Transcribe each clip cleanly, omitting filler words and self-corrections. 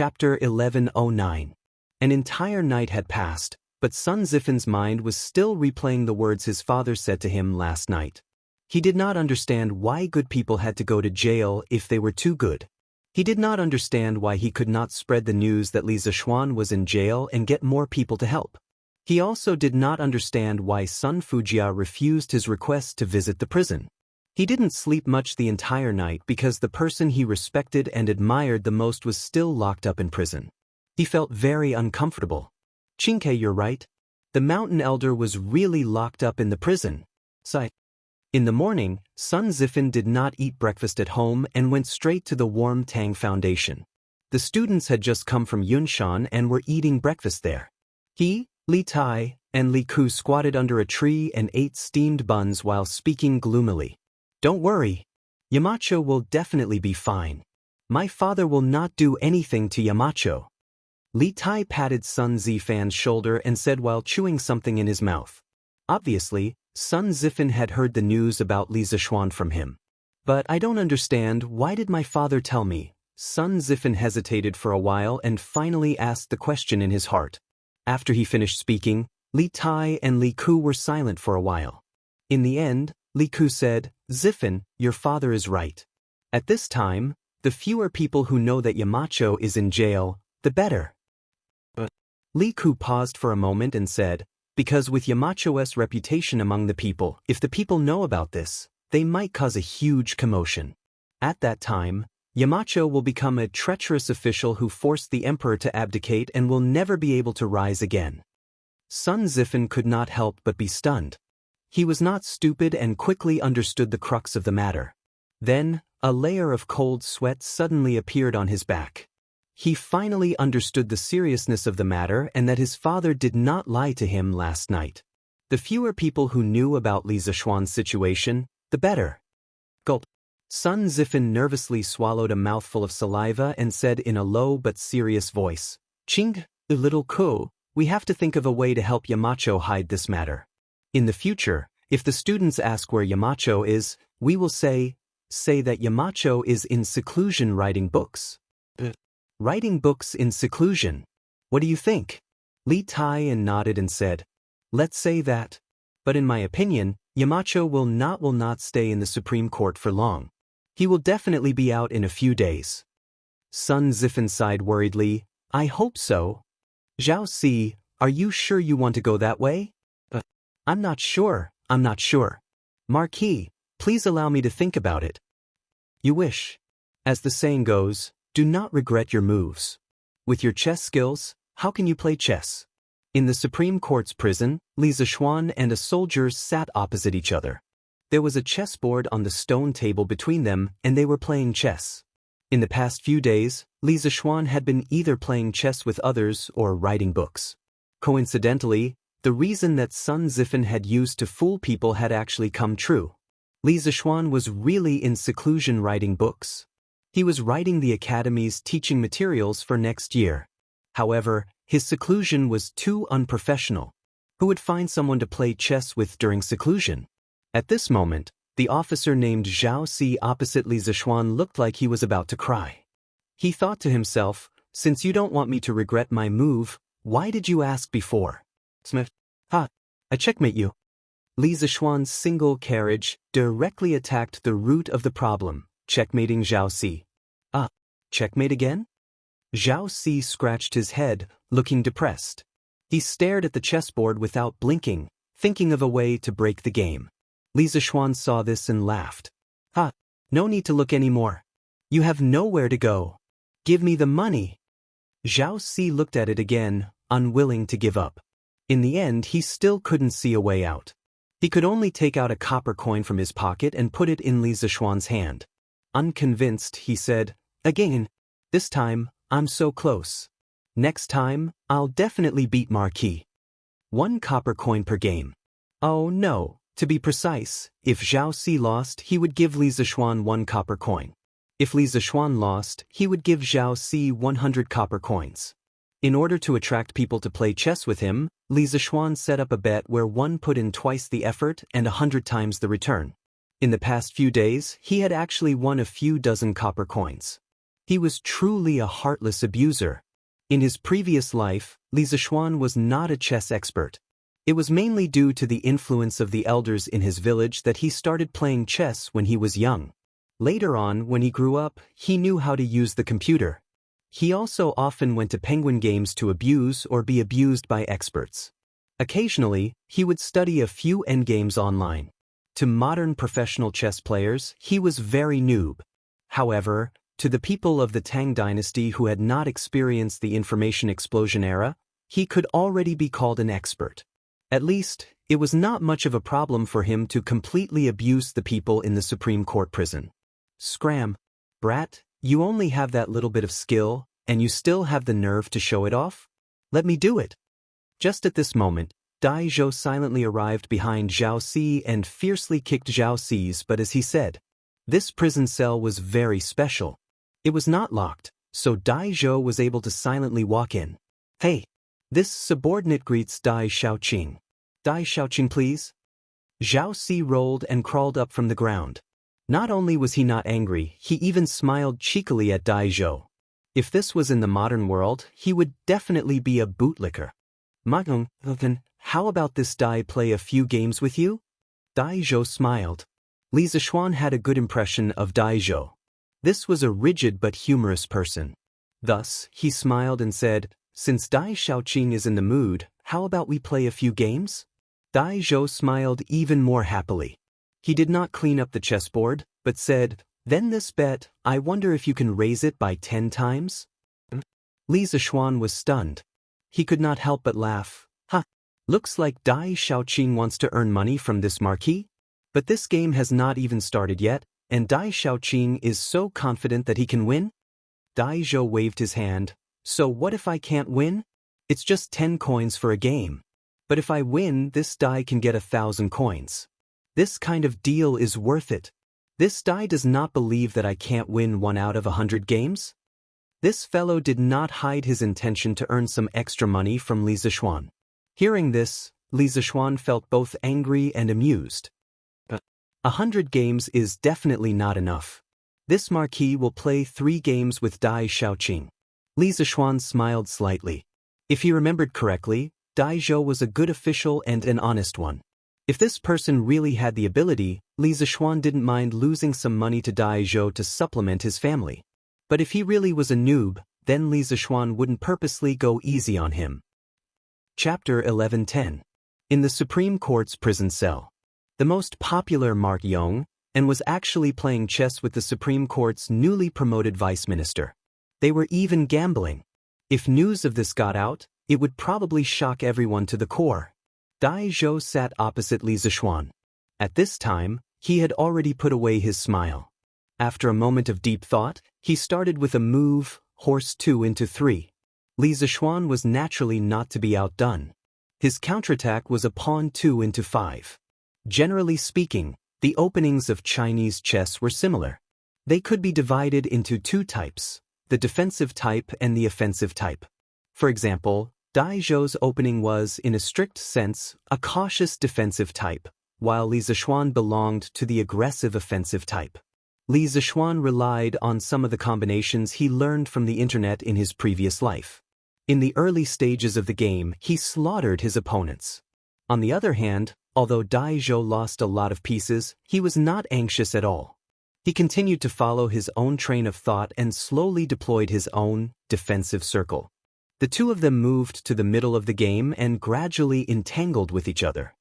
Chapter 1109. An entire night had passed, but Sun Zifin's mind was still replaying the words his father said to him last night. He did not understand why good people had to go to jail if they were too good. He did not understand why he could not spread the news that Li Zishuan was in jail and get more people to help. He also did not understand why Sun Fujia refused his request to visit the prison. He didn't sleep much the entire night because the person he respected and admired the most was still locked up in prison. He felt very uncomfortable. Qingke, you're right. The mountain elder was really locked up in the prison. Sigh. In the morning, Sun Zifin did not eat breakfast at home and went straight to the Warm Tang Foundation. The students had just come from Yunshan and were eating breakfast there. He, Li Tai, and Li Ku squatted under a tree and ate steamed buns while speaking gloomily. Don't worry. Yamacho will definitely be fine. My father will not do anything to Yamacho. Li Tai patted Sun Zifan's shoulder and said while chewing something in his mouth. Obviously, Sun Zifin had heard the news about Li Zishuan from him. But I don't understand, why did my father tell me? Sun Zifin hesitated for a while and finally asked the question in his heart. After he finished speaking, Li Tai and Li Ku were silent for a while. In the end, Li Ku said, Zifin, your father is right. At this time, the fewer people who know that Yamacho is in jail, the better. But Li Ku paused for a moment and said, because with Yamacho's reputation among the people, if the people know about this, they might cause a huge commotion. At that time, Yamacho will become a treacherous official who forced the emperor to abdicate and will never be able to rise again. Sun Zifin could not help but be stunned. He was not stupid and quickly understood the crux of the matter. Then, a layer of cold sweat suddenly appeared on his back. He finally understood the seriousness of the matter and that his father did not lie to him last night. The fewer people who knew about Li Zishuan's situation, the better. Gulp. Sun Zifin nervously swallowed a mouthful of saliva and said in a low but serious voice, Qing, little Ku, we have to think of a way to help Yamacho hide this matter. In the future, if the students ask where Yamacho is, we will say that Yamacho is in seclusion writing books. Writing books in seclusion. What do you think? Li Tai nodded and said, let's say that. But in my opinion, Yamacho will not stay in the Supreme Court for long. He will definitely be out in a few days. Sun Zifin sighed worriedly, I hope so. Zhao Si, are you sure you want to go that way? I'm not sure. Marquis, please allow me to think about it. You wish. As the saying goes, do not regret your moves. With your chess skills, how can you play chess? In the Supreme Court's prison, Li Zishuan and a soldier sat opposite each other. There was a chessboard on the stone table between them and they were playing chess. In the past few days, Li Zishuan had been either playing chess with others or writing books. Coincidentally, the reason that Sun Zifin had used to fool people had actually come true. Li Zishuan was really in seclusion writing books. He was writing the academy's teaching materials for next year. However, his seclusion was too unprofessional. Who would find someone to play chess with during seclusion? At this moment, the officer named Zhao Si opposite Li Zishuan looked like he was about to cry. He thought to himself, since you don't want me to regret my move, why did you ask before? Smith. I checkmate you. Li Zishuan's single carriage directly attacked the root of the problem, checkmating Zhao Si. Checkmate again? Zhao Si scratched his head, looking depressed. He stared at the chessboard without blinking, thinking of a way to break the game. Li Zishuan saw this and laughed. No need to look anymore. You have nowhere to go. Give me the money. Zhao Si looked at it again, unwilling to give up. In the end, he still couldn't see a way out. He could only take out a copper coin from his pocket and put it in Li Zishuan's hand. Unconvinced, he said, again, this time, I'm so close. Next time, I'll definitely beat Marquis. 1 copper coin per game. Oh no, to be precise, if Zhao Si lost, he would give Li Zishuan 1 copper coin. If Li Zishuan lost, he would give Zhao Si 100 copper coins. In order to attract people to play chess with him, Li Zishuan set up a bet where one put in twice the effort and 100 times the return. In the past few days, he had actually won a few dozen copper coins. He was truly a heartless abuser. In his previous life, Li Zishuan was not a chess expert. It was mainly due to the influence of the elders in his village that he started playing chess when he was young. Later on, when he grew up, he knew how to use the computer. He also often went to penguin games to abuse or be abused by experts. Occasionally, he would study a few endgames online. To modern professional chess players, he was very noob. However, to the people of the Tang dynasty who had not experienced the information explosion era, he could already be called an expert. At least, it was not much of a problem for him to completely abuse the people in the Supreme Court prison. Scram, brat, you only have that little bit of skill, and you still have the nerve to show it off? Let me do it. Just at this moment, Dai Zhou silently arrived behind Zhao Si and fiercely kicked Zhao Si's, but as he said, this prison cell was very special. It was not locked, so Dai Zhou was able to silently walk in. Hey! This subordinate greets Dai Xiaoqing. Dai Xiaoqing, please? Zhao Si rolled and crawled up from the ground. Not only was he not angry, he even smiled cheekily at Dai Zhou. If this was in the modern world, he would definitely be a bootlicker. Magung, how about this Dai play a few games with you? Dai Zhou smiled. Li Zishuan had a good impression of Dai Zhou. This was a rigid but humorous person. Thus, he smiled and said, since Dai Xiaoqing is in the mood, how about we play a few games? Dai Zhou smiled even more happily. He did not clean up the chessboard, but said, then this bet, I wonder if you can raise it by 10 times? Li Zishuan was stunned. He could not help but laugh. Ha! Looks like Dai Xiaoqing wants to earn money from this marquis? But this game has not even started yet, and Dai Xiaoqing is so confident that he can win? Dai Zhou waved his hand. So what if I can't win? It's just 10 coins for a game. But if I win, this Dai can get 1,000 coins. This kind of deal is worth it. This Dai does not believe that I can't win 1 out of 100 games? This fellow did not hide his intention to earn some extra money from Li Zishuan. Hearing this, Li Zishuan felt both angry and amused. 100 games is definitely not enough. This marquis will play 3 games with Dai Xiaoqing. Li Zishuan smiled slightly. If he remembered correctly, Dai Zhou was a good official and an honest one. If this person really had the ability, Li Zishuan didn't mind losing some money to Dai Zhou to supplement his family. But if he really was a noob, then Li Zishuan wouldn't purposely go easy on him. Chapter 11:10. In the Supreme Court's prison cell. The most popular Mark Yong, and was actually playing chess with the Supreme Court's newly promoted vice minister. They were even gambling. If news of this got out, it would probably shock everyone to the core. Dai Zhou sat opposite Li Zishuan. At this time, he had already put away his smile. After a moment of deep thought, he started with a move, horse 2 into 3. Li Zishuan was naturally not to be outdone. His counterattack was a pawn 2 into 5. Generally speaking, the openings of Chinese chess were similar. They could be divided into 2 types, the defensive type and the offensive type. For example, Dai Zhou's opening was, in a strict sense, a cautious defensive type, while Li Zishuan belonged to the aggressive offensive type. Li Zishuan relied on some of the combinations he learned from the internet in his previous life. In the early stages of the game, he slaughtered his opponents. On the other hand, although Dai Zhou lost a lot of pieces, he was not anxious at all. He continued to follow his own train of thought and slowly deployed his own defensive circle. The two of them moved to the middle of the game and gradually entangled with each other.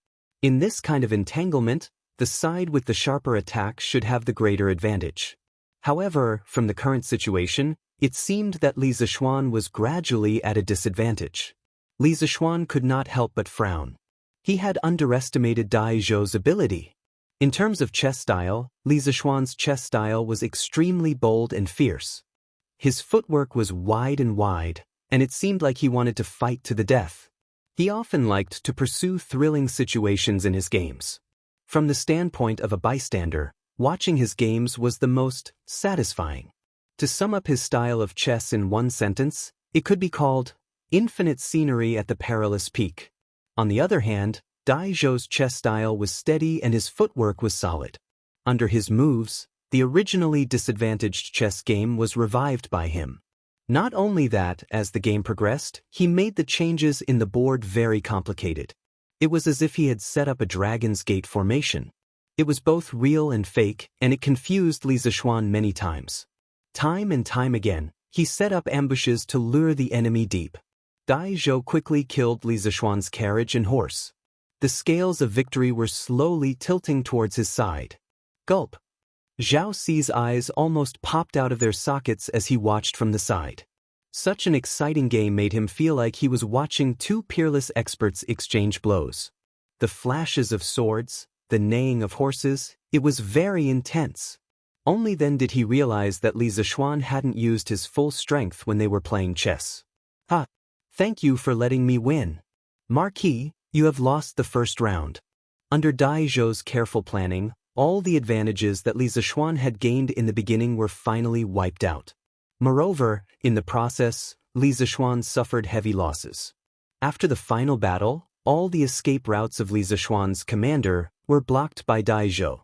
In this kind of entanglement, the side with the sharper attack should have the greater advantage. However, from the current situation, it seemed that Li Zishuan was gradually at a disadvantage. Li Zishuan could not help but frown. He had underestimated Dai Zhou's ability. In terms of chess style, Li Zishuan's chess style was extremely bold and fierce. His footwork was wide, and it seemed like he wanted to fight to the death. He often liked to pursue thrilling situations in his games. From the standpoint of a bystander, watching his games was the most satisfying. To sum up his style of chess in one sentence, it could be called infinite scenery at the perilous peak. On the other hand, Dai Zhou's chess style was steady and his footwork was solid. Under his moves, The originally disadvantaged chess game was revived by him. Not only that, as the game progressed, he made the changes in the board very complicated. It was as if he had set up a Dragon's Gate formation. It was both real and fake, and it confused Li Zishuan many times. Time and time again, he set up ambushes to lure the enemy deep. Dai Zhou quickly killed Li Zishuan's carriage and horse. The scales of victory were slowly tilting towards his side. Gulp. Zhao Ci's eyes almost popped out of their sockets as he watched from the side. Such an exciting game made him feel like he was watching two peerless experts exchange blows. The flashes of swords, the neighing of horses, it was very intense. Only then did he realize that Li Zishuan hadn't used his full strength when they were playing chess. Thank you for letting me win. Marquis, you have lost the first round. Under Dai Zhou's careful planning, all the advantages that Li Zishuan had gained in the beginning were finally wiped out. Moreover, in the process, Li Zishuan suffered heavy losses. After the final battle, all the escape routes of Li Zishuan's commander were blocked by Dai Zhou.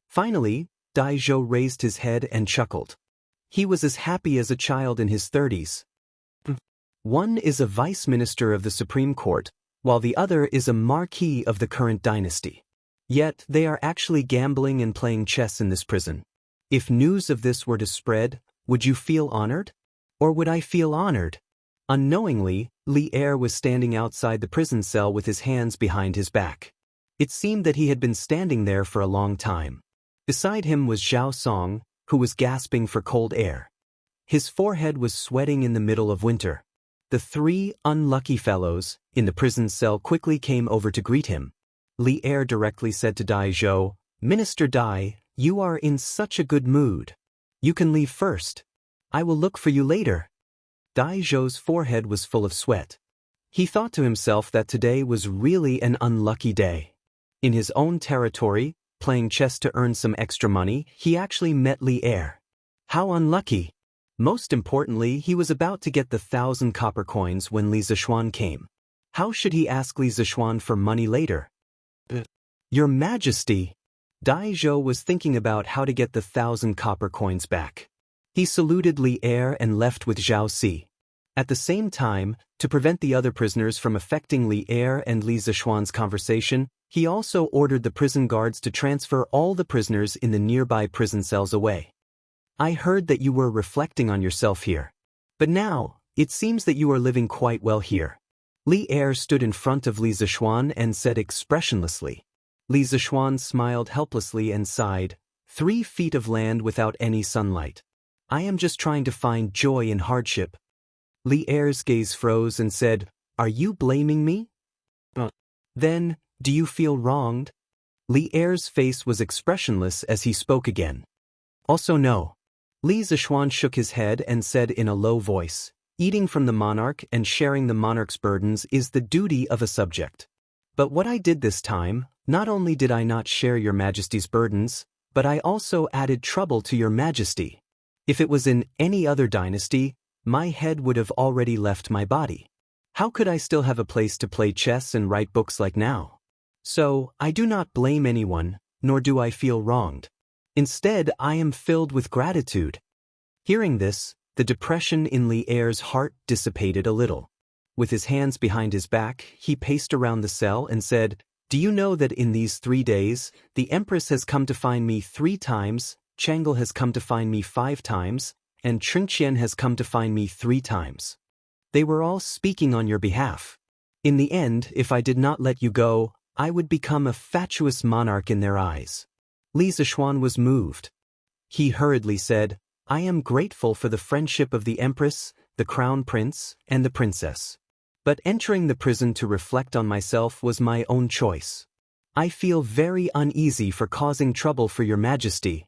Finally, Dai Zhou raised his head and chuckled. He was as happy as a child in his 30s. One is a vice minister of the Supreme Court, while the other is a marquis of the current dynasty. Yet they are actually gambling and playing chess in this prison. If news of this were to spread, would you feel honored? Or would I feel honored? Unknowingly, Li Er was standing outside the prison cell with his hands behind his back. It seemed that he had been standing there for a long time. Beside him was Zhao Song, who was gasping for cold air. His forehead was sweating in the middle of winter. The three unlucky fellows in the prison cell quickly came over to greet him. Li Er directly said to Dai Zhou, "Minister Dai, you are in such a good mood. You can leave first. I will look for you later." Dai Zhou's forehead was full of sweat. He thought to himself that today was really an unlucky day. In his own territory, playing chess to earn some extra money, he actually met Li Er. How unlucky! Most importantly, he was about to get the 1,000 copper coins when Li Zishuan came. How should he ask Li Zishuan for money later? Your Majesty! Dai Zhou was thinking about how to get the 1,000 copper coins back. He saluted Li Er and left with Zhao Ci. At the same time, to prevent the other prisoners from affecting Li Er and Li Zishuan's conversation, he also ordered the prison guards to transfer all the prisoners in the nearby prison cells away. I heard that you were reflecting on yourself here. But now, it seems that you are living quite well here. Li Er stood in front of Li Zishuan and said expressionlessly. Li Zishuan smiled helplessly and sighed, 3 feet of land without any sunlight. I am just trying to find joy in hardship. Li Er's gaze froze and said, Are you blaming me? Then, do you feel wronged? Li Er's face was expressionless as he spoke again. Also no. Li Zishuan shook his head and said in a low voice, Eating from the monarch and sharing the monarch's burdens is the duty of a subject. But what I did this time, not only did I not share your majesty's burdens, but I also added trouble to your majesty. If it was in any other dynasty, my head would have already left my body. How could I still have a place to play chess and write books like now? So, I do not blame anyone, nor do I feel wronged. Instead, I am filled with gratitude. Hearing this, the depression in Li Er's heart dissipated a little. With his hands behind his back, he paced around the cell and said, Do you know that in these 3 days, the Empress has come to find me 3 times, Chang'e has come to find me 5 times, and Chengqian has come to find me 3 times. They were all speaking on your behalf. In the end, if I did not let you go, I would become a fatuous monarch in their eyes. Li Zishuan was moved. He hurriedly said, I am grateful for the friendship of the Empress, the Crown Prince, and the Princess. But entering the prison to reflect on myself was my own choice. I feel very uneasy for causing trouble for your majesty.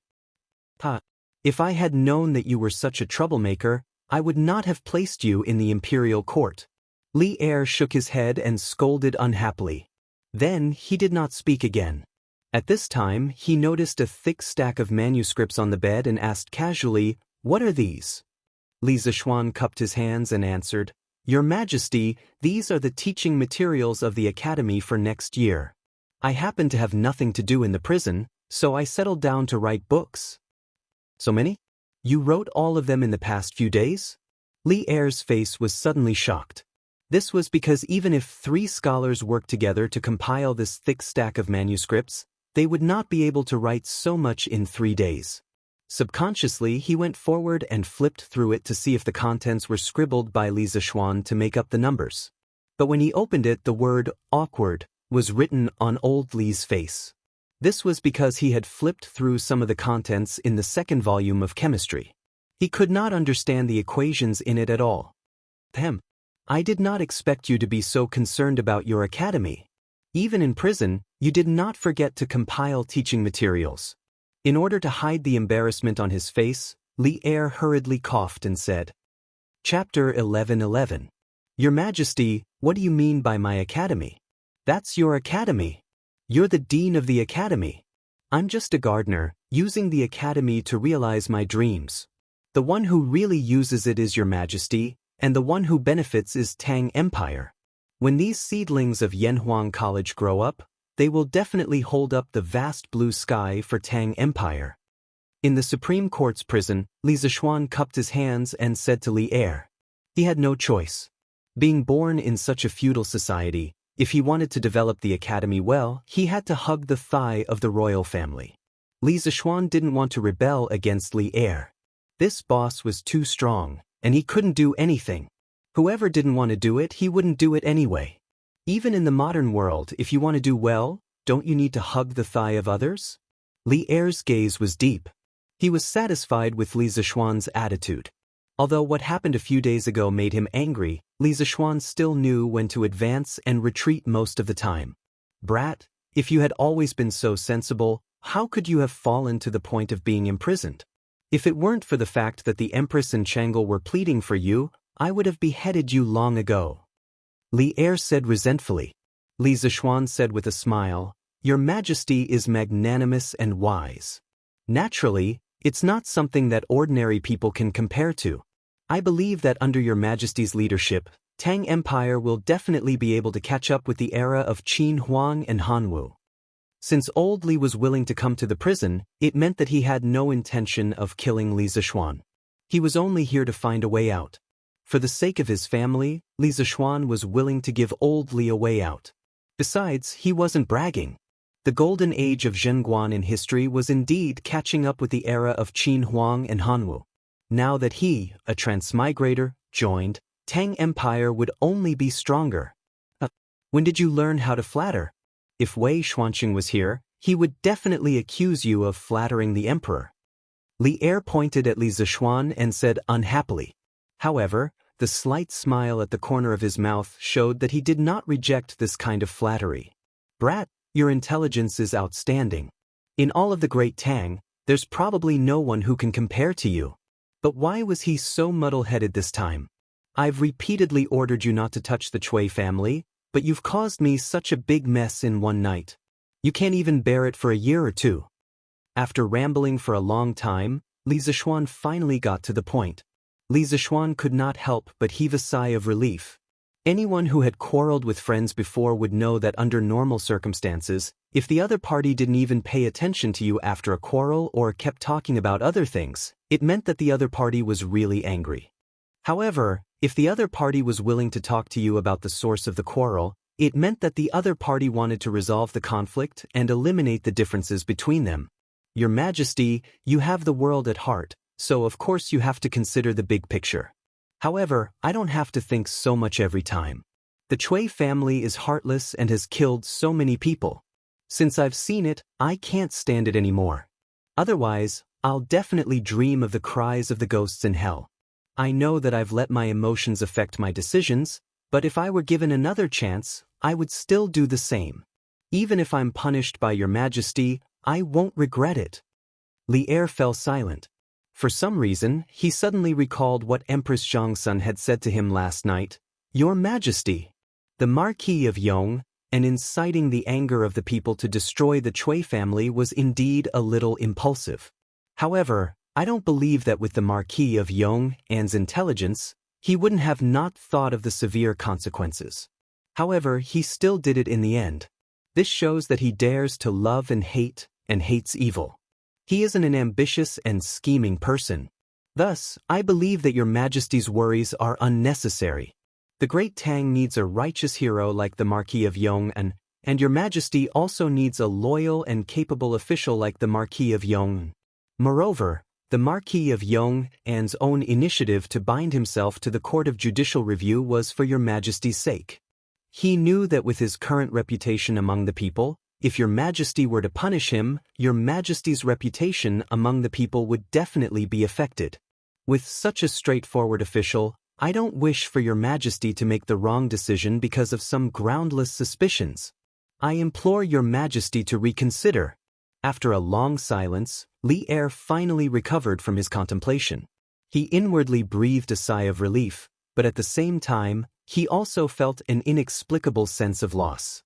If I had known that you were such a troublemaker, I would not have placed you in the imperial court. Li Er shook his head and scolded unhappily. Then he did not speak again. At this time, he noticed a thick stack of manuscripts on the bed and asked casually, What are these? Li Zishuan cupped his hands and answered, Your Majesty, these are the teaching materials of the academy for next year. I happen to have nothing to do in the prison, so I settled down to write books. So many? You wrote all of them in the past few days? Li Er's face was suddenly shocked. This was because even if 3 scholars worked together to compile this thick stack of manuscripts, they would not be able to write so much in 3 days. Subconsciously, he went forward and flipped through it to see if the contents were scribbled by Li Zishuan to make up the numbers. But when he opened it, the word awkward was written on old Li's face. This was because he had flipped through some of the contents in the 2nd volume of chemistry. He could not understand the equations in it at all. I did not expect you to be so concerned about your academy. Even in prison, you did not forget to compile teaching materials. In order to hide the embarrassment on his face, Li Er hurriedly coughed and said, Chapter 11:11. Your Majesty, what do you mean by my academy? That's your academy. You're the dean of the academy. I'm just a gardener, using the academy to realize my dreams. The one who really uses it is your Majesty, and the one who benefits is Tang Empire. When these seedlings of Yanhuang College grow up, they will definitely hold up the vast blue sky for Tang Empire. In the Supreme Court's prison, Li Zishuan cupped his hands and said to Li Er. He had no choice. Being born in such a feudal society, if he wanted to develop the academy well, he had to hug the thigh of the royal family. Li Zishuan didn't want to rebel against Li Er. This boss was too strong, and he couldn't do anything. Whoever didn't want to do it, he wouldn't do it anyway. Even in the modern world, if you want to do well, don't you need to hug the thigh of others? Li Er's gaze was deep. He was satisfied with Li Zishuan's attitude. Although what happened a few days ago made him angry, Li Zishuan still knew when to advance and retreat most of the time. Brat, if you had always been so sensible, how could you have fallen to the point of being imprisoned? If it weren't for the fact that the Empress and Chang'e were pleading for you, I would have beheaded you long ago. Li Er said resentfully. Li Zishuan said with a smile, Your Majesty is magnanimous and wise. Naturally, it's not something that ordinary people can compare to. I believe that under your Majesty's leadership, Tang Empire will definitely be able to catch up with the era of Qin Huang and Hanwu. Since old Li was willing to come to the prison, it meant that he had no intention of killing Li Zishuan. He was only here to find a way out. For the sake of his family, Li Zishuan was willing to give old Li a way out. Besides, he wasn't bragging. The golden age of Zhenguan in history was indeed catching up with the era of Qin Huang and Hanwu. Now that he, a transmigrator, joined, Tang Empire would only be stronger. When did you learn how to flatter? If Wei Xuanqing was here, he would definitely accuse you of flattering the emperor. Li Er pointed at Li Zishuan and said unhappily. However, the slight smile at the corner of his mouth showed that he did not reject this kind of flattery. Brat, your intelligence is outstanding. In all of the great Tang, there's probably no one who can compare to you. But why was he so muddle-headed this time? I've repeatedly ordered you not to touch the Cui family, but you've caused me such a big mess in one night. You can't even bear it for a year or two. After rambling for a long time, Li Zishuan finally got to the point. Li Zishuan could not help but heave a sigh of relief. Anyone who had quarreled with friends before would know that under normal circumstances, if the other party didn't even pay attention to you after a quarrel or kept talking about other things, it meant that the other party was really angry. However, if the other party was willing to talk to you about the source of the quarrel, it meant that the other party wanted to resolve the conflict and eliminate the differences between them. Your Majesty, you have the world at heart, so of course you have to consider the big picture. However, I don't have to think so much every time. The Cui family is heartless and has killed so many people. Since I've seen it, I can't stand it anymore. Otherwise, I'll definitely dream of the cries of the ghosts in hell. I know that I've let my emotions affect my decisions, but if I were given another chance, I would still do the same. Even if I'm punished by your Majesty, I won't regret it. Li Er fell silent. For some reason, he suddenly recalled what Empress Zhangsun had said to him last night, Your Majesty. The Marquis of Yong, and inciting the anger of the people to destroy the Cui family was indeed a little impulsive. However, I don't believe that with the Marquis of Yong and's intelligence, he wouldn't have not thought of the severe consequences. However, he still did it in the end. This shows that he dares to love and hates evil. He isn't an ambitious and scheming person. Thus, I believe that your Majesty's worries are unnecessary. The great Tang needs a righteous hero like the Marquis of Yong, and your Majesty also needs a loyal and capable official like the Marquis of Yong. Moreover, the Marquis of Yong's own initiative to bind himself to the Court of Judicial Review was for your Majesty's sake. He knew that with his current reputation among the people, if your Majesty were to punish him, your Majesty's reputation among the people would definitely be affected. With such a straightforward official, I don't wish for your Majesty to make the wrong decision because of some groundless suspicions. I implore your Majesty to reconsider. After a long silence, Li Er finally recovered from his contemplation. He inwardly breathed a sigh of relief, but at the same time, he also felt an inexplicable sense of loss.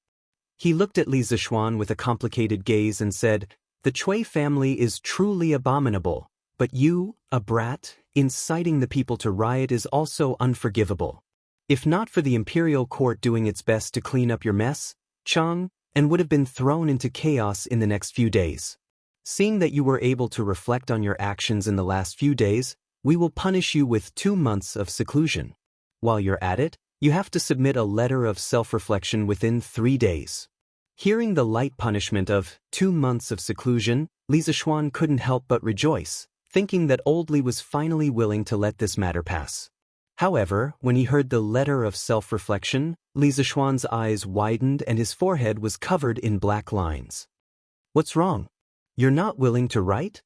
He looked at Li Zishuan with a complicated gaze and said, "The Cui family is truly abominable, but you, a brat, inciting the people to riot is also unforgivable. If not for the imperial court doing its best to clean up your mess, Chang, and would have been thrown into chaos in the next few days. Seeing that you were able to reflect on your actions in the last few days, we will punish you with 2 months of seclusion. While you're at it, you have to submit a letter of self-reflection within 3 days." Hearing the light punishment of 2 months of seclusion, Li Zishuan couldn't help but rejoice, thinking that old Li was finally willing to let this matter pass. However, when he heard the letter of self-reflection, Li Zishuan's eyes widened and his forehead was covered in black lines. "What's wrong? You're not willing to write?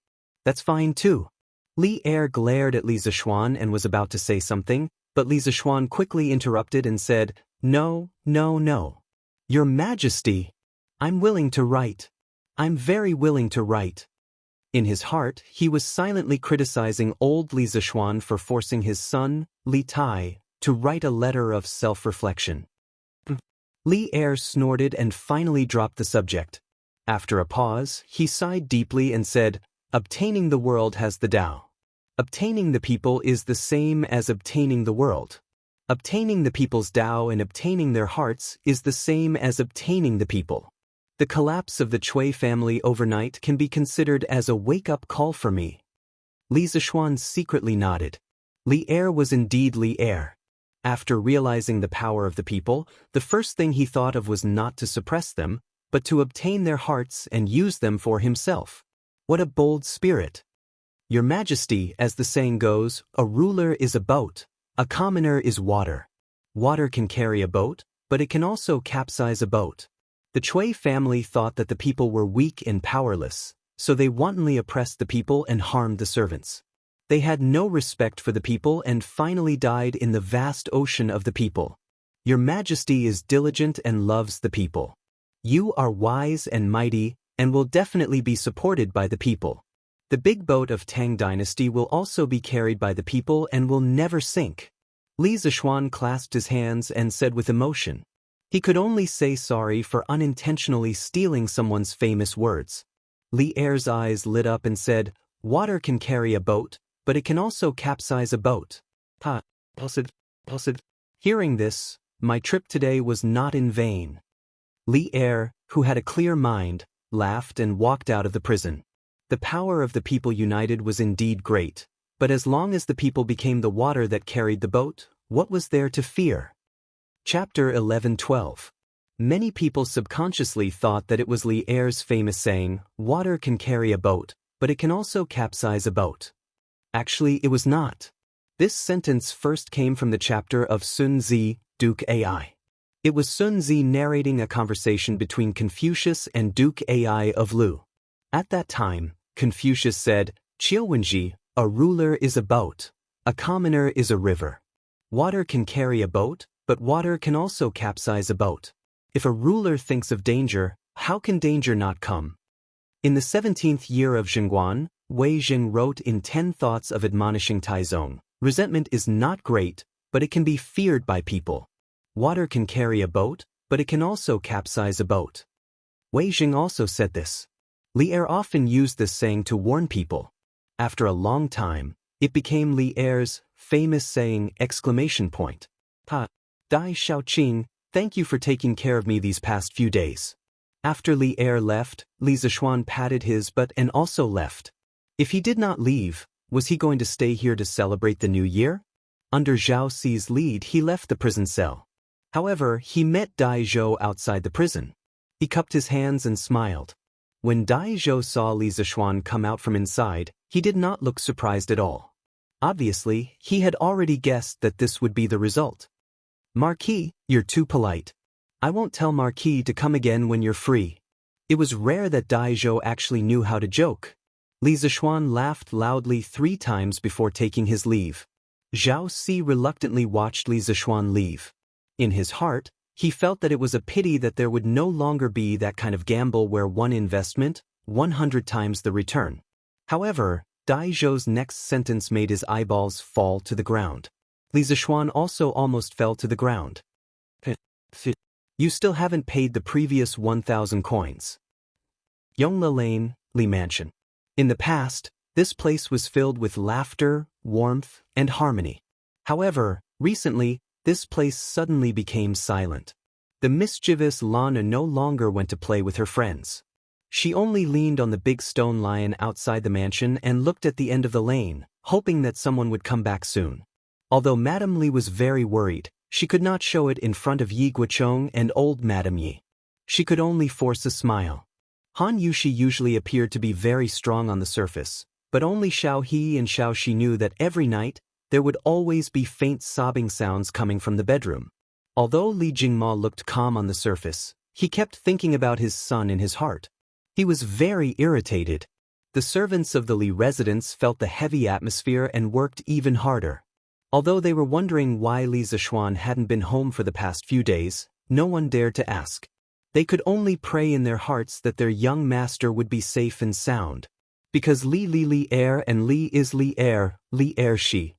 That's fine too." Li Er glared at Li Zishuan and was about to say something, but Li Zishuan quickly interrupted and said, "No, no, no. Your Majesty, I'm willing to write. I'm very willing to write." In his heart, he was silently criticizing old Li Zishuan for forcing his son, Li Tai, to write a letter of self-reflection. Li Er snorted and finally dropped the subject. After a pause, he sighed deeply and said, "Obtaining the world has the Tao. Obtaining the people is the same as obtaining the world. Obtaining the people's Tao and obtaining their hearts is the same as obtaining the people. The collapse of the Cui family overnight can be considered as a wake-up call for me." Li Zishuan secretly nodded. Li Er was indeed Li Er. After realizing the power of the people, the first thing he thought of was not to suppress them, but to obtain their hearts and use them for himself. What a bold spirit! "Your Majesty, as the saying goes, a ruler is a boat, a commoner is water. Water can carry a boat, but it can also capsize a boat. The Cui family thought that the people were weak and powerless, so they wantonly oppressed the people and harmed the servants. They had no respect for the people and finally died in the vast ocean of the people. Your Majesty is diligent and loves the people. You are wise and mighty and will definitely be supported by the people. The big boat of Tang Dynasty will also be carried by the people and will never sink." Li Zishuan clasped his hands and said with emotion. He could only say sorry for unintentionally stealing someone's famous words. Li Er's eyes lit up and said, "Water can carry a boat, but it can also capsize a boat." Positive. Hearing this, my trip today was not in vain. Li Er, who had a clear mind, laughed and walked out of the prison. The power of the people united was indeed great, but as long as the people became the water that carried the boat, what was there to fear? Chapter 11-12. Many people subconsciously thought that it was Li Er's famous saying, "Water can carry a boat, but it can also capsize a boat." Actually, it was not. This sentence first came from the chapter of Sun Zi, Duke Ai. It was Sun Zi narrating a conversation between Confucius and Duke Ai of Lu. At that time, Confucius said, "Qiuwenji, a ruler is a boat, a commoner is a river. Water can carry a boat, but water can also capsize a boat. If a ruler thinks of danger, how can danger not come?" In the 17th year of Zhengguan, Wei Jing wrote in 10 Thoughts of Admonishing Taizong, "Resentment is not great, but it can be feared by people. Water can carry a boat, but it can also capsize a boat." Wei Jing also said this. Li Er often used this saying to warn people. After a long time, it became Li Er's famous saying! Dai Xiaoqing, thank you for taking care of me these past few days. After Li Er left, Li Zishuan patted his butt and also left. If he did not leave, was he going to stay here to celebrate the new year? Under Zhao Xi's lead, he left the prison cell. However, he met Dai Zhou outside the prison. He cupped his hands and smiled. When Dai Zhou saw Li Zishuan come out from inside, he did not look surprised at all. Obviously, he had already guessed that this would be the result. Marquis, you're too polite. I won't tell Marquis to come again when you're free. It was rare that Dai Zhou actually knew how to joke. Li Zishuan laughed loudly 3 times before taking his leave. Zhao Xi reluctantly watched Li Zishuan leave. In his heart, he felt that it was a pity that there would no longer be that kind of gamble where one investment, 100 times the return. However, Dai Zhou's next sentence made his eyeballs fall to the ground. Li Zishuan also almost fell to the ground. You still haven't paid the previous 1,000 coins. Yongla Lane, Li Mansion. In the past, this place was filled with laughter, warmth, and harmony. However, recently, this place suddenly became silent. The mischievous Lana no longer went to play with her friends. She only leaned on the big stone lion outside the mansion and looked at the end of the lane, hoping that someone would come back soon. Although Madame Li was very worried, she could not show it in front of Yi Guochong and old Madame Yi. She could only force a smile. Han Yushi usually appeared to be very strong on the surface, but only Xiao He and Xiao Shi knew that every night, there would always be faint sobbing sounds coming from the bedroom. Although Li Jingma looked calm on the surface, he kept thinking about his son in his heart. He was very irritated. The servants of the Li residence felt the heavy atmosphere and worked even harder. Although they were wondering why Li Zishuan hadn't been home for the past few days, no one dared to ask. They could only pray in their hearts that their young master would be safe and sound. Because Li Er and Li is Li Er Shi.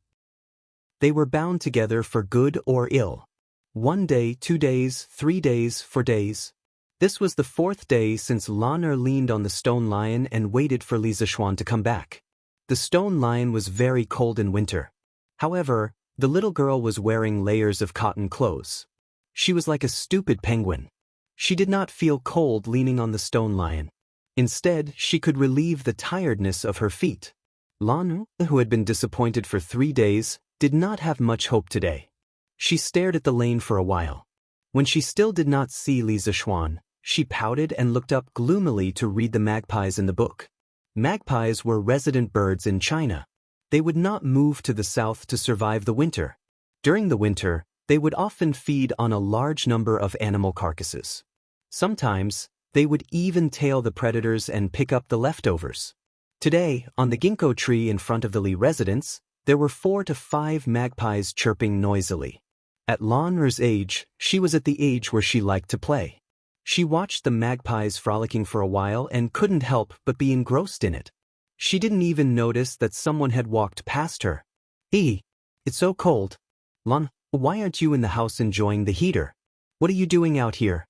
They were bound together for good or ill. 1 day, 2 days, 3 days, 4 days. This was the 4th day since Lan Er leaned on the stone lion and waited for Li Zishuan to come back. The stone lion was very cold in winter. However, the little girl was wearing layers of cotton clothes. She was like a stupid penguin. She did not feel cold leaning on the stone lion. Instead, she could relieve the tiredness of her feet. Lan, who had been disappointed for 3 days, did not have much hope today. She stared at the lane for a while. When she still did not see Li Zishuan, she pouted and looked up gloomily to read the magpies in the book. Magpies were resident birds in China. They would not move to the south to survive the winter. During the winter, they would often feed on a large number of animal carcasses. Sometimes, they would even tail the predators and pick up the leftovers. Today, on the ginkgo tree in front of the Li residence, there were 4 to 5 magpies chirping noisily. At Lan Er's age, she was at the age where she liked to play. She watched the magpies frolicking for a while and couldn't help but be engrossed in it. She didn't even notice that someone had walked past her. Hey, it's so cold. Lan, why aren't you in the house enjoying the heater? What are you doing out here?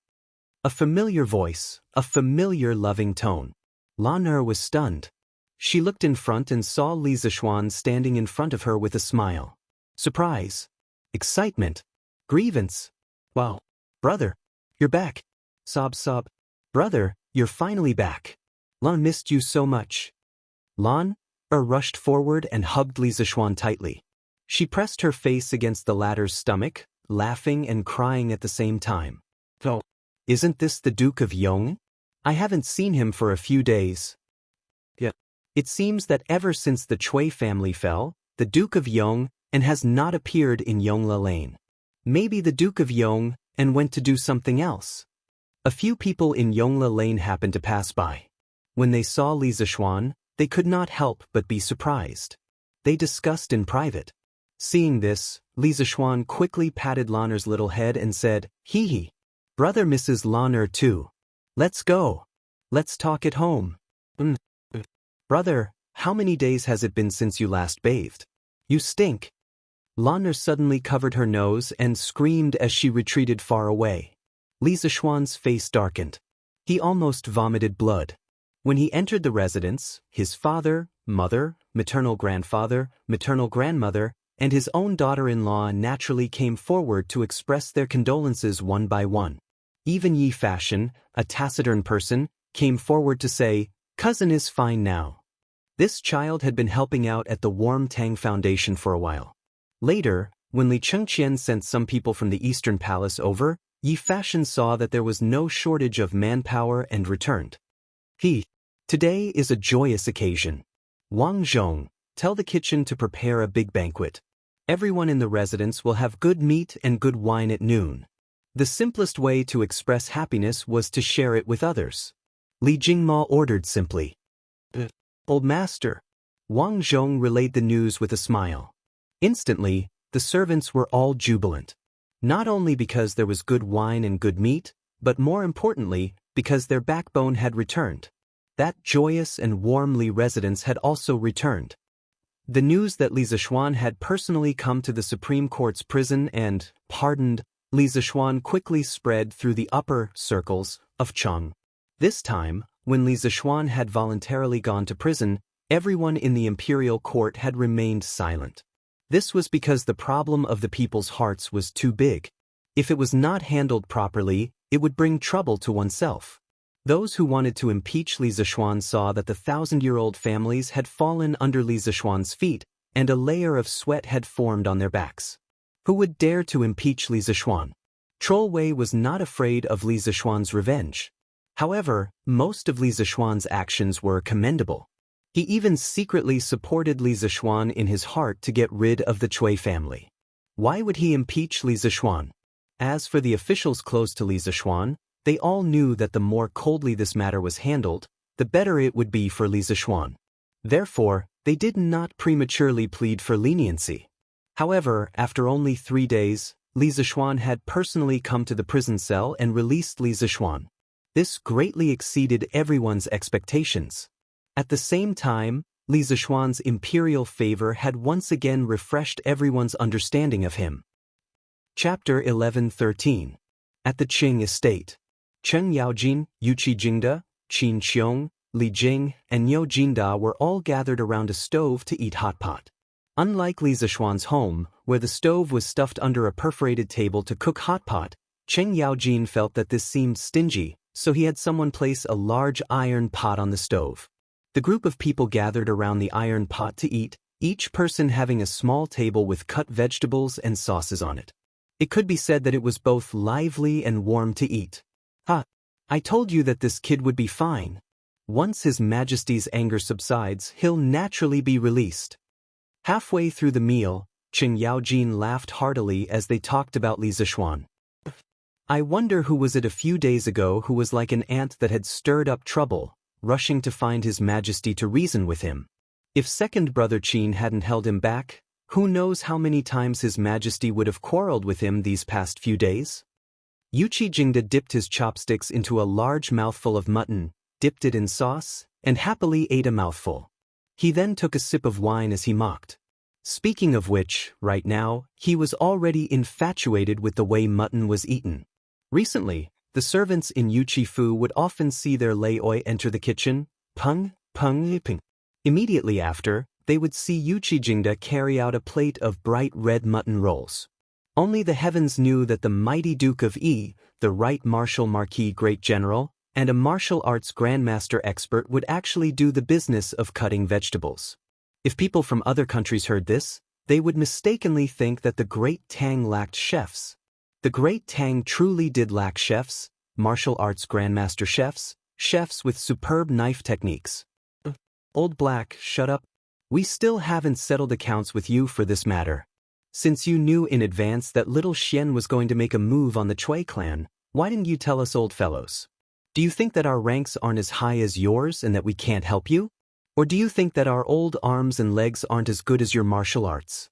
A familiar voice, a familiar loving tone. Lan Er was stunned. She looked in front and saw Li Zishuan standing in front of her with a smile. Surprise. Excitement. Grievance. Wow. Brother, you're back. Sob. Brother, you're finally back. Lan missed you so much. Lan Er rushed forward and hugged Li Zishuan tightly. She pressed her face against the latter's stomach, laughing and crying at the same time. Oh, isn't this the Duke of Yong? I haven't seen him for a few days. Yeah. It seems that ever since the Cui family fell, the Duke of Yong and has not appeared in Yongla Lane. Maybe the Duke of Yong and went to do something else. A few people in Yongla Lane happened to pass by. When they saw Li Zishuan, they could not help but be surprised. They discussed in private. Seeing this, Li Zishuan quickly patted Lan Er's little head and said, Hee. Brother misses Lan Er too. Let's go. Let's talk at home. Brother, how many days has it been since you last bathed? You stink. Lan Er suddenly covered her nose and screamed as she retreated far away. Li Zishuan's face darkened. He almost vomited blood. When he entered the residence, his father, mother, maternal grandfather, maternal grandmother, and his own daughter-in-law naturally came forward to express their condolences one by one. Even Yi Fashion, a taciturn person, came forward to say, "Cousin is fine now." This child had been helping out at the Warm Tang Foundation for a while. Later, when Li Chengqian sent some people from the Eastern Palace over, Yi Fashion saw that there was no shortage of manpower and returned. Today is a joyous occasion. Wang Zhong, tell the kitchen to prepare a big banquet. Everyone in the residence will have good meat and good wine at noon. The simplest way to express happiness was to share it with others. Li Jingma ordered simply. Old master. Wang Zhong relayed the news with a smile. Instantly, the servants were all jubilant. Not only because there was good wine and good meat, but more importantly, because their backbone had returned. That joyous and warm Li residence had also returned. The news that Li Zishuan had personally come to the Supreme Court's prison and pardoned Li Zishuan quickly spread through the upper circles of Cheng. This time, when Li Zishuan had voluntarily gone to prison, everyone in the imperial court had remained silent. This was because the problem of the people's hearts was too big. If it was not handled properly, it would bring trouble to oneself. Those who wanted to impeach Li Zishuan saw that the 1,000-year-old families had fallen under Li Zishuan's feet, and a layer of sweat had formed on their backs. Who would dare to impeach Li Zishuan? Troll Wei was not afraid of Li Zishuan's revenge. However, most of Li Zishuan's actions were commendable. He even secretly supported Li Zishuan in his heart to get rid of the Cui family. Why would he impeach Li Zishuan? As for the officials close to Li Zishuan, they all knew that the more coldly this matter was handled, the better it would be for Li Zishuan. Therefore, they did not prematurely plead for leniency. However, after only 3 days, Li Zishuan had personally come to the prison cell and released Li Zishuan. This greatly exceeded everyone's expectations. At the same time, Li Zishuan's imperial favor had once again refreshed everyone's understanding of him. Chapter 11:13. At the Qing estate. Chen Yaojin, Yuqi Jingda, Qin Xiong, Li Jing, and Niu Jinda were all gathered around a stove to eat hot pot. Unlike Li Zishuan's home, where the stove was stuffed under a perforated table to cook hot pot, Chen Yaojin felt that this seemed stingy, so he had someone place a large iron pot on the stove. The group of people gathered around the iron pot to eat, each person having a small table with cut vegetables and sauces on it. It could be said that it was both lively and warm to eat. I told you that this kid would be fine. Once His Majesty's anger subsides, he'll naturally be released. Halfway through the meal, Chen Yaojin laughed heartily as they talked about Li Zishuan. I wonder who was it a few days ago who was like an ant that had stirred up trouble, rushing to find His Majesty to reason with him. If second brother Qin hadn't held him back, who knows how many times His Majesty would have quarreled with him these past few days? Yuqi Jingda dipped his chopsticks into a large mouthful of mutton, dipped it in sauce, and happily ate a mouthful. He then took a sip of wine as he mocked. Speaking of which, right now, he was already infatuated with the way mutton was eaten. Recently, the servants in Yuqi Fu would often see their Lei enter the kitchen, pung, pung, ping. Immediately after, they would see Yuqi Jingda carry out a plate of bright red mutton rolls. Only the heavens knew that the mighty Duke of Yi, the Right Martial Marquis Great General, and a martial arts grandmaster expert would actually do the business of cutting vegetables. If people from other countries heard this, they would mistakenly think that the Great Tang lacked chefs. The Great Tang truly did lack chefs, martial arts grandmaster chefs, chefs with superb knife techniques. Old Black, shut up. We still haven't settled accounts with you for this matter. Since you knew in advance that little Xian was going to make a move on the Cui clan, why didn't you tell us, old fellows? Do you think that our ranks aren't as high as yours and that we can't help you? Or do you think that our old arms and legs aren't as good as your martial arts?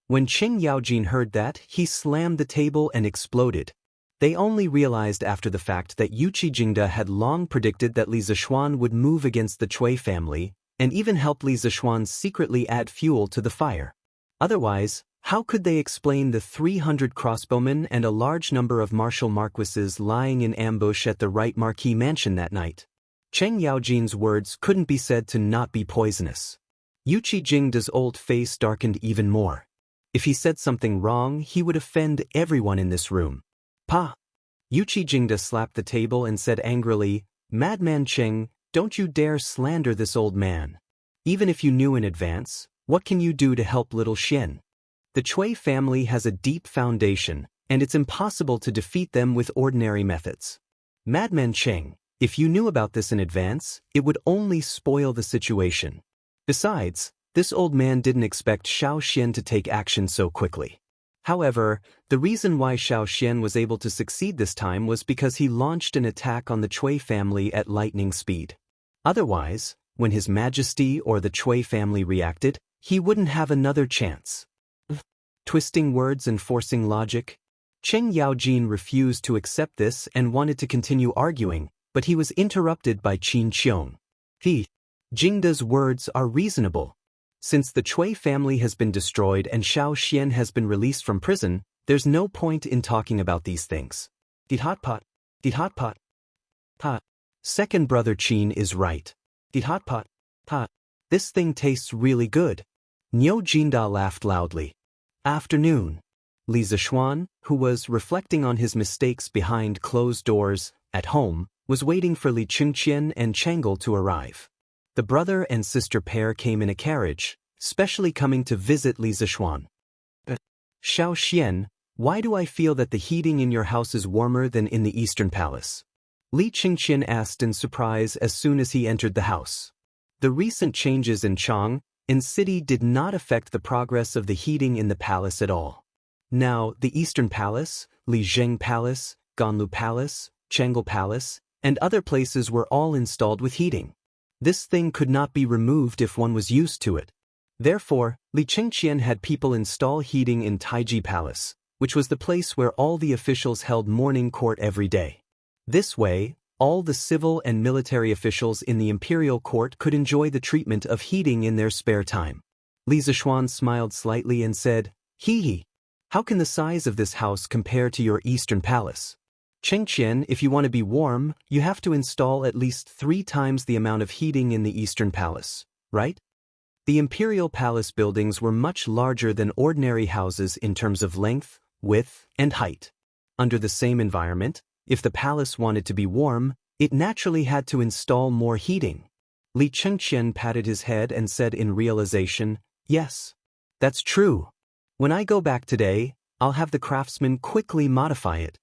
When Chen Yaojin heard that, he slammed the table and exploded. They only realized after the fact that Yuqi Jingda had long predicted that Li Zishuan would move against the Cui family, and even help Li Zishuan secretly add fuel to the fire. Otherwise, how could they explain the 300 crossbowmen and a large number of martial marquises lying in ambush at the Right Marquis mansion that night? Chen Yaojin's words couldn't be said to not be poisonous. Yuqi Jingda's old face darkened even more. If he said something wrong, he would offend everyone in this room. Pa! Yuqi Jingda slapped the table and said angrily, "Madman Cheng, don't you dare slander this old man. Even if you knew in advance, what can you do to help little Xian? The Cui family has a deep foundation, and it's impossible to defeat them with ordinary methods. Madman Cheng, if you knew about this in advance, it would only spoil the situation. Besides, this old man didn't expect Xiao Xian to take action so quickly. However, the reason why Xiao Xian was able to succeed this time was because he launched an attack on the Cui family at lightning speed. Otherwise, when His Majesty or the Cui family reacted, he wouldn't have another chance." Twisting words and forcing logic. Cheng Yaojin refused to accept this and wanted to continue arguing, but he was interrupted by Qin Qiong. Jingda's words are reasonable. Since the Cui family has been destroyed and Xiao Xian has been released from prison, there's no point in talking about these things. Hotpot. Second brother Qin is right. Hotpot. This thing tastes really good. Niu Jinda laughed loudly. Afternoon. Li Zishuan, who was reflecting on his mistakes behind closed doors, at home, was waiting for Li Chengqian and Chang'e to arrive. The brother and sister pair came in a carriage, specially coming to visit Li Zishuan. "Xiao Xian, why do I feel that the heating in your house is warmer than in the Eastern Palace?" Li Chengqian asked in surprise as soon as he entered the house. The recent changes in Chang and city did not affect the progress of the heating in the palace at all. Now, the Eastern Palace, Li Zheng Palace, Ganlu Palace, Chang'e Palace, and other places were all installed with heating. This thing could not be removed if one was used to it. Therefore, Li Chengqian had people install heating in Taiji Palace, which was the place where all the officials held morning court every day. This way, all the civil and military officials in the imperial court could enjoy the treatment of heating in their spare time. Li Zishuan smiled slightly and said, "Hee. How can the size of this house compare to your Eastern Palace? Chengqian, if you want to be warm, you have to install at least 3 times the amount of heating in the Eastern Palace, right?" The imperial palace buildings were much larger than ordinary houses in terms of length, width, and height. Under the same environment, if the palace wanted to be warm, it naturally had to install more heating. Li Chengqian patted his head and said in realization, "Yes, that's true. When I go back today, I'll have the craftsmen quickly modify it."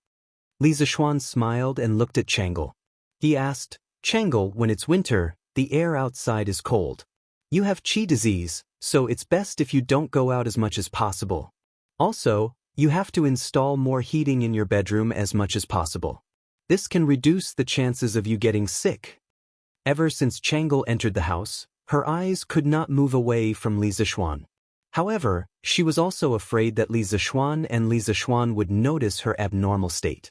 Li Zishuan smiled and looked at Chang'e. He asked, "Chang'e, when it's winter, the air outside is cold. You have qi disease, so it's best if you don't go out as much as possible. Also, you have to install more heating in your bedroom as much as possible. This can reduce the chances of you getting sick." Ever since Chang'e entered the house, her eyes could not move away from Li Zishuan. However, she was also afraid that Li Zishuan would notice her abnormal state.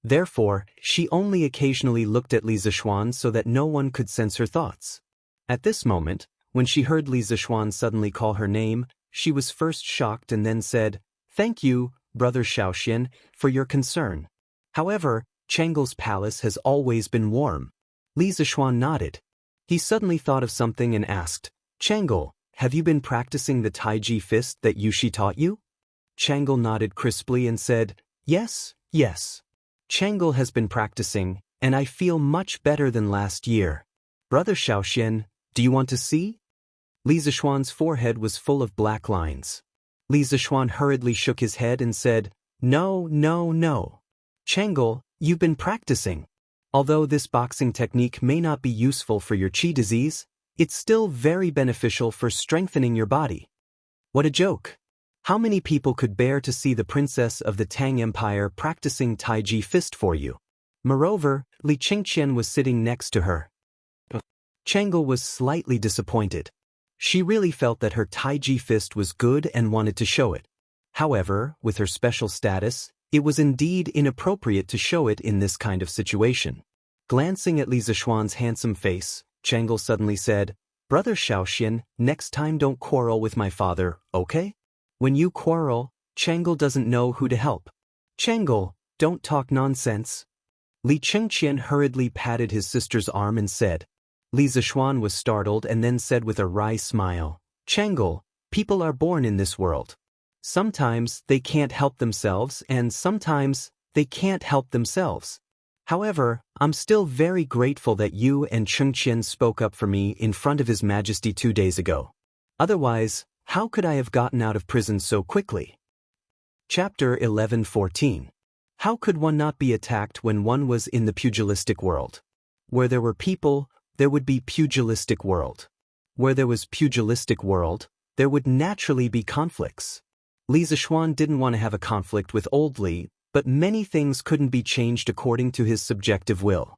Therefore, she only occasionally looked at Li Zishuan so that no one could sense her thoughts. At this moment, when she heard Li Zishuan suddenly call her name, she was first shocked and then said, "Thank you, Brother Xiaoxian, for your concern. However, Chang'e's palace has always been warm." Li Zishuan nodded. He suddenly thought of something and asked, "Chang'e, have you been practicing the Taiji fist that Yushi taught you?" Chang'e nodded crisply and said, Yes. Chang'e has been practicing, and I feel much better than last year. Brother Xiaoxian, do you want to see?" Li Zishuan's forehead was full of black lines. Li Zishuan hurriedly shook his head and said, No. Chang'e, you've been practicing. Although this boxing technique may not be useful for your qi disease, it's still very beneficial for strengthening your body. What a joke. How many people could bear to see the princess of the Tang Empire practicing Taiji fist for you? Moreover, Li Chengqian was sitting next to her. Chang'e was slightly disappointed. She really felt that her Taiji fist was good and wanted to show it. However, with her special status, it was indeed inappropriate to show it in this kind of situation. Glancing at Li Zishuan's handsome face, Chang'e suddenly said, "Brother Xiaoxian, next time don't quarrel with my father, okay? When you quarrel, Chang'e doesn't know who to help. Chang'e, don't talk nonsense." Li Chengqian hurriedly patted his sister's arm and said. Li Zishuan was startled and then said with a wry smile, "Chang'e, people are born in this world. Sometimes they can't help themselves and sometimes they can't help themselves. However, I'm still very grateful that you and Chengqian spoke up for me in front of His Majesty 2 days ago. Otherwise, how could I have gotten out of prison so quickly? Chapter 11:14. How could one not be attacked when one was in the pugilistic world? Where there were people, there would be pugilistic world. Where there was pugilistic world, there would naturally be conflicts. Li Zixuan didn't want to have a conflict with old Li, but many things couldn't be changed according to his subjective will.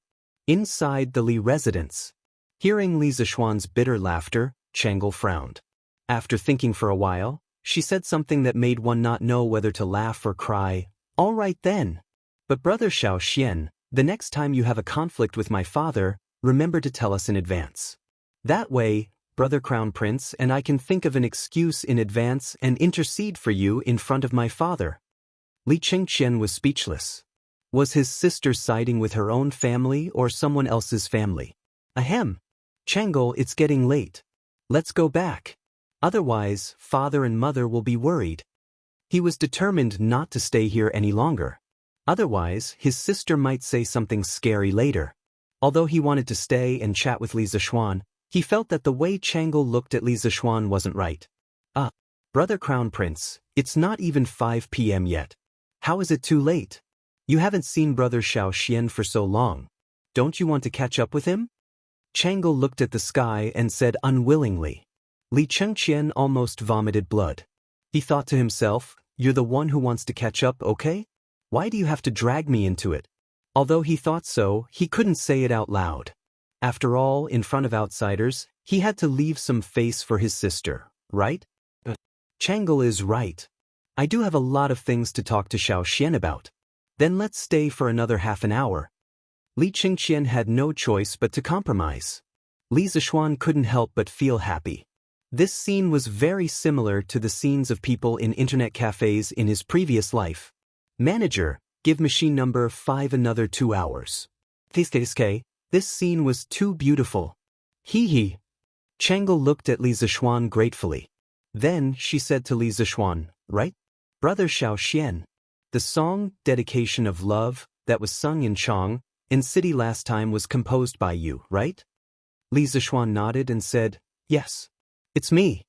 Inside the Li residence. Hearing Li Zixuan's bitter laughter, Chang'e frowned. After thinking for a while, she said something that made one not know whether to laugh or cry. All right then. But Brother Xiaoxian, the next time you have a conflict with my father, remember to tell us in advance. That way, Brother Crown Prince and I can think of an excuse in advance and intercede for you in front of my father. Li Chengqian was speechless. Was his sister siding with her own family or someone else's family? Ahem. Chang'e, it's getting late. Let's go back. Otherwise, father and mother will be worried. He was determined not to stay here any longer. Otherwise, his sister might say something scary later. Although he wanted to stay and chat with Li Zixuan, he felt that the way Chang'e looked at Li Zixuan wasn't right. Brother Crown Prince, it's not even 5 p.m. yet. How is it too late? You haven't seen Brother Xiaoxian for so long. Don't you want to catch up with him? Chang'e looked at the sky and said unwillingly. Li Chengqian almost vomited blood. He thought to himself, you're the one who wants to catch up, okay? Why do you have to drag me into it? Although he thought so, he couldn't say it out loud. After all, in front of outsiders, he had to leave some face for his sister, right? Chang'e is right. I do have a lot of things to talk to Xiaoxian about. Then let's stay for another half an hour. Li Chengqian had no choice but to compromise. Li Zixuan couldn't help but feel happy. This scene was very similar to the scenes of people in internet cafes in his previous life. Manager, give machine number 5 another 2 hours. This scene was too beautiful. Hee. Chang'e looked at Li Zixuan gratefully. Then she said to Li Zixuan, right? Brother Xiaoxian. The song, Dedication of Love, that was sung in Chang, in city last time was composed by you, right? Li Zixuan nodded and said, yes. It's me.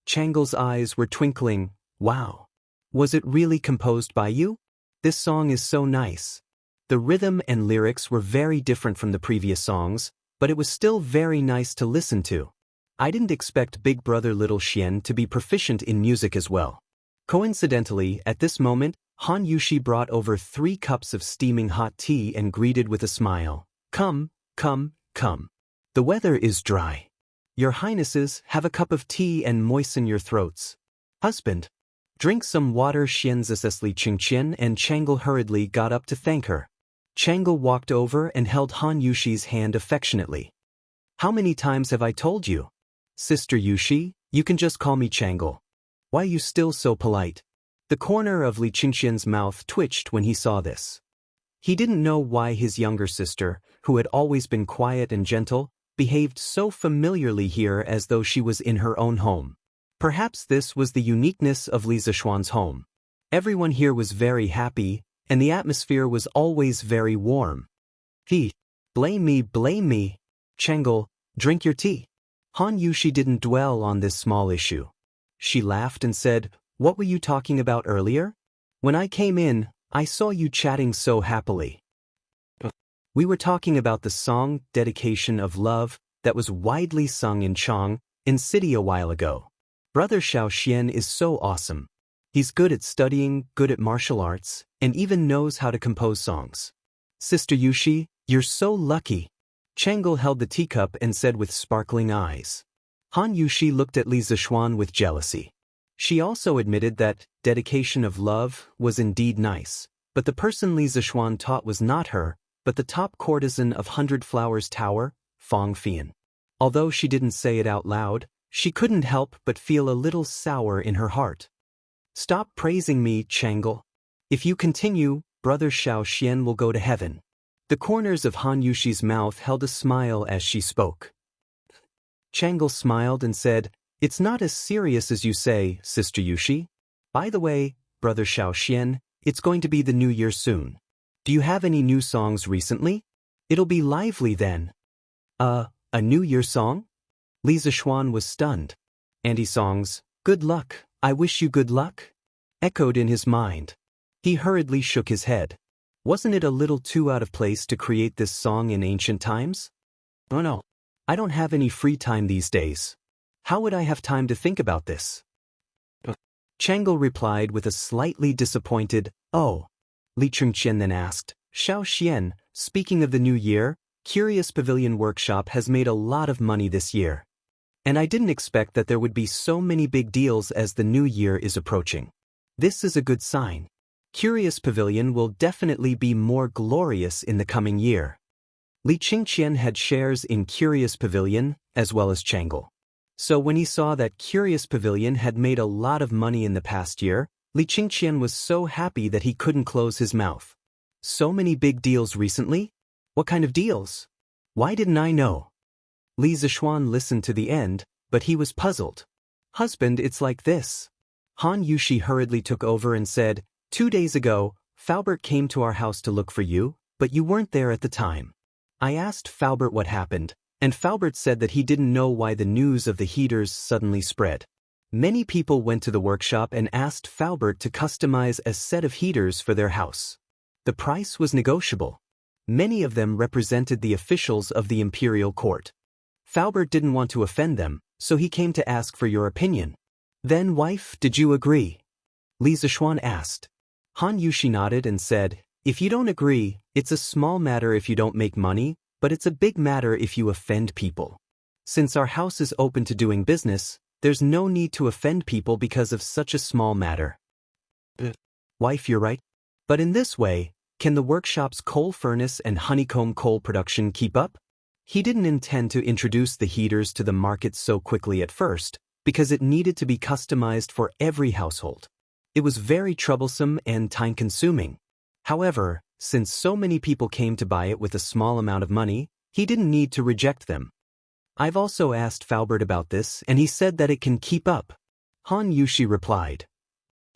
Chang'e's eyes were twinkling. Wow. Was it really composed by you? This song is so nice. The rhythm and lyrics were very different from the previous songs, but it was still very nice to listen to. I didn't expect Big Brother Little Xian to be proficient in music as well. Coincidentally, at this moment, Han Yushi brought over 3 cups of steaming hot tea and greeted with a smile. Come. The weather is dry. Your Highnesses, have a cup of tea and moisten your throats. Husband. Drink some water. Xianzas Li Chengqian and Chang'e hurriedly got up to thank her. Chang'e walked over and held Han Yushi's hand affectionately. How many times have I told you? Sister Yushi, you can just call me Chang'e. Why are you still so polite? The corner of Li Chengqian's mouth twitched when he saw this. He didn't know why his younger sister, who had always been quiet and gentle, behaved so familiarly here as though she was in her own home. Perhaps this was the uniqueness of Li Zixuan's home. Everyone here was very happy, and the atmosphere was always very warm. Blame me. Chang'e, drink your tea. Han Yushi didn't dwell on this small issue. She laughed and said, what were you talking about earlier? When I came in, I saw you chatting so happily. We were talking about the song, Dedication of Love, that was widely sung in Chang, in city a while ago. Brother Xiaoxian is so awesome. He's good at studying, good at martial arts, and even knows how to compose songs. Sister Yushi, you're so lucky. Chang'e held the teacup and said with sparkling eyes. Han Yushi looked at Li Zixuan with jealousy. She also admitted that Dedication of Love was indeed nice, but the person Li Zixuan taught was not her, but the top courtesan of 100 Flowers Tower, Fang Fian. Although she didn't say it out loud, she couldn't help but feel a little sour in her heart. Stop praising me, Chang'e. If you continue, Brother Xiaoxian will go to heaven. The corners of Han Yushi's mouth held a smile as she spoke. Chang'e smiled and said, it's not as serious as you say, Sister Yushi. By the way, Brother Xiaoxian, It's going to be the new year soon. Do you have any new songs recently? It'll be lively then. A new year song? Li Zishuan was stunned. Anti songs, good luck, I wish you good luck? Echoed in his mind. He hurriedly shook his head. Wasn't it a little too out of place to create this song in ancient times? Oh no. I don't have any free time these days. How would I have time to think about this? Chang'e replied with a slightly disappointed, oh. Li Chengqian then asked, Xiao Xian, speaking of the new year, Curious Pavilion Workshop has made a lot of money this year. And I didn't expect that there would be so many big deals as the new year is approaching. This is a good sign. Curious Pavilion will definitely be more glorious in the coming year. Li Chengqian had shares in Curious Pavilion, as well as Chang'e. So when he saw that Curious Pavilion had made a lot of money in the past year, Li Chengqian was so happy that he couldn't close his mouth. So many big deals recently? What kind of deals? Why didn't I know? Li Zishuan listened to the end, but he was puzzled. Husband, it's like this. Han Yushi hurriedly took over and said, 2 days ago, Faubert came to our house to look for you, but you weren't there at the time. I asked Faubert what happened, and Faubert said that he didn't know why the news of the heaters suddenly spread. Many people went to the workshop and asked Faubert to customize a set of heaters for their house. The price was negotiable. Many of them represented the officials of the imperial court. Faubert didn't want to offend them, so he came to ask for your opinion. Then, wife, did you agree? Li Zishuan asked. Han Yushi nodded and said, if you don't agree, it's a small matter if you don't make money, but it's a big matter if you offend people. Since our house is open to doing business, there's no need to offend people because of such a small matter. Wife, you're right. But in this way, can the workshop's coal furnace and honeycomb coal production keep up? He didn't intend to introduce the heaters to the market so quickly at first, because it needed to be customized for every household. It was very troublesome and time-consuming. However, since so many people came to buy it with a small amount of money, he didn't need to reject them. I've also asked Faubert about this, and he said that it can keep up. Han Yushi replied.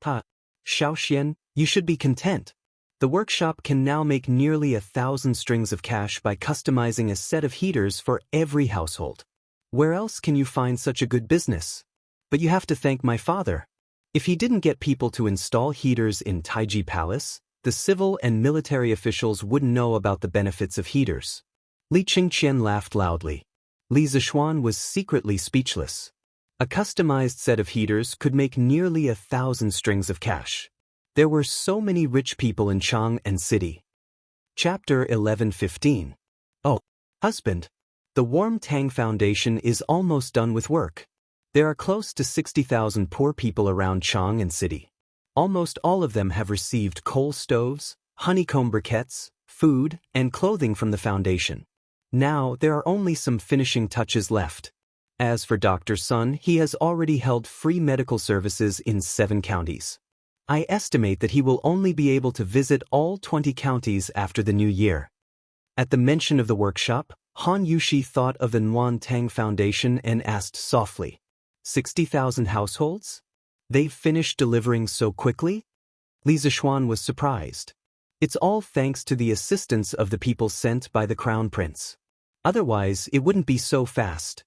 Xiao Xian, you should be content. The workshop can now make nearly 1,000 strings of cash by customizing a set of heaters for every household. Where else can you find such a good business? But you have to thank my father. If he didn't get people to install heaters in Taiji Palace, the civil and military officials wouldn't know about the benefits of heaters. Li Chengqian laughed loudly. Li Zishuan was secretly speechless. A customized set of heaters could make nearly 1,000 strings of cash. There were so many rich people in Chang'an City. Chapter 11:15. Oh, husband. The Warm Tang Foundation is almost done with work. There are close to 60,000 poor people around Chang'an City. Almost all of them have received coal stoves, honeycomb briquettes, food, and clothing from the foundation. Now there are only some finishing touches left. As for Dr. Sun, he has already held free medical services in 7 counties. I estimate that he will only be able to visit all 20 counties after the new year. At the mention of the workshop, Han Yushi thought of the Nuan Tang Foundation and asked softly, 60,000 households? They've finished delivering so quickly? Li Zishuan was surprised. It's all thanks to the assistance of the people sent by the Crown Prince. Otherwise, it wouldn't be so fast.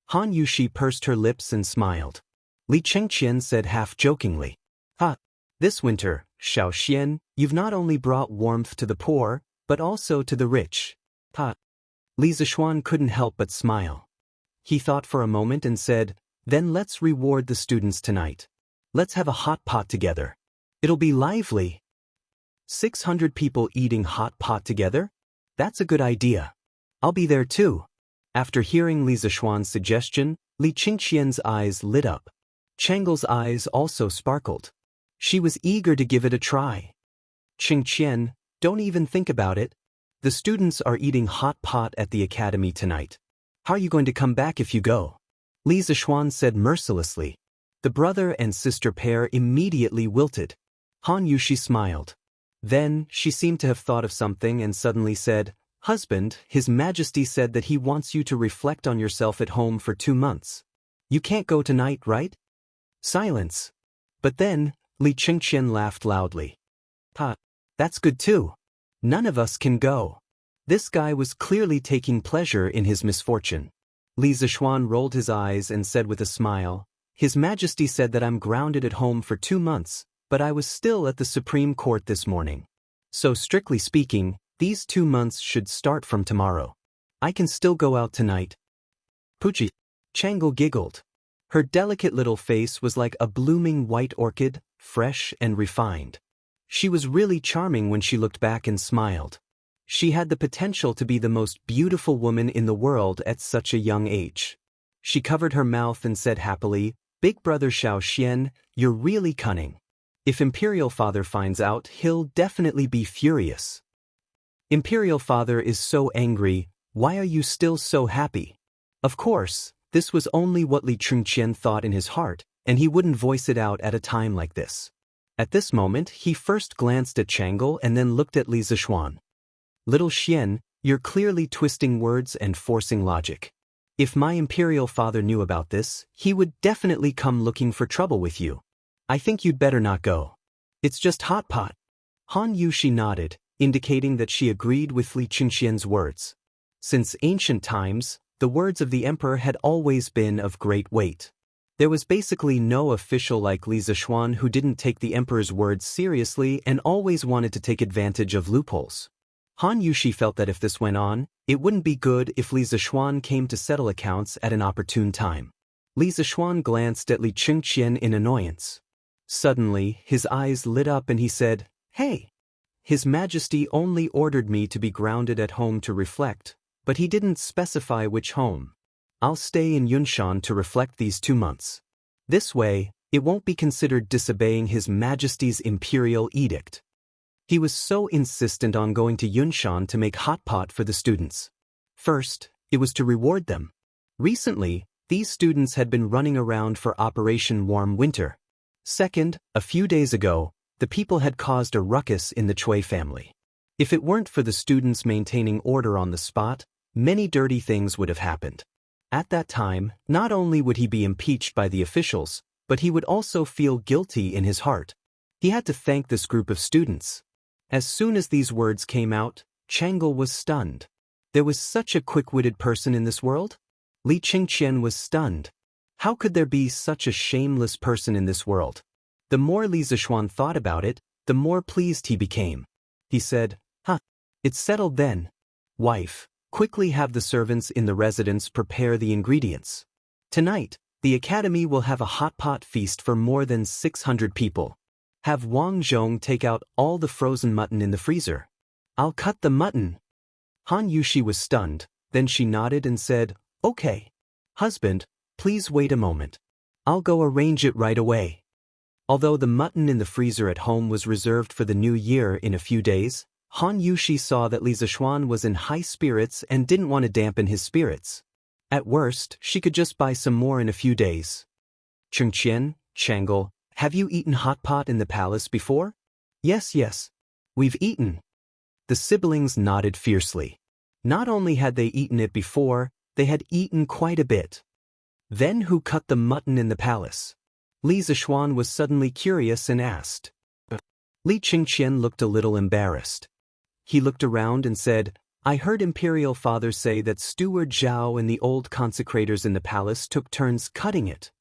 Han Yushi pursed her lips and smiled. Li Chengqian said half-jokingly, this winter, Xiao Xian, you've not only brought warmth to the poor, but also to the rich. Li Zishuan couldn't help but smile. He thought for a moment and said, then let's reward the students tonight. Let's have a hot pot together. It'll be lively. 600 people eating hot pot together? That's a good idea. I'll be there too. After hearing Li Zishuan's suggestion, Li Chengqian's eyes lit up. Chang'e's eyes also sparkled. She was eager to give it a try. Chengqian, don't even think about it. The students are eating hot pot at the academy tonight. How are you going to come back if you go? Li Zishuan said mercilessly. The brother and sister pair immediately wilted. Han Yushi smiled. Then, she seemed to have thought of something and suddenly said, Husband, His Majesty said that he wants you to reflect on yourself at home for 2 months. You can't go tonight, right? Silence. But then, Li Chengqian laughed loudly. Ha, that's good too. None of us can go. This guy was clearly taking pleasure in his misfortune. Li Zishuan rolled his eyes and said with a smile, His Majesty said that I'm grounded at home for 2 months, but I was still at the Supreme Court this morning. So strictly speaking, these 2 months should start from tomorrow. I can still go out tonight. Puchi. Changle giggled. Her delicate little face was like a blooming white orchid, fresh and refined. She was really charming when she looked back and smiled. She had the potential to be the most beautiful woman in the world at such a young age. She covered her mouth and said happily, Big brother Xiao Xian, you're really cunning. If Imperial Father finds out, he'll definitely be furious. Imperial Father is so angry, why are you still so happy? Of course, this was only what Li Chengqian thought in his heart, and he wouldn't voice it out at a time like this. At this moment, he first glanced at Changle and then looked at Li Zishuan. Little Xian, you're clearly twisting words and forcing logic. If my Imperial Father knew about this, he would definitely come looking for trouble with you. I think you'd better not go. It's just hot pot. Han Yushi nodded, indicating that she agreed with Li Chengqian's words. Since ancient times, the words of the emperor had always been of great weight. There was basically no official like Li Zishuan who didn't take the emperor's words seriously and always wanted to take advantage of loopholes. Han Yushi felt that if this went on, it wouldn't be good if Li Zishuan came to settle accounts at an opportune time. Li Zishuan glanced at Li Chengqian in annoyance. Suddenly, his eyes lit up and he said, Hey! His Majesty only ordered me to be grounded at home to reflect, but he didn't specify which home. I'll stay in Yunshan to reflect these 2 months. This way, it won't be considered disobeying His Majesty's imperial edict. He was so insistent on going to Yunshan to make hot pot for the students. First, it was to reward them. Recently, these students had been running around for Operation Warm Winter. Second, a few days ago, the people had caused a ruckus in the Chui family. If it weren't for the students maintaining order on the spot, many dirty things would have happened. At that time, not only would he be impeached by the officials, but he would also feel guilty in his heart. He had to thank this group of students. As soon as these words came out, Changle was stunned. There was such a quick-witted person in this world? Li Chengqian was stunned. How could there be such a shameless person in this world? The more Li Zishuan thought about it, the more pleased he became. He said, It's settled then. Wife, quickly have the servants in the residence prepare the ingredients. Tonight, the academy will have a hot pot feast for more than 600 people. Have Wang Zhong take out all the frozen mutton in the freezer. I'll cut the mutton. Han Yushi was stunned, then she nodded and said, Okay. Husband, please wait a moment. I'll go arrange it right away. Although the mutton in the freezer at home was reserved for the new year in a few days, Han Yushi saw that Li Zishuan was in high spirits and didn't want to dampen his spirits. At worst, she could just buy some more in a few days. Chengqian, Changle, have you eaten hot pot in the palace before? Yes. We've eaten. The siblings nodded fiercely. Not only had they eaten it before, they had eaten quite a bit. Then who cut the mutton in the palace? Li Zishuan was suddenly curious and asked. Li Chengqian looked a little embarrassed. He looked around and said, I heard Imperial Father say that Steward Zhao and the old consecrators in the palace took turns cutting it.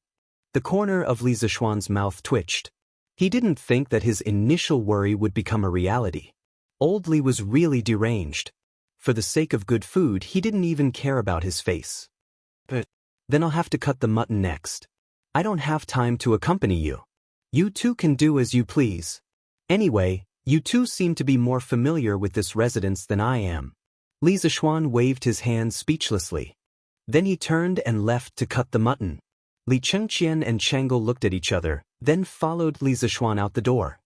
The corner of Li Zishuan's mouth twitched. He didn't think that his initial worry would become a reality. Old Li was really deranged. For the sake of good food, he didn't even care about his face. But then I'll have to cut the mutton next. I don't have time to accompany you. You two can do as you please. Anyway, you two seem to be more familiar with this residence than I am. Li Zishuan waved his hand speechlessly. Then he turned and left to cut the mutton. Li Chengqian and Changle looked at each other, then followed Li Zishuan out the door.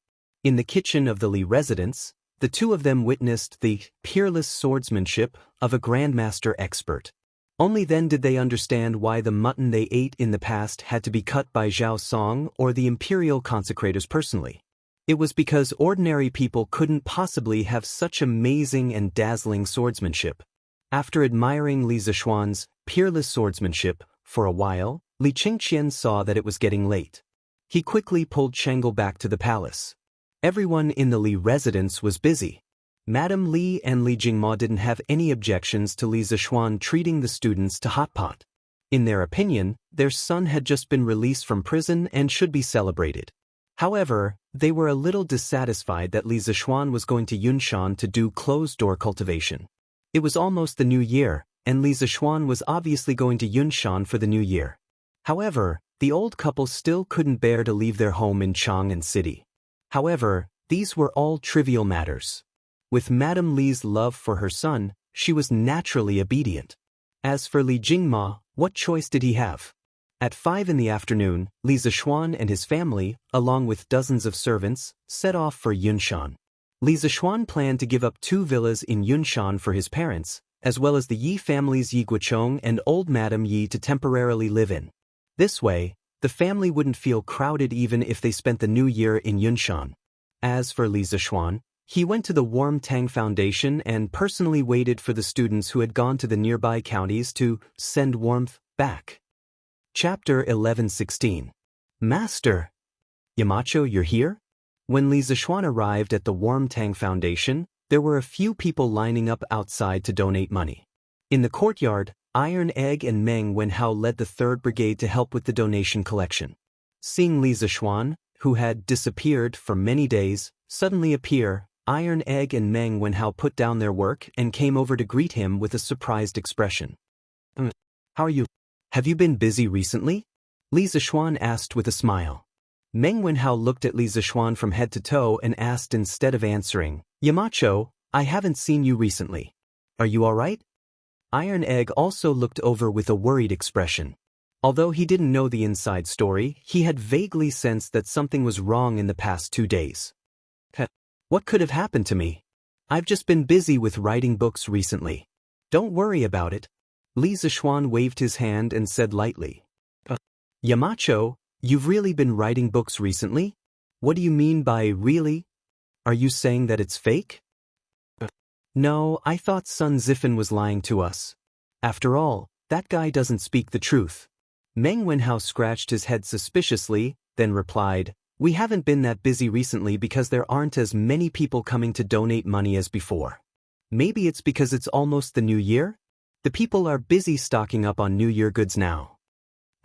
In the kitchen of the Li residence, the two of them witnessed the peerless swordsmanship of a grandmaster expert. Only then did they understand why the mutton they ate in the past had to be cut by Zhao Song or the imperial consecrators personally. It was because ordinary people couldn't possibly have such amazing and dazzling swordsmanship. After admiring Li Zishuan's peerless swordsmanship for a while, Li Chengqian saw that it was getting late. He quickly pulled Changle back to the palace. Everyone in the Li residence was busy. Madame Li and Li Jingma didn't have any objections to Li Zixuan treating the students to hot pot. In their opinion, their son had just been released from prison and should be celebrated. However, they were a little dissatisfied that Li Zixuan was going to Yunshan to do closed-door cultivation. It was almost the new year, and Li Zixuan was obviously going to Yunshan for the new year. However, the old couple still couldn't bear to leave their home in Chang'an City. However, these were all trivial matters. With Madame Li's love for her son, she was naturally obedient. As for Li Jingma, what choice did he have? At 5 in the afternoon, Li Zixuan and his family, along with dozens of servants, set off for Yunshan. Li Zixuan planned to give up 2 villas in Yunshan for his parents, as well as the Yi family's Yi Guochong and old Madame Yi to temporarily live in. This way, the family wouldn't feel crowded even if they spent the new year in Yunshan. As for Li Zixuan, he went to the Warm Tang Foundation and personally waited for the students who had gone to the nearby counties to send warmth back. Chapter 11:16. Master! Yamacho, you're here? When Li Zixuan arrived at the Warm Tang Foundation, there were a few people lining up outside to donate money. In the courtyard, Iron Egg and Meng Wenhao led the 3rd Brigade to help with the donation collection. Seeing Li Zixuan, who had disappeared for many days, suddenly appear, Iron Egg and Meng Wenhao put down their work and came over to greet him with a surprised expression. How are you? Have you been busy recently? Li Zixuan asked with a smile. Meng Wenhao looked at Li Zixuan from head to toe and asked instead of answering, Yamacho, I haven't seen you recently. Are you alright? Iron Egg also looked over with a worried expression. Although he didn't know the inside story, he had vaguely sensed that something was wrong in the past 2 days. What could have happened to me? I've just been busy with writing books recently. Don't worry about it. Li Zixuan waved his hand and said lightly. Yamacho, you've really been writing books recently? What do you mean by really? Are you saying that it's fake? No, I thought Sun Zifan was lying to us. After all, that guy doesn't speak the truth. Meng Wenhao scratched his head suspiciously, then replied, We haven't been that busy recently because there aren't as many people coming to donate money as before. Maybe it's because it's almost the new year? The people are busy stocking up on New Year goods now.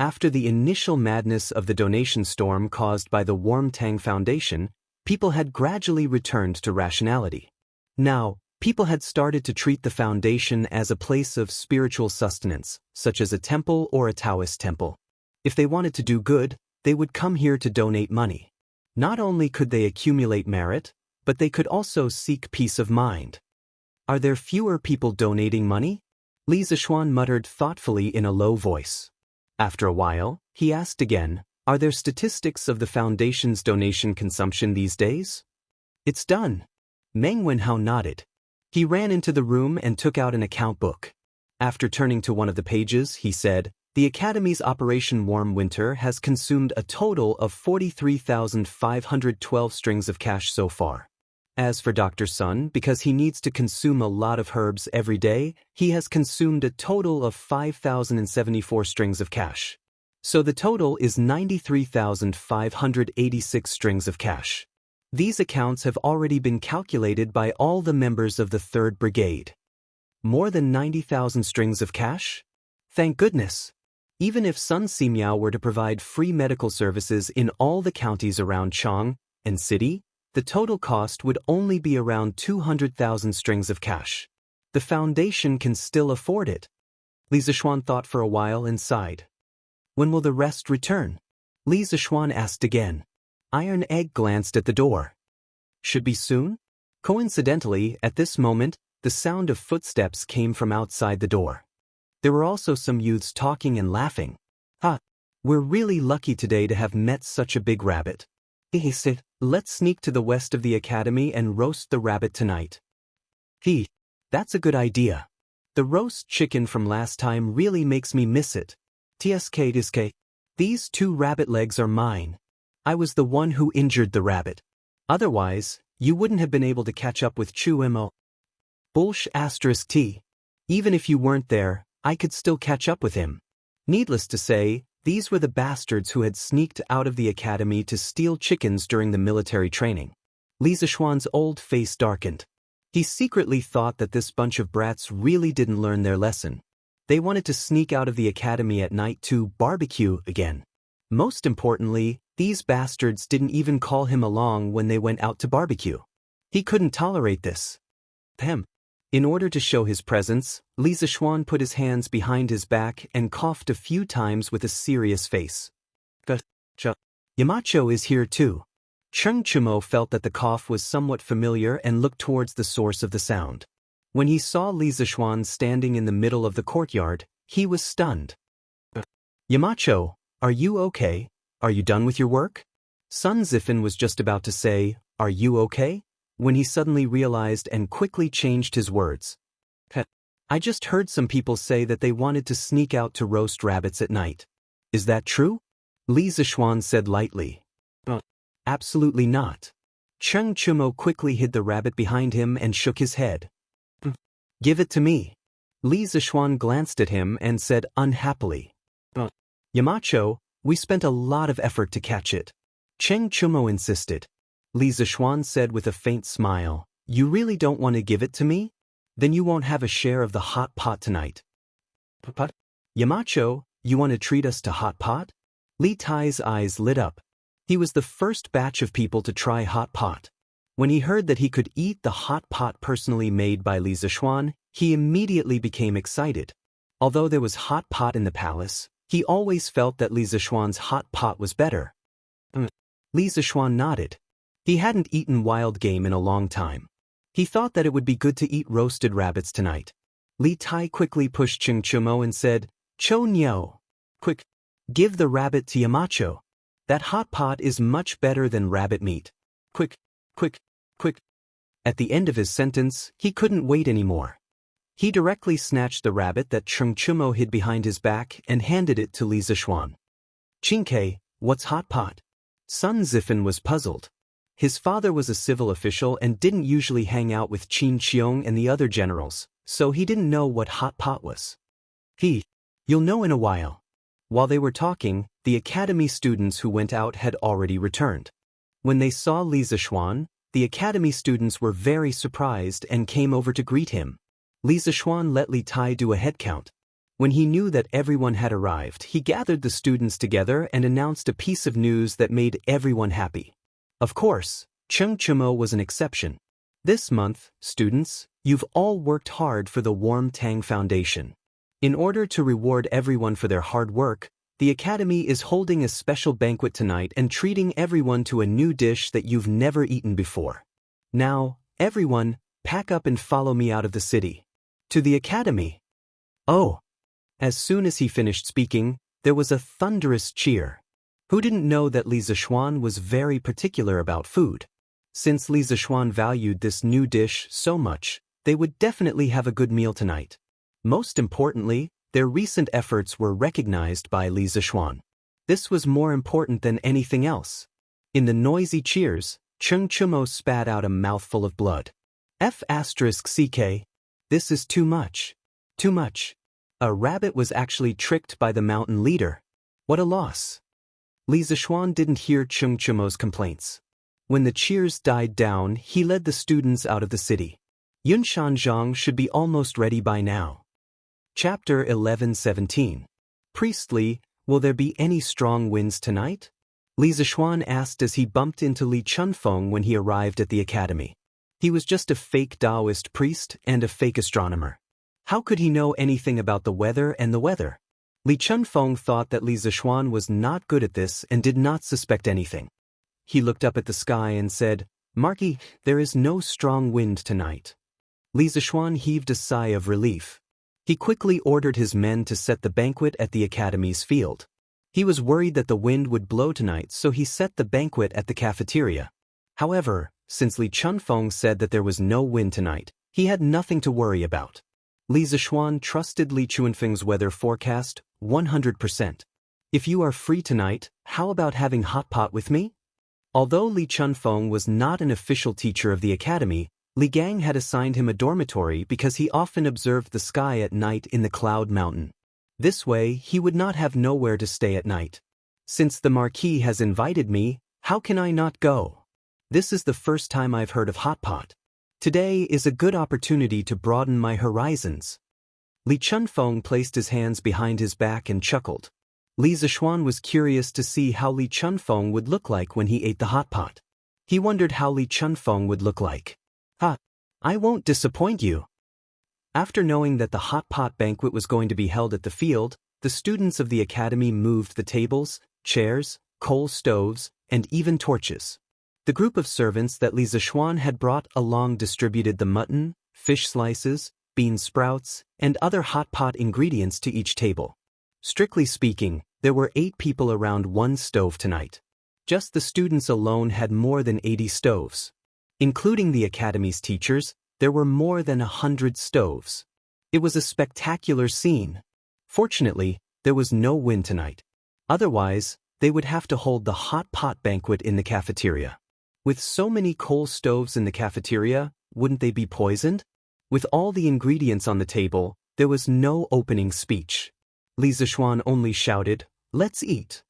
After the initial madness of the donation storm caused by the Warm Tang Foundation, people had gradually returned to rationality. Now, people had started to treat the foundation as a place of spiritual sustenance, such as a temple or a Daoist temple. If they wanted to do good, they would come here to donate money. Not only could they accumulate merit, but they could also seek peace of mind. Are there fewer people donating money? Li Zixuan muttered thoughtfully in a low voice. After a while, he asked again, Are there statistics of the foundation's donation consumption these days? It's done. Meng Wenhao nodded. He ran into the room and took out an account book. After turning to one of the pages, he said, The Academy's Operation Warm Winter has consumed a total of 43,512 strings of cash so far. As for Dr. Sun, because he needs to consume a lot of herbs every day, he has consumed a total of 5,074 strings of cash. So the total is 93,586 strings of cash. These accounts have already been calculated by all the members of the 3rd Brigade. More than 90,000 strings of cash? Thank goodness! Even if Sun Simiao were to provide free medical services in all the counties around Chang'an City, the total cost would only be around 200,000 strings of cash. The foundation can still afford it. Li Zixuan thought for a while and sighed. When will the rest return? Li Zixuan asked again. Iron Egg glanced at the door. Should be soon? Coincidentally, at this moment, the sound of footsteps came from outside the door. There were also some youths talking and laughing. We're really lucky today to have met such a big rabbit. He said, Let's sneak to the west of the academy and roast the rabbit tonight. That's a good idea. The roast chicken from last time really makes me miss it. TSK. These 2 rabbit legs are mine. I was the one who injured the rabbit. Otherwise, you wouldn't have been able to catch up with Chu Mo. T. Even if you weren't there, I could still catch up with him. Needless to say, these were the bastards who had sneaked out of the academy to steal chickens during the military training. Li Zishuan's old face darkened. He secretly thought that this bunch of brats really didn't learn their lesson. They wanted to sneak out of the academy at night to barbecue again. Most importantly, these bastards didn't even call him along when they went out to barbecue. He couldn't tolerate this. In order to show his presence, Li Zishuan put his hands behind his back and coughed a few times with a serious face. Yamacho is here too. Cheng Chumo felt that the cough was somewhat familiar and looked towards the source of the sound. When he saw Li Zishuan standing in the middle of the courtyard, he was stunned. Yamacho, are you okay? Are you done with your work? Sun Zifin was just about to say, are you okay? When he suddenly realized and quickly changed his words. I just heard some people say that they wanted to sneak out to roast rabbits at night. Is that true? Li Zishuan said lightly. Absolutely not. Cheng Chumo quickly hid the rabbit behind him and shook his head. Give it to me. Li Zishuan glanced at him and said unhappily. Yamacho, we spent a lot of effort to catch it. Cheng Chumo insisted. Li Zishuan said with a faint smile, you really don't want to give it to me? Then you won't have a share of the hot pot tonight. Yamacho, you want to treat us to hot pot? Li Tai's eyes lit up. He was the first batch of people to try hot pot. When he heard that he could eat the hot pot personally made by Li Zishuan, he immediately became excited. Although there was hot pot in the palace, he always felt that Li Zishuan's hot pot was better. Li Zishuan nodded. He hadn't eaten wild game in a long time. He thought that it would be good to eat roasted rabbits tonight. Li Tai quickly pushed Cheng Chumo and said, Cho Niao. Quick, give the rabbit to Yamacho. That hot pot is much better than rabbit meat. Quick, quick, quick. At the end of his sentence, he couldn't wait anymore. He directly snatched the rabbit that Cheng Chumo hid behind his back and handed it to Li Zishuan. Qingke, what's hot pot? Sun Zifin was puzzled. His father was a civil official and didn't usually hang out with Qin Qiong and the other generals, so he didn't know what hot pot was. You'll know in a while. While they were talking, the academy students who went out had already returned. When they saw Li Zishuan, the academy students were very surprised and came over to greet him. Li Zishuan let Li Tai do a head count. When he knew that everyone had arrived, he gathered the students together and announced a piece of news that made everyone happy. Of course, Cheng Chumo was an exception. This month, students, you've all worked hard for the Warm Tang Foundation. In order to reward everyone for their hard work, the Academy is holding a special banquet tonight and treating everyone to a new dish that you've never eaten before. Now, everyone, pack up and follow me out of the city. To the Academy. Oh! As soon as he finished speaking, there was a thunderous cheer. Who didn't know that Li Zishuan was very particular about food? Since Li Zishuan valued this new dish so much, they would definitely have a good meal tonight. Most importantly, their recent efforts were recognized by Li Zishuan. This was more important than anything else. In the noisy cheers, Cheng Chumo spat out a mouthful of blood. F***CK. This is too much. Too much. A rabbit was actually tricked by the mountain leader. What a loss. Li Zishuan didn't hear Cheng Chumo's complaints. When the cheers died down, he led the students out of the city. Yunshan Zhang should be almost ready by now. Chapter 1117. Priestly, will there be any strong winds tonight? Li Zishuan asked as he bumped into Li Chunfeng when he arrived at the academy. He was just a fake Daoist priest and a fake astronomer. How could he know anything about the weather and the weather? Li Chunfeng thought that Li Zishuan was not good at this and did not suspect anything. He looked up at the sky and said, Marky, there is no strong wind tonight. Li Zishuan heaved a sigh of relief. He quickly ordered his men to set the banquet at the academy's field. He was worried that the wind would blow tonight, so he set the banquet at the cafeteria. However, since Li Chunfeng said that there was no wind tonight, he had nothing to worry about. Li Zishuan trusted Li Chunfeng's weather forecast 100%. If you are free tonight, how about having hot pot with me? Although Li Chunfeng was not an official teacher of the academy, Li Gang had assigned him a dormitory because he often observed the sky at night in the Cloud Mountain. This way, he would not have nowhere to stay at night. Since the Marquis has invited me, how can I not go? This is the first time I've heard of hot pot. Today is a good opportunity to broaden my horizons. Li Chunfeng placed his hands behind his back and chuckled. Li Zishuan was curious to see how Li Chunfeng would look like when he ate the hot pot. He wondered how Li Chunfeng would look like. Ha! I won't disappoint you. After knowing that the hot pot banquet was going to be held at the field, the students of the academy moved the tables, chairs, coal stoves, and even torches. The group of servants that Li Zishuan had brought along distributed the mutton, fish slices, bean sprouts, and other hot pot ingredients to each table. Strictly speaking, there were 8 people around one stove tonight. Just the students alone had more than 80 stoves. Including the academy's teachers, there were more than 100 stoves. It was a spectacular scene. Fortunately, there was no wind tonight. Otherwise, they would have to hold the hot pot banquet in the cafeteria. With so many coal stoves in the cafeteria, wouldn't they be poisoned? With all the ingredients on the table, there was no opening speech. Li Zishuan only shouted, "Let's eat."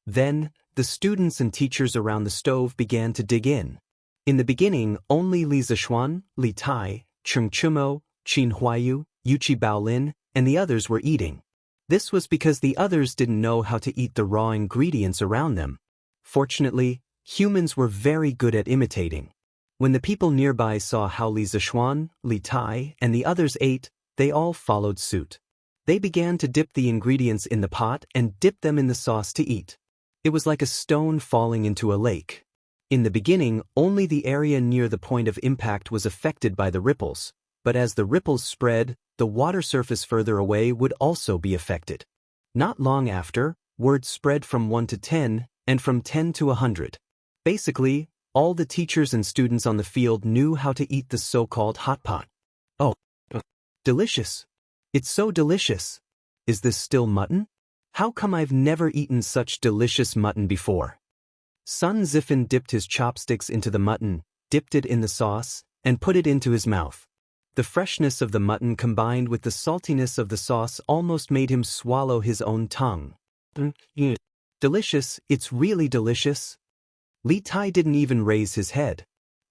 Then, the students and teachers around the stove began to dig in. In the beginning, only Li Zishuan, Li Tai, Cheng Chumo, Qin Huayu, Yuqi Baolin, and the others were eating. This was because the others didn't know how to eat the raw ingredients around them. Fortunately, humans were very good at imitating. When the people nearby saw how Li Zishuan, Li Tai, and the others ate, they all followed suit. They began to dip the ingredients in the pot and dip them in the sauce to eat. It was like a stone falling into a lake. In the beginning, only the area near the point of impact was affected by the ripples, but as the ripples spread, the water surface further away would also be affected. Not long after, word spread from 1 to 10, and from 10 to 100. Basically, all the teachers and students on the field knew how to eat the so-called hot pot. Oh, delicious. It's so delicious. Is this still mutton? How come I've never eaten such delicious mutton before? Sun Zifan dipped his chopsticks into the mutton, dipped it in the sauce, and put it into his mouth. The freshness of the mutton combined with the saltiness of the sauce almost made him swallow his own tongue. Delicious, it's really delicious. Li Tai didn't even raise his head.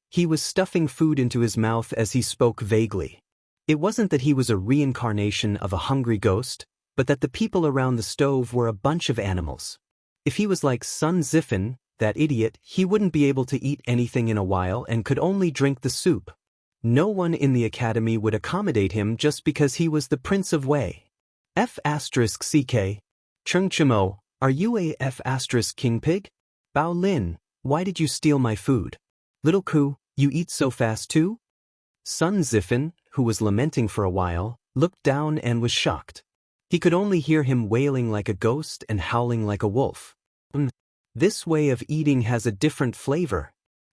He was stuffing food into his mouth as he spoke vaguely. It wasn't that he was a reincarnation of a hungry ghost, but that the people around the stove were a bunch of animals. If he was like Sun Zifan, that idiot, he wouldn't be able to eat anything in a while and could only drink the soup. No one in the academy would accommodate him just because he was the Prince of Wei. F***CK. Cheng Chimo, are you a F***King Pig? Bao Lin, why did you steal my food? Little Ku, you eat so fast too? Sun Zifan, who was lamenting for a while, looked down and was shocked. He could only hear him wailing like a ghost and howling like a wolf. This way of eating has a different flavor.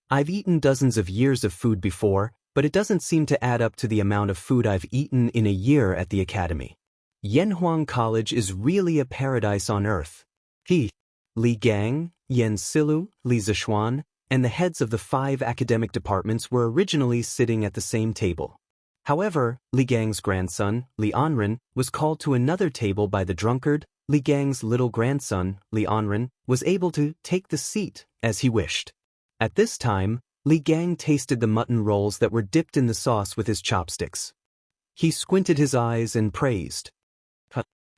I've eaten dozens of years of food before, but it doesn't seem to add up to the amount of food I've eaten in a year at the academy. Yanhuang College is really a paradise on earth. Li Gang, Yan Silu, Li Zishuan, and the heads of the 5 academic departments were originally sitting at the same table. However, Li Gang's grandson, Li Anren, was called to another table by the drunkard. Li Gang's little grandson, Li Anren, was able to take the seat as he wished. At this time, Li Gang tasted the mutton rolls that were dipped in the sauce with his chopsticks. He squinted his eyes and praised.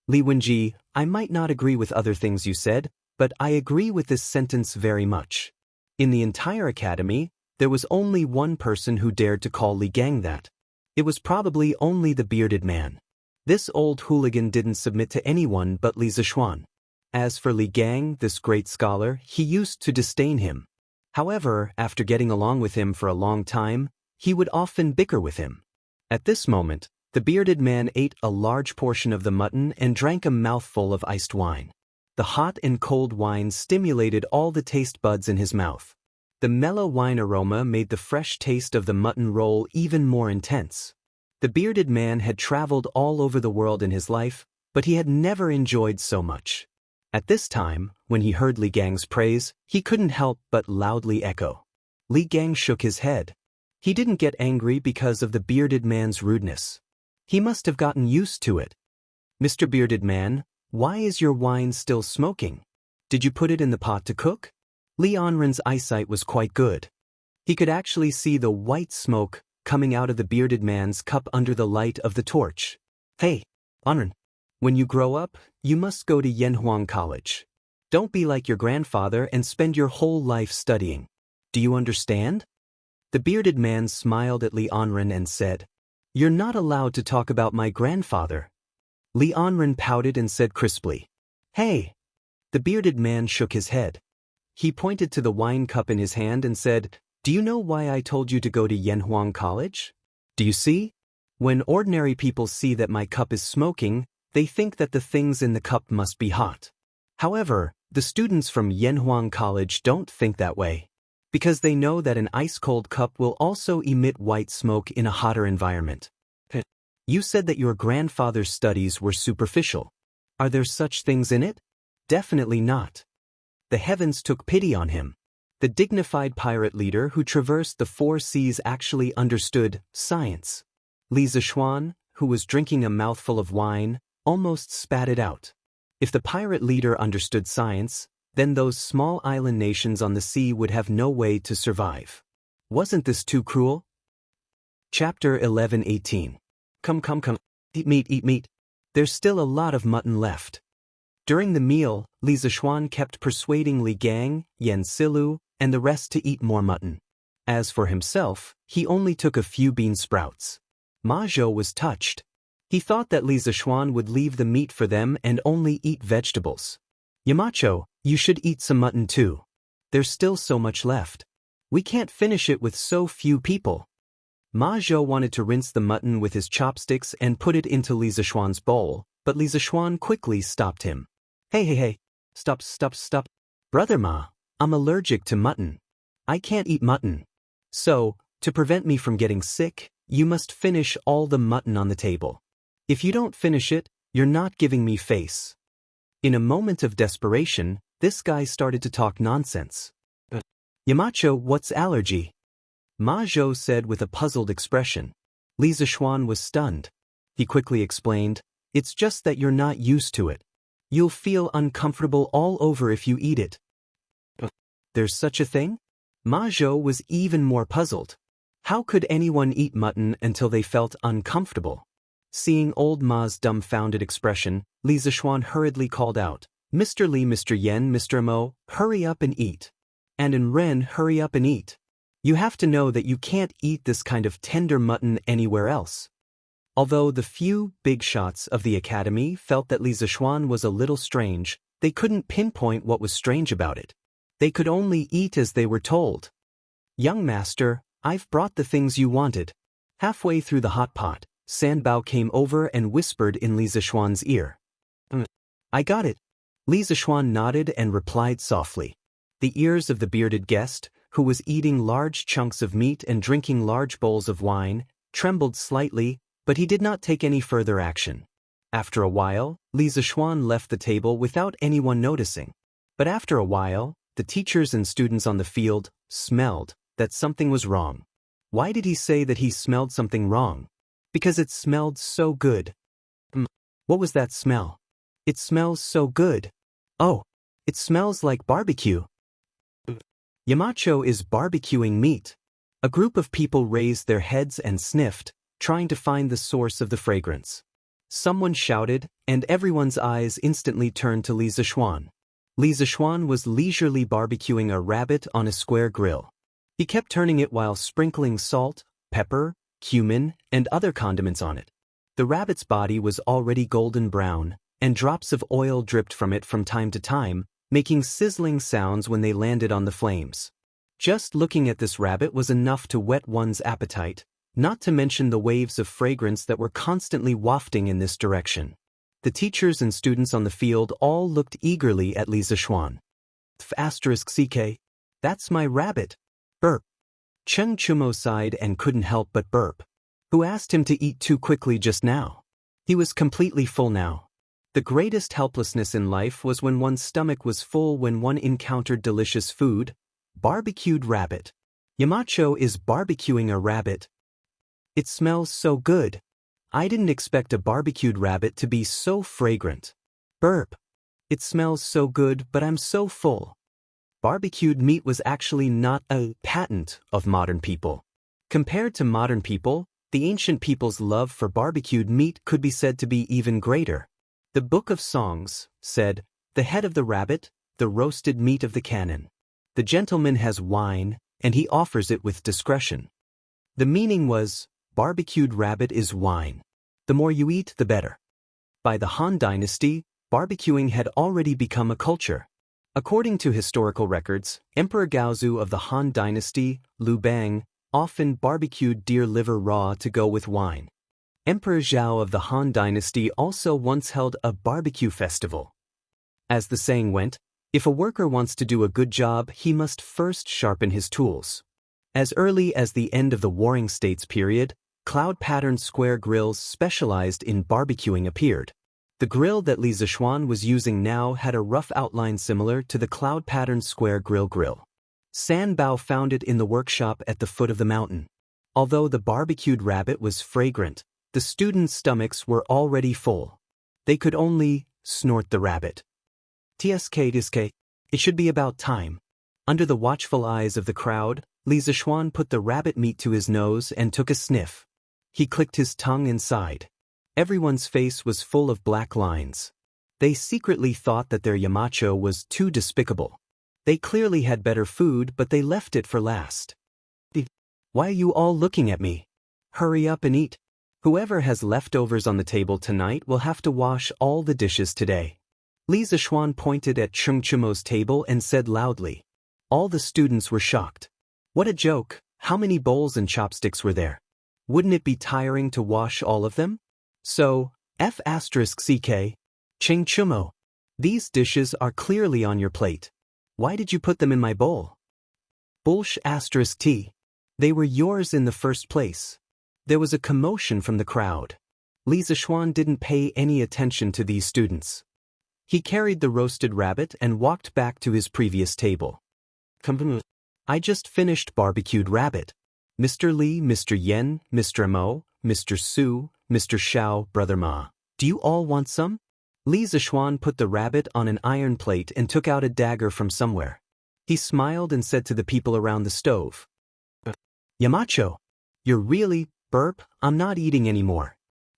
Li Wenji, I might not agree with other things you said, but I agree with this sentence very much. In the entire academy, there was only one person who dared to call Li Gang that. It was probably only the bearded man. This old hooligan didn't submit to anyone but Li Zishuan. As for Li Gang, this great scholar, he used to disdain him. However, after getting along with him for a long time, he would often bicker with him. At this moment, the bearded man ate a large portion of the mutton and drank a mouthful of iced wine. The hot and cold wine stimulated all the taste buds in his mouth. The mellow wine aroma made the fresh taste of the mutton roll even more intense. The bearded man had traveled all over the world in his life, but he had never enjoyed so much. At this time, when he heard Li Gang's praise, he couldn't help but loudly echo. Li Gang shook his head. He didn't get angry because of the bearded man's rudeness. He must have gotten used to it. Mr. Bearded Man, why is your wine still smoking? Did you put it in the pot to cook? Li Anren's eyesight was quite good. He could actually see the white smoke coming out of the bearded man's cup under the light of the torch. Hey, Anren, when you grow up, you must go to Yanhuang College. Don't be like your grandfather and spend your whole life studying. Do you understand? The bearded man smiled at Li Anren and said, You're not allowed to talk about my grandfather. Li Anren pouted and said crisply, Hey! The bearded man shook his head. He pointed to the wine cup in his hand and said, Do you know why I told you to go to Yanhuang College? Do you see? When ordinary people see that my cup is smoking, they think that the things in the cup must be hot. However, the students from Yanhuang College don't think that way, because they know that an ice-cold cup will also emit white smoke in a hotter environment. You said that your grandfather's studies were superficial. Are there such things in it? Definitely not. The heavens took pity on him. The dignified pirate leader who traversed the 4 seas actually understood science. Li Zishuan, who was drinking a mouthful of wine, almost spat it out. If the pirate leader understood science, then those small island nations on the sea would have no way to survive. Wasn't this too cruel? Chapter 11:18. Come. Eat meat. There's still a lot of mutton left. During the meal, Li Zishuan kept persuading Li Gang, Yan Silu, and the rest to eat more mutton. As for himself, he only took a few bean sprouts. Ma Zhou was touched. He thought that Li Zishuan would leave the meat for them and only eat vegetables. Yamacho, you should eat some mutton too. There's still so much left. We can't finish it with so few people. Ma Zhou wanted to rinse the mutton with his chopsticks and put it into Li Zishuan's bowl, but Li Zishuan quickly stopped him. Hey. Stop. Brother Ma, I'm allergic to mutton. I can't eat mutton. So, to prevent me from getting sick, you must finish all the mutton on the table. If you don't finish it, you're not giving me face. In a moment of desperation, this guy started to talk nonsense. Yamacho, what's allergy? Ma Zhou said with a puzzled expression. Li Zishuan was stunned. He quickly explained, It's just that you're not used to it. You'll feel uncomfortable all over if you eat it. There's such a thing? Ma Zhou was even more puzzled. How could anyone eat mutton until they felt uncomfortable? Seeing old Ma's dumbfounded expression, Li Zishuan hurriedly called out, Mr. Li, Mr. Yen, Mr. Mo, hurry up and eat. And in Ren, hurry up and eat. You have to know that you can't eat this kind of tender mutton anywhere else. Although the few big shots of the academy felt that Li Zishuan was a little strange, they couldn't pinpoint what was strange about it. They could only eat as they were told. Young master, I've brought the things you wanted. Halfway through the hot pot, Sanbao came over and whispered in Li Zishuan's ear. I got it. Li Zishuan nodded and replied softly. The ears of the bearded guest, who was eating large chunks of meat and drinking large bowls of wine, trembled slightly, but he did not take any further action. After a while, Li Zishuan left the table without anyone noticing. But after a while, the teachers and students on the field smelled that something was wrong. Why did he say that he smelled something wrong? Because it smelled so good. What was that smell? It smells so good. Oh, it smells like barbecue. Yamacho is barbecuing meat. A group of people raised their heads and sniffed, trying to find the source of the fragrance. Someone shouted, and everyone's eyes instantly turned to Li Zishuan. Li Zishuan was leisurely barbecuing a rabbit on a square grill. He kept turning it while sprinkling salt, pepper, cumin, and other condiments on it. The rabbit's body was already golden brown, and drops of oil dripped from it from time to time, making sizzling sounds when they landed on the flames. Just looking at this rabbit was enough to whet one's appetite, not to mention the waves of fragrance that were constantly wafting in this direction. The teachers and students on the field all looked eagerly at Li Zishuan. *CK, that's my rabbit. Burp. Chen Chumo sighed and couldn't help but burp. Who asked him to eat too quickly just now? He was completely full now. The greatest helplessness in life was when one's stomach was full when one encountered delicious food. Barbecued rabbit. Yamacho is barbecuing a rabbit. It smells so good. I didn't expect a barbecued rabbit to be so fragrant. Burp. It smells so good, but I'm so full. Barbecued meat was actually not a patent of modern people. Compared to modern people, the ancient people's love for barbecued meat could be said to be even greater. The Book of Songs said, "The head of the rabbit, the roasted meat of the cannon. The gentleman has wine, and he offers it with discretion." The meaning was, barbecued rabbit is wine. The more you eat, the better. By the Han Dynasty, barbecuing had already become a culture. According to historical records, Emperor Gaozu of the Han Dynasty, Liu Bang, often barbecued deer liver raw to go with wine. Emperor Zhao of the Han Dynasty also once held a barbecue festival. As the saying went, if a worker wants to do a good job, he must first sharpen his tools. As early as the end of the Warring States period, cloud-patterned square grills specialized in barbecuing appeared. The grill that Li Zishuan was using now had a rough outline similar to the cloud-patterned square grill. San Bao found it in the workshop at the foot of the mountain. Although the barbecued rabbit was fragrant, the students' stomachs were already full. They could only snort the rabbit. Tsk, it should be about time. Under the watchful eyes of the crowd, Li Zishuan put the rabbit meat to his nose and took a sniff. He clicked his tongue and sighed. Everyone's face was full of black lines. They secretly thought that their yamacho was too despicable. They clearly had better food, but they left it for last. Why are you all looking at me? Hurry up and eat. Whoever has leftovers on the table tonight will have to wash all the dishes today. Li Zishuan pointed at Cheng Chimo's table and said loudly. All the students were shocked. What a joke! How many bowls and chopsticks were there? Wouldn't it be tiring to wash all of them? So, F*ck, Cheng Chimo. These dishes are clearly on your plate. Why did you put them in my bowl? Bullsh*t. They were yours in the first place. There was a commotion from the crowd. Li Zishuan didn't pay any attention to these students. He carried the roasted rabbit and walked back to his previous table. I just finished barbecued rabbit. Mr. Li, Mr. Yen, Mr. Mo, Mr. Su, Mr. Xiao, Brother Ma. Do you all want some? Li Zishuan put the rabbit on an iron plate and took out a dagger from somewhere. He smiled and said to the people around the stove. Yamacho, you're really, I'm not eating anymore.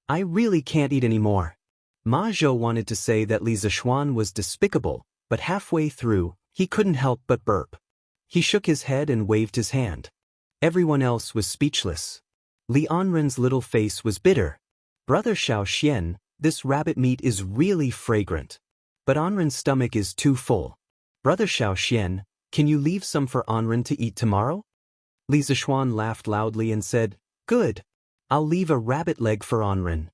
I really can't eat anymore. Ma Zhou wanted to say that Li Zishuan was despicable, but halfway through, he couldn't help but burp. He shook his head and waved his hand. Everyone else was speechless. Li Anren's little face was bitter. Brother Xiao Xian, this rabbit meat is really fragrant. But Anren's stomach is too full. Brother Xiao Xian, can you leave some for Anren to eat tomorrow? Li Zishuan laughed loudly and said, Good. I'll leave a rabbit leg for Anren.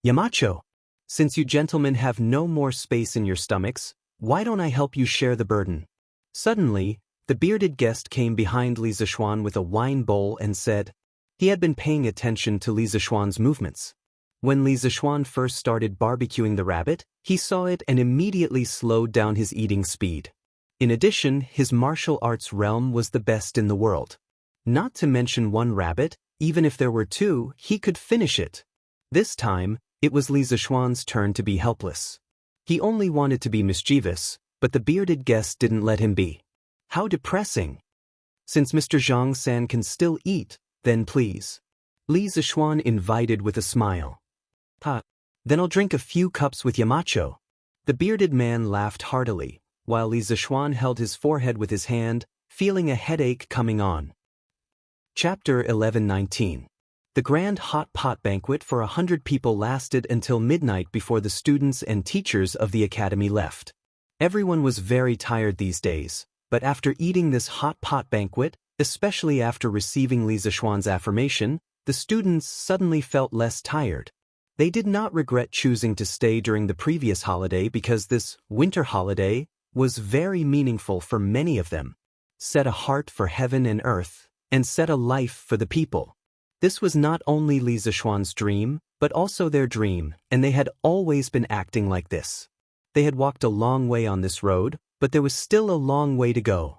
Yamacho, since you gentlemen have no more space in your stomachs, why don't I help you share the burden? Suddenly, the bearded guest came behind Li Zishuan with a wine bowl and said, he had been paying attention to Li Zishuan's movements. When Li Zishuan first started barbecuing the rabbit, he saw it and immediately slowed down his eating speed. In addition, his martial arts realm was the best in the world. Not to mention one rabbit, even if there were two, he could finish it. This time, it was Li Zishuan's turn to be helpless. He only wanted to be mischievous, but the bearded guest didn't let him be. How depressing. Since Mr. Zhang-san can still eat, then please. Li Zishuan invited with a smile. Then I'll drink a few cups with Yamacho. The bearded man laughed heartily, while Li Zishuan held his forehead with his hand, feeling a headache coming on. Chapter 1119. The grand hot pot banquet for 100 people lasted until midnight before the students and teachers of the academy left. Everyone was very tired these days, but after eating this hot pot banquet, especially after receiving Li Zishuan's affirmation, the students suddenly felt less tired. They did not regret choosing to stay during the previous holiday because this winter holiday was very meaningful for many of them. Set a heart for heaven and earth, and set a life for the people. This was not only Li Zishuan's dream, but also their dream, and they had always been acting like this. They had walked a long way on this road, but there was still a long way to go.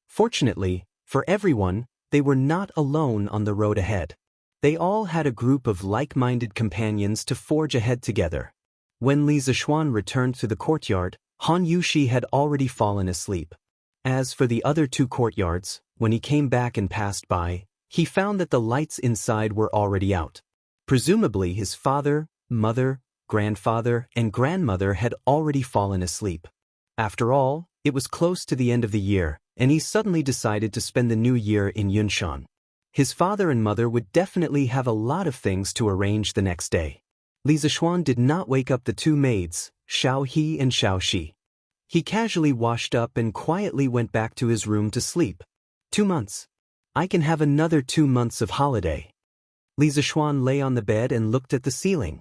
Fortunately, for everyone, they were not alone on the road ahead. They all had a group of like-minded companions to forge ahead together. When Li Zishuan returned to the courtyard, Han Yushi had already fallen asleep. As for the other two courtyards, when he came back and passed by, he found that the lights inside were already out. Presumably his father, mother, grandfather, and grandmother had already fallen asleep. After all, it was close to the end of the year, and he suddenly decided to spend the new year in Yunshan. His father and mother would definitely have a lot of things to arrange the next day. Li Zishuan did not wake up the two maids, Xiao He and Xiao Shi. He casually washed up and quietly went back to his room to sleep. 2 months. I can have another 2 months of holiday. Li Zishuan lay on the bed and looked at the ceiling.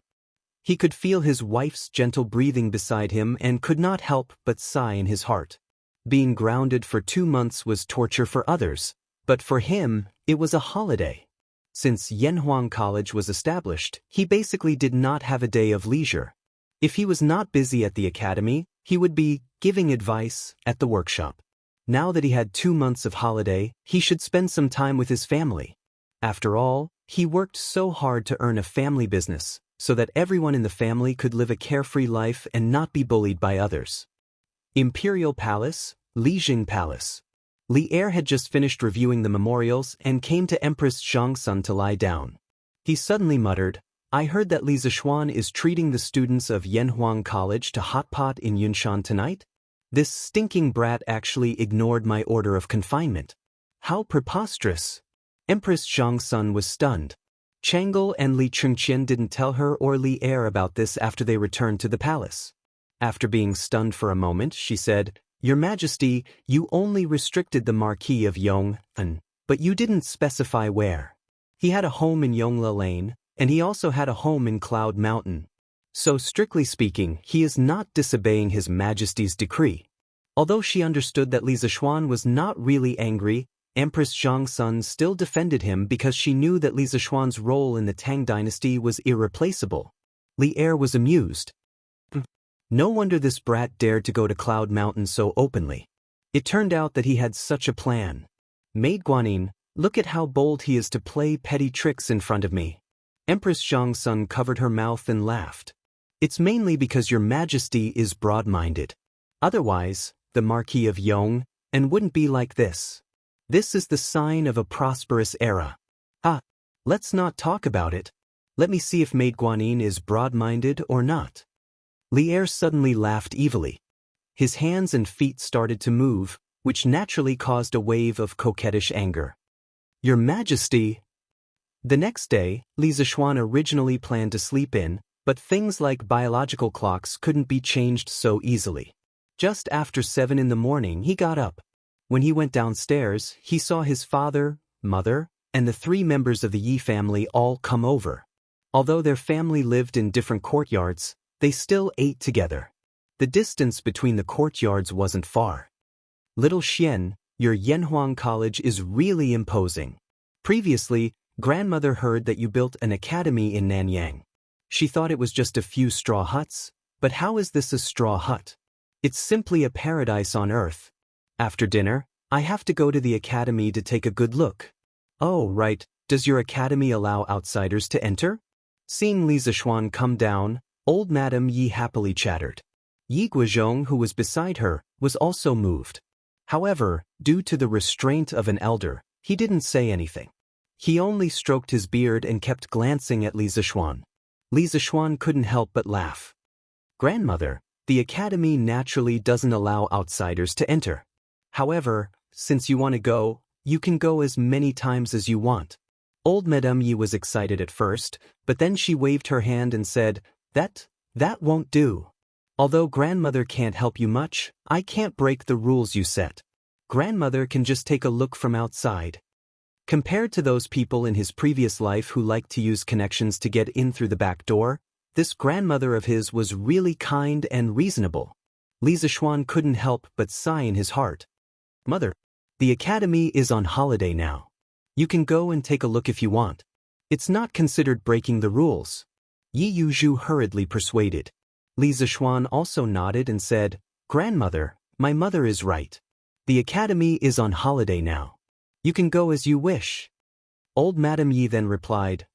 He could feel his wife's gentle breathing beside him and could not help but sigh in his heart. Being grounded for 2 months was torture for others, but for him, it was a holiday. Since Yanhuang College was established, he basically did not have a day of leisure. If he was not busy at the academy, he would be giving advice at the workshop. Now that he had 2 months of holiday, he should spend some time with his family. After all, he worked so hard to earn a family business, so that everyone in the family could live a carefree life and not be bullied by others. Imperial Palace, Lijing Palace. Li Er had just finished reviewing the memorials and came to Empress Xianxia to lie down. He suddenly muttered, I heard that Li Zishuan is treating the students of Yanhuang College to hot pot in Yunshan tonight? This stinking brat actually ignored my order of confinement. How preposterous! Empress Xianxia was stunned. Chang'e and Li Chengqian didn't tell her or Li Er about this after they returned to the palace. After being stunned for a moment, she said, Your Majesty, you only restricted the Marquis of Yong'an, but you didn't specify where. He had a home in Yongla Lane, and he also had a home in Cloud Mountain. So strictly speaking, he is not disobeying His Majesty's decree. Although she understood that Li Zishuan was not really angry, Empress Xianxia still defended him because she knew that Li Zishuan's role in the Tang dynasty was irreplaceable. Li Er was amused. No wonder this brat dared to go to Cloud Mountain so openly. It turned out that he had such a plan. Maid Guanyin, look at how bold he is to play petty tricks in front of me. Empress Xianxia covered her mouth and laughed. It's mainly because Your Majesty is broad-minded. Otherwise, the Marquis of Yong'an wouldn't be like this. This is the sign of a prosperous era. Let's not talk about it. Let me see if Maid Guanyin is broad-minded or not. Li Er suddenly laughed evilly. His hands and feet started to move, which naturally caused a wave of coquettish anger. Your Majesty! The next day, Li Zishuan originally planned to sleep in, but things like biological clocks couldn't be changed so easily. Just after 7 in the morning, he got up. When he went downstairs, he saw his father, mother, and the 3 members of the Yi family all come over. Although their family lived in different courtyards, they still ate together. The distance between the courtyards wasn't far. Little Xian, your Yanhuang College is really imposing. Previously, grandmother heard that you built an academy in Nanyang. She thought it was just a few straw huts, but how is this a straw hut? It's simply a paradise on earth. After dinner, I have to go to the academy to take a good look. Oh, right, does your academy allow outsiders to enter? Seeing Li Zishuan come down, old Madame Yi happily chattered. Yi Guozhong, who was beside her, was also moved. However, due to the restraint of an elder, he didn't say anything. He only stroked his beard and kept glancing at Li Zishuan. Li Zishuan couldn't help but laugh. Grandmother, the academy naturally doesn't allow outsiders to enter. However, since you want to go, you can go as many times as you want. Old Madame Yi was excited at first, but then she waved her hand and said, That won't do. Although grandmother can't help you much, I can't break the rules you set. Grandmother can just take a look from outside. Compared to those people in his previous life who liked to use connections to get in through the back door, this grandmother of his was really kind and reasonable. Li Zishuan couldn't help but sigh in his heart. Mother, the academy is on holiday now. You can go and take a look if you want. It's not considered breaking the rules. Yi Yuzhu hurriedly persuaded. Li Zishuan also nodded and said, Grandmother, my mother is right. The academy is on holiday now. You can go as you wish. Old Madame Yi then replied,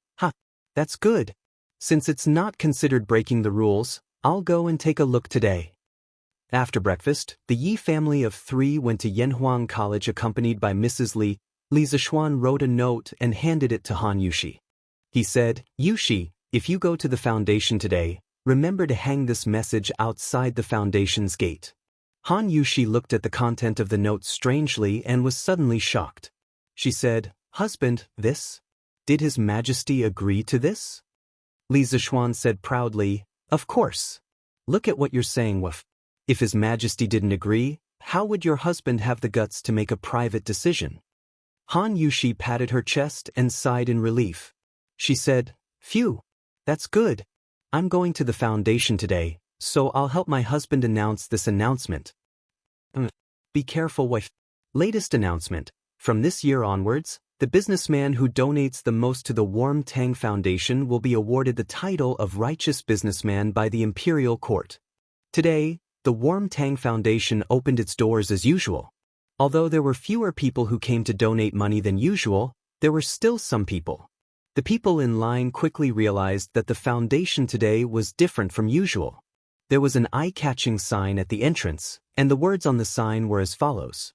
That's good. Since it's not considered breaking the rules, I'll go and take a look today. After breakfast, the Yi family of 3 went to Yanhuang College accompanied by Mrs. Li. Li Zishuan wrote a note and handed it to Han Yushi. He said, "Yushi, if you go to the foundation today, remember to hang this message outside the foundation's gate." Han Yushi looked at the content of the note strangely and was suddenly shocked. She said, "Husband, this? Did His Majesty agree to this?" Li Zishuan said proudly, "Of course. Look at what you're saying, Wuf. If His Majesty didn't agree, how would your husband have the guts to make a private decision?" Han Yushi patted her chest and sighed in relief. She said, "Phew, that's good. I'm going to the foundation today, so I'll help my husband announce this announcement." Be careful, wife. Latest announcement. From this year onwards, the businessman who donates the most to the Warm Tang Foundation will be awarded the title of Righteous Businessman by the Imperial Court. Today, the Warm Tang Foundation opened its doors as usual. Although there were fewer people who came to donate money than usual, there were still some people. The people in line quickly realized that the foundation today was different from usual. There was an eye-catching sign at the entrance, and the words on the sign were as follows.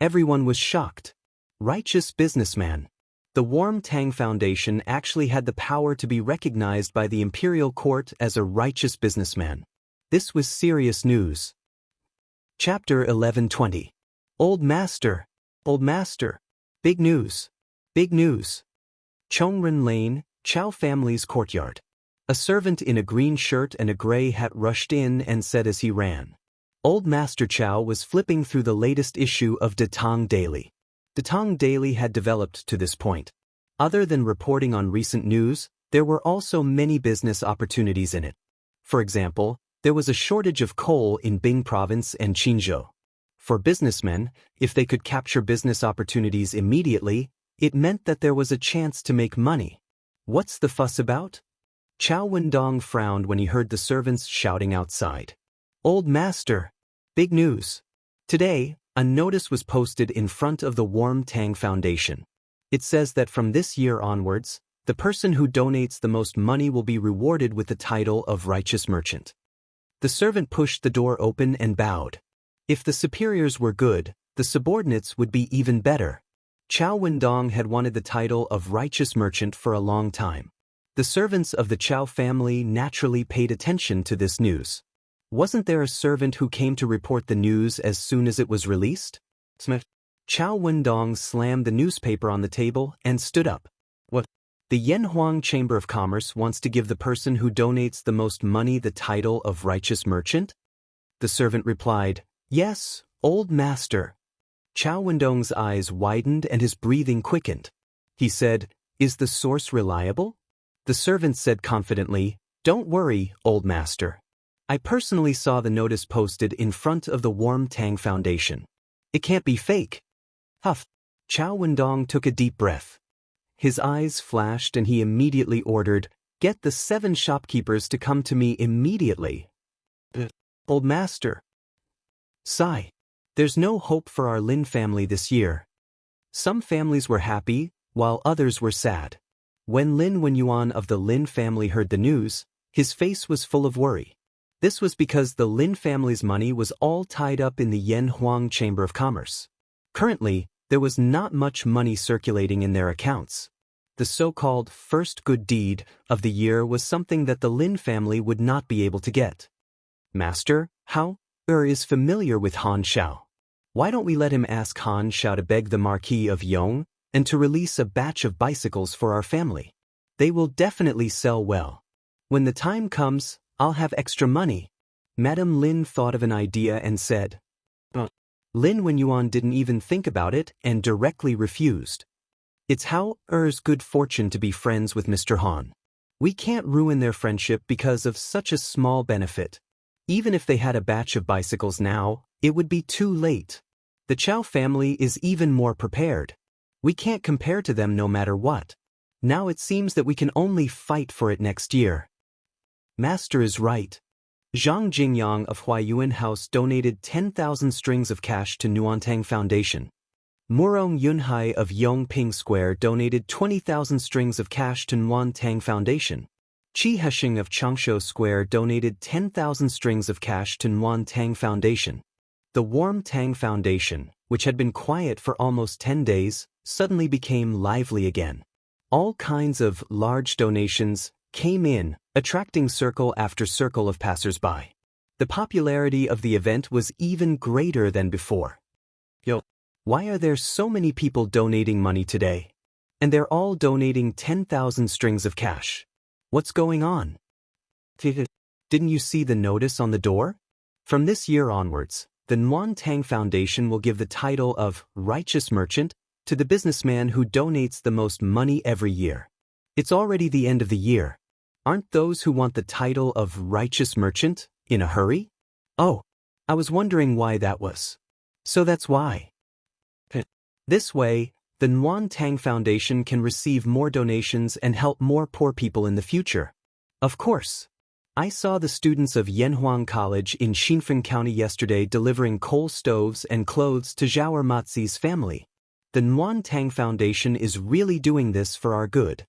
Everyone was shocked. Righteous Businessman. The Warm Tang Foundation actually had the power to be recognized by the Imperial Court as a righteous businessman. This was serious news. Chapter 1120. Old Master. Old Master. Big news. Big news. Chongren Lane, Chow family's courtyard. A servant in a green shirt and a gray hat rushed in and said as he ran. Old Master Chow was flipping through the latest issue of Datong Daily. Datong Daily had developed to this point. Other than reporting on recent news, there were also many business opportunities in it. For example, there was a shortage of coal in Bing Province and Qinzhou. For businessmen, if they could capture business opportunities immediately, it meant that there was a chance to make money. What's the fuss about? Chow Wendong frowned when he heard the servants shouting outside. Old Master. Big news. Today, a notice was posted in front of the Warm Tang Foundation. It says that from this year onwards, the person who donates the most money will be rewarded with the title of Righteous Merchant. The servant pushed the door open and bowed. If the superiors were good, the subordinates would be even better. Chow Wendong had wanted the title of Righteous Merchant for a long time. The servants of the Chow family naturally paid attention to this news. Wasn't there a servant who came to report the news as soon as it was released? Chow Wendong slammed the newspaper on the table and stood up. What? The Yanhuang Chamber of Commerce wants to give the person who donates the most money the title of Righteous Merchant? The servant replied, Yes, old master. Chow Wendong's eyes widened and his breathing quickened. He said, Is the source reliable? The servant said confidently, Don't worry, old master. I personally saw the notice posted in front of the Warm Tang Foundation. It can't be fake. Huff. Chow Wendong took a deep breath. His eyes flashed and he immediately ordered, Get the 7 shopkeepers to come to me immediately. Old master. Sigh. There's no hope for our Lin family this year. Some families were happy, while others were sad. When Lin Wenyuan of the Lin family heard the news, his face was full of worry. This was because the Lin family's money was all tied up in the Yanhuang Chamber of Commerce. Currently, there was not much money circulating in their accounts. The so-called first good deed of the year was something that the Lin family would not be able to get. Master, how? Is familiar with Han Xiao. Why don't we let him ask Han Xiao to beg the Marquis of Yong and to release a batch of bicycles for our family? They will definitely sell well. When the time comes, I'll have extra money. Madame Lin thought of an idea and said. Lin Wenyuan didn't even think about it and directly refused. It's How Er's good fortune to be friends with Mr. Han. We can't ruin their friendship because of such a small benefit. Even if they had a batch of bicycles now, it would be too late. The Chow family is even more prepared. We can't compare to them no matter what. Now it seems that we can only fight for it next year. Master is right. Zhang Jingyang of Huayuan House donated 10,000 strings of cash to Nuantang Foundation. Murong Yunhai of Yongping Square donated 20,000 strings of cash to Nuantang Foundation. Qi Heshing of Changshu Square donated 10,000 strings of cash to Nuan Tang Foundation. The Warm Tang Foundation, which had been quiet for almost 10 days, suddenly became lively again. All kinds of large donations came in, attracting circle after circle of passers-by. The popularity of the event was even greater than before. Why are there so many people donating money today? And they're all donating 10,000 strings of cash. What's going on? Didn't you see the notice on the door? From this year onwards, the Nuan Tang Foundation will give the title of Righteous Merchant to the businessman who donates the most money every year. It's already the end of the year. Aren't those who want the title of Righteous Merchant in a hurry? Oh, I was wondering why that was. So that's why. This way, the Nuan Tang Foundation can receive more donations and help more poor people in the future. Of course. I saw the students of Yanhuang College in Xinfeng County yesterday delivering coal stoves and clothes to Zhao Mazi's family. The Nuan Tang Foundation is really doing this for our good.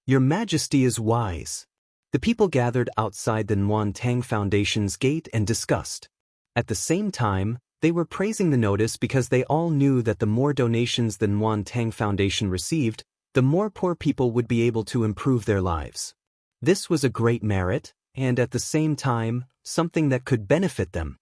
Your Majesty is wise. The people gathered outside the Nuan Tang Foundation's gate and discussed. At the same time, they were praising the notice because they all knew that the more donations the Nuan Tang Foundation received, the more poor people would be able to improve their lives. This was a great merit, and at the same time, something that could benefit them.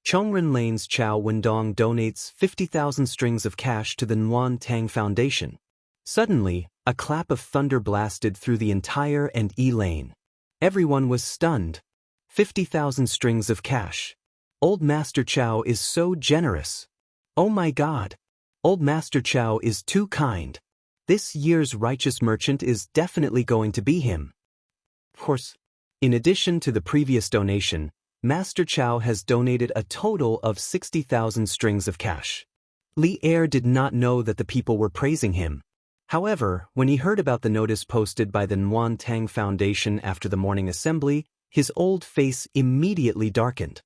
Chongren Lane's Chao Wendong donates 50,000 strings of cash to the Nuan Tang Foundation. Suddenly, a clap of thunder blasted through the entire and E lane. Everyone was stunned. 50,000 strings of cash. Old Master Chao is so generous. Oh my God. Old Master Chao is too kind. This year's Righteous Merchant is definitely going to be him. Of course, in addition to the previous donation, Master Chao has donated a total of 60,000 strings of cash. Li Er did not know that the people were praising him. However, when he heard about the notice posted by the Nuan Tang Foundation after the morning assembly, his old face immediately darkened.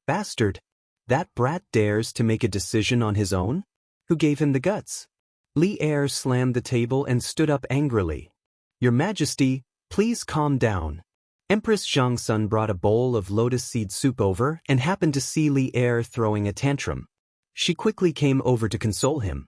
Bastard! That brat dares to make a decision on his own? Who gave him the guts? Li Er slammed the table and stood up angrily. Your Majesty, please calm down. Empress Zhangsun brought a bowl of lotus seed soup over and happened to see Li Er throwing a tantrum. She quickly came over to console him.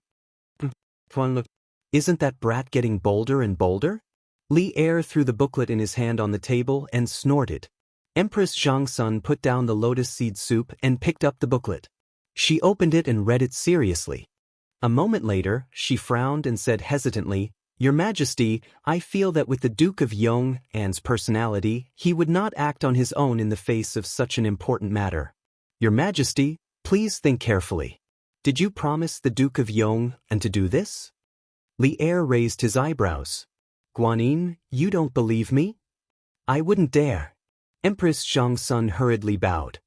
Isn't that brat getting bolder and bolder? Li Er threw the booklet in his hand on the table and snorted. Empress Zhangsun put down the lotus seed soup and picked up the booklet. She opened it and read it seriously. A moment later, she frowned and said hesitantly, Your Majesty, I feel that with the Duke of Yong'an's personality, he would not act on his own in the face of such an important matter. Your Majesty, please think carefully. Did you promise the Duke of Yong'an to do this? Li Er raised his eyebrows. Guanyin, you don't believe me? I wouldn't dare. Empress Zhangsun hurriedly bowed.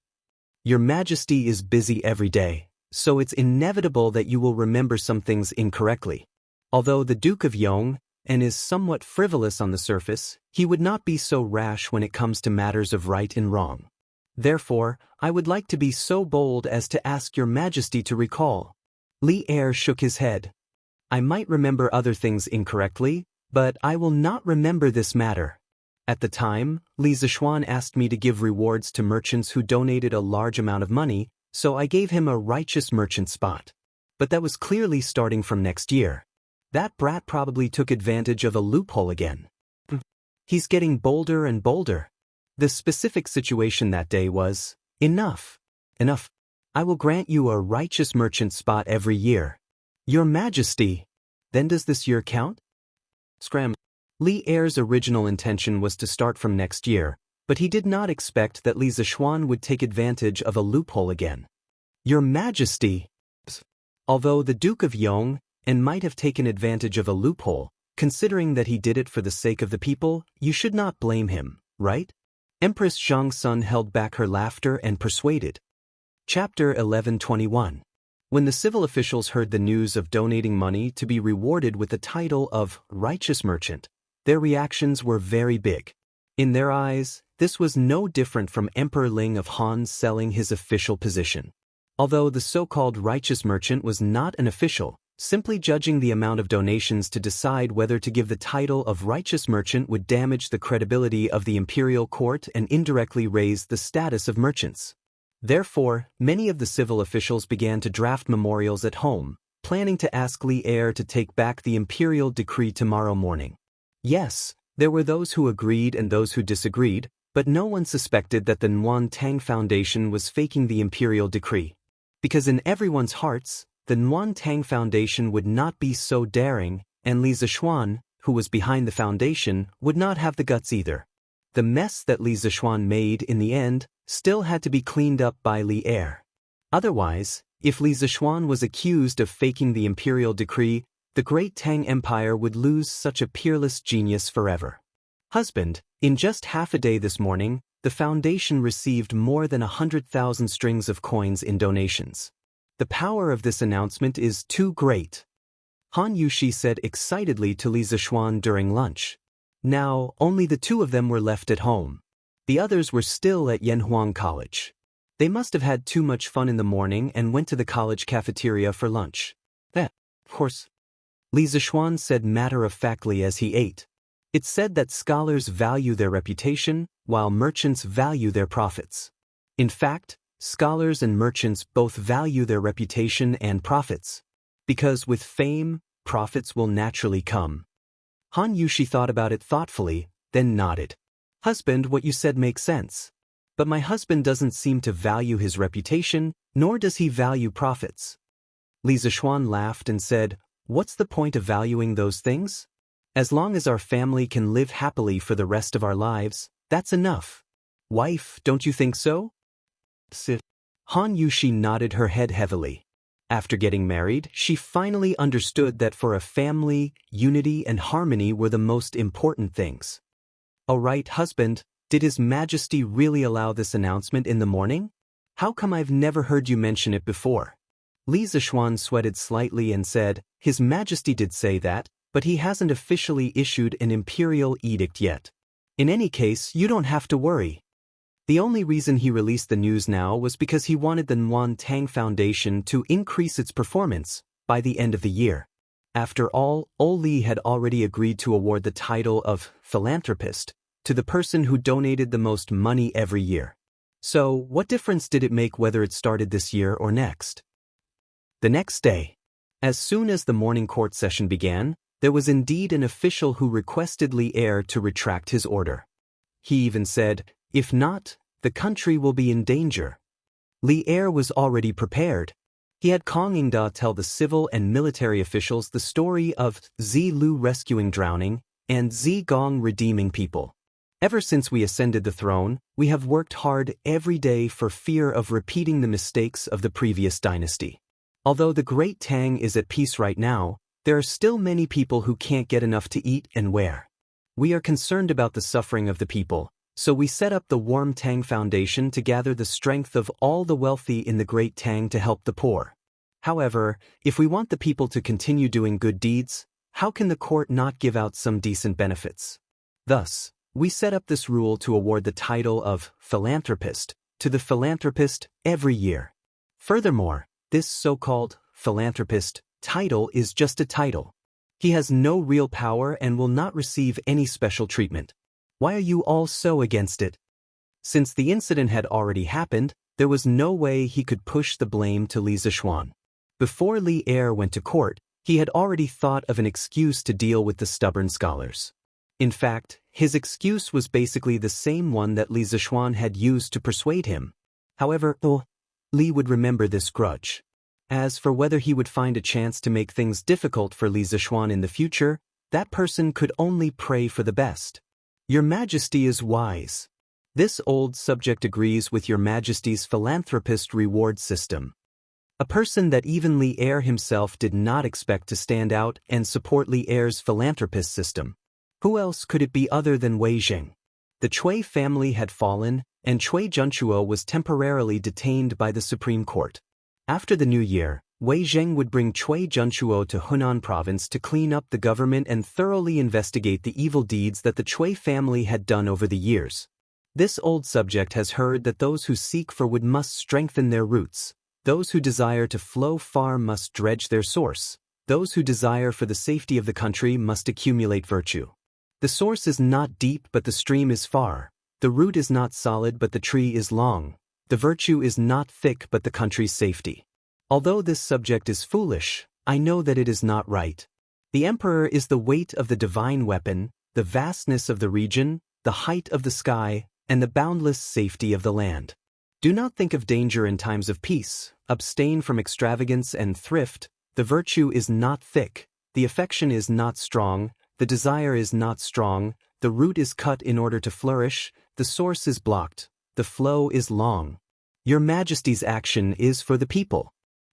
Your Majesty is busy every day, so it's inevitable that you will remember some things incorrectly. Although the Duke of Yong'an is somewhat frivolous on the surface, he would not be so rash when it comes to matters of right and wrong. Therefore, I would like to be so bold as to ask Your Majesty to recall. Li Er shook his head. I might remember other things incorrectly, but I will not remember this matter. At the time, Li Zishuan asked me to give rewards to merchants who donated a large amount of money, so I gave him a righteous merchant spot. But that was clearly starting from next year. That brat probably took advantage of a loophole again. He's getting bolder and bolder. The specific situation that day was, enough. Enough. I will grant you a righteous merchant spot every year. Your Majesty. Then does this year count? Scram. Li Er's original intention was to start from next year, but he did not expect that Li Zishuan would take advantage of a loophole again. Your Majesty. Although the Duke of Yong'an might have taken advantage of a loophole, considering that he did it for the sake of the people, you should not blame him, right? Empress Zhangsun held back her laughter and persuaded. Chapter 1121. When the civil officials heard the news of donating money to be rewarded with the title of Righteous Merchant, their reactions were very big. In their eyes, this was no different from Emperor Ling of Han selling his official position. Although the so-called Righteous Merchant was not an official, Simply judging the amount of donations to decide whether to give the title of righteous merchant would damage the credibility of the imperial court and indirectly raise the status of merchants. Therefore, many of the civil officials began to draft memorials at home, planning to ask Li Er to take back the imperial decree tomorrow morning. Yes, there were those who agreed and those who disagreed, but no one suspected that the Nguyen Tang Foundation was faking the imperial decree. Because in everyone's hearts, the Nguyen Tang Foundation would not be so daring, and Li Zishuan, who was behind the foundation, would not have the guts either. The mess that Li Zishuan made in the end still had to be cleaned up by Li Er. Otherwise, if Li Zishuan was accused of faking the imperial decree, the great Tang Empire would lose such a peerless genius forever. Husband, in just half a day this morning, the foundation received more than 100,000 strings of coins in donations. The power of this announcement is too great. Han Yushi said excitedly to Li Zishuan during lunch. Now, only the two of them were left at home. The others were still at Yanhuang College. They must have had too much fun in the morning and went to the college cafeteria for lunch. Of course, Li Zishuan said matter-of-factly as he ate. It's said that scholars value their reputation, while merchants value their profits. In fact, scholars and merchants both value their reputation and profits. Because with fame, profits will naturally come. Han Yushi thought about it thoughtfully, then nodded. Husband, what you said makes sense. But my husband doesn't seem to value his reputation, nor does he value profits. Li Zishuan laughed and said, what's the point of valuing those things? As long as our family can live happily for the rest of our lives, that's enough. Wife, don't you think so? Han Yushi nodded her head heavily. After getting married, she finally understood that for a family, unity and harmony were the most important things. All right, husband, did His Majesty really allow this announcement in the morning? How come I've never heard you mention it before? Li Zishuan sweated slightly and said, His Majesty did say that, but he hasn't officially issued an imperial edict yet. In any case, you don't have to worry. The only reason he released the news now was because he wanted the Nguyen Tang Foundation to increase its performance by the end of the year. After all, Li had already agreed to award the title of philanthropist to the person who donated the most money every year. So, what difference did it make whether it started this year or next? The next day, as soon as the morning court session began, there was indeed an official who requested Li Er to retract his order. He even said, if not, the country will be in danger. Li Er was already prepared. He had Kong Ingda tell the civil and military officials the story of Zi Lu rescuing drowning and Zi Gong redeeming people. Ever since we ascended the throne, we have worked hard every day for fear of repeating the mistakes of the previous dynasty. Although the Great Tang is at peace right now, there are still many people who can't get enough to eat and wear. We are concerned about the suffering of the people, so we set up the Warm Tang Foundation to gather the strength of all the wealthy in the Great Tang to help the poor. However, if we want the people to continue doing good deeds, how can the court not give out some decent benefits? Thus, we set up this rule to award the title of philanthropist to the philanthropist every year. Furthermore, this so-called philanthropist title is just a title. He has no real power and will not receive any special treatment. Why are you all so against it? Since the incident had already happened, there was no way he could push the blame to Li Zishuan. Before Li Er went to court, he had already thought of an excuse to deal with the stubborn scholars. In fact, his excuse was basically the same one that Li Zishuan had used to persuade him. However, Li would remember this grudge. As for whether he would find a chance to make things difficult for Li Zishuan in the future, that person could only pray for the best. Your Majesty is wise. This old subject agrees with Your Majesty's philanthropist reward system. A person that even Li Er himself did not expect to stand out and support Li Er's philanthropist system. Who else could it be other than Wei Zheng? The Cui family had fallen, and Cui Junchuo was temporarily detained by the Supreme Court. After the new year, Wei Zheng would bring Cui Junchuo to Hunan province to clean up the government and thoroughly investigate the evil deeds that the Cui family had done over the years. This old subject has heard that those who seek for wood must strengthen their roots. Those who desire to flow far must dredge their source. Those who desire for the safety of the country must accumulate virtue. The source is not deep but the stream is far. The root is not solid but the tree is long. The virtue is not thick but the country's safety. Although this subject is foolish, I know that it is not right. The emperor is the weight of the divine weapon, the vastness of the region, the height of the sky, and the boundless safety of the land. Do not think of danger in times of peace. Abstain from extravagance and thrift. The virtue is not thick, the affection is not strong, the desire is not strong, the root is cut in order to flourish, the source is blocked, the flow is long. Your Majesty's action is for the people.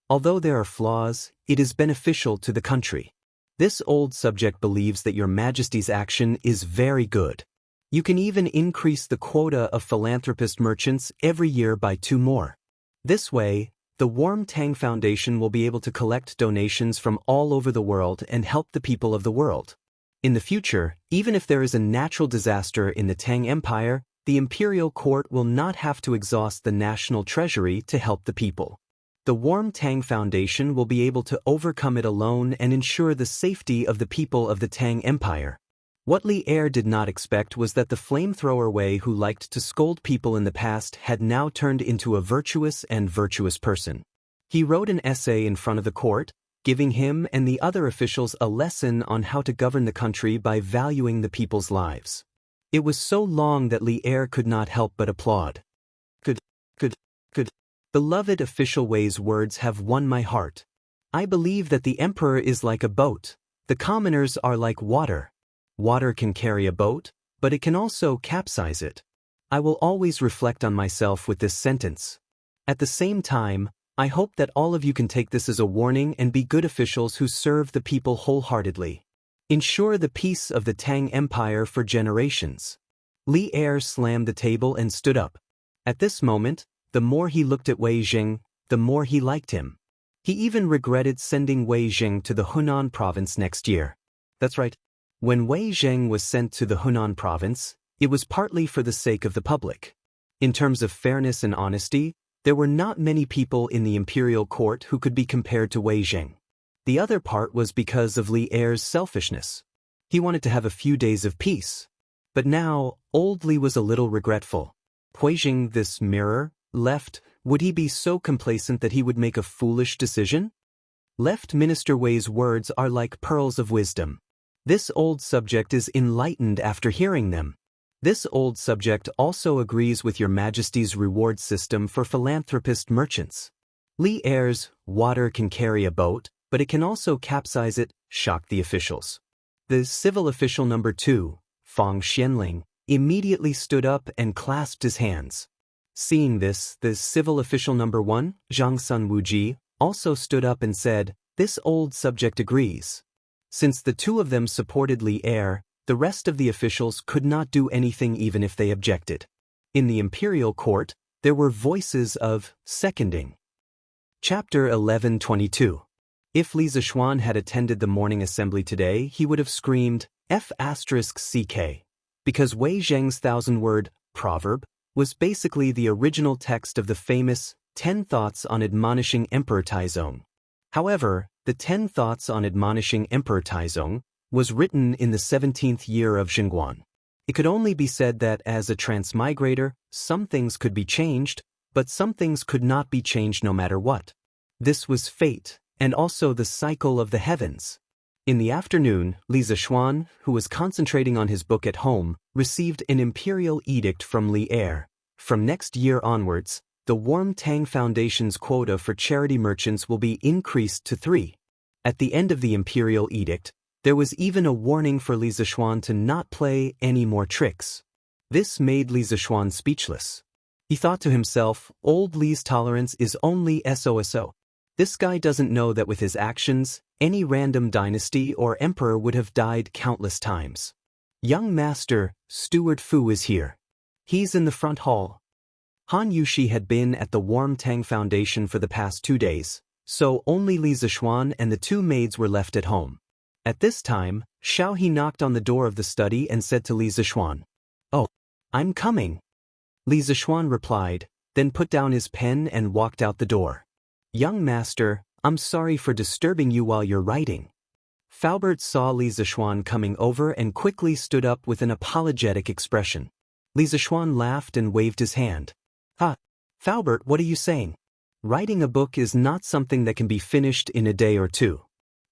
Although there are flaws, it is beneficial to the country. This old subject believes that Your Majesty's action is very good. You can even increase the quota of philanthropist merchants every year by 2 more. This way, the Warm Tang Foundation will be able to collect donations from all over the world and help the people of the world. In the future, even if there is a natural disaster in the Tang Empire, the imperial court will not have to exhaust the national treasury to help the people. The Warm Tang Foundation will be able to overcome it alone and ensure the safety of the people of the Tang Empire. What Li Er did not expect was that the flamethrower Wei who liked to scold people in the past had now turned into a virtuous person. He wrote an essay in front of the court, giving him and the other officials a lesson on how to govern the country by valuing the people's lives. It was so long that Li Er could not help but applaud. Good. Beloved official Wei's words have won my heart. I believe that the emperor is like a boat. The commoners are like water. Water can carry a boat, but it can also capsize it. I will always reflect on myself with this sentence. At the same time, I hope that all of you can take this as a warning and be good officials who serve the people wholeheartedly. Ensure the peace of the Tang Empire for generations. Li Er slammed the table and stood up. At this moment, the more he looked at Wei Jing, the more he liked him. He even regretted sending Wei Jing to the Hunan province next year. That's right. When Wei Zheng was sent to the Hunan province, it was partly for the sake of the public. In terms of fairness and honesty, there were not many people in the imperial court who could be compared to Wei Zheng. The other part was because of Li Er's selfishness. He wanted to have a few days of peace. But now, old Li was a little regretful. Wei Zheng, this mirror, left, would he be so complacent that he would make a foolish decision? Left Minister Wei's words are like pearls of wisdom. This old subject is enlightened after hearing them. This old subject also agrees with Your Majesty's reward system for philanthropist merchants. Li Er's water can carry a boat, but it can also capsize it, shocked the officials. The civil official number 2, Fang Xianling, immediately stood up and clasped his hands. Seeing this, the civil official number 1, Zhang Sun Wuji, also stood up and said, "This old subject agrees." Since the 2 of them supported Li Er, the rest of the officials could not do anything even if they objected. In the imperial court, there were voices of seconding. Chapter 11:22. If Li Zishuan had attended the morning assembly today, he would have screamed, F***CK, because Wei Zheng's 1,000-word proverb was basically the original text of the famous 10 Thoughts on Admonishing Emperor Taizong. However, the 10 Thoughts on Admonishing Emperor Taizong was written in the 17th year of Xingguan. It could only be said that as a transmigrator, some things could be changed, but some things could not be changed no matter what. This was fate, and also the cycle of the heavens. In the afternoon, Li Zishuan, who was concentrating on his book at home, received an imperial edict from Li Er. From next year onwards, the Warm Tang Foundation's quota for charity merchants will be increased to 3. At the end of the imperial edict, there was even a warning for Li Zishuan to not play any more tricks. This made Li Zishuan speechless. He thought to himself, old Li's tolerance is only SOSO. This guy doesn't know that with his actions, any random dynasty or emperor would have died countless times. Young Master, Steward Fu is here. He's in the front hall. Han Yushi had been at the Warm Tang Foundation for the past 2 days, so only Li Zishuan and the 2 maids were left at home. At this time, Xiao He knocked on the door of the study and said to Li Zishuan, "Oh, I'm coming." Li Zishuan replied, then put down his pen and walked out the door. "Young Master, I'm sorry for disturbing you while you're writing. Faubert saw Li Zishuan coming over and quickly stood up with an apologetic expression. Li Zishuan laughed and waved his hand. "Ha! Faubert, what are you saying? Writing a book is not something that can be finished in a day or two.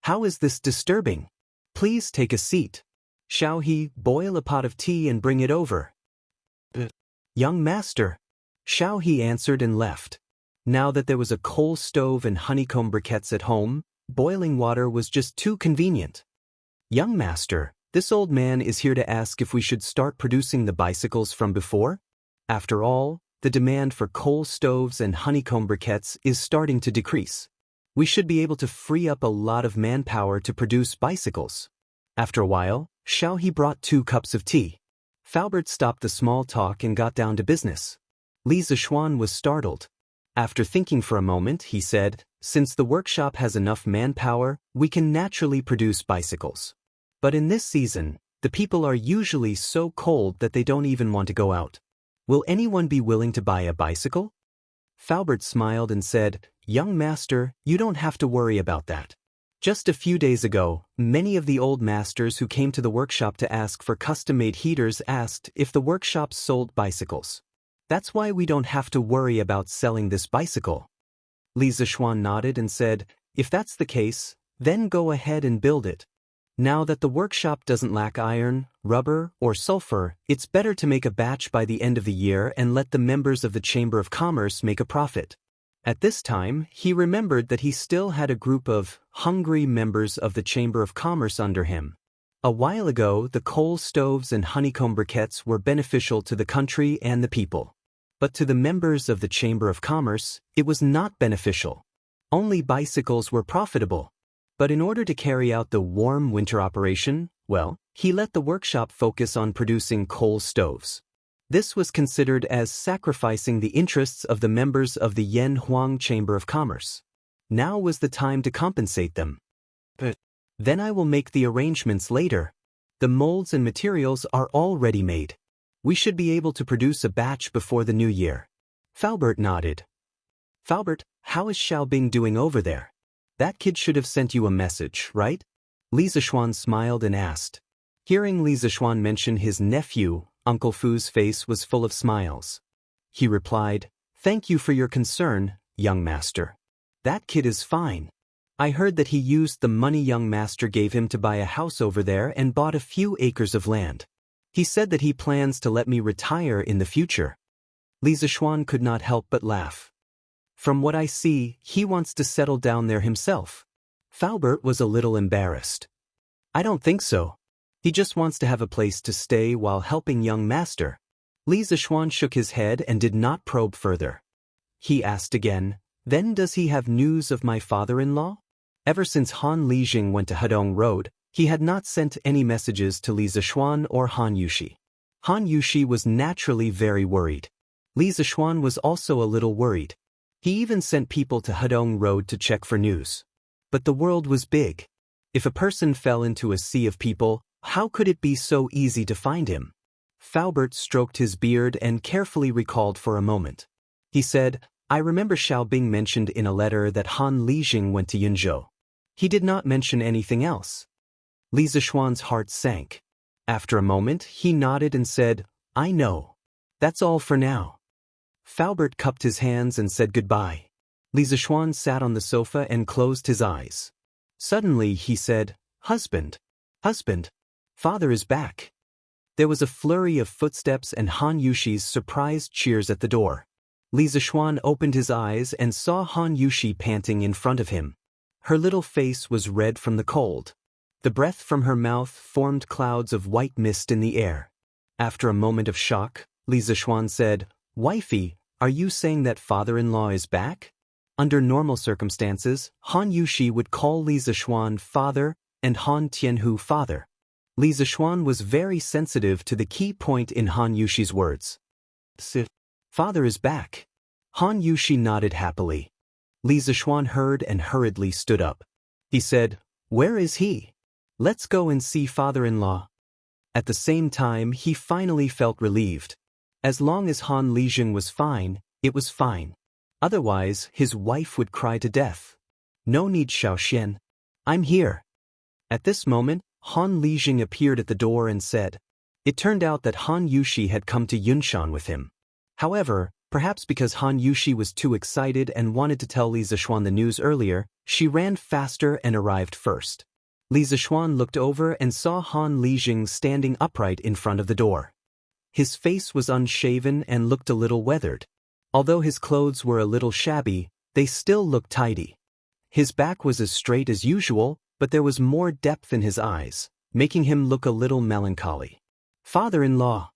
How is this disturbing? Please take a seat. Shall he boil a pot of tea and bring it over?" "Young master." Shao He answered and left. Now that there was a coal stove and honeycomb briquettes at home, boiling water was just too convenient. "Young master, this old man is here to ask if we should start producing the bicycles from before. After all, the demand for coal stoves and honeycomb briquettes is starting to decrease. We should be able to free up a lot of manpower to produce bicycles." After a while, Shao He brought 2 cups of tea. Faubert stopped the small talk and got down to business. Li Zishuan was startled. After thinking for a moment, he said, "Since the workshop has enough manpower, we can naturally produce bicycles. But in this season, the people are usually so cold that they don't even want to go out. Will anyone be willing to buy a bicycle?" Faubert smiled and said, "Young master, you don't have to worry about that. Just a few days ago, many of the old masters who came to the workshop to ask for custom-made heaters asked if the workshop sold bicycles. That's why we don't have to worry about selling this bicycle." Li Zishuan nodded and said, "If that's the case, then go ahead and build it. Now that the workshop doesn't lack iron, rubber, or sulfur, it's better to make a batch by the end of the year and let the members of the Chamber of Commerce make a profit." At this time, he remembered that he still had a group of hungry members of the Chamber of Commerce under him. A while ago, the coal stoves and honeycomb briquettes were beneficial to the country and the people. But to the members of the Chamber of Commerce, it was not beneficial. Only bicycles were profitable. But in order to carry out the warm winter operation, well, he let the workshop focus on producing coal stoves. This was considered as sacrificing the interests of the members of the Yan Huang Chamber of Commerce. Now was the time to compensate them. "But then I will make the arrangements later. The molds and materials are all ready-made. We should be able to produce a batch before the new year." Faubert nodded. "Faubert, how is Xiaobing doing over there? That kid should have sent you a message, right?" Li Zishuan smiled and asked. Hearing Li Zishuan mention his nephew, Uncle Fu's face was full of smiles. He replied, "Thank you for your concern, young master. That kid is fine. I heard that he used the money young master gave him to buy a house over there and bought a few acres of land. He said that he plans to let me retire in the future." Li Zishuan could not help but laugh. "From what I see, he wants to settle down there himself." Faubert was a little embarrassed. "I don't think so. He just wants to have a place to stay while helping young master." Li Zishuan shook his head and did not probe further. He asked again, "Then does he have news of my father-in-law?" Ever since Han Lijing went to Hedong Road, he had not sent any messages to Li Zishuan or Han Yushi. Han Yushi was naturally very worried. Li Zishuan was also a little worried. He even sent people to Hedong Road to check for news. But the world was big. If a person fell into a sea of people, how could it be so easy to find him? Faubert stroked his beard and carefully recalled for a moment. He said, "I remember Xiaobing mentioned in a letter that Han Lijing went to Yunzhou. He did not mention anything else." Li Zishuan's heart sank. After a moment, he nodded and said, "I know. That's all for now." Faubert cupped his hands and said goodbye. Li Zishuan sat on the sofa and closed his eyes. Suddenly he said, "Husband, husband, father is back." There was a flurry of footsteps and Han Yushi's surprised cheers at the door. Li Zishuan opened his eyes and saw Han Yushi panting in front of him. Her little face was red from the cold. The breath from her mouth formed clouds of white mist in the air. After a moment of shock, Li Zishuan said, "Wifey, are you saying that father-in-law is back?" Under normal circumstances, Han Yushi would call Li Zishuan father and Han Tianhu father. Li Zishuan was very sensitive to the key point in Han Yushi's words. "Father is back." Han Yushi nodded happily. Li Zishuan heard and hurriedly stood up. He said, "Where is he? Let's go and see father-in-law." At the same time, he finally felt relieved. As long as Han Lijing was fine, it was fine. Otherwise, his wife would cry to death. No need, Xiaoxian. I'm here. At this moment, Han Lijing appeared at the door and said. It turned out that Han Yushi had come to Yunshan with him. However, perhaps because Han Yushi was too excited and wanted to tell Li Zixuan the news earlier, she ran faster and arrived first. Li Zixuan looked over and saw Han Lijing standing upright in front of the door. His face was unshaven and looked a little weathered. Although his clothes were a little shabby, they still looked tidy. His back was as straight as usual, but there was more depth in his eyes, making him look a little melancholy. Father-in-law.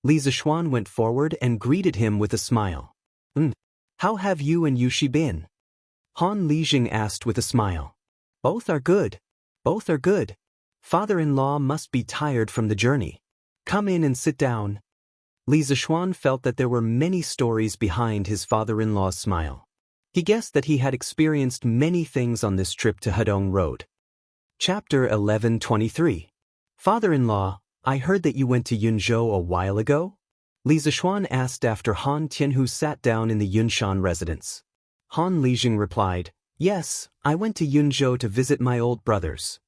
Li Zixuan went forward and greeted him with a smile. How have you and Yushi been? Han Lijing asked with a smile. Both are good. Both are good. Father-in-law must be tired from the journey. Come in and sit down. Li Zixuan felt that there were many stories behind his father-in-law's smile. He guessed that he had experienced many things on this trip to Hedong Road. Chapter 1123. Father-in-law, I heard that you went to Yunzhou a while ago? Li Zixuan asked after Han Tianhu sat down in the Yunshan residence. Han Lijing replied, Yes, I went to Yunzhou to visit my old brothers.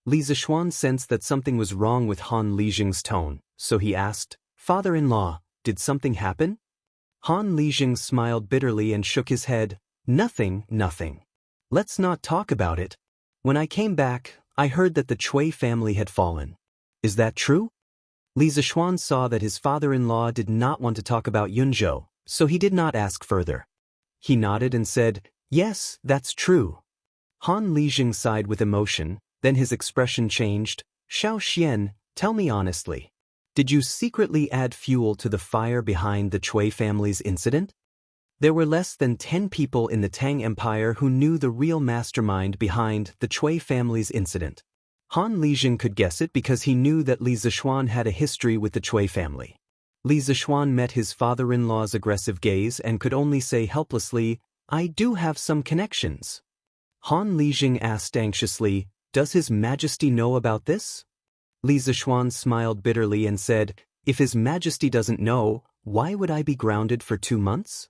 Li Zixuan sensed that something was wrong with Han Lijing's tone, so he asked, Father-in-law, did something happen? Han Lijing smiled bitterly and shook his head. Nothing, nothing. Let's not talk about it. When I came back, I heard that the Cui family had fallen. Is that true? Li Zixuan saw that his father-in-law did not want to talk about Yunzhou, so he did not ask further. He nodded and said, Yes, that's true. Han Lijing sighed with emotion, then his expression changed. Xiaoxian, tell me honestly. Did you secretly add fuel to the fire behind the Cui family's incident? There were less than 10 people in the Tang Empire who knew the real mastermind behind the Cui family's incident. Han Lijing could guess it because he knew that Li Zixuan had a history with the Cui family. Li Zixuan met his father-in-law's aggressive gaze and could only say helplessly, I do have some connections. Han Lijing asked anxiously, Does His Majesty know about this? Li Zixuan smiled bitterly and said, If His Majesty doesn't know, why would I be grounded for 2 months?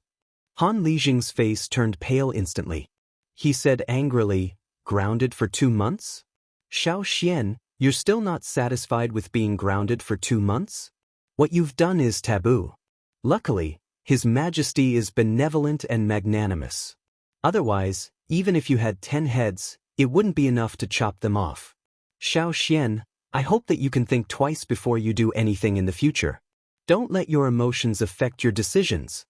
Han Lijing's face turned pale instantly. He said angrily, Grounded for 2 months? Xiaoxian, you're still not satisfied with being grounded for 2 months? What you've done is taboo. Luckily, His Majesty is benevolent and magnanimous. Otherwise, even if you had 10 heads, it wouldn't be enough to chop them off. Xiaoxian, I hope that you can think twice before you do anything in the future. Don't let your emotions affect your decisions.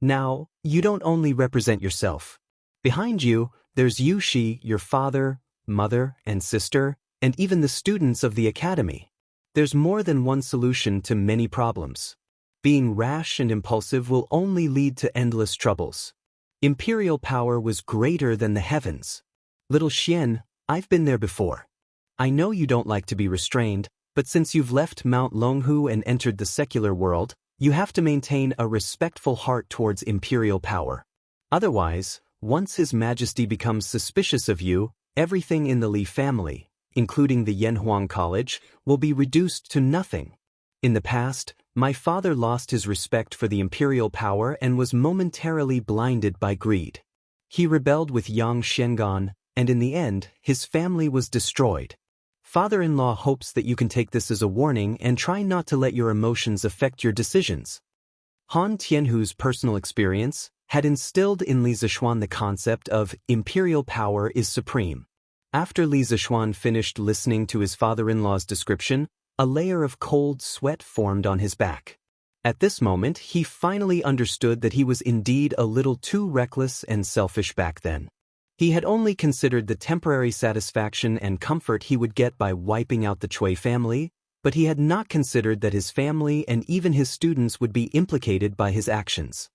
Now, you don't only represent yourself. Behind you, there's Yushi, your father, mother, and sister, and even the students of the academy. There's more than one solution to many problems. Being rash and impulsive will only lead to endless troubles. Imperial power was greater than the heavens. Little Xian, I've been there before. I know you don't like to be restrained, but since you've left Mount Longhu and entered the secular world, you have to maintain a respectful heart towards imperial power. Otherwise, once His Majesty becomes suspicious of you, everything in the Li family, including the Yanhuang College, will be reduced to nothing. In the past, my father lost his respect for the imperial power and was momentarily blinded by greed. He rebelled with Yang Shengan, and in the end, his family was destroyed. Father-in-law hopes that you can take this as a warning and try not to let your emotions affect your decisions. Han Tianhu's personal experience had instilled in Li Zixuan the concept of imperial power is supreme. After Li Zixuan finished listening to his father-in-law's description, a layer of cold sweat formed on his back. At this moment, he finally understood that he was indeed a little too reckless and selfish back then. He had only considered the temporary satisfaction and comfort he would get by wiping out the Cui family, but he had not considered that his family and even his students would be implicated by his actions.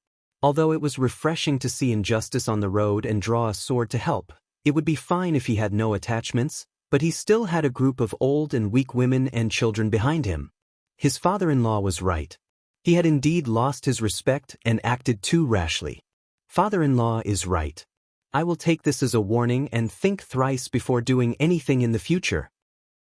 Although it was refreshing to see injustice on the road and draw a sword to help, it would be fine if he had no attachments, but he still had a group of old and weak women and children behind him. His father-in-law was right. He had indeed lost his respect and acted too rashly. Father-in-law is right. I will take this as a warning and think thrice before doing anything in the future.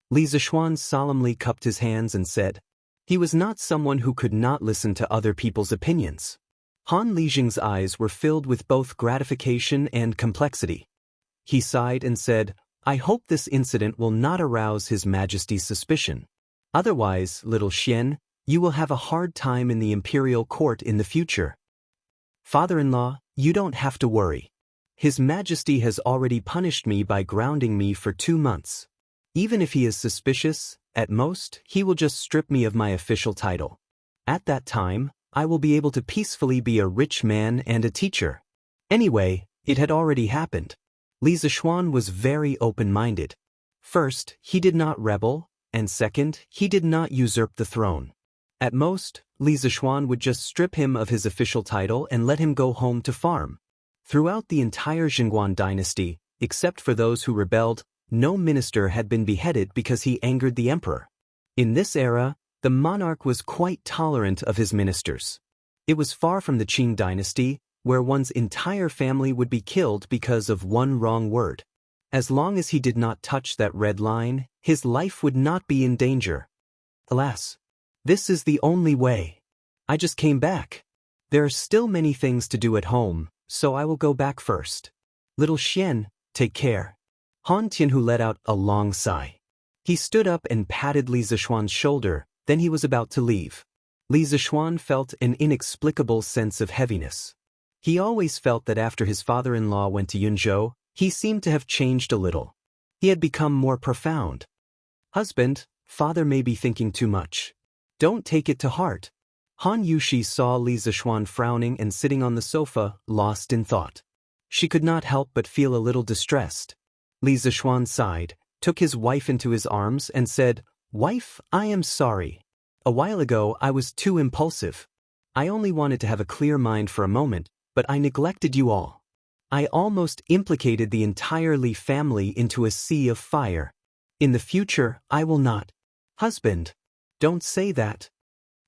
Li Zixuan solemnly cupped his hands and said, he was not someone who could not listen to other people's opinions. Han Lijing's eyes were filled with both gratification and complexity. He sighed and said, "I hope this incident will not arouse His Majesty's suspicion. Otherwise, little Xian, you will have a hard time in the imperial court in the future. Father-in-law, you don't have to worry. His Majesty has already punished me by grounding me for 2 months. Even if he is suspicious, at most, he will just strip me of my official title. At that time, I will be able to peacefully be a rich man and a teacher." Anyway, it had already happened. Li Zixuan was very open-minded. First, he did not rebel, and second, he did not usurp the throne. At most, Li Zixuan would just strip him of his official title and let him go home to farm. Throughout the entire Jingguan dynasty, except for those who rebelled, no minister had been beheaded because he angered the emperor. In this era, the monarch was quite tolerant of his ministers. It was far from the Qing dynasty, where one's entire family would be killed because of one wrong word. As long as he did not touch that red line, his life would not be in danger. Alas, this is the only way. I just came back. There are still many things to do at home, so I will go back first. Little Xian, take care. Han Tianhu let out a long sigh. He stood up and patted Li Zixuan's shoulder, then he was about to leave. Li Zixuan felt an inexplicable sense of heaviness. He always felt that after his father-in-law went to Yunzhou, he seemed to have changed a little. He had become more profound. Husband, father may be thinking too much. Don't take it to heart. Han Yushi saw Li Zixuan frowning and sitting on the sofa, lost in thought. She could not help but feel a little distressed. Li Zixuan sighed, took his wife into his arms and said, "Wife, I am sorry. A while ago I was too impulsive. I only wanted to have a clear mind for a moment, but I neglected you all. I almost implicated the entire Li family into a sea of fire. In the future, I will not." "Husband, don't say that."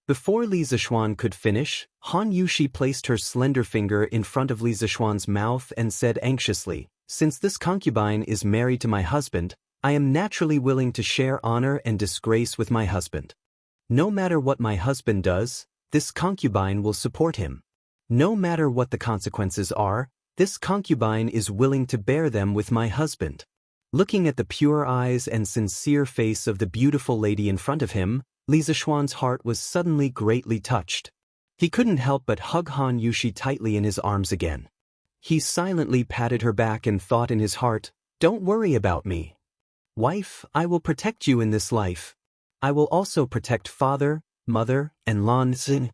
Before Li Zixuan could finish, Han Yushi placed her slender finger in front of Li Zixuan's mouth and said anxiously, "Since this concubine is married to my husband, I am naturally willing to share honor and disgrace with my husband. No matter what my husband does, this concubine will support him. No matter what the consequences are, this concubine is willing to bear them with my husband." Looking at the pure eyes and sincere face of the beautiful lady in front of him, Li Zixuan's heart was suddenly greatly touched. He couldn't help but hug Han Yushi tightly in his arms again. He silently patted her back and thought in his heart, "Don't worry about me. Wife, I will protect you in this life. I will also protect father, mother, and Lan Xing."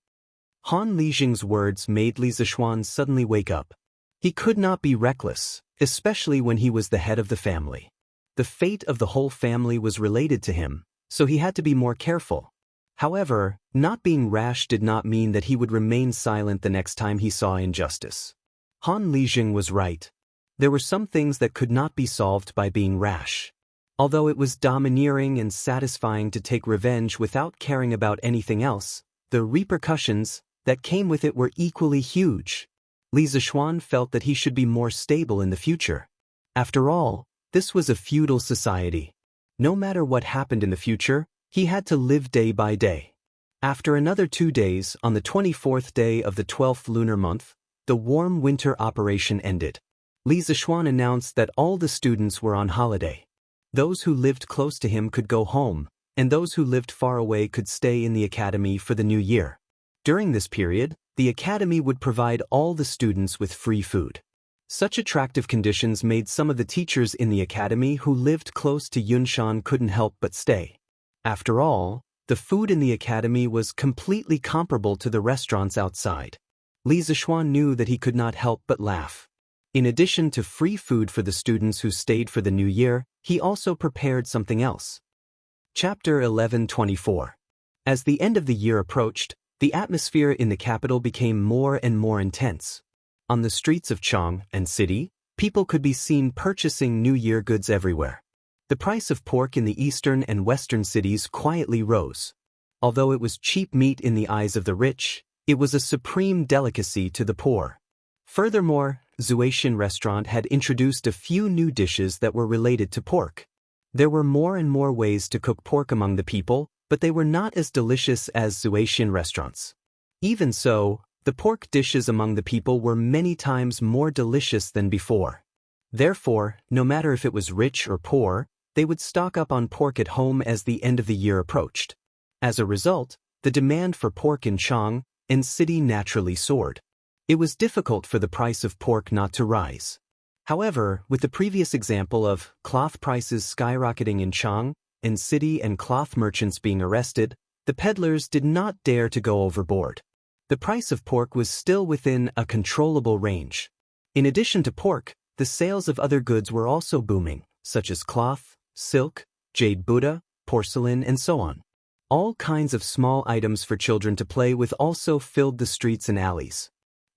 Han Lijing's words made Li Zixuan suddenly wake up. He could not be reckless, especially when he was the head of the family. The fate of the whole family was related to him, so he had to be more careful. However, not being rash did not mean that he would remain silent the next time he saw injustice. Han Lijing was right. There were some things that could not be solved by being rash. Although it was domineering and satisfying to take revenge without caring about anything else, the repercussions that came with it were equally huge. Li Zixuan felt that he should be more stable in the future. After all, this was a feudal society. No matter what happened in the future, he had to live day by day. After another 2 days, on the 24th day of the 12th lunar month, the warm winter operation ended. Li Zixuan announced that all the students were on holiday. Those who lived close to him could go home, and those who lived far away could stay in the academy for the new year. During this period, the academy would provide all the students with free food. Such attractive conditions made some of the teachers in the academy who lived close to Yunshan couldn't help but stay. After all, the food in the academy was completely comparable to the restaurants outside. Li Zixuan knew that he could not help but laugh. In addition to free food for the students who stayed for the new year, he also prepared something else. Chapter 11:24. As the end of the year approached, the atmosphere in the capital became more and more intense. On the streets of Chang and city, people could be seen purchasing New Year goods everywhere. The price of pork in the eastern and western cities quietly rose. Although it was cheap meat in the eyes of the rich, it was a supreme delicacy to the poor. Furthermore, Zuaishan restaurant had introduced a few new dishes that were related to pork. There were more and more ways to cook pork among the people, but they were not as delicious as Zuaishan restaurants. Even so, the pork dishes among the people were many times more delicious than before. Therefore, no matter if it was rich or poor, they would stock up on pork at home as the end of the year approached. As a result, the demand for pork in Chang and city naturally soared. It was difficult for the price of pork not to rise. However, with the previous example of cloth prices skyrocketing in Chang and city and cloth merchants being arrested, the peddlers did not dare to go overboard. The price of pork was still within a controllable range. In addition to pork, the sales of other goods were also booming, such as cloth, silk, jade Buddha, porcelain, and so on. All kinds of small items for children to play with also filled the streets and alleys.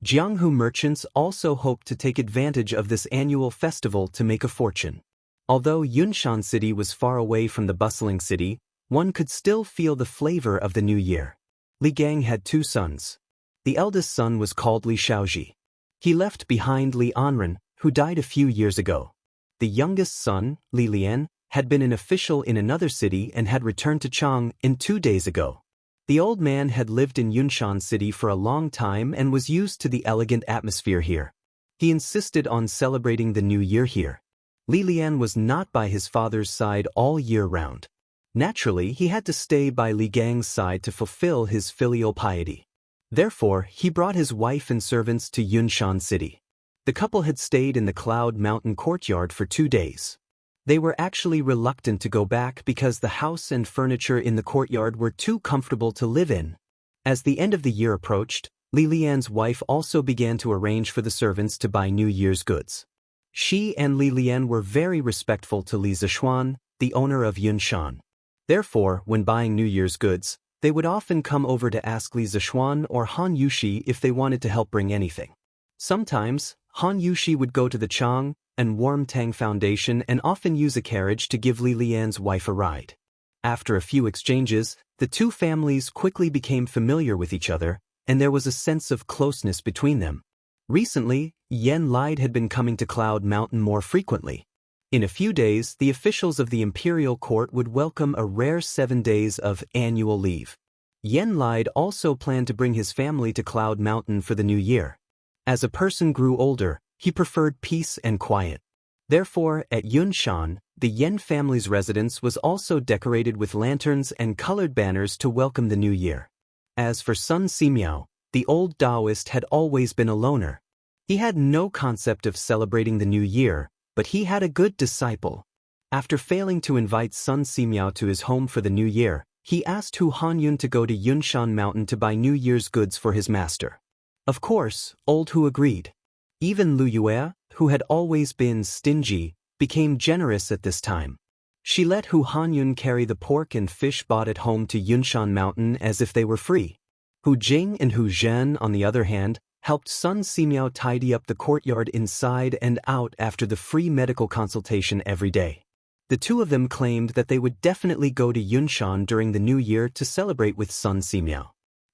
Jianghu merchants also hoped to take advantage of this annual festival to make a fortune. Although Yunshan City was far away from the bustling city, one could still feel the flavor of the new year. Li Gang had 2 sons. The eldest son was called Li Shaoji. He left behind Li Anren, who died a few years ago. The youngest son, Li Lian, had been an official in another city and had returned to Chang 2 days ago. The old man had lived in Yunshan City for a long time and was used to the elegant atmosphere here. He insisted on celebrating the new year here. Li Lian was not by his father's side all year round. Naturally, he had to stay by Li Gang's side to fulfill his filial piety. Therefore, he brought his wife and servants to Yunshan City. The couple had stayed in the Cloud Mountain courtyard for 2 days. They were actually reluctant to go back because the house and furniture in the courtyard were too comfortable to live in. As the end of the year approached, Li Lian's wife also began to arrange for the servants to buy New Year's goods. She and Li Lian were very respectful to Li Zishuan, the owner of Yunshan. Therefore, when buying New Year's goods, they would often come over to ask Li Zishuan or Han Yushi if they wanted to help bring anything. Sometimes, Han Yushi would go to the Chang and Warmtang Foundation and often use a carriage to give Li Lian's wife a ride. After a few exchanges, the 2 families quickly became familiar with each other, and there was a sense of closeness between them. Recently, Yen Lide had been coming to Cloud Mountain more frequently. In a few days, the officials of the imperial court would welcome a rare 7 days of annual leave. Yen Lide also planned to bring his family to Cloud Mountain for the new year. As a person grew older, he preferred peace and quiet. Therefore, at Yunshan, the Yen family's residence was also decorated with lanterns and colored banners to welcome the new year. As for Sun Simiao, the old Daoist had always been a loner. He had no concept of celebrating the new year, but he had a good disciple. After failing to invite Sun Simiao to his home for the new year, he asked Hu Hanyun to go to Yunshan Mountain to buy New Year's goods for his master. Of course, old Hu agreed. Even Lu Yue, who had always been stingy, became generous at this time. She let Hu Hanyun carry the pork and fish bought at home to Yunshan Mountain as if they were free. Hu Jing and Hu Zhen, on the other hand, helped Sun Simiao tidy up the courtyard inside and out after the free medical consultation every day. The 2 of them claimed that they would definitely go to Yunshan during the new year to celebrate with Sun Simiao.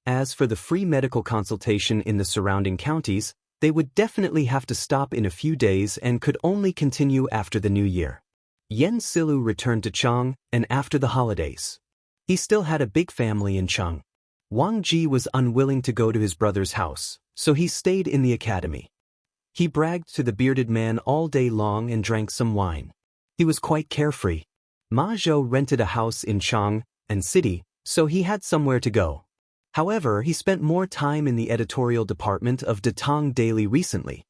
As for the free medical consultation in the surrounding counties, they would definitely have to stop in a few days and could only continue after the new year. Yen Silu returned to Chang, and after the holidays. He still had a big family in Chang. Wang Ji was unwilling to go to his brother's house, so he stayed in the academy. He bragged to the bearded man all day long and drank some wine. He was quite carefree. Ma Zhou rented a house in Chang and city, so he had somewhere to go. However, he spent more time in the editorial department of Datang Daily recently.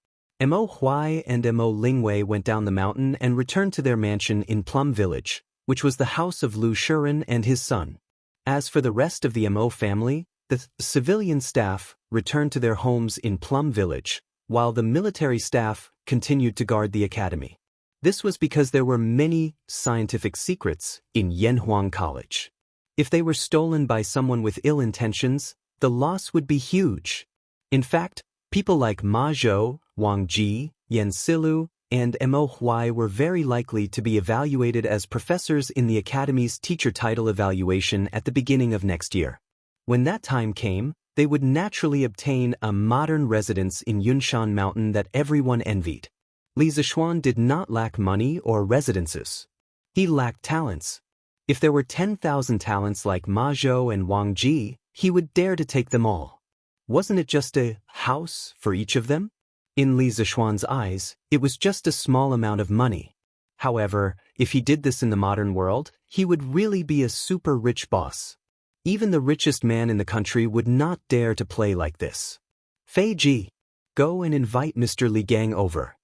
Mo Huai and Mo Lingwei went down the mountain and returned to their mansion in Plum Village, which was the house of Lu Shuren and his son. As for the rest of the Mo family, the civilian staff returned to their homes in Plum Village, while the military staff continued to guard the academy. This was because there were many scientific secrets in Yanhuang College. If they were stolen by someone with ill intentions, the loss would be huge. In fact, people like Ma Zhou, Wang Ji, Yen Silu, and Mo Huai were very likely to be evaluated as professors in the Academy's teacher title evaluation at the beginning of next year. When that time came, they would naturally obtain a modern residence in Yunshan Mountain that everyone envied. Li Zishuan did not lack money or residences. He lacked talents. If there were 10,000 talents like Ma Zhou and Wang Ji, he would dare to take them all. Wasn't it just a house for each of them? In Li Zishuan's eyes, it was just a small amount of money. However, if he did this in the modern world, he would really be a super rich boss. Even the richest man in the country would not dare to play like this. Fei Ji, go and invite Mr. Li Gang over.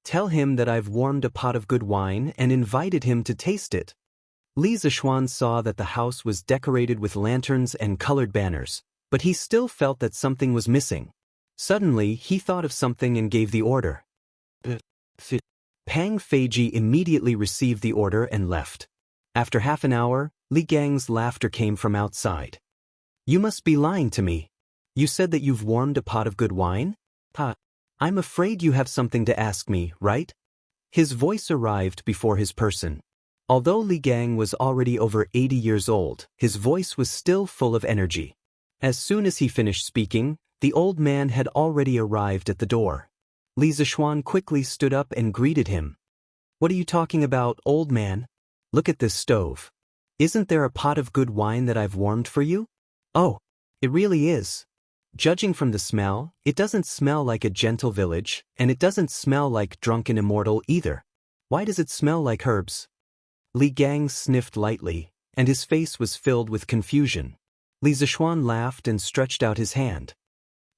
Tell him that I've warmed a pot of good wine and invited him to taste it. Li Zishuan saw that the house was decorated with lanterns and colored banners, but he still felt that something was missing. Suddenly, he thought of something and gave the order. Pang Feiji immediately received the order and left. After half an hour, Li Gang's laughter came from outside. You must be lying to me. You said that you've warmed a pot of good wine? I'm afraid you have something to ask me, right? His voice arrived before his person. Although Li Gang was already over 80 years old, his voice was still full of energy. As soon as he finished speaking, the old man had already arrived at the door. Li Zishuan quickly stood up and greeted him. What are you talking about, old man? Look at this stove. Isn't there a pot of good wine that I've warmed for you? Oh, it really is. Judging from the smell, it doesn't smell like a gentle village, and it doesn't smell like drunken immortal either. Why does it smell like herbs? Li Gang sniffed lightly, and his face was filled with confusion. Li Zishuan laughed and stretched out his hand.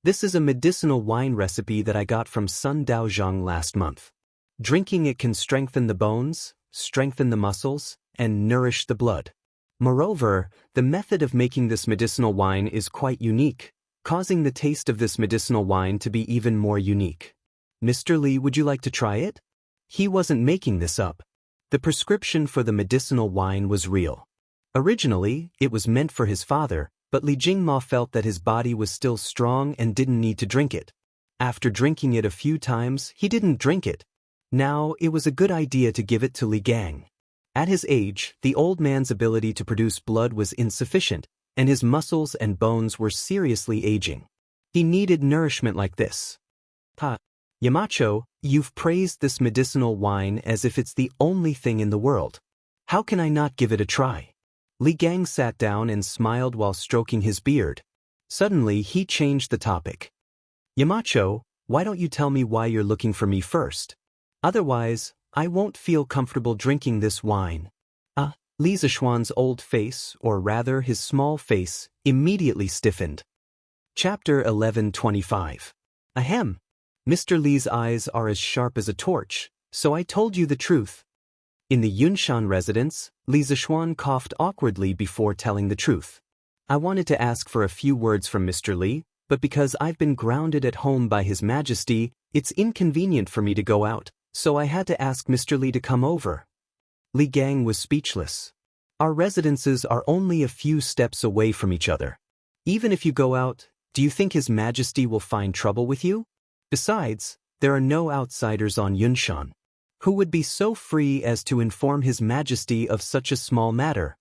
This is a medicinal wine recipe that I got from Sun Daozhang last month. Drinking it can strengthen the bones, strengthen the muscles, and nourish the blood. Moreover, the method of making this medicinal wine is quite unique, causing the taste of this medicinal wine to be even more unique. Mr. Li, would you like to try it? He wasn't making this up. The prescription for the medicinal wine was real. Originally, it was meant for his father, but Li Jingma felt that his body was still strong and didn't need to drink it. After drinking it a few times, he didn't drink it. Now, it was a good idea to give it to Li Gang. At his age, the old man's ability to produce blood was insufficient, and his muscles and bones were seriously aging. He needed nourishment like this. Yamacho, you've praised this medicinal wine as if it's the only thing in the world. How can I not give it a try? Li Gang sat down and smiled while stroking his beard. Suddenly, he changed the topic. Yamacho, why don't you tell me why you're looking for me first? Otherwise, I won't feel comfortable drinking this wine. Li Zishuan's old face, or rather his small face, immediately stiffened. Chapter 1125. Ahem. Mr. Li's eyes are as sharp as a torch, so I told you the truth. In the Yunshan residence, Li Zishuan coughed awkwardly before telling the truth. I wanted to ask for a few words from Mr. Li, but because I've been grounded at home by His Majesty, it's inconvenient for me to go out, so I had to ask Mr. Li to come over. Li Gang was speechless. Our residences are only a few steps away from each other. Even if you go out, do you think His Majesty will find trouble with you? Besides, there are no outsiders on Yunshan. Who would be so free as to inform His Majesty of such a small matter?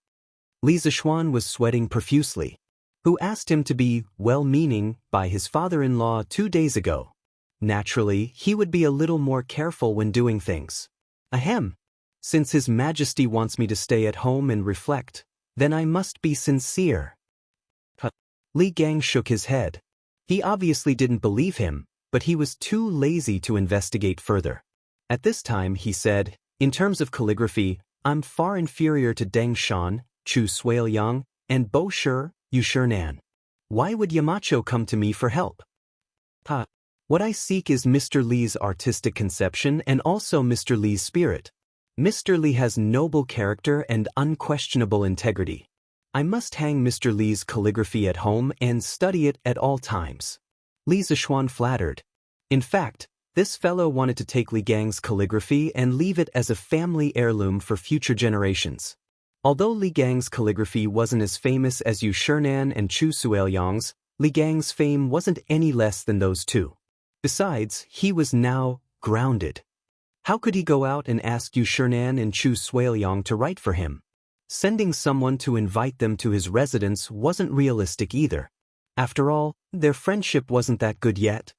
Li Zishuan was sweating profusely. Who asked him to be well-meaning by his father-in-law 2 days ago? Naturally, he would be a little more careful when doing things. Ahem. Since His Majesty wants me to stay at home and reflect, then I must be sincere. Li Gang shook his head. He obviously didn't believe him, but he was too lazy to investigate further. At this time, he said, in terms of calligraphy, I'm far inferior to Deng Shan, Chu Suiliang, and Bo Shi, Yu Shinan. Why would Yamacho come to me for help? What I seek is Mr. Li's artistic conception and also Mr. Li's spirit. Mr. Li has noble character and unquestionable integrity. I must hang Mr. Li's calligraphy at home and study it at all times. Li Zishuan flattered. In fact, this fellow wanted to take Li Gang's calligraphy and leave it as a family heirloom for future generations. Although Li Gang's calligraphy wasn't as famous as Yu Shinan and Chu Suiliang's, Li Gang's fame wasn't any less than those two. Besides, he was now grounded. How could he go out and ask Yu Shinan and Chu Suiliang to write for him? Sending someone to invite them to his residence wasn't realistic either. After all, their friendship wasn't that good yet.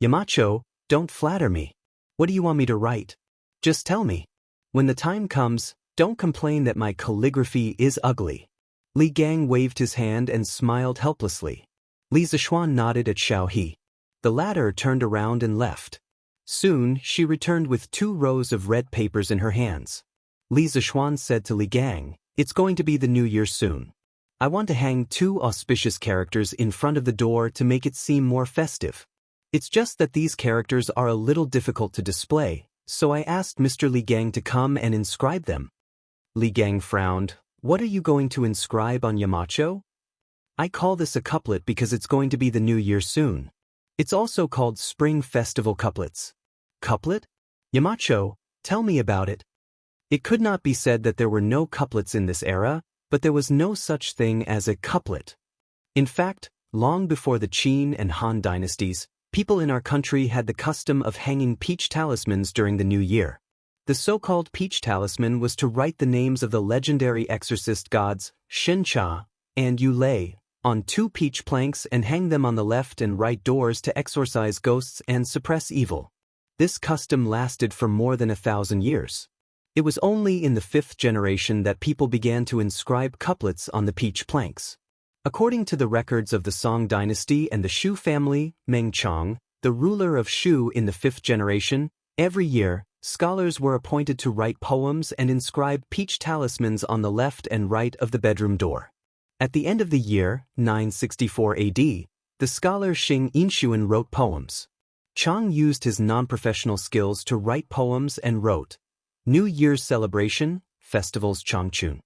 Yamacho, don't flatter me. What do you want me to write? Just tell me. When the time comes, don't complain that my calligraphy is ugly. Li Gang waved his hand and smiled helplessly. Li Zishuan nodded at Xiao He. The latter turned around and left. Soon, she returned with 2 rows of red papers in her hands. Li Zishuan said to Li Gang, "It's going to be the new year soon. I want to hang 2 auspicious characters in front of the door to make it seem more festive. It's just that these characters are a little difficult to display, so I asked Mr. Li Gang to come and inscribe them." Li Gang frowned. "What are you going to inscribe on Yamacho?" "I call this a couplet because it's going to be the new year soon. It's also called Spring Festival Couplets." "Couplet? Yamacho, tell me about it." It could not be said that there were no couplets in this era, but there was no such thing as a couplet. In fact, long before the Qin and Han dynasties, people in our country had the custom of hanging peach talismans during the new year. The so-called peach talisman was to write the names of the legendary exorcist gods, Xianxia and Yulei, on 2 peach planks and hang them on the left and right doors to exorcise ghosts and suppress evil. This custom lasted for more than 1,000 years. It was only in the 5th generation that people began to inscribe couplets on the peach planks. According to the records of the Song dynasty and the Shu family, Meng Chong, the ruler of Shu in the 5th generation, every year, scholars were appointed to write poems and inscribe peach talismans on the left and right of the bedroom door. At the end of the year, 964 AD, the scholar Xing Yinshuan wrote poems. Chang used his non-professional skills to write poems and wrote New Year's Celebration, Festivals Changchun.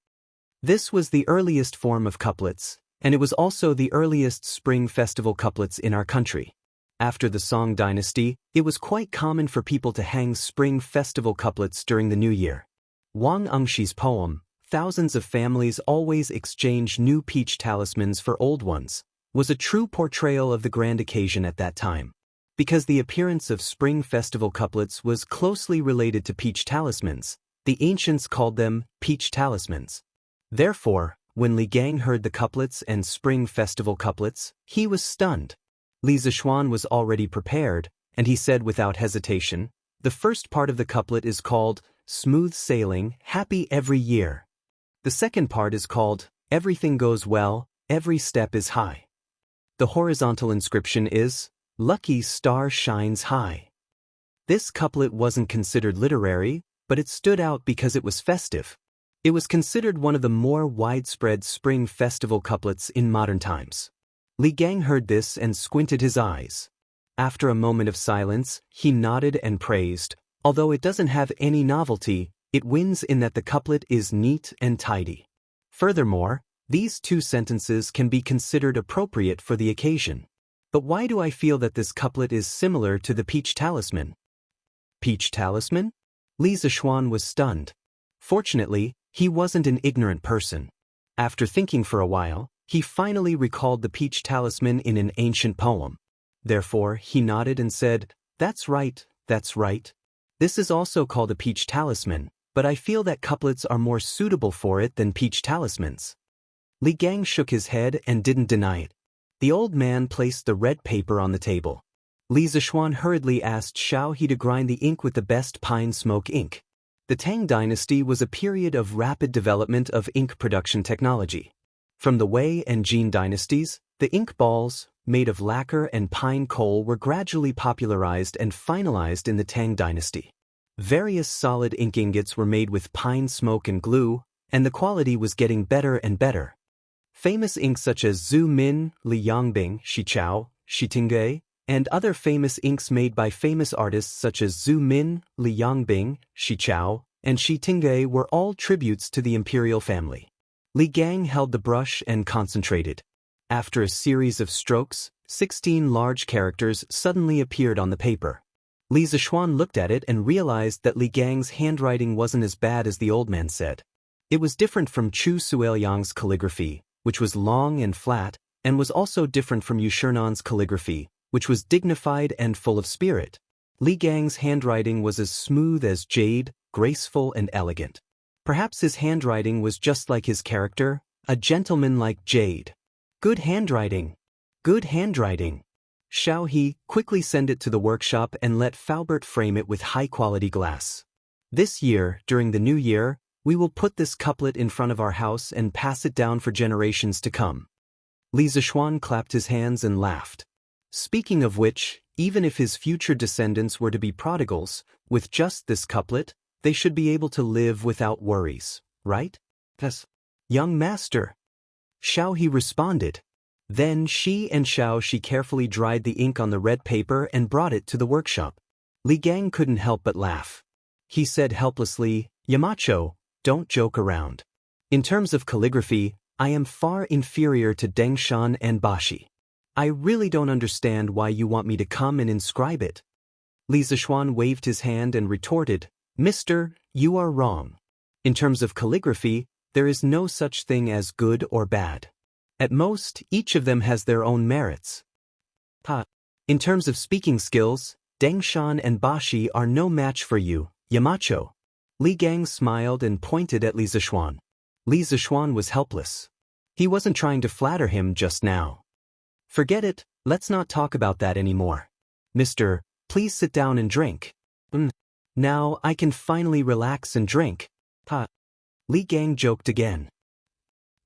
This was the earliest form of couplets, and it was also the earliest spring festival couplets in our country. After the Song dynasty, it was quite common for people to hang spring festival couplets during the new year. Wang Ling's poem, "Thousands of Families Always Exchange New Peach Talismans for Old Ones," was a true portrayal of the grand occasion at that time. Because the appearance of spring festival couplets was closely related to peach talismans, the ancients called them peach talismans. Therefore, when Li Gang heard the couplets and spring festival couplets, he was stunned. Li Zishuan was already prepared, and he said without hesitation, "The first part of the couplet is called Smooth Sailing, Happy Every Year. The second part is called Everything Goes Well, Every Step is High. The horizontal inscription is Lucky Star Shines High." This couplet wasn't considered literary, but it stood out because it was festive. It was considered one of the more widespread spring festival couplets in modern times. Li Gang heard this and squinted his eyes. After a moment of silence, he nodded and praised, "Although it doesn't have any novelty, it wins in that the couplet is neat and tidy. Furthermore, these 2 sentences can be considered appropriate for the occasion. But why do I feel that this couplet is similar to the peach talisman?" Peach talisman? Li Zishuan was stunned. Fortunately, he wasn't an ignorant person. After thinking for a while, he finally recalled the peach talisman in an ancient poem. Therefore, he nodded and said, That's right. This is also called a peach talisman, but I feel that couplets are more suitable for it than peach talismans." Li Gang shook his head and didn't deny it. The old man placed the red paper on the table. Li Zishuan hurriedly asked Xiao He to grind the ink with the best pine smoke ink. The Tang dynasty was a period of rapid development of ink production technology. From the Wei and Jin dynasties, the ink balls, made of lacquer and pine coal, were gradually popularized and finalized in the Tang dynasty. Various solid ink ingots were made with pine smoke and glue, and the quality was getting better and better. Famous inks such as Zhu Min, Li Yongbing, Shi Chao, Shi Tingge, and other famous inks made by famous artists such as Zhu Min, Li Yongbing, Shi Chao, and Shi Tingge were all tributes to the imperial family. Li Gang held the brush and concentrated. After a series of strokes, 16 large characters suddenly appeared on the paper. Li Zishuan looked at it and realized that Li Gang's handwriting wasn't as bad as the old man said. It was different from Chu Sueliang's calligraphy, which was long and flat, and was also different from Yu Shernan's calligraphy, which was dignified and full of spirit. Li Gang's handwriting was as smooth as jade, graceful and elegant. Perhaps his handwriting was just like his character, a gentleman like jade. Good handwriting. Good handwriting. Xiao He, quickly send it to the workshop and let Faubert frame it with high-quality glass. This year, during the new year, we will put this couplet in front of our house and pass it down for generations to come. Li Zishuan clapped his hands and laughed. Speaking of which, Even if his future descendants were to be prodigals, with just this couplet, they should be able to live without worries, right? Yes. Young master. Xiao he responded. Then she carefully dried the ink on the red paper and brought it to the workshop. Li Gang couldn't help but laugh. He said helplessly, Yamacho, don't joke around. In terms of calligraphy, I am far inferior to Dengshan and Bashi. I really don't understand why you want me to come and inscribe it. Li Zishuan waved his hand and retorted, Mister, you are wrong. In terms of calligraphy, there is no such thing as good or bad. At most, each of them has their own merits. In terms of speaking skills, Dengshan and Bashi are no match for you, Yamacho. Li Gang smiled and pointed at Li Zishuan. Li Zishuan was helpless. He wasn't trying to flatter him just now. Forget it, let's not talk about that anymore. Mister, please sit down and drink. Now I can finally relax and drink. Li Gang joked again.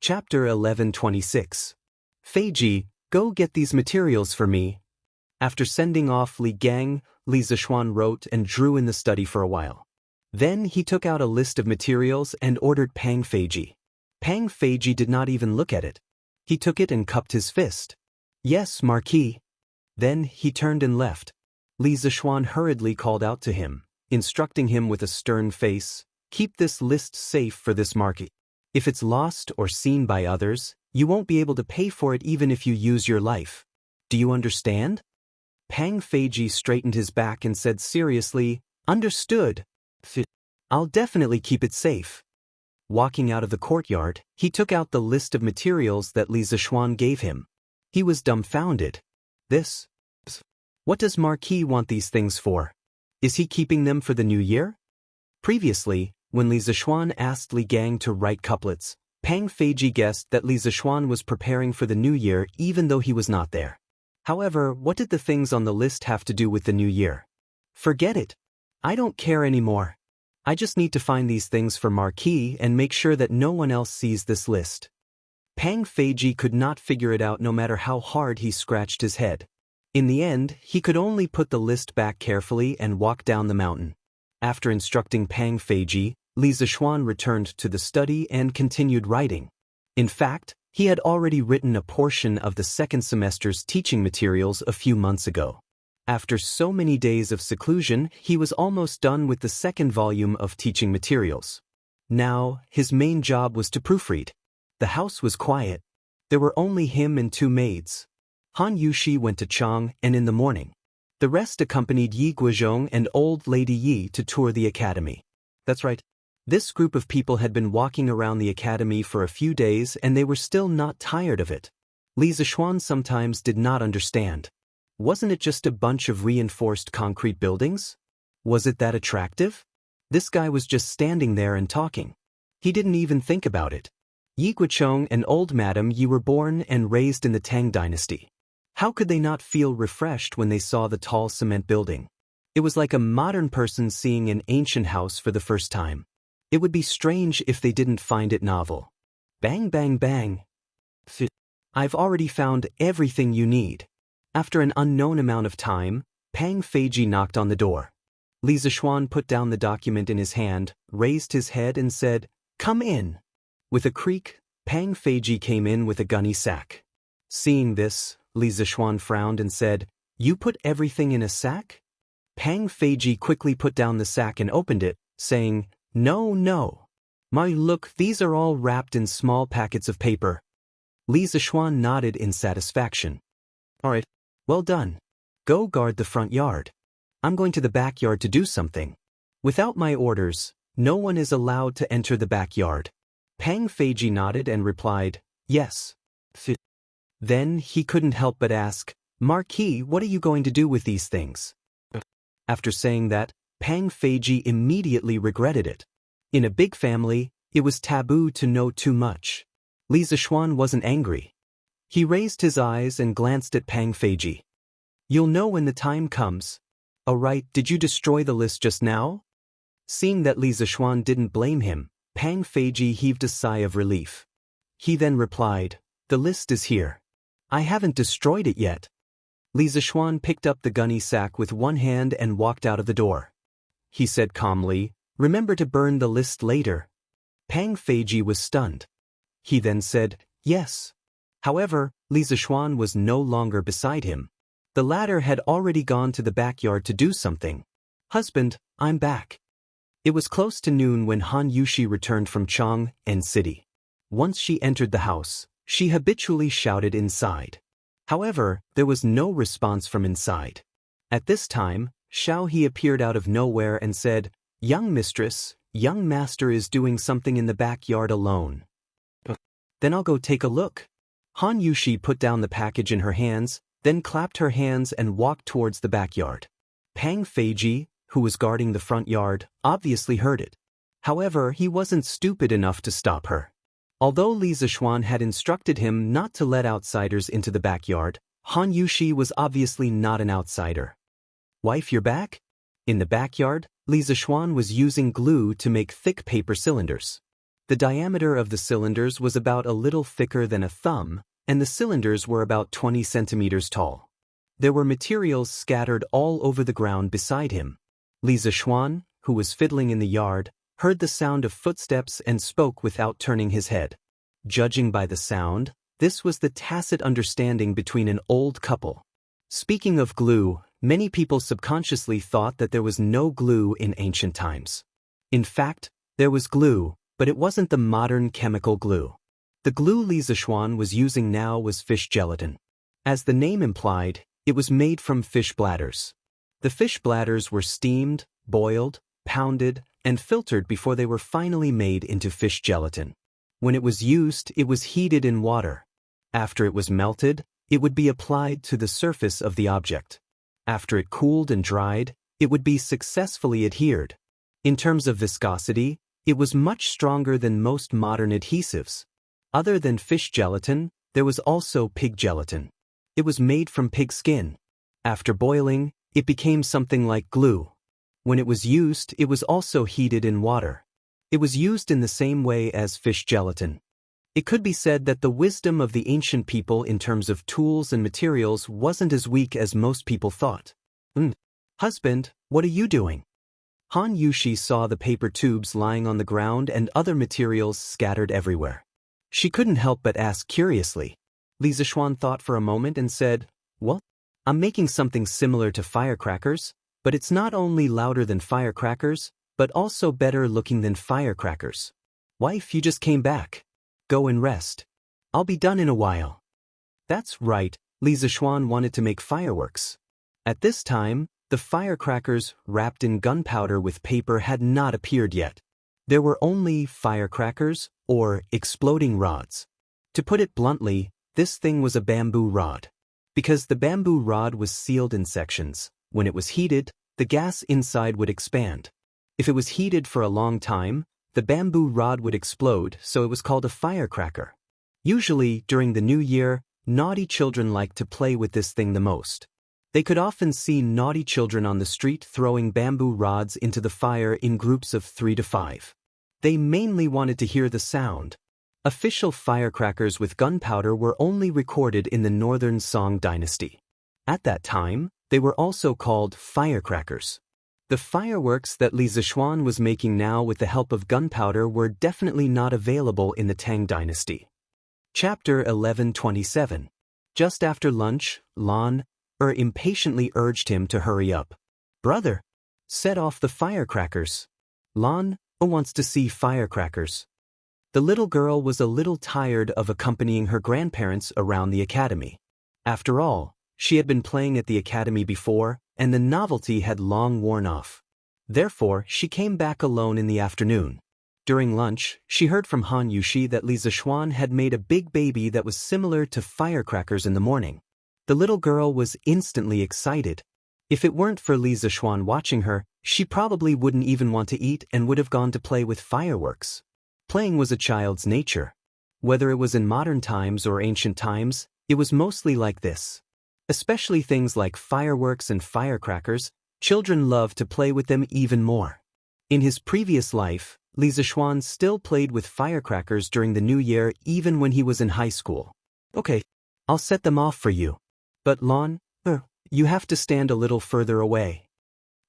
Chapter 11:26. Feiji, go get these materials for me. After sending off Li Gang, Li Zishuan wrote and drew in the study for a while. Then he took out a list of materials and ordered Pang Feiji. Pang Feiji did not even look at it. He took it and cupped his fist. Yes, Marquis. Then he turned and left. Li Zishuan hurriedly called out to him, instructing him with a stern face, keep this list safe for this Marquis. If it's lost or seen by others, you won't be able to pay for it even if you use your life. Do you understand? Pang Feiji straightened his back and said seriously, Understood. I'll definitely keep it safe. Walking out of the courtyard, he took out the list of materials that Li Zishuan gave him. He was dumbfounded. This? What does Marquis want these things for? Is he keeping them for the new year? Previously, when Li Zishuan asked Li Gang to write couplets, Pang Feiji guessed that Li Zishuan was preparing for the new year even though he was not there. However, what did the things on the list have to do with the new year? Forget it. I don't care anymore. I just need to find these things for Marquis and make sure that no one else sees this list. Pang Feiji could not figure it out no matter how hard he scratched his head. In the end, he could only put the list back carefully and walk down the mountain. After instructing Pang Feiji, Li Zishuan returned to the study and continued writing. In fact, he had already written a portion of the second semester's teaching materials a few months ago. After so many days of seclusion, he was almost done with the second volume of teaching materials. Now, his main job was to proofread. The house was quiet. There were only him and two maids. Han Yushi went to Chang and in the morning. The rest accompanied Yi Guozhong and old lady Yi to tour the academy. That's right. This group of people had been walking around the academy for a few days and they were still not tired of it. Li Zishuan sometimes did not understand. Wasn't it just a bunch of reinforced concrete buildings? Was it that attractive? This guy was just standing there and talking. He didn't even think about it. Yi Guochong and old Madam Yi were born and raised in the Tang dynasty. How could they not feel refreshed when they saw the tall cement building? It was like a modern person seeing an ancient house for the first time. It would be strange if they didn't find it novel. Bang bang bang. I've already found everything you need. After an unknown amount of time, Pang Feiji knocked on the door. Li Zishuan put down the document in his hand, raised his head and said, Come in. With a creak, Pang Feiji came in with a gunny sack. Seeing this, Li Zishuan frowned and said, You put everything in a sack? Pang Feiji quickly put down the sack and opened it, saying, No. Look, these are all wrapped in small packets of paper. Li Zishuan nodded in satisfaction. All right, well done. Go guard the front yard. I'm going to the backyard to do something. Without my orders, no one is allowed to enter the backyard. Pang Feiji nodded and replied, Yes. Then he couldn't help but ask, Marquis, what are you going to do with these things? After saying that, Pang Feiji immediately regretted it. In a big family, it was taboo to know too much. Li Zishuan wasn't angry. He raised his eyes and glanced at Pang Feiji. You'll know when the time comes. Oh right, did you destroy the list just now? Seeing that Li Zishuan didn't blame him, Pang Feiji heaved a sigh of relief. He then replied, The list is here. I haven't destroyed it yet. Li Zixuan picked up the gunny sack with one hand and walked out of the door. He said calmly, "Remember to burn the list later." Pang Feiji was stunned. He then said, "Yes." However, Li Zixuan was no longer beside him. The latter had already gone to the backyard to do something. "Husband, I'm back." It was close to noon when Han Yushi returned from Chang'an City. Once she entered the house, she habitually shouted inside. However, there was no response from inside. At this time, Xiao He appeared out of nowhere and said, "Young mistress, young master is doing something in the backyard alone." "Then I'll go take a look." Han Yushi put down the package in her hands, then clapped her hands and walked towards the backyard. Pang Feiji, who was guarding the front yard, obviously heard it. However, he wasn't stupid enough to stop her. Although Li Zixuan had instructed him not to let outsiders into the backyard, Han Yushi was obviously not an outsider. "Wife, you're back?" In the backyard, Li Zixuan was using glue to make thick paper cylinders. The diameter of the cylinders was about a little thicker than a thumb, and the cylinders were about 20 centimeters tall. There were materials scattered all over the ground beside him. Li Zixuan, who was fiddling in the yard, heard the sound of footsteps and spoke without turning his head. Judging by the sound, this was the tacit understanding between an old couple. Speaking of glue, many people subconsciously thought that there was no glue in ancient times. In fact, there was glue, but it wasn't the modern chemical glue. The glue Li Zixuan was using now was fish gelatin. As the name implied, it was made from fish bladders. The fish bladders were steamed, boiled, pounded, and filtered before they were finally made into fish gelatin. When it was used, it was heated in water. After it was melted, it would be applied to the surface of the object. After it cooled and dried, it would be successfully adhered. In terms of viscosity, it was much stronger than most modern adhesives. Other than fish gelatin, there was also pig gelatin. It was made from pig skin. After boiling, it became something like glue. When it was used, it was also heated in water. It was used in the same way as fish gelatin. It could be said that the wisdom of the ancient people in terms of tools and materials wasn't as weak as most people thought. Husband, what are you doing?" Han Yushi saw the paper tubes lying on the ground and other materials scattered everywhere. She couldn't help but ask curiously. Li Zixuan thought for a moment and said, "Well, I'm making something similar to firecrackers. But it's not only louder than firecrackers, but also better looking than firecrackers. Wife, you just came back. Go and rest. I'll be done in a while." That's right, Li Zixuan wanted to make fireworks. At this time, the firecrackers wrapped in gunpowder with paper had not appeared yet. There were only firecrackers, or exploding rods. To put it bluntly, this thing was a bamboo rod. Because the bamboo rod was sealed in sections, when it was heated, the gas inside would expand. If it was heated for a long time, the bamboo rod would explode, so it was called a firecracker. Usually, during the new year, naughty children liked to play with this thing the most. They could often see naughty children on the street throwing bamboo rods into the fire in groups of 3 to 5. They mainly wanted to hear the sound. Official firecrackers with gunpowder were only recorded in the northern Song dynasty. At that time, they were also called firecrackers. The fireworks that Li Zixuan was making now with the help of gunpowder were definitely not available in the Tang dynasty. Chapter 1127. Just after lunch, Lan impatiently urged him to hurry up. "Brother, set off the firecrackers. Lan wants to see firecrackers." The little girl was a little tired of accompanying her grandparents around the academy. After all, she had been playing at the academy before, and the novelty had long worn off. Therefore, she came back alone in the afternoon. During lunch, she heard from Han Yushi that Li Zixuan had made a big baby that was similar to firecrackers in the morning. The little girl was instantly excited. If it weren't for Li Zixuan watching her, she probably wouldn't even want to eat and would have gone to play with fireworks. Playing was a child's nature. Whether it was in modern times or ancient times, it was mostly like this. Especially things like fireworks and firecrackers, children loved to play with them even more. In his previous life, Li Zixuan still played with firecrackers during the new year even when he was in high school. "Okay, I'll set them off for you. But Lan, you have to stand a little further away.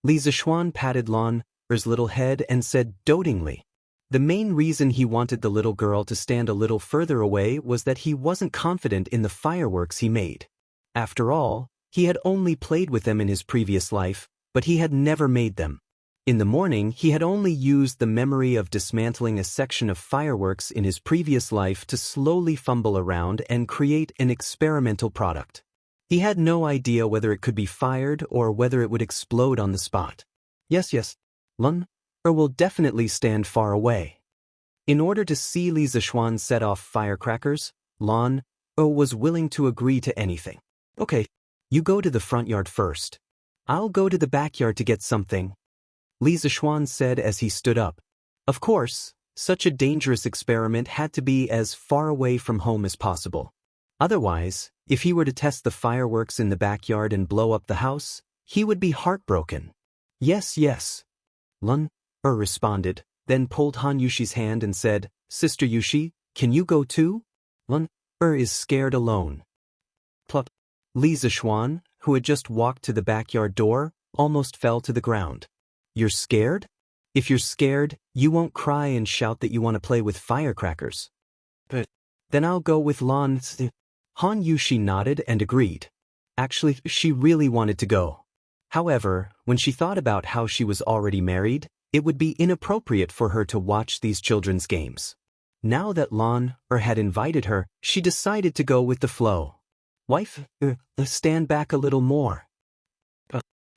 Li Zishuan patted Lan's little head and said dotingly. The main reason he wanted the little girl to stand a little further away was that he wasn't confident in the fireworks he made. After all, he had only played with them in his previous life, but he had never made them. In the morning, he had only used the memory of dismantling a section of fireworks in his previous life to slowly fumble around and create an experimental product. He had no idea whether it could be fired or whether it would explode on the spot. Yes, Lan will definitely stand far away. In order to see Li Zishuan set off firecrackers, Lan was willing to agree to anything. Okay, you go to the front yard first. I'll go to the backyard to get something, Li Zishuan said as he stood up. Of course, such a dangerous experiment had to be as far away from home as possible. Otherwise, if he were to test the fireworks in the backyard and blow up the house, he would be heartbroken. Yes, Lan responded, then pulled Han Yushi's hand and said, Sister Yushi, can you go too? Lan is scared alone. Plup. Li Zishuan, who had just walked to the backyard door, almost fell to the ground. You're scared? If you're scared, you won't cry and shout that you want to play with firecrackers. But then I'll go with Lan. Han Yushi nodded and agreed. Actually, she really wanted to go. However, when she thought about how she was already married, it would be inappropriate for her to watch these children's games. Now that Lan had invited her, she decided to go with the flow. Wife, stand back a little more.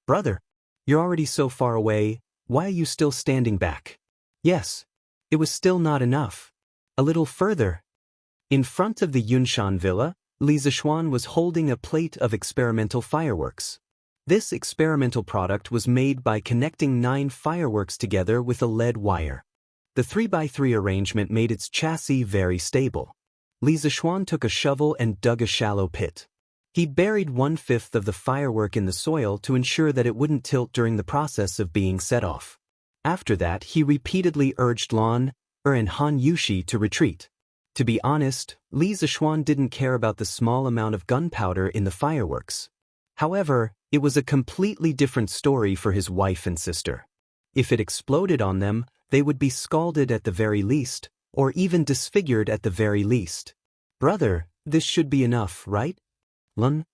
Brother, you're already so far away, why are you still standing back? Yes. It was still not enough. A little further. In front of the Yunshan villa, Li Zishuan was holding a plate of experimental fireworks. This experimental product was made by connecting 9 fireworks together with a lead wire. The 3x3 arrangement made its chassis very stable. Li Zishuan took a shovel and dug a shallow pit. He buried 1/5 of the firework in the soil to ensure that it wouldn't tilt during the process of being set off. After that, he repeatedly urged Lan and Han Yushi to retreat. To be honest, Li Zishuan didn't care about the small amount of gunpowder in the fireworks. However, it was a completely different story for his wife and sister. If it exploded on them, they would be scalded at the very least, or even disfigured at the very least. Brother, this should be enough, right? Lan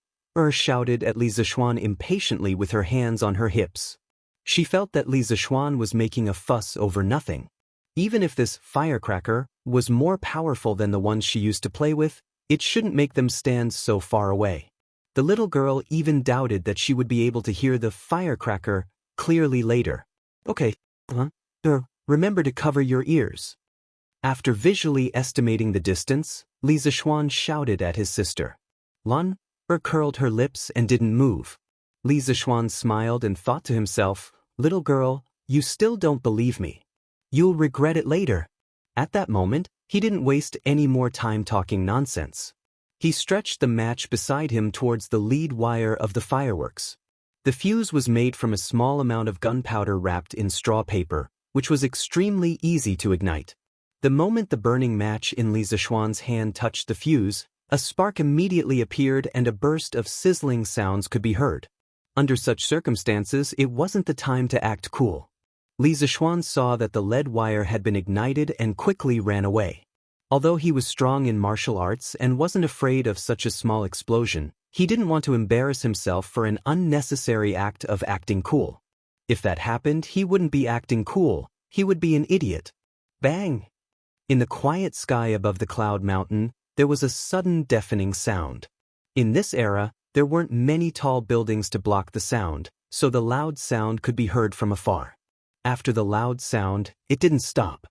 shouted at Li Zishuan impatiently with her hands on her hips. She felt that Li Zishuan was making a fuss over nothing. Even if this firecracker was more powerful than the ones she used to play with, it shouldn't make them stand so far away. The little girl even doubted that she would be able to hear the firecracker clearly later. Okay, remember to cover your ears. After visually estimating the distance, Li Zishuan shouted at his sister. Lan curled her lips and didn't move. Li Zishuan smiled and thought to himself, little girl, you still don't believe me. You'll regret it later. At that moment, he didn't waste any more time talking nonsense. He stretched the match beside him towards the lead wire of the fireworks. The fuse was made from a small amount of gunpowder wrapped in straw paper, which was extremely easy to ignite. The moment the burning match in Li Zishuan's hand touched the fuse, a spark immediately appeared and a burst of sizzling sounds could be heard. Under such circumstances, it wasn't the time to act cool. Li Zishuan saw that the lead wire had been ignited and quickly ran away. Although he was strong in martial arts and wasn't afraid of such a small explosion, he didn't want to embarrass himself for an unnecessary act of acting cool. If that happened, he wouldn't be acting cool, he would be an idiot. Bang! In the quiet sky above the cloud mountain, there was a sudden deafening sound. In this era, there weren't many tall buildings to block the sound, so the loud sound could be heard from afar. After the loud sound, it didn't stop.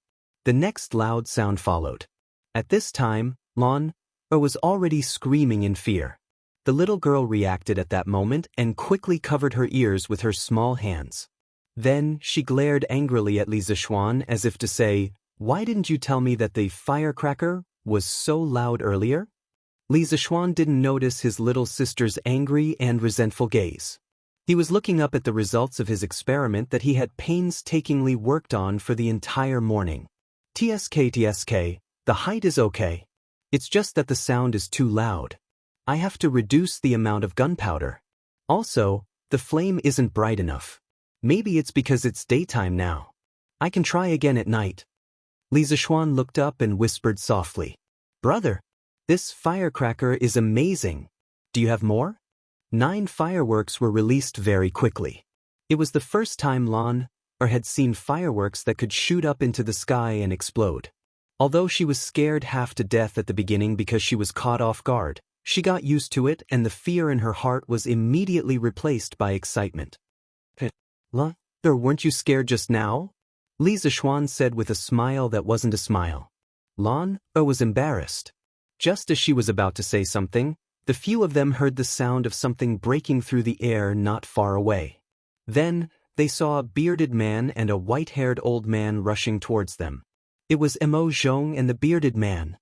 The next loud sound followed. At this time, Lan was already screaming in fear. The little girl reacted at that moment and quickly covered her ears with her small hands. Then she glared angrily at Li Zishuan as if to say, why didn't you tell me that the firecracker was so loud earlier? Li Zishuan didn't notice his little sister's angry and resentful gaze. He was looking up at the results of his experiment that he had painstakingly worked on for the entire morning. TSK, the height is okay. It's just that the sound is too loud. I have to reduce the amount of gunpowder. Also, the flame isn't bright enough. Maybe it's because it's daytime now. I can try again at night. Li Zishuan looked up and whispered softly. Brother, this firecracker is amazing. Do you have more? 9 fireworks were released very quickly. It was the first time Lan had seen fireworks that could shoot up into the sky and explode. Although she was scared half to death at the beginning because she was caught off guard, she got used to it and the fear in her heart was immediately replaced by excitement. Lan, weren't you scared just now? Li Zishuan said with a smile that wasn't a smile. Lan was embarrassed. Just as she was about to say something, the few of them heard the sound of something breaking through the air not far away. Then, they saw a bearded man and a white-haired old man rushing towards them. It was Mo Zhong and the bearded man.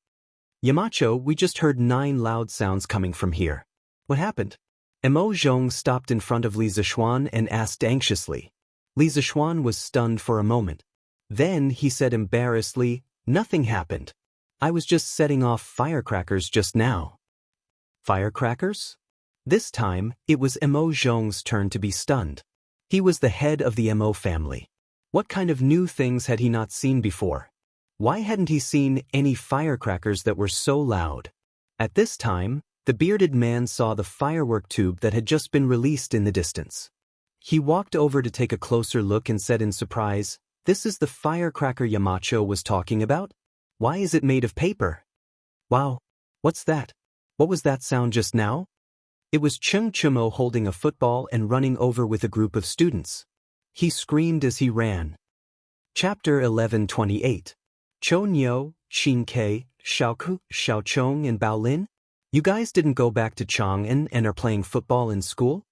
Yamacho, we just heard 9 loud sounds coming from here. What happened? Mo Zhong stopped in front of Li Zishuan and asked anxiously. Li Zishuan was stunned for a moment. Then he said embarrassedly, nothing happened. I was just setting off firecrackers just now. Firecrackers? This time, it was Mo Zhong's turn to be stunned. He was the head of the Mo family. What kind of new things had he not seen before? Why hadn't he seen any firecrackers that were so loud? At this time, the bearded man saw the firework tube that had just been released in the distance. He walked over to take a closer look and said in surprise, this is the firecracker Yamacho was talking about? Why is it made of paper? Wow, what's that? What was that sound just now? It was Cheng Chumo holding a football and running over with a group of students. He screamed as he ran. Chapter 11:28. Chou Niu, Xin Ke, Xiaoku, Xiaochong and Bao Lin? You guys didn't go back to Chang'an and are playing football in school?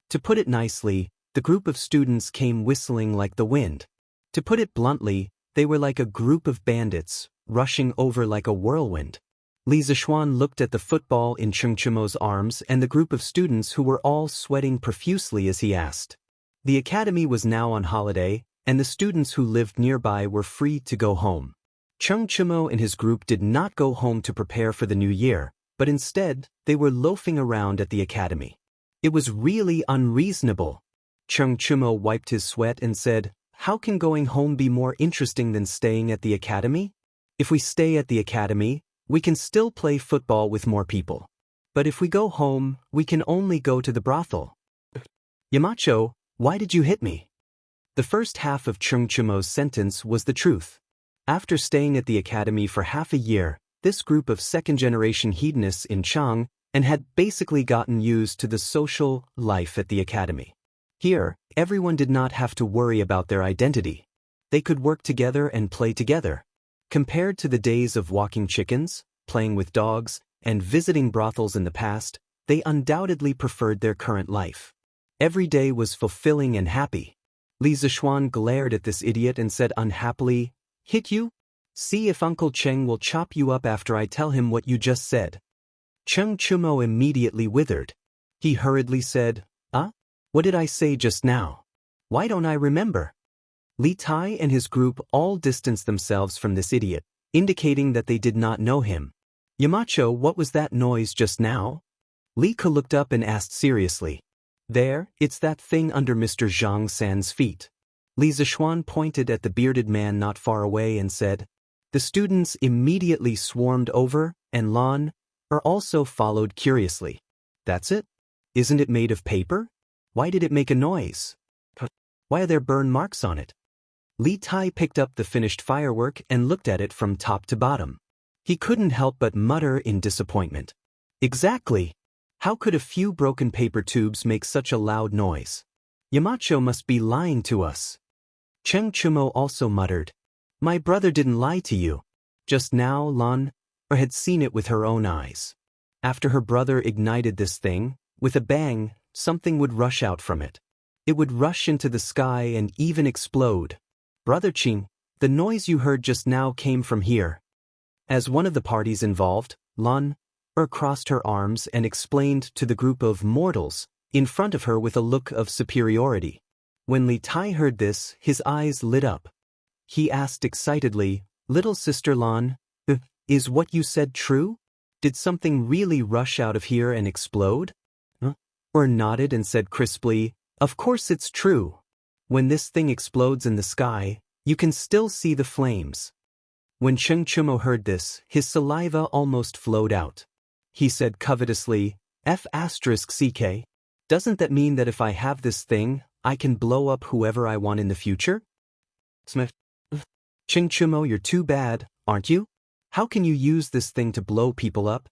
To put it nicely, the group of students came whistling like the wind. To put it bluntly, they were like a group of bandits, rushing over like a whirlwind. Li Zishuan looked at the football in Cheng Chumo's arms and the group of students who were all sweating profusely as he asked. The academy was now on holiday, and the students who lived nearby were free to go home. Cheng Chumo and his group did not go home to prepare for the new year, but instead, they were loafing around at the academy. It was really unreasonable. Cheng Chumo wiped his sweat and said, how can going home be more interesting than staying at the academy? If we stay at the academy, we can still play football with more people. But if we go home, we can only go to the brothel. Yamacho, why did you hit me? The first half of Cheng Chumo's sentence was the truth. After staying at the academy for half a year, this group of second-generation hedonists in Chang and had basically gotten used to the social life at the academy. Here, everyone did not have to worry about their identity. They could work together and play together. Compared to the days of walking chickens, playing with dogs, and visiting brothels in the past, they undoubtedly preferred their current life. Every day was fulfilling and happy. Li Zishuan glared at this idiot and said unhappily, hit you? See if Uncle Cheng will chop you up after I tell him what you just said. Cheng Chumo immediately withered. He hurriedly said, what did I say just now? Why don't I remember? Li Tai and his group all distanced themselves from this idiot, indicating that they did not know him. Yamacho, what was that noise just now? Li Ke looked up and asked seriously. There, it's that thing under Mr. Zhang San's feet. Li Zishuan pointed at the bearded man not far away and said. The students immediately swarmed over, and Lan also followed curiously. That's it? Isn't it made of paper? Why did it make a noise? Why are there burn marks on it? Li Tai picked up the finished firework and looked at it from top to bottom. He couldn't help but mutter in disappointment. Exactly. How could a few broken paper tubes make such a loud noise? Yamacho must be lying to us. Cheng Chumo also muttered. My brother didn't lie to you. Just now Lan had seen it with her own eyes. After her brother ignited this thing, with a bang, something would rush out from it. It would rush into the sky and even explode. Brother Qing, the noise you heard just now came from here. As one of the parties involved, Lan crossed her arms and explained to the group of mortals in front of her with a look of superiority. When Li Tai heard this, his eyes lit up. He asked excitedly, Little sister Lan, is what you said true? Did something really rush out of here and explode? nodded and said crisply, "Of course it's true. When this thing explodes in the sky, you can still see the flames." When Cheng Chumo heard this, his saliva almost flowed out. He said covetously, "F***ck? Doesn't that mean that if I have this thing, I can blow up whoever I want in the future?" Smith. "Cheng Chumo, you're too bad, aren't you? How can you use this thing to blow people up?"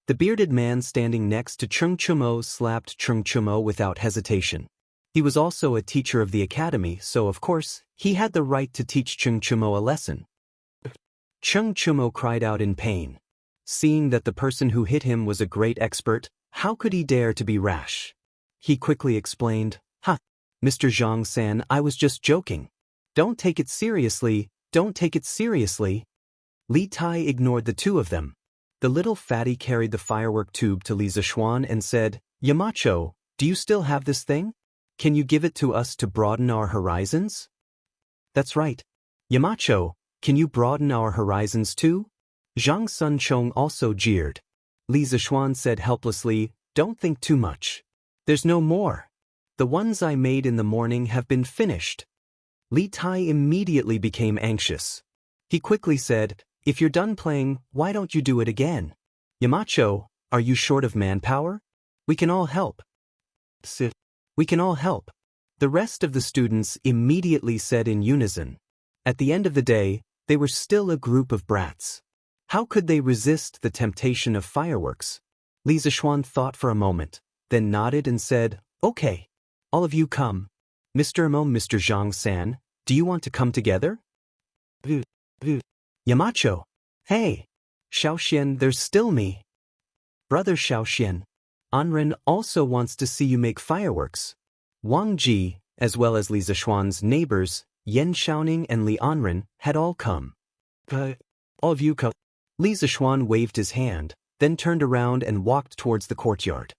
The bearded man standing next to Cheng Chumo slapped Cheng Chumo without hesitation. He was also a teacher of the academy, so of course, he had the right to teach Cheng Chumo a lesson. Cheng Chumo cried out in pain. Seeing that the person who hit him was a great expert, how could he dare to be rash? He quickly explained, Mr. Zhang-san, I was just joking. Don't take it seriously, don't take it seriously." Li Tai ignored the two of them. The little fatty carried the firework tube to Li Zishuan and said, "Yamacho, do you still have this thing? Can you give it to us to broaden our horizons?" "That's right. Yamacho, can you broaden our horizons too?" Zhang Sunchong also jeered. Li Zishuan said helplessly, "Don't think too much. There's no more. The ones I made in the morning have been finished." Li Tai immediately became anxious. He quickly said, "If you're done playing, why don't you do it again? Yamacho, are you short of manpower? We can all help." "We can all help." The rest of the students immediately said in unison. At the end of the day, they were still a group of brats. How could they resist the temptation of fireworks? Li Zishuan thought for a moment, then nodded and said, "Okay. All of you come. Mr. Mo, Mr. Zhang-san, do you want to come together?" "Yamacho. Hey. Xiaoxian, there's still me. Brother Xiaoxian. Anren also wants to see you make fireworks." Wang Ji, as well as Li Zishuan's neighbors, Yan Xiaoning and Li Anren, had all come. All of you come." Li Zishuan waved his hand, then turned around and walked towards the courtyard.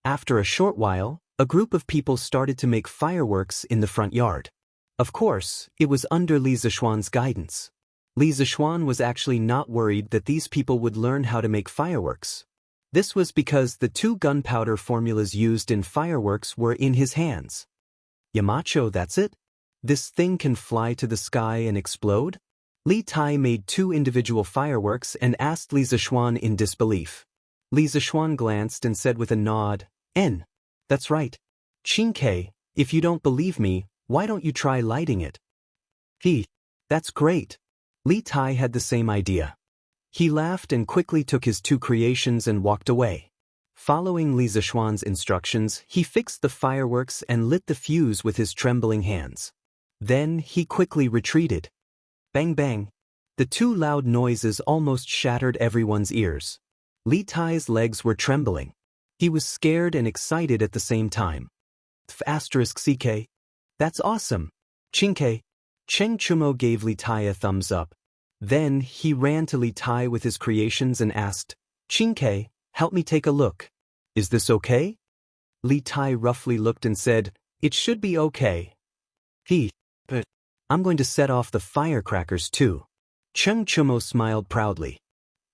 After a short while, a group of people started to make fireworks in the front yard. Of course, it was under Li Zishuan's guidance. Li Zishuan was actually not worried that these people would learn how to make fireworks. This was because the two gunpowder formulas used in fireworks were in his hands. "Yamacho, that's it? This thing can fly to the sky and explode?" Li Tai made two individual fireworks and asked Li Zishuan in disbelief. Li Zishuan glanced and said with a nod, "That's right. Qingke, if you don't believe me, why don't you try lighting it?" That's great." Li Tai had the same idea. He laughed and quickly took his two creations and walked away. Following Li Zishuan's instructions, he fixed the fireworks and lit the fuse with his trembling hands. Then he quickly retreated. Bang bang. The two loud noises almost shattered everyone's ears. Li Tai's legs were trembling. He was scared and excited at the same time. **CK. That's awesome. Qingke." Cheng Chumo gave Li Tai a thumbs up. Then he ran to Li Tai with his creations and asked, "Qingke, help me take a look. Is this okay?" Li Tai roughly looked and said, "It should be okay." But I'm going to set off the firecrackers too." Cheng Chumo smiled proudly.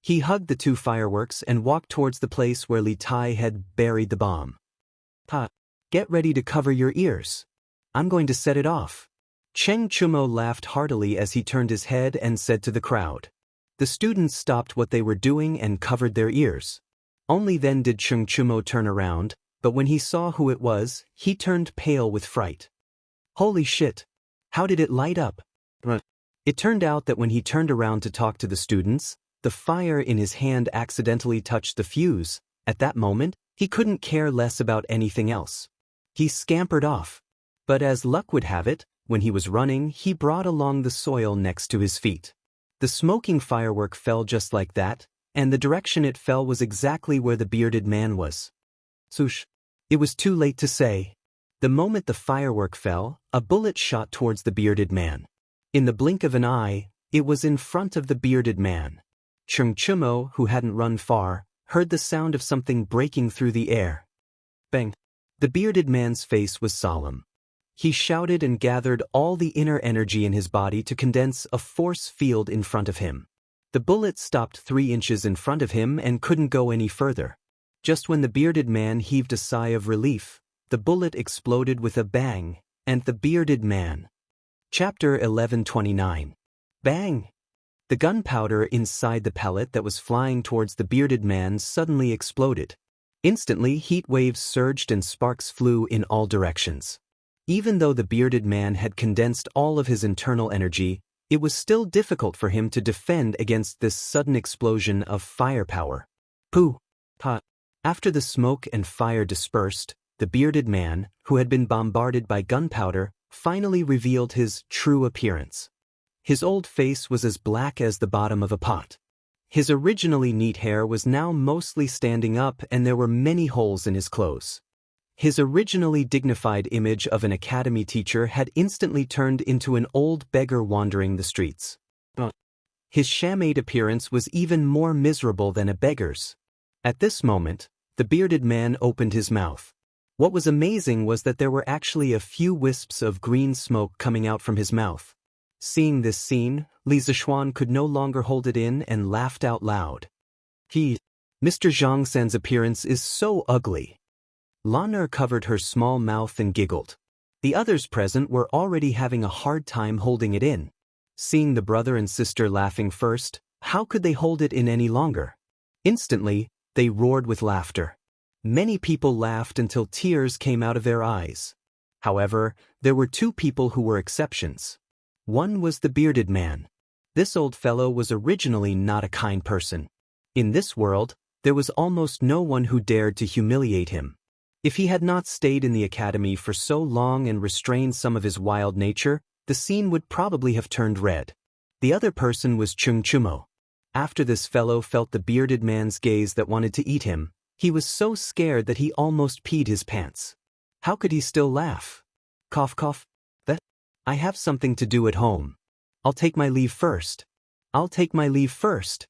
He hugged the two fireworks and walked towards the place where Li Tai had buried the bomb. Get ready to cover your ears. I'm going to set it off." Cheng Chumo laughed heartily as he turned his head and said to the crowd. The students stopped what they were doing and covered their ears. Only then did Cheng Chumo turn around, but when he saw who it was, he turned pale with fright. Holy shit! How did it light up? It turned out that when he turned around to talk to the students, the fire in his hand accidentally touched the fuse. At that moment, he couldn't care less about anything else. He scampered off. But as luck would have it, when he was running, he brought along the soil next to his feet. The smoking firework fell just like that, and the direction it fell was exactly where the bearded man was. Swoosh! It was too late to say. The moment the firework fell, a bullet shot towards the bearded man. In the blink of an eye, it was in front of the bearded man. Cheng Chumo, who hadn't run far, heard the sound of something breaking through the air. Bang! The bearded man's face was solemn. He shouted and gathered all the inner energy in his body to condense a force field in front of him. The bullet stopped 3 inches in front of him and couldn't go any further. Just when the bearded man heaved a sigh of relief, the bullet exploded with a bang, and the bearded man. Chapter 1129. Bang! The gunpowder inside the pellet that was flying towards the bearded man suddenly exploded. Instantly, heat waves surged and sparks flew in all directions. Even though the bearded man had condensed all of his internal energy, it was still difficult for him to defend against this sudden explosion of firepower. Pooh! Pa! After the smoke and fire dispersed, the bearded man, who had been bombarded by gunpowder, finally revealed his true appearance. His old face was as black as the bottom of a pot. His originally neat hair was now mostly standing up and there were many holes in his clothes. His originally dignified image of an academy teacher had instantly turned into an old beggar wandering the streets. His shamade appearance was even more miserable than a beggar's. At this moment, the bearded man opened his mouth. What was amazing was that there were actually a few wisps of green smoke coming out from his mouth. Seeing this scene, Li Zishuan could no longer hold it in and laughed out loud. Mr. Zhang San's appearance is so ugly. Lan covered her small mouth and giggled. The others present were already having a hard time holding it in. Seeing the brother and sister laughing first, how could they hold it in any longer? Instantly, they roared with laughter. Many people laughed until tears came out of their eyes. However, there were two people who were exceptions. One was the bearded man. This old fellow was originally not a kind person. In this world, there was almost no one who dared to humiliate him. If he had not stayed in the academy for so long and restrained some of his wild nature, the scene would probably have turned red. The other person was Chung Chumo. After this fellow felt the bearded man's gaze that wanted to eat him, he was so scared that he almost peed his pants. How could he still laugh? Cough cough. I have something to do at home. I'll take my leave first. I'll take my leave first.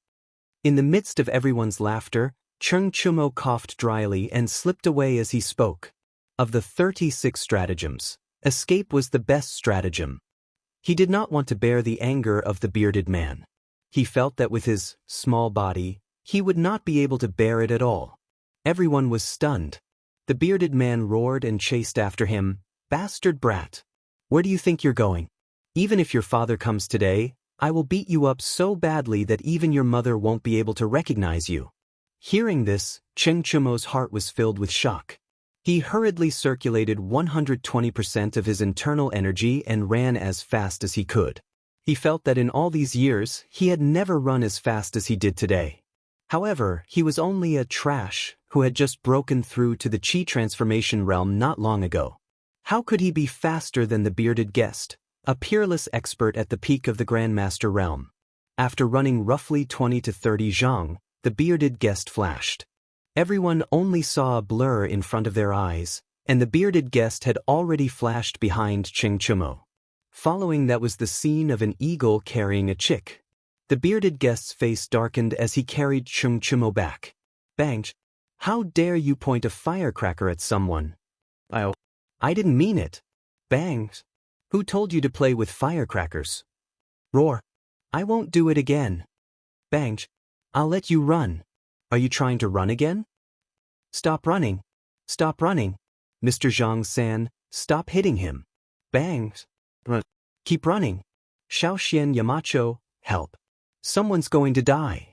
In the midst of everyone's laughter, Chung Chumo coughed dryly and slipped away as he spoke. Of the 36 stratagems, escape was the best stratagem. He did not want to bear the anger of the bearded man. He felt that with his small body, he would not be able to bear it at all. Everyone was stunned. The bearded man roared and chased after him, "Bastard brat! Where do you think you're going? Even if your father comes today, I will beat you up so badly that even your mother won't be able to recognize you." Hearing this, Cheng Chumo's heart was filled with shock. He hurriedly circulated 120% of his internal energy and ran as fast as he could. He felt that in all these years, he had never run as fast as he did today. However, he was only a trash who had just broken through to the Qi transformation realm not long ago. How could he be faster than the bearded guest, a peerless expert at the peak of the Grandmaster realm? After running roughly 20 to 30 zhang, the bearded guest flashed. Everyone only saw a blur in front of their eyes, and the bearded guest had already flashed behind Cheng Chumo. Following that was the scene of an eagle carrying a chick. The bearded guest's face darkened as he carried Cheng Chumo back. Bang! How dare you point a firecracker at someone? I didn't mean it. Bang! Who told you to play with firecrackers? Roar! I won't do it again. Bang! I'll let you run. Are you trying to run again? Stop running. Stop running. Mr. Zhang San, stop hitting him. Bang! Keep running. Xiaoxian Yamacho, help. Someone's going to die.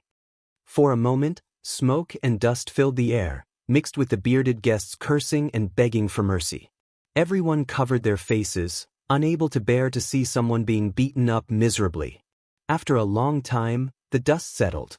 For a moment, smoke and dust filled the air, mixed with the bearded guests cursing and begging for mercy. Everyone covered their faces, unable to bear to see someone being beaten up miserably. After a long time, the dust settled.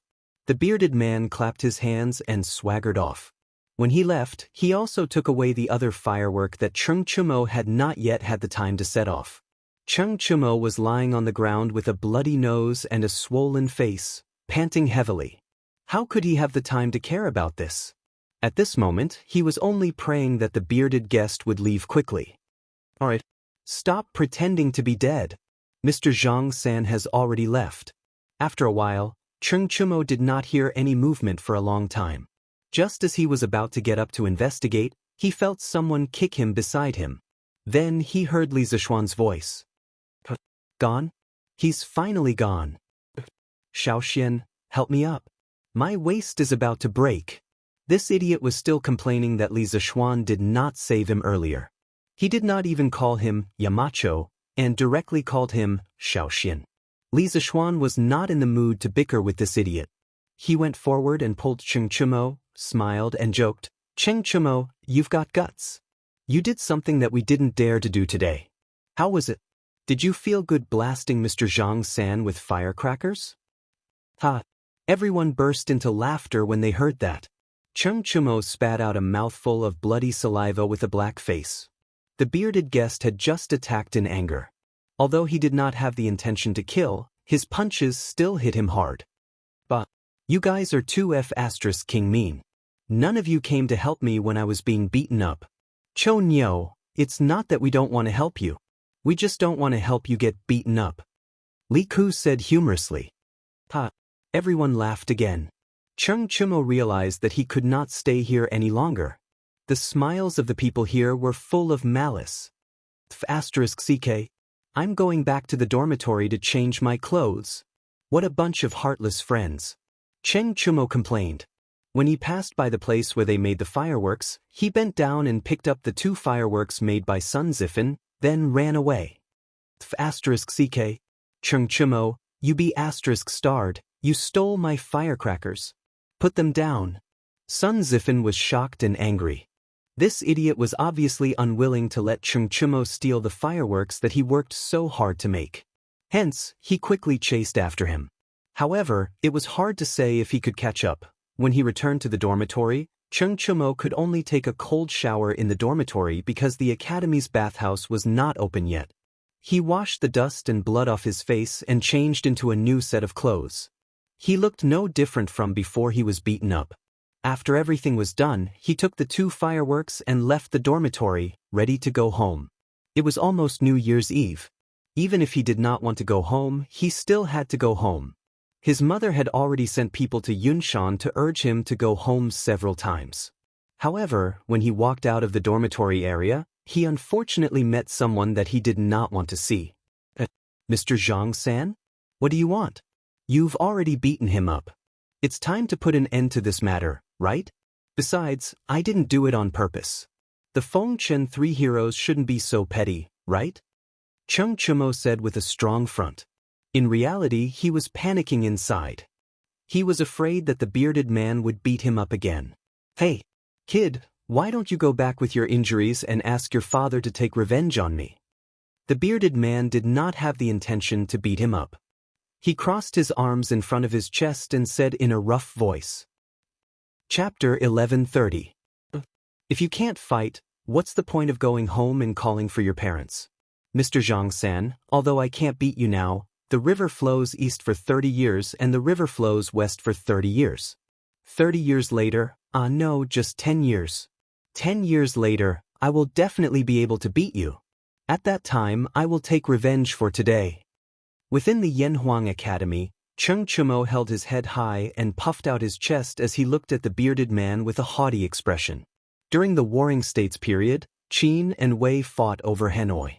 The bearded man clapped his hands and swaggered off. When he left, he also took away the other firework that Cheng Chumo had not yet had the time to set off. Cheng Chumo was lying on the ground with a bloody nose and a swollen face, panting heavily. How could he have the time to care about this? At this moment, he was only praying that the bearded guest would leave quickly. All right. Stop pretending to be dead. Mr. Zhang San has already left. After a while, Cheng Chumo did not hear any movement for a long time. Just as he was about to get up to investigate, he felt someone kick him beside him. Then he heard Li Zishuan's voice. Gone? He's finally gone. Xiaoxian, help me up. My waist is about to break. This idiot was still complaining that Li Zishuan did not save him earlier. He did not even call him Yamacho, and directly called him Xiaoxian. Li Zishuan was not in the mood to bicker with this idiot. He went forward and pulled Cheng Chumo, smiled and joked, "Cheng Chumo, you've got guts. You did something that we didn't dare to do today. How was it? Did you feel good blasting Mr. Zhang San with firecrackers?" Ha! Everyone burst into laughter when they heard that. Cheng Chumo spat out a mouthful of bloody saliva with a black face. The bearded guest had just attacked in anger. Although he did not have the intention to kill, his punches still hit him hard. "But you guys are too King mean. None of you came to help me when I was being beaten up. Cho Nyo, it's not that we don't want to help you. We just don't want to help you get beaten up," Li Ku said humorously. Ha! Everyone laughed again. Cheng Chumo realized that he could not stay here any longer. The smiles of the people here were full of malice. *CK. I'm going back to the dormitory to change my clothes. What a bunch of heartless friends. Cheng Chumo complained. When he passed by the place where they made the fireworks, he bent down and picked up the 2 fireworks made by Sun Zifan, then ran away. *CK. Cheng Chumo, you be *starred, you stole my firecrackers. Put them down. Sun Zifan was shocked and angry. This idiot was obviously unwilling to let Cheng Chumo steal the fireworks that he worked so hard to make. Hence, he quickly chased after him. However, it was hard to say if he could catch up. When he returned to the dormitory, Cheng Chumo could only take a cold shower in the dormitory because the academy's bathhouse was not open yet. He washed the dust and blood off his face and changed into a new set of clothes. He looked no different from before he was beaten up. After everything was done, he took the 2 fireworks and left the dormitory, ready to go home. It was almost New Year's Eve. Even if he did not want to go home, he still had to go home. His mother had already sent people to Yunshan to urge him to go home several times. However, when he walked out of the dormitory area, he unfortunately met someone that he did not want to see. "Mr. Zhang San? What do you want? You've already beaten him up. It's time to put an end to this matter, right? Besides, I didn't do it on purpose. The Feng Chen 3 heroes shouldn't be so petty, right?" Cheng Chumo said with a strong front. In reality, he was panicking inside. He was afraid that the bearded man would beat him up again. "Hey, kid, why don't you go back with your injuries and ask your father to take revenge on me?" The bearded man did not have the intention to beat him up. He crossed his arms in front of his chest and said in a rough voice. Chapter 1130. If you can't fight, what's the point of going home and calling for your parents? "Mr. Zhang San, although I can't beat you now, the river flows east for 30 years and the river flows west for 30 years. 30 years later, no, just 10 years. 10 years later, I will definitely be able to beat you. At that time, I will take revenge for today." Within the Yanhuang Academy, Cheng Chumo held his head high and puffed out his chest as he looked at the bearded man with a haughty expression. During the Warring States period, Qin and Wei fought over Hanoi.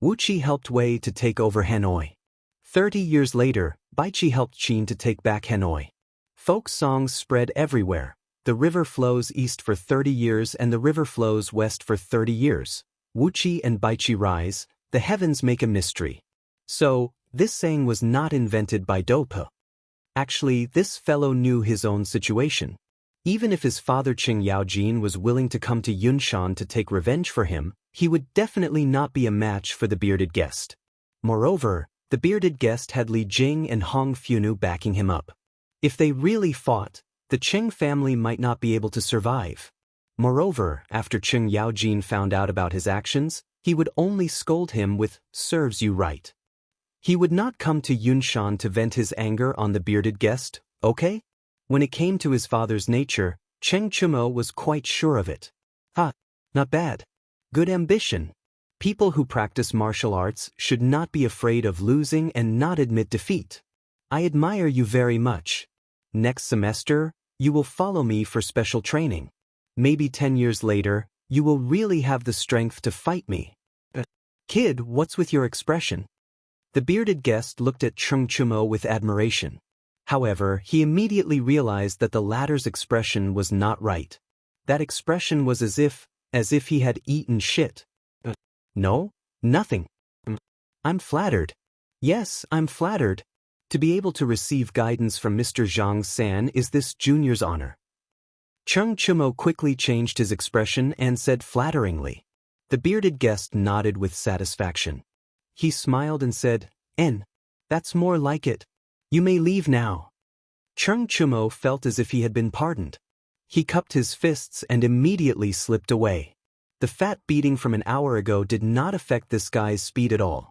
Wuqi helped Wei to take over Hanoi. 30 years later, Baiqi helped Qin to take back Hanoi. Folk songs spread everywhere. The river flows east for 30 years and the river flows west for 30 years. Wuqi and Baiqi rise, the heavens make a mystery. So, this saying was not invented by Dope. Actually, this fellow knew his own situation. Even if his father Qing Yaojin was willing to come to Yunshan to take revenge for him, he would definitely not be a match for the bearded guest. Moreover, the bearded guest had Li Jing and Hong Funu backing him up. If they really fought, the Qing family might not be able to survive. Moreover, after Qing Yaojin found out about his actions, he would only scold him with "serves you right." He would not come to Yunshan to vent his anger on the bearded guest, okay? When it came to his father's nature, Cheng Chumo was quite sure of it. Not bad. Good ambition. People who practice martial arts should not be afraid of losing and not admit defeat. I admire you very much. Next semester, you will follow me for special training. Maybe 10 years later, you will really have the strength to fight me. Kid, what's with your expression? The bearded guest looked at Cheng Chumo with admiration. However, he immediately realized that the latter's expression was not right. That expression was as if he had eaten shit. No, nothing. I'm flattered. Yes, I'm flattered. To be able to receive guidance from Mr. Zhang San is this junior's honor. Cheng Chumo quickly changed his expression and said flatteringly. The bearded guest nodded with satisfaction. He smiled and said, That's more like it. You may leave now. Cheng Chumo felt as if he had been pardoned. He cupped his fists and immediately slipped away. The fat beating from an hour ago did not affect this guy's speed at all.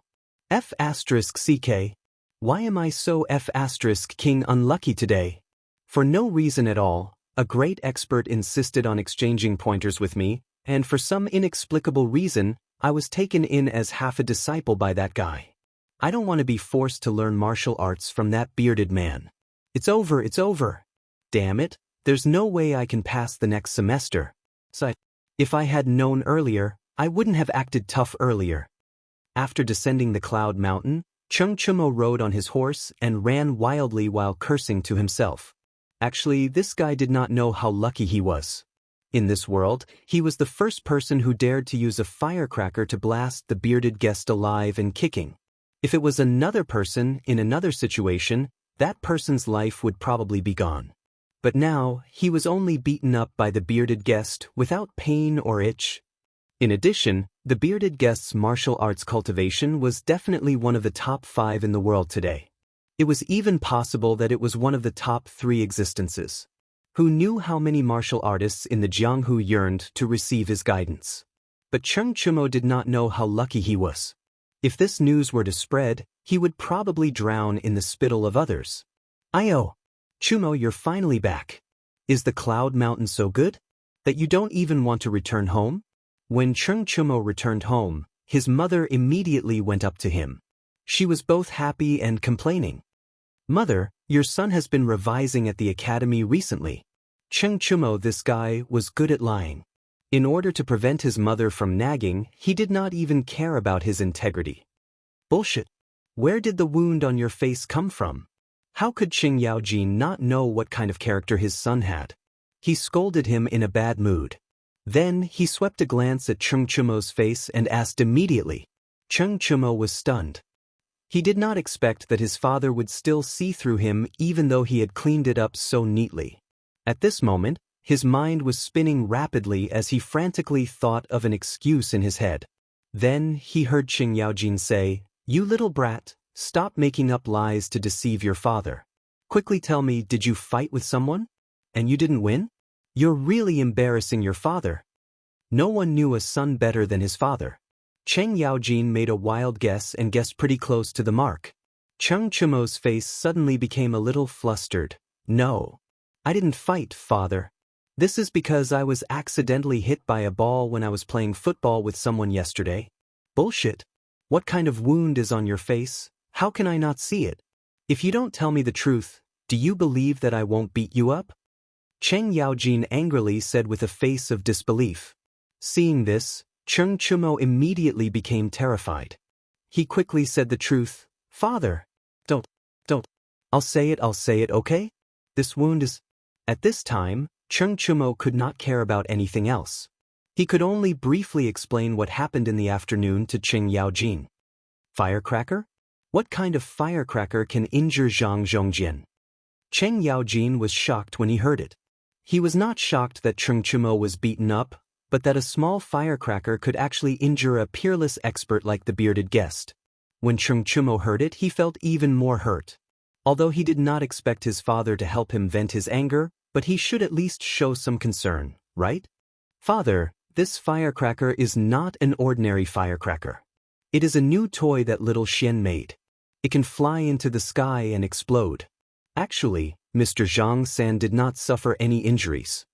F***CK. Why am I so F***king unlucky today? For no reason at all, a great expert insisted on exchanging pointers with me, and for some inexplicable reason, I was taken in as half a disciple by that guy. I don't want to be forced to learn martial arts from that bearded man. It's over. Damn it, there's no way I can pass the next semester. So if I had known earlier, I wouldn't have acted tough earlier. After descending the cloud mountain, Cheng Chumo rode on his horse and ran wildly while cursing to himself. Actually, this guy did not know how lucky he was. In this world, he was the first person who dared to use a firecracker to blast the bearded guest alive and kicking. If it was another person in another situation, that person's life would probably be gone. But now, he was only beaten up by the bearded guest without pain or itch. In addition, the bearded guest's martial arts cultivation was definitely one of the top 5 in the world today. It was even possible that it was one of the top 3 existences. Who knew how many martial artists in the Jianghu yearned to receive his guidance? But Cheng Chumo did not know how lucky he was. If this news were to spread, he would probably drown in the spittle of others. Ayo! Chumo, you're finally back. Is the Cloud Mountain so good that you don't even want to return home? When Cheng Chumo returned home, his mother immediately went up to him. She was both happy and complaining. Mother, your son has been revising at the academy recently. Cheng Chumo, this guy, was good at lying. In order to prevent his mother from nagging, he did not even care about his integrity. Bullshit. Where did the wound on your face come from? How could Qing Yaojin not know what kind of character his son had? He scolded him in a bad mood. Then he swept a glance at Cheng Chumo's face and asked immediately. Cheng Chumo was stunned. He did not expect that his father would still see through him even though he had cleaned it up so neatly. At this moment, his mind was spinning rapidly as he frantically thought of an excuse in his head. Then he heard Qing Yaojin say, You little brat, stop making up lies to deceive your father. Quickly tell me, did you fight with someone? And you didn't win? You're really embarrassing your father. No one knew a son better than his father. Cheng Yaojin made a wild guess and guessed pretty close to the mark. Cheng Chumo's face suddenly became a little flustered. No. I didn't fight, father. This is because I was accidentally hit by a ball when I was playing football with someone yesterday. Bullshit. What kind of wound is on your face? How can I not see it? If you don't tell me the truth, do you believe that I won't beat you up? Cheng Yaojin angrily said with a face of disbelief. Seeing this, Cheng Chumo immediately became terrified. He quickly said the truth. Father. Don't. I'll say it, okay? This wound is... At this time, Cheng Chumo could not care about anything else. He could only briefly explain what happened in the afternoon to Qing Yaojin. Firecracker? What kind of firecracker can injure Zhang Zhongjian? Cheng Yaojin was shocked when he heard it. He was not shocked that Cheng Chumo was beaten up, but that a small firecracker could actually injure a peerless expert like the bearded guest. When Cheng Chumo heard it, he felt even more hurt. Although he did not expect his father to help him vent his anger, but he should at least show some concern, right? Father, this firecracker is not an ordinary firecracker. It is a new toy that little Xian made. It can fly into the sky and explode. Actually, Mr. Zhang San did not suffer any injuries.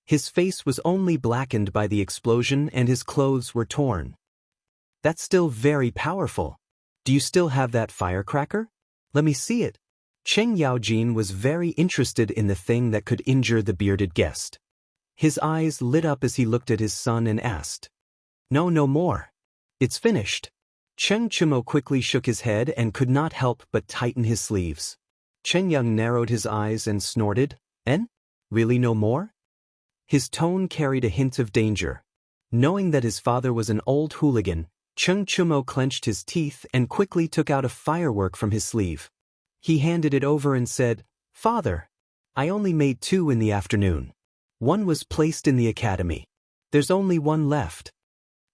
His face was only blackened by the explosion and his clothes were torn. That's still very powerful. Do you still have that firecracker? Let me see it. Cheng Yaojin was very interested in the thing that could injure the bearded guest. His eyes lit up as he looked at his son and asked. No more. It's finished. Cheng Chumo quickly shook his head and could not help but tighten his sleeves. Chen Yang narrowed his eyes and snorted, "En? Really no more?" His tone carried a hint of danger. Knowing that his father was an old hooligan, Cheng Chumo clenched his teeth and quickly took out a firework from his sleeve. He handed it over and said, "Father, I only made 2 in the afternoon. One was placed in the academy. There's only one left."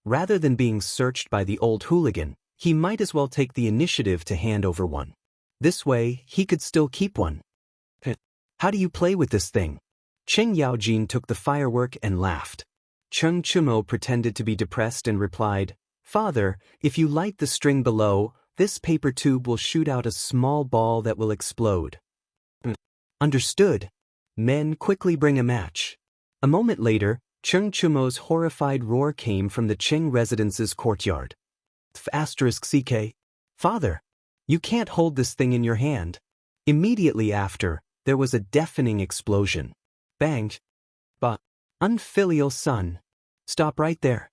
Rather than being searched by the old hooligan, he might as well take the initiative to hand over one. This way, he could still keep one. "How do you play with this thing?" Cheng Yaojin took the firework and laughed. Cheng Chumo pretended to be depressed and replied, "Father, if you light the string below, this paper tube will shoot out a small ball that will explode." "Understood." Men, quickly bring a match. A moment later, Cheng Chumo's horrified roar came from the Cheng residence's courtyard. *CK. "Father, you can't hold this thing in your hand." Immediately after, there was a deafening explosion. Bang! But, unfilial son. Stop right there.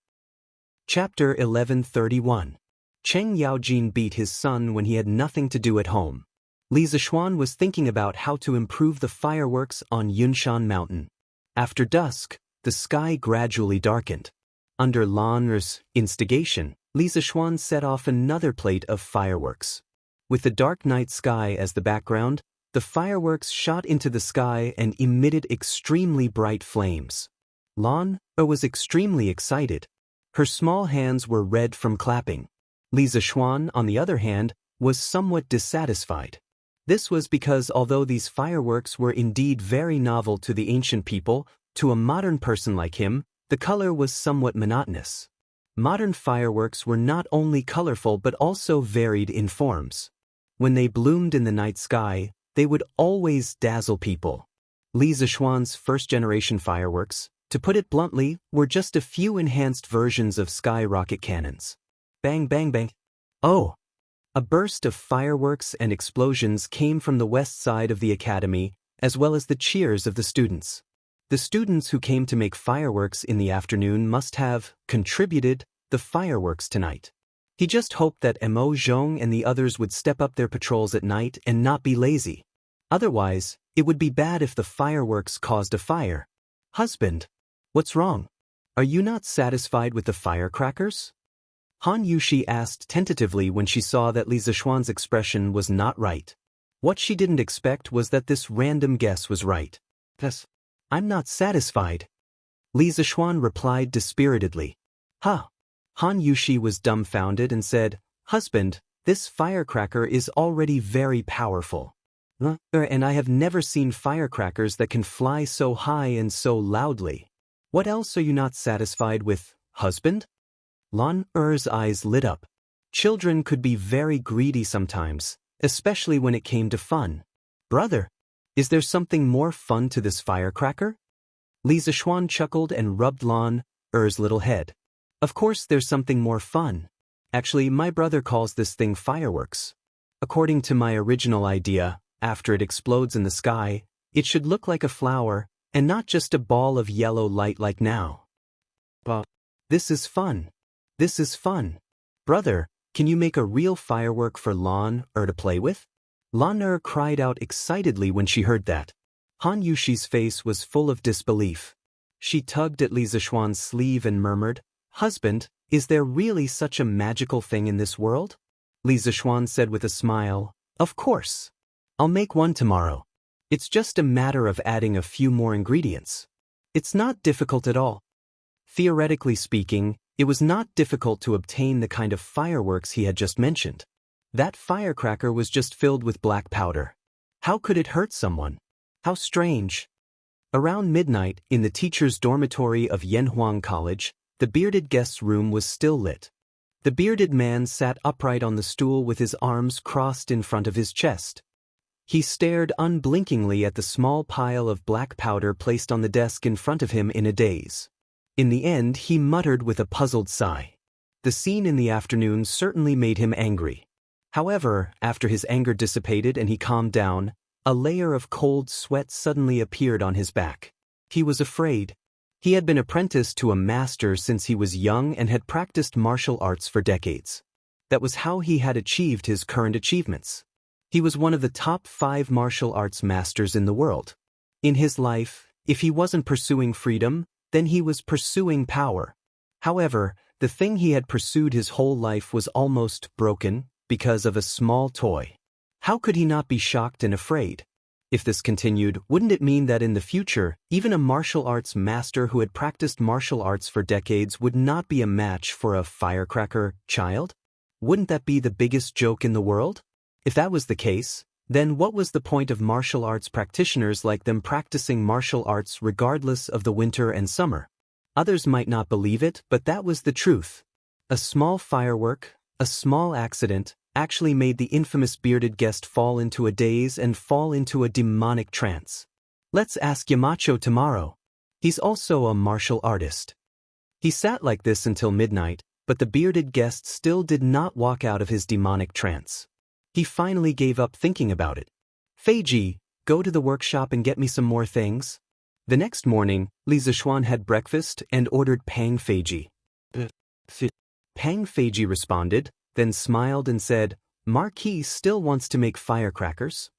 Chapter 1131. Cheng Yaojin beat his son when he had nothing to do at home. Li Zixuan was thinking about how to improve the fireworks on Yunshan Mountain. After dusk, the sky gradually darkened. Under Lan's instigation, Li Zixuan set off another plate of fireworks. With the dark night sky as the background, the fireworks shot into the sky and emitted extremely bright flames. Lan was extremely excited. Her small hands were red from clapping. Li Zixuan, on the other hand, was somewhat dissatisfied. This was because although these fireworks were indeed very novel to the ancient people, to a modern person like him, the color was somewhat monotonous. Modern fireworks were not only colorful but also varied in forms. When they bloomed in the night sky, they would always dazzle people. Li Zixuan's first-generation fireworks, to put it bluntly, were just a few enhanced versions of skyrocket cannons. Bang bang bang. Oh! A burst of fireworks and explosions came from the west side of the academy, as well as the cheers of the students. The students who came to make fireworks in the afternoon must have contributed the fireworks tonight. He just hoped that Mo Zhong and the others would step up their patrols at night and not be lazy. Otherwise, it would be bad if the fireworks caused a fire. "Husband, what's wrong? Are you not satisfied with the firecrackers?" Han Yushi asked tentatively when she saw that Li Zixuan's expression was not right. What she didn't expect was that this random guess was right. "Yes, I'm not satisfied." Li Zixuan replied dispiritedly. "Huh." Han Yushi was dumbfounded and said, "Husband, this firecracker is already very powerful. And I have never seen firecrackers that can fly so high and so loudly. What else are you not satisfied with, husband?" Lan Er's eyes lit up. Children could be very greedy sometimes, especially when it came to fun. "Brother, is there something more fun to this firecracker?" Li Zixuan chuckled and rubbed Lan Er's little head. "Of course there's something more fun. Actually, my brother calls this thing fireworks. According to my original idea, after it explodes in the sky, it should look like a flower, and not just a ball of yellow light like now. But this is fun. This is fun. Brother, can you make a real firework for Lan to play with?" Lan cried out excitedly when she heard that. Han Yushi's face was full of disbelief. She tugged at Li Zixuan's sleeve and murmured, "Husband, is there really such a magical thing in this world?" Li Zixuan said with a smile, "Of course. I'll make one tomorrow. It's just a matter of adding a few more ingredients. It's not difficult at all." Theoretically speaking, it was not difficult to obtain the kind of fireworks he had just mentioned. That firecracker was just filled with black powder. How could it hurt someone? How strange. Around midnight, in the teacher's dormitory of Yanhuang College, the bearded guest's room was still lit. The bearded man sat upright on the stool with his arms crossed in front of his chest. He stared unblinkingly at the small pile of black powder placed on the desk in front of him in a daze. In the end, he muttered with a puzzled sigh. The scene in the afternoon certainly made him angry. However, after his anger dissipated and he calmed down, a layer of cold sweat suddenly appeared on his back. He was afraid. He had been apprenticed to a master since he was young and had practiced martial arts for decades. That was how he had achieved his current achievements. He was one of the top 5 martial arts masters in the world. In his life, if he wasn't pursuing freedom, then he was pursuing power. However, the thing he had pursued his whole life was almost broken because of a small toy. How could he not be shocked and afraid? If this continued, wouldn't it mean that in the future, even a martial arts master who had practiced martial arts for decades would not be a match for a firecracker child? Wouldn't that be the biggest joke in the world? If that was the case, then what was the point of martial arts practitioners like them practicing martial arts regardless of the winter and summer? Others might not believe it, but that was the truth. A small firework, a small accident, actually made the infamous bearded guest fall into a daze and fall into a demonic trance. Let's ask Yamacho tomorrow. He's also a martial artist. He sat like this until midnight, but the bearded guest still did not walk out of his demonic trance. He finally gave up thinking about it. Feiji, go to the workshop and get me some more things. The next morning, Li Zishuan had breakfast and ordered Pang Feiji. Pang Feiji responded, then smiled and said, Marquis still wants to make firecrackers?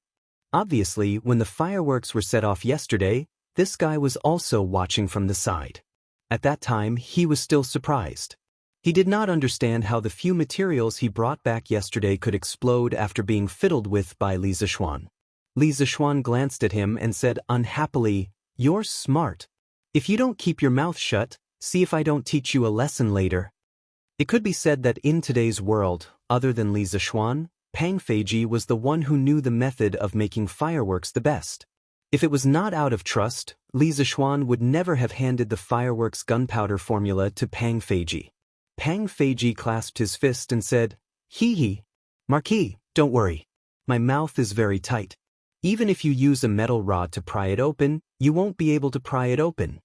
Obviously, when the fireworks were set off yesterday, this guy was also watching from the side. At that time, he was still surprised. He did not understand how the few materials he brought back yesterday could explode after being fiddled with by Li Zishuan. Li Zishuan glanced at him and said unhappily, You're smart. If you don't keep your mouth shut, see if I don't teach you a lesson later. It could be said that in today's world, other than Li Zishuan, Pang Feiji was the one who knew the method of making fireworks the best. If it was not out of trust, Li Zishuan would never have handed the fireworks gunpowder formula to Pang Feiji. Pang Feiji clasped his fist and said, Hee. Marquis, don't worry. My mouth is very tight. Even if you use a metal rod to pry it open, you won't be able to pry it open.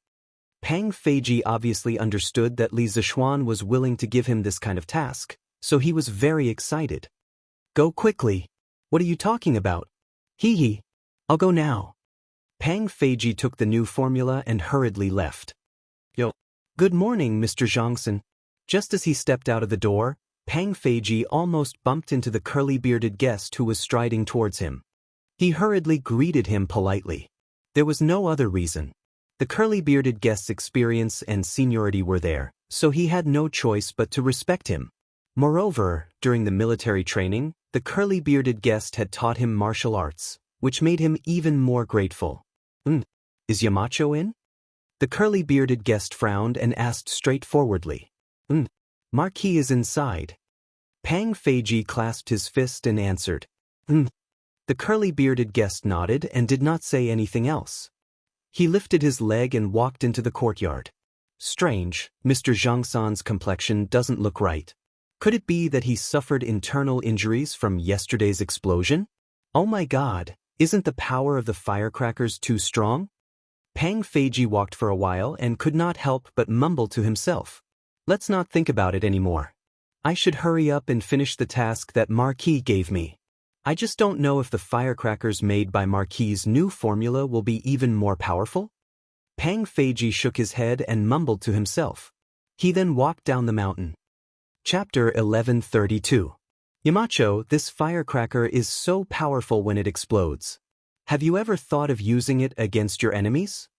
Pang Feiji obviously understood that Li Zishuan was willing to give him this kind of task, so he was very excited. Go quickly. What are you talking about? Hee. I'll go now. Pang Feiji took the new formula and hurriedly left. Yo. Good morning, Mr. Zhangsan. Just as he stepped out of the door, Pang Feiji almost bumped into the curly-bearded guest who was striding towards him. He hurriedly greeted him politely. There was no other reason. The curly-bearded guest's experience and seniority were there, so he had no choice but to respect him. Moreover, during the military training, the curly-bearded guest had taught him martial arts, which made him even more grateful. Is Yamacho in? The curly-bearded guest frowned and asked straightforwardly. Marquis is inside. Pang Feiji clasped his fist and answered. The curly-bearded guest nodded and did not say anything else. He lifted his leg and walked into the courtyard. Strange, Mr. Zhangsan's complexion doesn't look right. Could it be that he suffered internal injuries from yesterday's explosion? Oh my god, isn't the power of the firecrackers too strong? Pang Feiji walked for a while and could not help but mumble to himself. Let's not think about it anymore. I should hurry up and finish the task that Marquis gave me. I just don't know if the firecrackers made by Marquis's new formula will be even more powerful. Pang Feiji shook his head and mumbled to himself. He then walked down the mountain. Chapter 1132. Yamacho, this firecracker is so powerful when it explodes. Have you ever thought of using it against your enemies?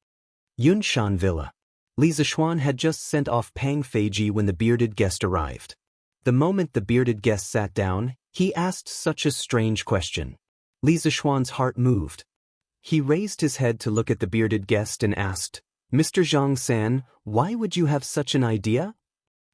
Yunshan Villa. Li Zishuan had just sent off Pang Feiji when the bearded guest arrived. The moment the bearded guest sat down, he asked such a strange question. Li Zishuan's heart moved. He raised his head to look at the bearded guest and asked, Mr. Zhang-san, why would you have such an idea?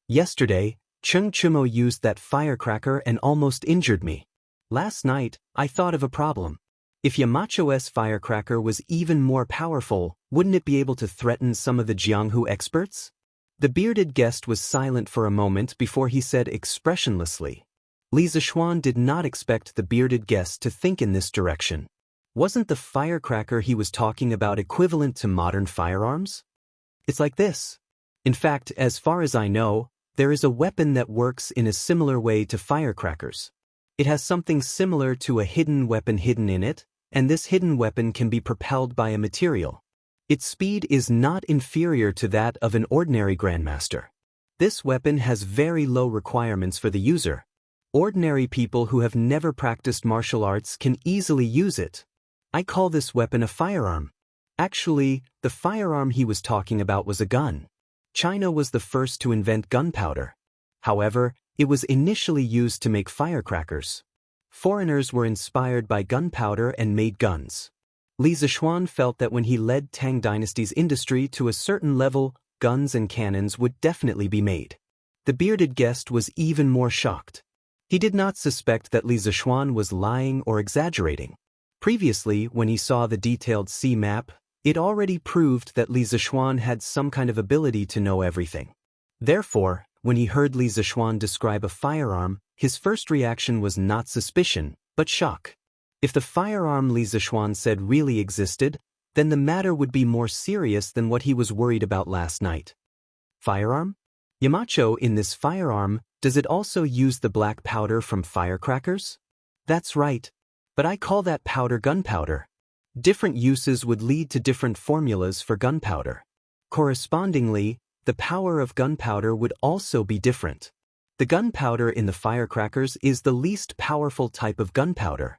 Yesterday, Cheng Chumo used that firecracker and almost injured me. Last night, I thought of a problem. If Yamacho's firecracker was even more powerful, wouldn't it be able to threaten some of the Jianghu experts? The bearded guest was silent for a moment before he said expressionlessly. Li Zishuan did not expect the bearded guest to think in this direction. Wasn't the firecracker he was talking about equivalent to modern firearms? It's like this. In fact, as far as I know, there is a weapon that works in a similar way to firecrackers. It has something similar to a hidden weapon hidden in it, and this hidden weapon can be propelled by a material. Its speed is not inferior to that of an ordinary grandmaster. This weapon has very low requirements for the user. Ordinary people who have never practiced martial arts can easily use it. I call this weapon a firearm. Actually, the firearm he was talking about was a gun. China was the first to invent gunpowder. However, it was initially used to make firecrackers. Foreigners were inspired by gunpowder and made guns. Li Zishuan felt that when he led Tang Dynasty's industry to a certain level, guns and cannons would definitely be made. The bearded guest was even more shocked. He did not suspect that Li Zishuan was lying or exaggerating. Previously, when he saw the detailed sea map, it already proved that Li Zishuan had some kind of ability to know everything. Therefore, when he heard Li Zishuan describe a firearm, his first reaction was not suspicion, but shock. If the firearm Li Zishuan said really existed, then the matter would be more serious than what he was worried about last night. Firearm? Yamacho, in this firearm, does it also use the black powder from firecrackers? That's right. But I call that powder gunpowder. Different uses would lead to different formulas for gunpowder. Correspondingly, the power of gunpowder would also be different. The gunpowder in the firecrackers is the least powerful type of gunpowder.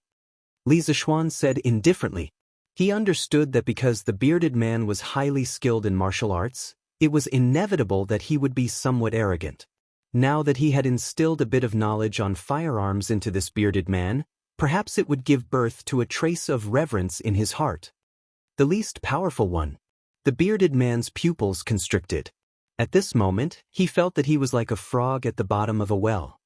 Li Zishuan said indifferently. He understood that because the bearded man was highly skilled in martial arts, it was inevitable that he would be somewhat arrogant. Now that he had instilled a bit of knowledge on firearms into this bearded man, perhaps it would give birth to a trace of reverence in his heart. The least powerful one. The bearded man's pupils constricted. At this moment, he felt that he was like a frog at the bottom of a well.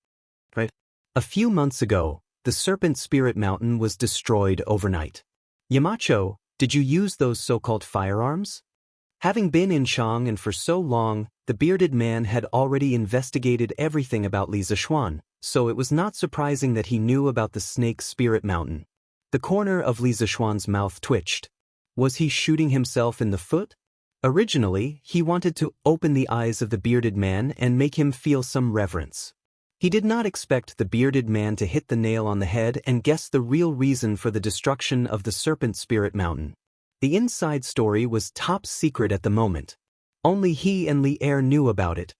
Right? A few months ago, the Serpent Spirit Mountain was destroyed overnight. Yamacho, did you use those so-called firearms? Having been in Chang and for so long, the bearded man had already investigated everything about Li Zishuan, so it was not surprising that he knew about the Snake Spirit Mountain. The corner of Li Zishuan's mouth twitched. Was he shooting himself in the foot? Originally, he wanted to open the eyes of the bearded man and make him feel some reverence. He did not expect the bearded man to hit the nail on the head and guess the real reason for the destruction of the Serpent Spirit Mountain. The inside story was top secret at the moment. Only he and Li Er knew about it.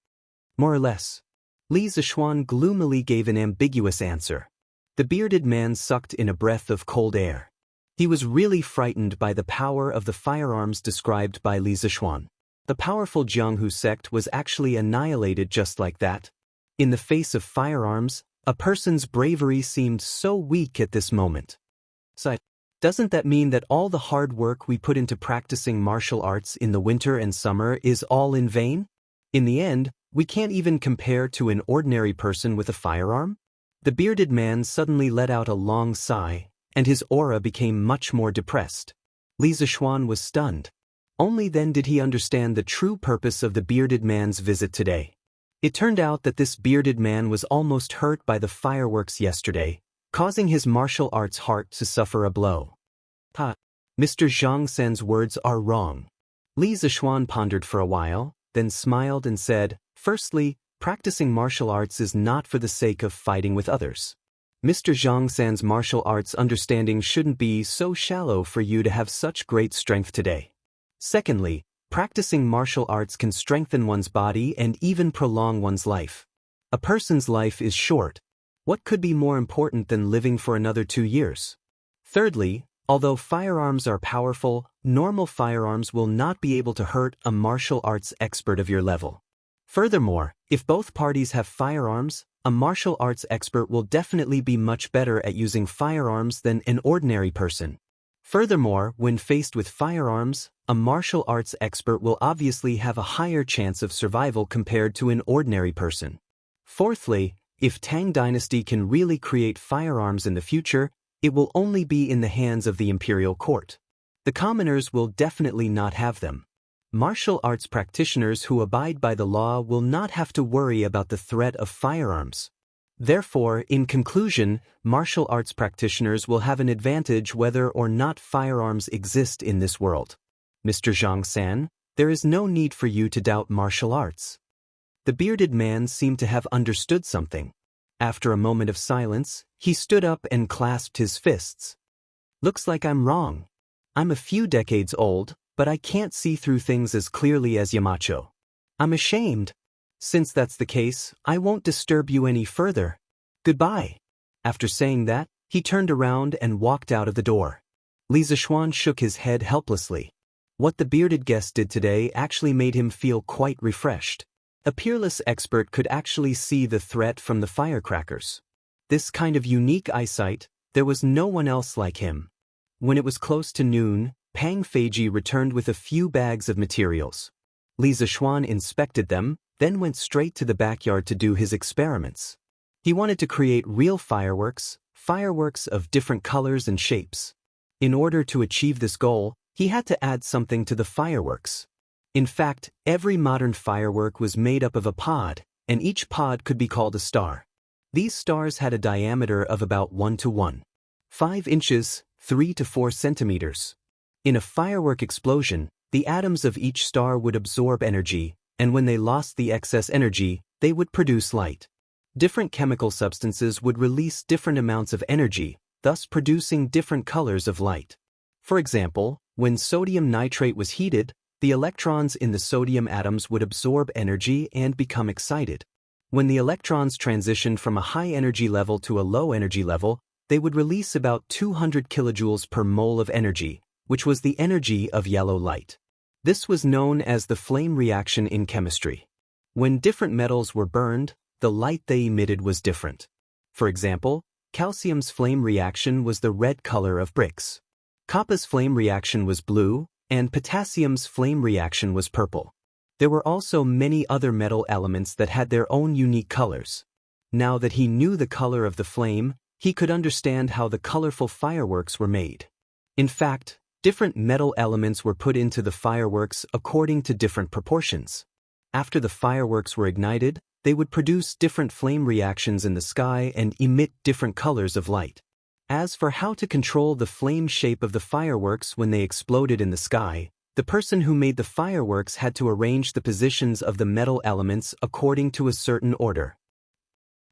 More or less. Li Zishuan gloomily gave an ambiguous answer. The bearded man sucked in a breath of cold air. He was really frightened by the power of the firearms described by Li Zishuan. The powerful Jianghu sect was actually annihilated just like that. In the face of firearms, a person's bravery seemed so weak at this moment. So, doesn't that mean that all the hard work we put into practicing martial arts in the winter and summer is all in vain? In the end, we can't even compare to an ordinary person with a firearm? The bearded man suddenly let out a long sigh, and his aura became much more depressed. Li Zishuan was stunned. Only then did he understand the true purpose of the bearded man's visit today. It turned out that this bearded man was almost hurt by the fireworks yesterday, causing his martial arts heart to suffer a blow. Mr. Zhang Sen's words are wrong. Li Zishuan pondered for a while, then smiled and said, firstly, practicing martial arts is not for the sake of fighting with others. Mr. Zhang Sen's martial arts understanding shouldn't be so shallow for you to have such great strength today. Secondly, practicing martial arts can strengthen one's body and even prolong one's life. A person's life is short. What could be more important than living for another 2 years? Thirdly, although firearms are powerful, normal firearms will not be able to hurt a martial arts expert of your level. Furthermore, if both parties have firearms, a martial arts expert will definitely be much better at using firearms than an ordinary person. Furthermore, when faced with firearms, a martial arts expert will obviously have a higher chance of survival compared to an ordinary person. Fourthly, if Tang Dynasty can really create firearms in the future, it will only be in the hands of the imperial court. The commoners will definitely not have them. Martial arts practitioners who abide by the law will not have to worry about the threat of firearms. Therefore, in conclusion, martial arts practitioners will have an advantage whether or not firearms exist in this world. Mr. Zhang San, there is no need for you to doubt martial arts. The bearded man seemed to have understood something. After a moment of silence, he stood up and clasped his fists. Looks like I'm wrong. I'm a few decades old, but I can't see through things as clearly as Yamacho. I'm ashamed. Since that's the case, I won't disturb you any further. Goodbye. After saying that, he turned around and walked out of the door. Li Zishuan shook his head helplessly. What the bearded guest did today actually made him feel quite refreshed. A peerless expert could actually see the threat from the firecrackers. This kind of unique eyesight, there was no one else like him. When it was close to noon, Pang Feiji returned with a few bags of materials. Li Zishuan inspected them, then went straight to the backyard to do his experiments. He wanted to create real fireworks of different colors and shapes. In order to achieve this goal, he had to add something to the fireworks. In fact, every modern firework was made up of a pod, and each pod could be called a star. These stars had a diameter of about 1 to 1.5 inches, 3 to 4 centimeters. In a firework explosion, the atoms of each star would absorb energy, and when they lost the excess energy, they would produce light. Different chemical substances would release different amounts of energy, thus producing different colors of light. For example, when sodium nitrate was heated, the electrons in the sodium atoms would absorb energy and become excited. When the electrons transitioned from a high energy level to a low energy level, they would release about 200 kilojoules per mole of energy, which was the energy of yellow light. This was known as the flame reaction in chemistry. When different metals were burned, the light they emitted was different. For example, calcium's flame reaction was the red color of bricks. Copper's flame reaction was blue, and potassium's flame reaction was purple. There were also many other metal elements that had their own unique colors. Now that he knew the color of the flame, he could understand how the colorful fireworks were made. In fact, different metal elements were put into the fireworks according to different proportions. After the fireworks were ignited, they would produce different flame reactions in the sky and emit different colors of light. As for how to control the flame shape of the fireworks when they exploded in the sky, the person who made the fireworks had to arrange the positions of the metal elements according to a certain order.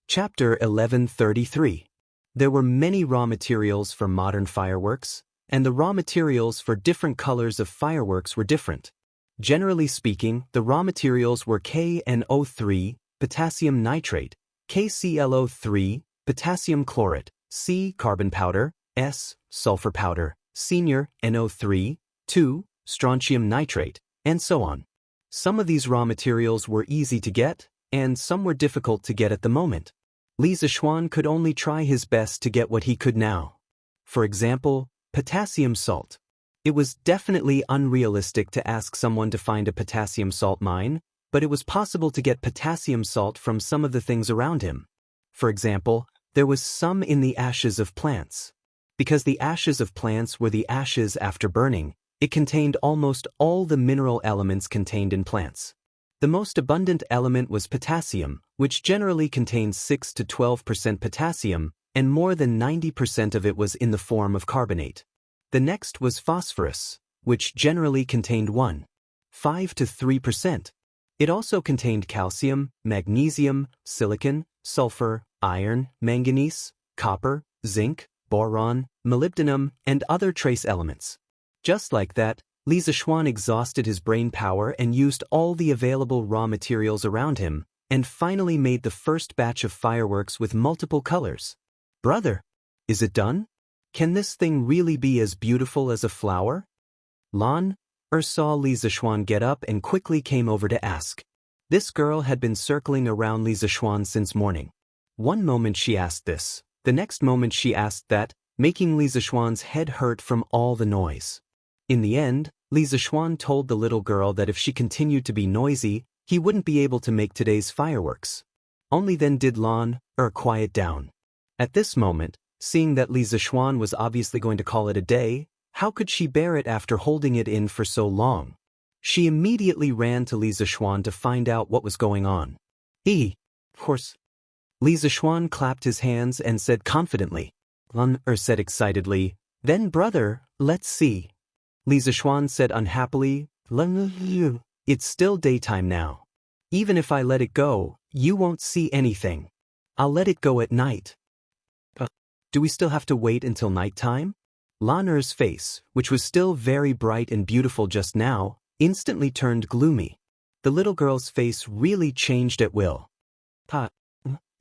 Chapter 1133. There were many raw materials for modern fireworks, and the raw materials for different colors of fireworks were different. Generally speaking, the raw materials were KNO3, potassium nitrate, KClO3, potassium chlorate, C, carbon powder, S, sulfur powder, senior, NO3, 2, strontium nitrate, and so on. Some of these raw materials were easy to get, and some were difficult to get at the moment. Li Zishuan could only try his best to get what he could now. For example, potassium salt. It was definitely unrealistic to ask someone to find a potassium salt mine, but it was possible to get potassium salt from some of the things around him. For example, there was some in the ashes of plants. Because the ashes of plants were the ashes after burning, it contained almost all the mineral elements contained in plants. The most abundant element was potassium, which generally contains 6 to 12% potassium, and more than 90% of it was in the form of carbonate. The next was phosphorus, which generally contained 1.5 to 3%. It also contained calcium, magnesium, silicon, sulfur, iron, manganese, copper, zinc, boron, molybdenum, and other trace elements. Just like that, Li Zishuan exhausted his brain power and used all the available raw materials around him, and finally made the first batch of fireworks with multiple colors. Brother, is it done? Can this thing really be as beautiful as a flower? Lan saw Li Zishuan get up and quickly came over to ask. This girl had been circling around Li Zishuan since morning. One moment she asked this, the next moment she asked that, making Li Zishuan's head hurt from all the noise. In the end, Li Zishuan told the little girl that if she continued to be noisy, he wouldn't be able to make today's fireworks. Only then did Lan quiet down. At this moment, seeing that Li Zishuan was obviously going to call it a day, how could she bear it after holding it in for so long? She immediately ran to Li Zishuan to find out what was going on. Of course. Li Zishuan clapped his hands and said confidently. Lan said excitedly, then brother, let's see. Li Zishuan said unhappily, it's still daytime now. Even if I let it go, you won't see anything. I'll let it go at night. Do we still have to wait until nighttime? Lan's face, which was still very bright and beautiful just now, instantly turned gloomy. The little girl's face really changed at will.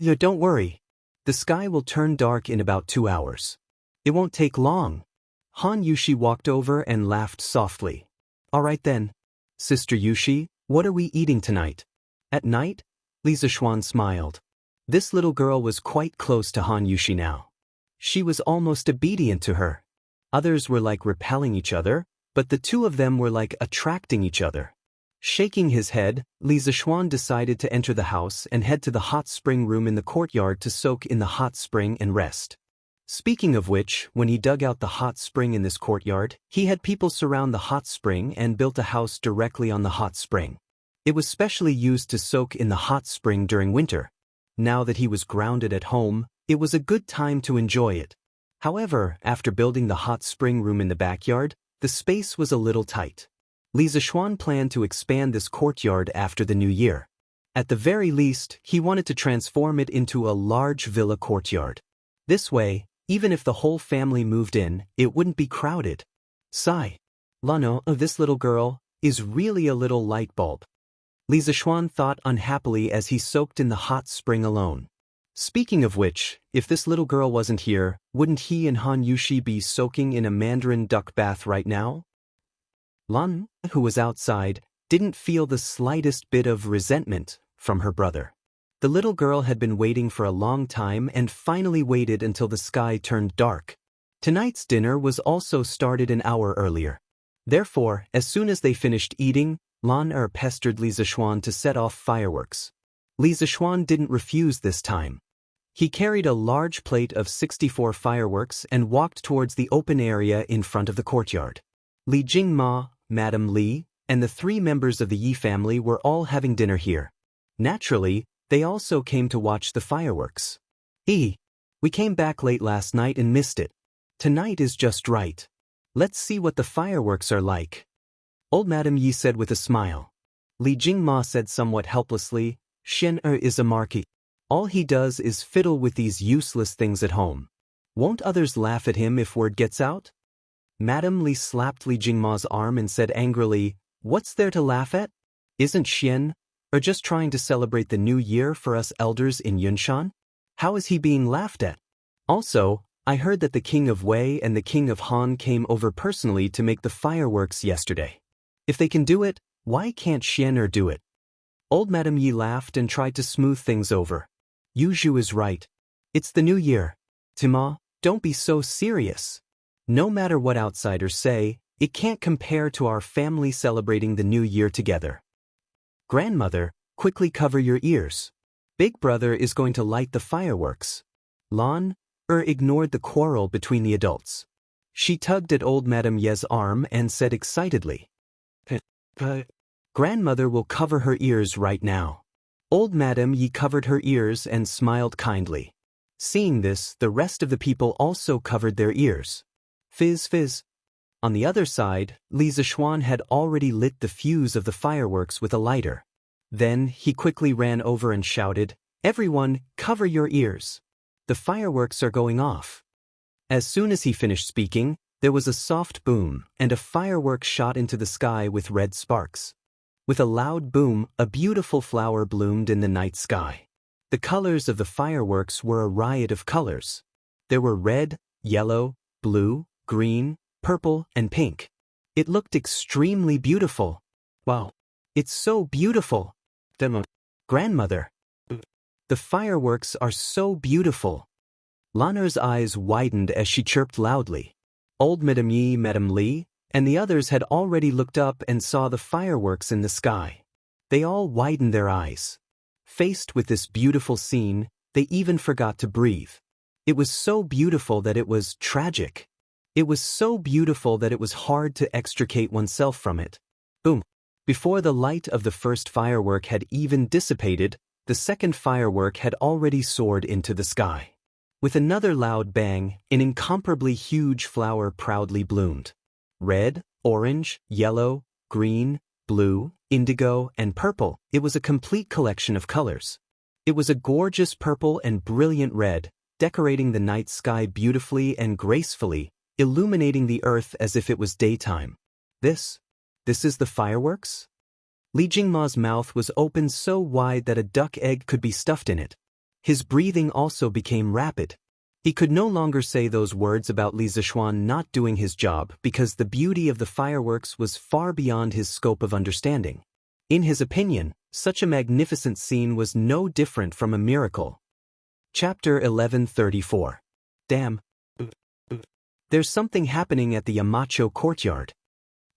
Don't worry. The sky will turn dark in about 2 hours. It won't take long. Han Yushi walked over and laughed softly. All right then. Sister Yushi, what are we eating tonight? At night? Li Zishuan smiled. This little girl was quite close to Han Yushi now. She was almost obedient to her. Others were like repelling each other, but the two of them were like attracting each other. Shaking his head, Li Zishuan decided to enter the house and head to the hot spring room in the courtyard to soak in the hot spring and rest. Speaking of which, when he dug out the hot spring in this courtyard, he had people surround the hot spring and built a house directly on the hot spring. It was specially used to soak in the hot spring during winter. Now that he was grounded at home, it was a good time to enjoy it. However, after building the hot spring room in the backyard, the space was a little tight. Li Zishuan planned to expand this courtyard after the new year. At the very least, he wanted to transform it into a large villa courtyard. This way, even if the whole family moved in, it wouldn't be crowded. Sigh. Lano, this little girl, is really a little light bulb. Li Zishuan thought unhappily as he soaked in the hot spring alone. Speaking of which, if this little girl wasn't here, wouldn't he and Han Yushi be soaking in a mandarin duck bath right now? Lan, who was outside, didn't feel the slightest bit of resentment from her brother. The little girl had been waiting for a long time and finally waited until the sky turned dark. Tonight's dinner was also started an hour earlier. Therefore, as soon as they finished eating, Lan pestered Li Zishuan to set off fireworks. Li Zishuan didn't refuse this time. He carried a large plate of 64 fireworks and walked towards the open area in front of the courtyard. Li Jingma, Madame Li, and the 3 members of the Yi family were all having dinner here. Naturally, they also came to watch the fireworks. We came back late last night and missed it. Tonight is just right. Let's see what the fireworks are like. Old Madame Yi said with a smile. Li Jingma said somewhat helplessly, Xian is a marquis. All he does is fiddle with these useless things at home. Won't others laugh at him if word gets out? Madame Li slapped Li Jingma's arm and said angrily, What's there to laugh at? Isn't Xian just trying to celebrate the new year for us elders in Yunshan? How is he being laughed at? Also, I heard that the King of Wei and the King of Han came over personally to make the fireworks yesterday. If they can do it, why can't Xian do it? Old Madame Yi laughed and tried to smooth things over. Yuzhu is right. It's the new year. Tima, don't be so serious. No matter what outsiders say, it can't compare to our family celebrating the new year together. Grandmother, quickly cover your ears. Big brother is going to light the fireworks. Lan ignored the quarrel between the adults. She tugged at old Madame Ye's arm and said excitedly, Grandmother will cover her ears right now. Old Madame Yi covered her ears and smiled kindly. Seeing this, the rest of the people also covered their ears. Fizz fizz. On the other side, Li Zishuan had already lit the fuse of the fireworks with a lighter. Then he quickly ran over and shouted, Everyone, cover your ears. The fireworks are going off. As soon as he finished speaking, there was a soft boom, and a firework shot into the sky with red sparks. With a loud boom, a beautiful flower bloomed in the night sky. The colors of the fireworks were a riot of colors. There were red, yellow, blue, green, purple, and pink. It looked extremely beautiful. Wow. It's so beautiful. Grandmother. The fireworks are so beautiful. Lana's eyes widened as she chirped loudly. Old Madame Yi, Madame Li, and the others had already looked up and saw the fireworks in the sky. They all widened their eyes. Faced with this beautiful scene, they even forgot to breathe. It was so beautiful that it was tragic. It was so beautiful that it was hard to extricate oneself from it. Boom. Before the light of the first firework had even dissipated, the second firework had already soared into the sky. With another loud bang, an incomparably huge flower proudly bloomed. Red, orange, yellow, green, blue, indigo, and purple, it was a complete collection of colors. It was a gorgeous purple and brilliant red, decorating the night sky beautifully and gracefully, illuminating the earth as if it was daytime. This is the fireworks? Li Jingma's mouth was open so wide that a duck egg could be stuffed in it. His breathing also became rapid. He could no longer say those words about Li Zishuan not doing his job because the beauty of the fireworks was far beyond his scope of understanding. In his opinion, such a magnificent scene was no different from a miracle. Chapter 1134. Damn. There's something happening at the Yamacho courtyard.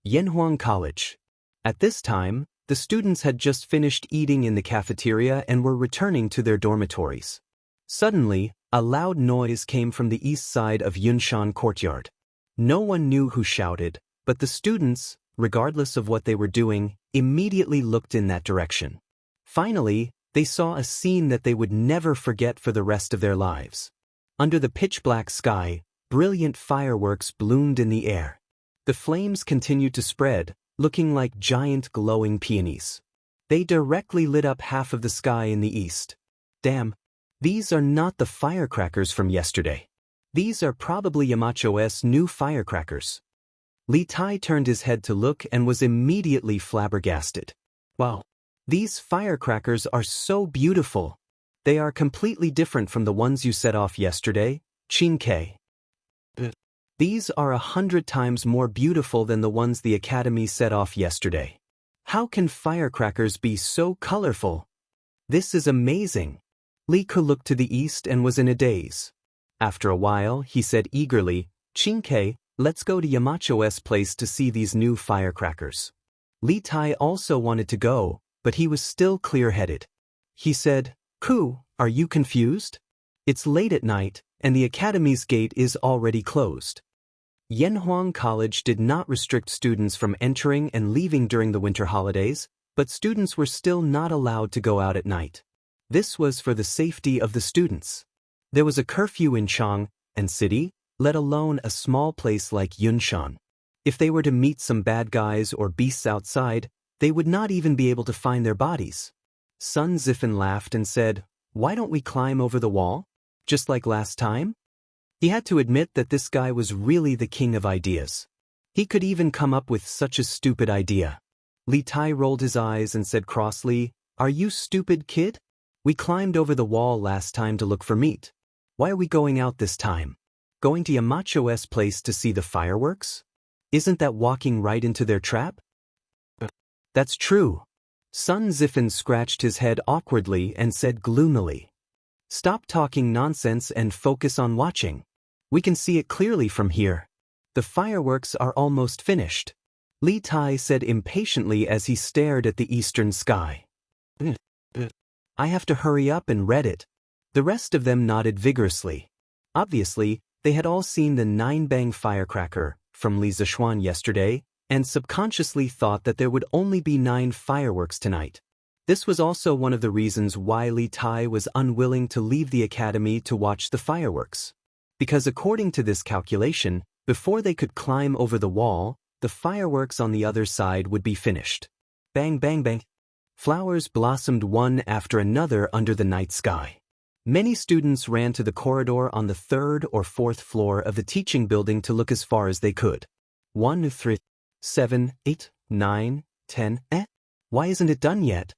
Yanhuang College. At this time, the students had just finished eating in the cafeteria and were returning to their dormitories. Suddenly, a loud noise came from the east side of Yunshan courtyard. No one knew who shouted, but the students, regardless of what they were doing, immediately looked in that direction. Finally, they saw a scene that they would never forget for the rest of their lives. Under the pitch-black sky, brilliant fireworks bloomed in the air. The flames continued to spread, looking like giant glowing peonies. They directly lit up half of the sky in the east. Damn, these are not the firecrackers from yesterday. These are probably Yamacho's new firecrackers. Li Tai turned his head to look and was immediately flabbergasted. Wow, these firecrackers are so beautiful. They are completely different from the ones you set off yesterday, Qin-Ke. These are 100 times more beautiful than the ones the Academy set off yesterday. How can firecrackers be so colorful? This is amazing. Li Ke looked to the east and was in a daze. After a while, he said eagerly, Qin-Ke, let's go to Yamacho's place to see these new firecrackers. Li Tai also wanted to go, but he was still clear-headed. He said, Ku, are you confused? It's late at night, and the Academy's gate is already closed. Yanhuang College did not restrict students from entering and leaving during the winter holidays, but students were still not allowed to go out at night. This was for the safety of the students. There was a curfew in Chang and city, let alone a small place like Yunshan. If they were to meet some bad guys or beasts outside, they would not even be able to find their bodies. Sun Zifen laughed and said, Why don't we climb over the wall? Just like last time? He had to admit that this guy was really the king of ideas. He could even come up with such a stupid idea. Li Tai rolled his eyes and said crossly, Are you stupid, kid? We climbed over the wall last time to look for meat. Why are we going out this time? Going to Yamacho's place to see the fireworks? Isn't that walking right into their trap? That's true. Sun Zifen scratched his head awkwardly and said gloomily, Stop talking nonsense and focus on watching. We can see it clearly from here. The fireworks are almost finished. Li Tai said impatiently as he stared at the eastern sky. I have to hurry up and read it. The rest of them nodded vigorously. Obviously, they had all seen the 9-bang firecracker from Li Zishuan yesterday and subconsciously thought that there would only be 9 fireworks tonight. This was also one of the reasons why Li Tai was unwilling to leave the academy to watch the fireworks. Because according to this calculation, before they could climb over the wall, the fireworks on the other side would be finished. Bang, bang, bang. Flowers blossomed one after another under the night sky. Many students ran to the corridor on the 3rd or 4th floor of the teaching building to look as far as they could. 1, 3, 7, 8, 9, 10, Why isn't it done yet?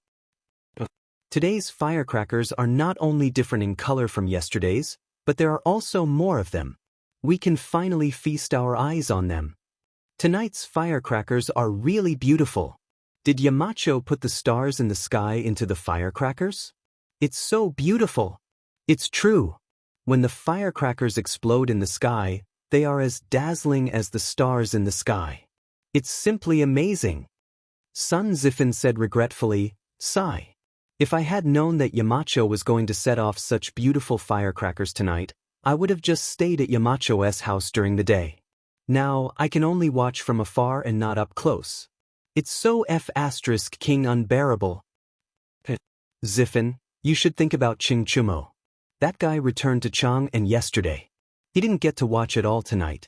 Today's firecrackers are not only different in color from yesterday's, but there are also more of them. We can finally feast our eyes on them. Tonight's firecrackers are really beautiful. Did Yamacho put the stars in the sky into the firecrackers? It's so beautiful. It's true. When the firecrackers explode in the sky, they are as dazzling as the stars in the sky. It's simply amazing. Sun Zifen said regretfully, Sigh. If I had known that Yamacho was going to set off such beautiful firecrackers tonight, I would have just stayed at Yamacho's house during the day. Now, I can only watch from afar and not up close. It's so King unbearable. Zifen, you should think about Ching Chumo. That guy returned to Chang and yesterday. He didn't get to watch it all tonight.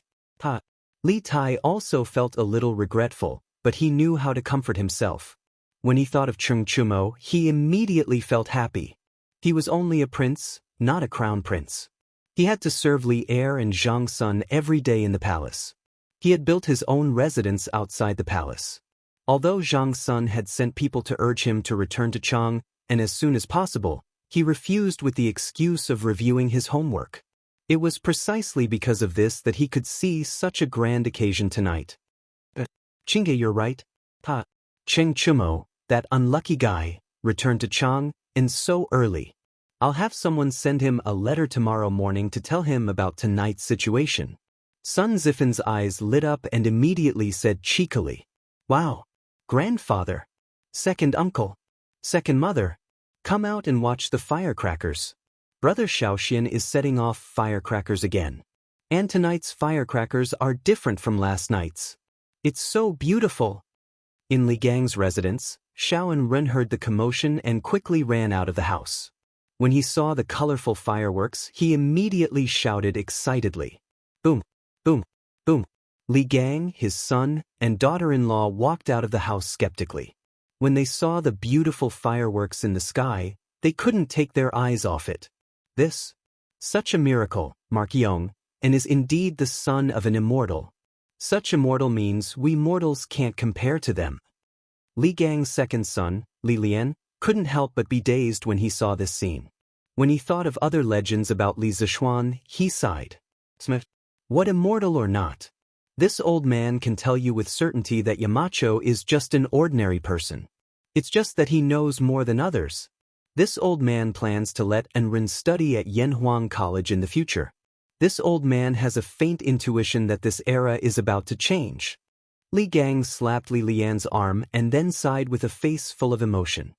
Li Tai also felt a little regretful, but he knew how to comfort himself. When he thought of Ching Chumo, he immediately felt happy. He was only a prince, not a crown prince. He had to serve Li Er and Zhang Sun every day in the palace. He had built his own residence outside the palace. Although Zhang Sun had sent people to urge him to return to Chang, and as soon as possible, He refused with the excuse of reviewing his homework. It was precisely because of this that he could see such a grand occasion tonight. Chingge, you're right. Cheng Chumo, that unlucky guy, returned to Chang, and so early. I'll have someone send him a letter tomorrow morning to tell him about tonight's situation. Sun Ziffin's eyes lit up and immediately said cheekily, "Wow, grandfather, second uncle, second mother, come out and watch the firecrackers. Brother Xiaoxian is setting off firecrackers again. And tonight's firecrackers are different from last night's. It's so beautiful." In Li Gang's residence, Xiao and Ren heard the commotion and quickly ran out of the house. When he saw the colorful fireworks, he immediately shouted excitedly, "Boom! Boom! Boom!" Li Gang, his son, and daughter-in-law walked out of the house skeptically. When they saw the beautiful fireworks in the sky, they couldn't take their eyes off it. This, such a miracle, Mark Yong, and is indeed the son of an immortal. Such immortal means we mortals can't compare to them. Li Gang's second son, Li Lian, couldn't help but be dazed when he saw this scene. When he thought of other legends about Li Zishuan, he sighed. What immortal or not? This old man can tell you with certainty that Yamacho is just an ordinary person. It's just that he knows more than others. This old man plans to let Enrin study at Yanhuang College in the future. This old man has a faint intuition that this era is about to change. Li Gang slapped Li Lian's arm and then sighed with a face full of emotion.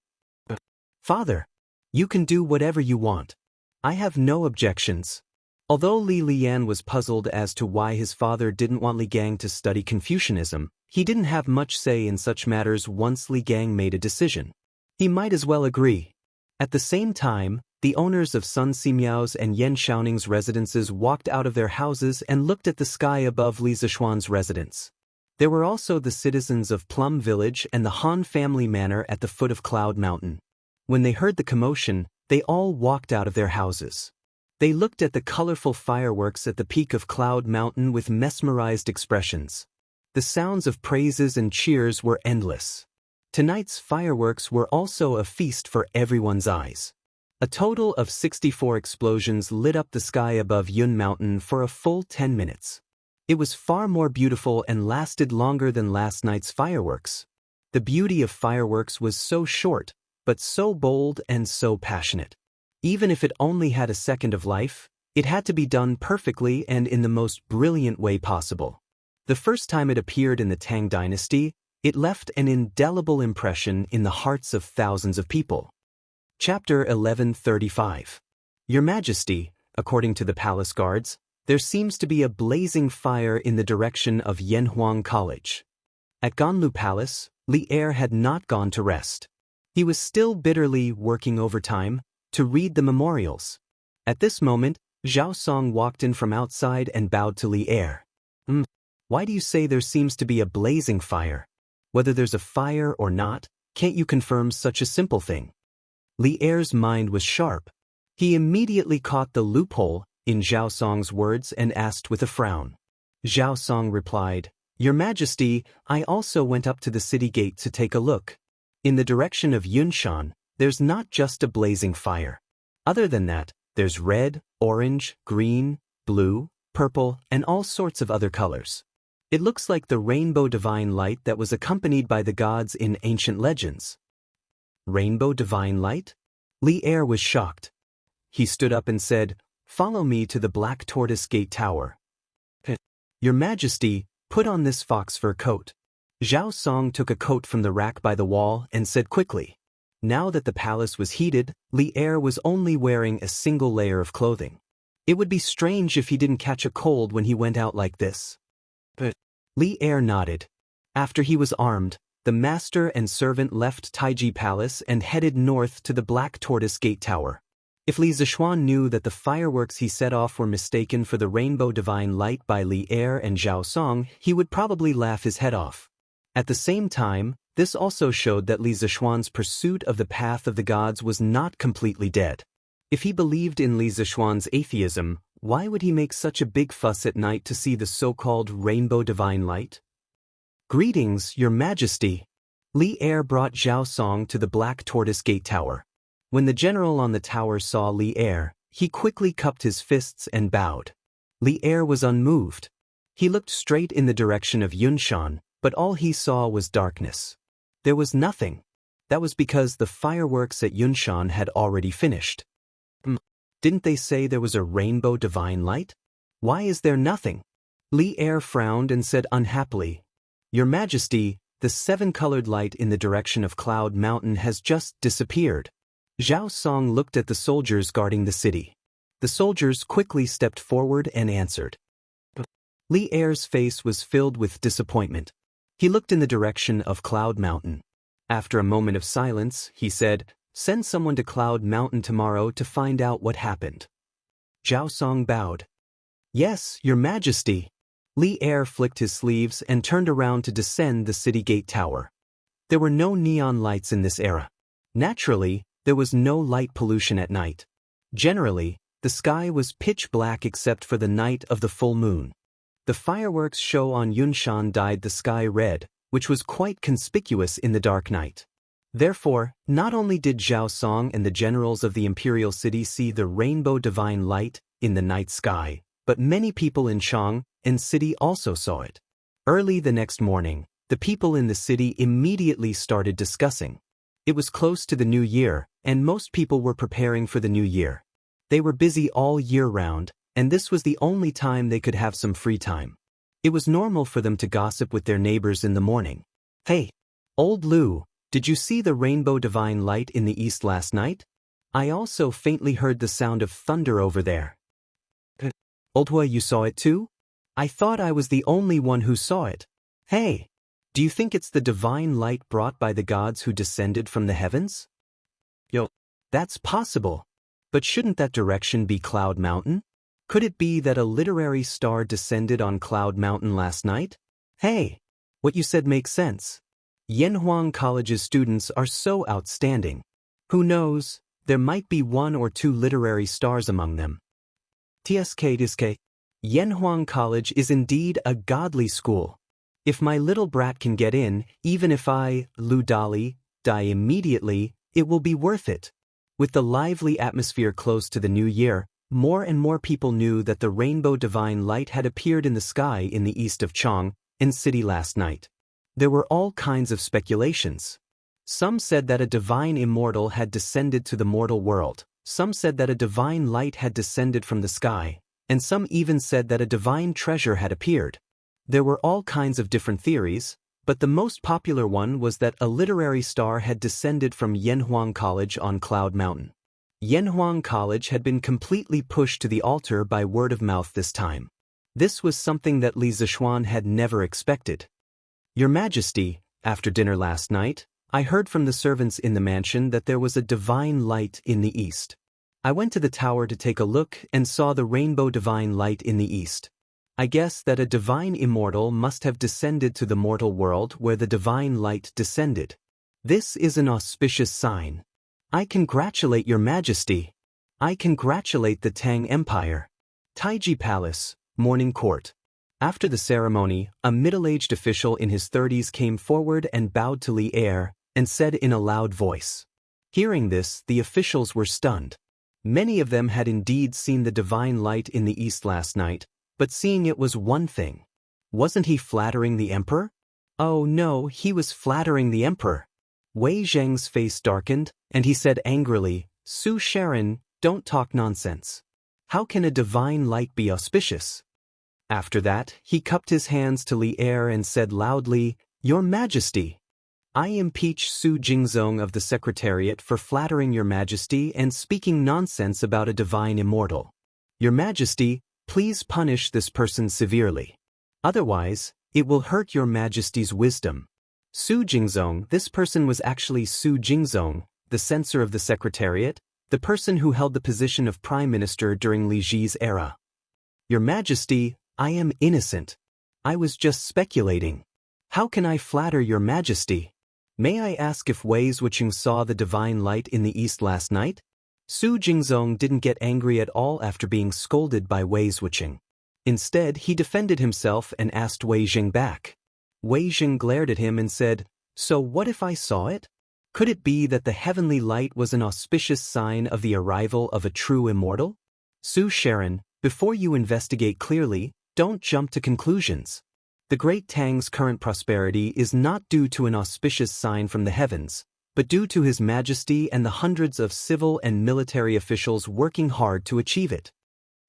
"Father, you can do whatever you want. I have no objections." Although Li Lian was puzzled as to why his father didn't want Li Gang to study Confucianism, he didn't have much say in such matters once Li Gang made a decision. He might as well agree. At the same time, the owners of Sun Simiao's and Yan Xiaoning's residences walked out of their houses and looked at the sky above Li Zishuan's residence. There were also the citizens of Plum Village and the Han family manor at the foot of Cloud Mountain. When they heard the commotion, they all walked out of their houses. They looked at the colorful fireworks at the peak of Cloud Mountain with mesmerized expressions. The sounds of praises and cheers were endless. Tonight's fireworks were also a feast for everyone's eyes. A total of 64 explosions lit up the sky above Yun Mountain for a full 10 minutes. It was far more beautiful and lasted longer than last night's fireworks. The beauty of fireworks was so short, but so bold and so passionate. Even if it only had a second of life, it had to be done perfectly and in the most brilliant way possible. The first time it appeared in the Tang Dynasty, it left an indelible impression in the hearts of thousands of people. Chapter 1135. Your Majesty, according to the palace guards, there seems to be a blazing fire in the direction of Yanhuang College. At Ganlu Palace, Li Er had not gone to rest. He was still bitterly working overtime to read the memorials. At this moment, Zhao Song walked in from outside and bowed to Li Er. Why do you say there seems to be a blazing fire? Whether there's a fire or not, can't you confirm such a simple thing? Li Er's mind was sharp. He immediately caught the loophole in Zhao Song's words and asked with a frown. Zhao Song replied, "Your Majesty, I also went up to the city gate to take a look. In the direction of Yunshan, there's not just a blazing fire. Other than that, there's red, orange, green, blue, purple, and all sorts of other colors. It looks like the rainbow divine light that was accompanied by the gods in ancient legends." Rainbow divine light? Li Er was shocked. He stood up and said, "Follow me to the Black Tortoise Gate Tower." "Your Majesty, put on this fox fur coat." Zhao Song took a coat from the rack by the wall and said quickly. Now that the palace was heated, Li Er was only wearing a single layer of clothing. It would be strange if he didn't catch a cold when he went out like this. Li Er nodded. After he was armed, the master and servant left Taiji Palace and headed north to the Black Tortoise Gate Tower. If Li Zishuan knew that the fireworks he set off were mistaken for the rainbow divine light by Li Er and Zhao Song, he would probably laugh his head off. At the same time, this also showed that Li Zishuan's pursuit of the path of the gods was not completely dead. If he believed in Li Zishuan's atheism, why would he make such a big fuss at night to see the so-called rainbow divine light? "Greetings, Your Majesty." Li Er brought Zhao Song to the Black Tortoise Gate Tower. When the general on the tower saw Li Er, he quickly cupped his fists and bowed. Li Er was unmoved. He looked straight in the direction of Yunshan, but all he saw was darkness. There was nothing. That was because the fireworks at Yunshan had already finished. Didn't they say there was a rainbow divine light? Why is there nothing? Li Er frowned and said unhappily, Your Majesty, the seven-colored light in the direction of Cloud Mountain has just disappeared. Zhao Song looked at the soldiers guarding the city. The soldiers quickly stepped forward and answered. Li Er's face was filled with disappointment. He looked in the direction of Cloud Mountain. After a moment of silence, he said, Send someone to Cloud Mountain tomorrow to find out what happened. Zhao Song bowed. Yes, Your Majesty. Li Er flicked his sleeves and turned around to descend the city gate tower. There were no neon lights in this era. Naturally, there was no light pollution at night. Generally, the sky was pitch black except for the night of the full moon. The fireworks show on Yunshan dyed the sky red, which was quite conspicuous in the dark night. Therefore, not only did Zhao Song and the generals of the imperial city see the rainbow divine light in the night sky, but many people in Chang and city also saw it. Early the next morning, the people in the city immediately started discussing. It was close to the new year, and most people were preparing for the new year. They were busy all year round, and this was the only time they could have some free time. It was normal for them to gossip with their neighbors in the morning. Hey, old Lu, did you see the rainbow divine light in the east last night? I also faintly heard the sound of thunder over there. Old Hui, you saw it too? I thought I was the only one who saw it. Hey, do you think it's the divine light brought by the gods who descended from the heavens? Yo, that's possible. But shouldn't that direction be Cloud Mountain? Could it be that a literary star descended on Cloud Mountain last night? Hey, what you said makes sense. Yanhuang College's students are so outstanding. Who knows, there might be one or two literary stars among them. TSK. Yanhuang College is indeed a godly school. If my little brat can get in, even if I, Lu Dali, die immediately, it will be worth it. With the lively atmosphere close to the new year, more and more people knew that the rainbow divine light had appeared in the sky in the east of Chang and city last night. There were all kinds of speculations. Some said that a divine immortal had descended to the mortal world, some said that a divine light had descended from the sky, and some even said that a divine treasure had appeared. There were all kinds of different theories, but the most popular one was that a literary star had descended from Yanhuang College on Cloud Mountain. Yanhuang College had been completely pushed to the altar by word of mouth this time. This was something that Li Zishuan had never expected. Your Majesty, after dinner last night, I heard from the servants in the mansion that there was a divine light in the east. I went to the tower to take a look and saw the rainbow divine light in the east. I guess that a divine immortal must have descended to the mortal world where the divine light descended. This is an auspicious sign. I congratulate Your Majesty. I congratulate the Tang Empire. Taiji Palace, Morning Court. After the ceremony, a middle-aged official in his 30s came forward and bowed to Li Er and said in a loud voice. Hearing this, the officials were stunned. Many of them had indeed seen the divine light in the east last night, but seeing it was one thing. Wasn't he flattering the emperor? Oh no, he was flattering the emperor. Wei Zheng's face darkened, and he said angrily, Su Sharon, don't talk nonsense. How can a divine light be auspicious? After that, he cupped his hands to Li Er and said loudly, Your Majesty, I impeach Su Jingzong of the Secretariat for flattering Your Majesty and speaking nonsense about a divine immortal. Your Majesty, please punish this person severely. Otherwise, it will hurt Your Majesty's wisdom. Su Jingzong, this person was actually Su Jingzong, the censor of the Secretariat, the person who held the position of Prime Minister during Li Ji's era. Your Majesty, I am innocent. I was just speculating. How can I flatter Your Majesty? May I ask if Wei Zhuqing saw the divine light in the east last night? Su Jingzong didn't get angry at all after being scolded by Wei Zhuqing. Instead, he defended himself and asked Wei Zheng back. Wei Zheng glared at him and said, So what if I saw it? Could it be that the heavenly light was an auspicious sign of the arrival of a true immortal? Su Sharon, before you investigate clearly, don't jump to conclusions. The Great Tang's current prosperity is not due to an auspicious sign from the heavens, but due to His Majesty and the hundreds of civil and military officials working hard to achieve it.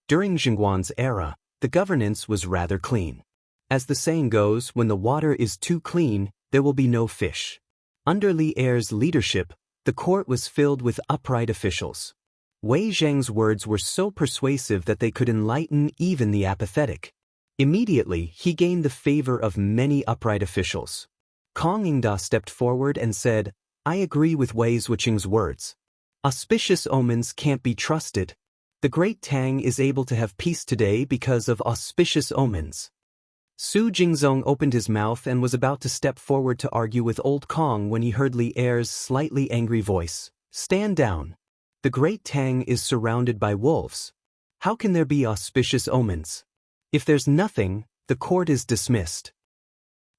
During Xingguan's era, the governance was rather clean. As the saying goes, when the water is too clean, there will be no fish. Under Li Er's leadership, the court was filled with upright officials. Wei Zheng's words were so persuasive that they could enlighten even the apathetic. Immediately, he gained the favor of many upright officials. Kong Yingda stepped forward and said, I agree with Wei Zhuqing's words. Auspicious omens can't be trusted. The Great Tang is able to have peace today because of auspicious omens. Su Jingzong opened his mouth and was about to step forward to argue with Old Kong when he heard Li Er's slightly angry voice. Stand down. The Great Tang is surrounded by wolves. How can there be auspicious omens? If there's nothing, the court is dismissed.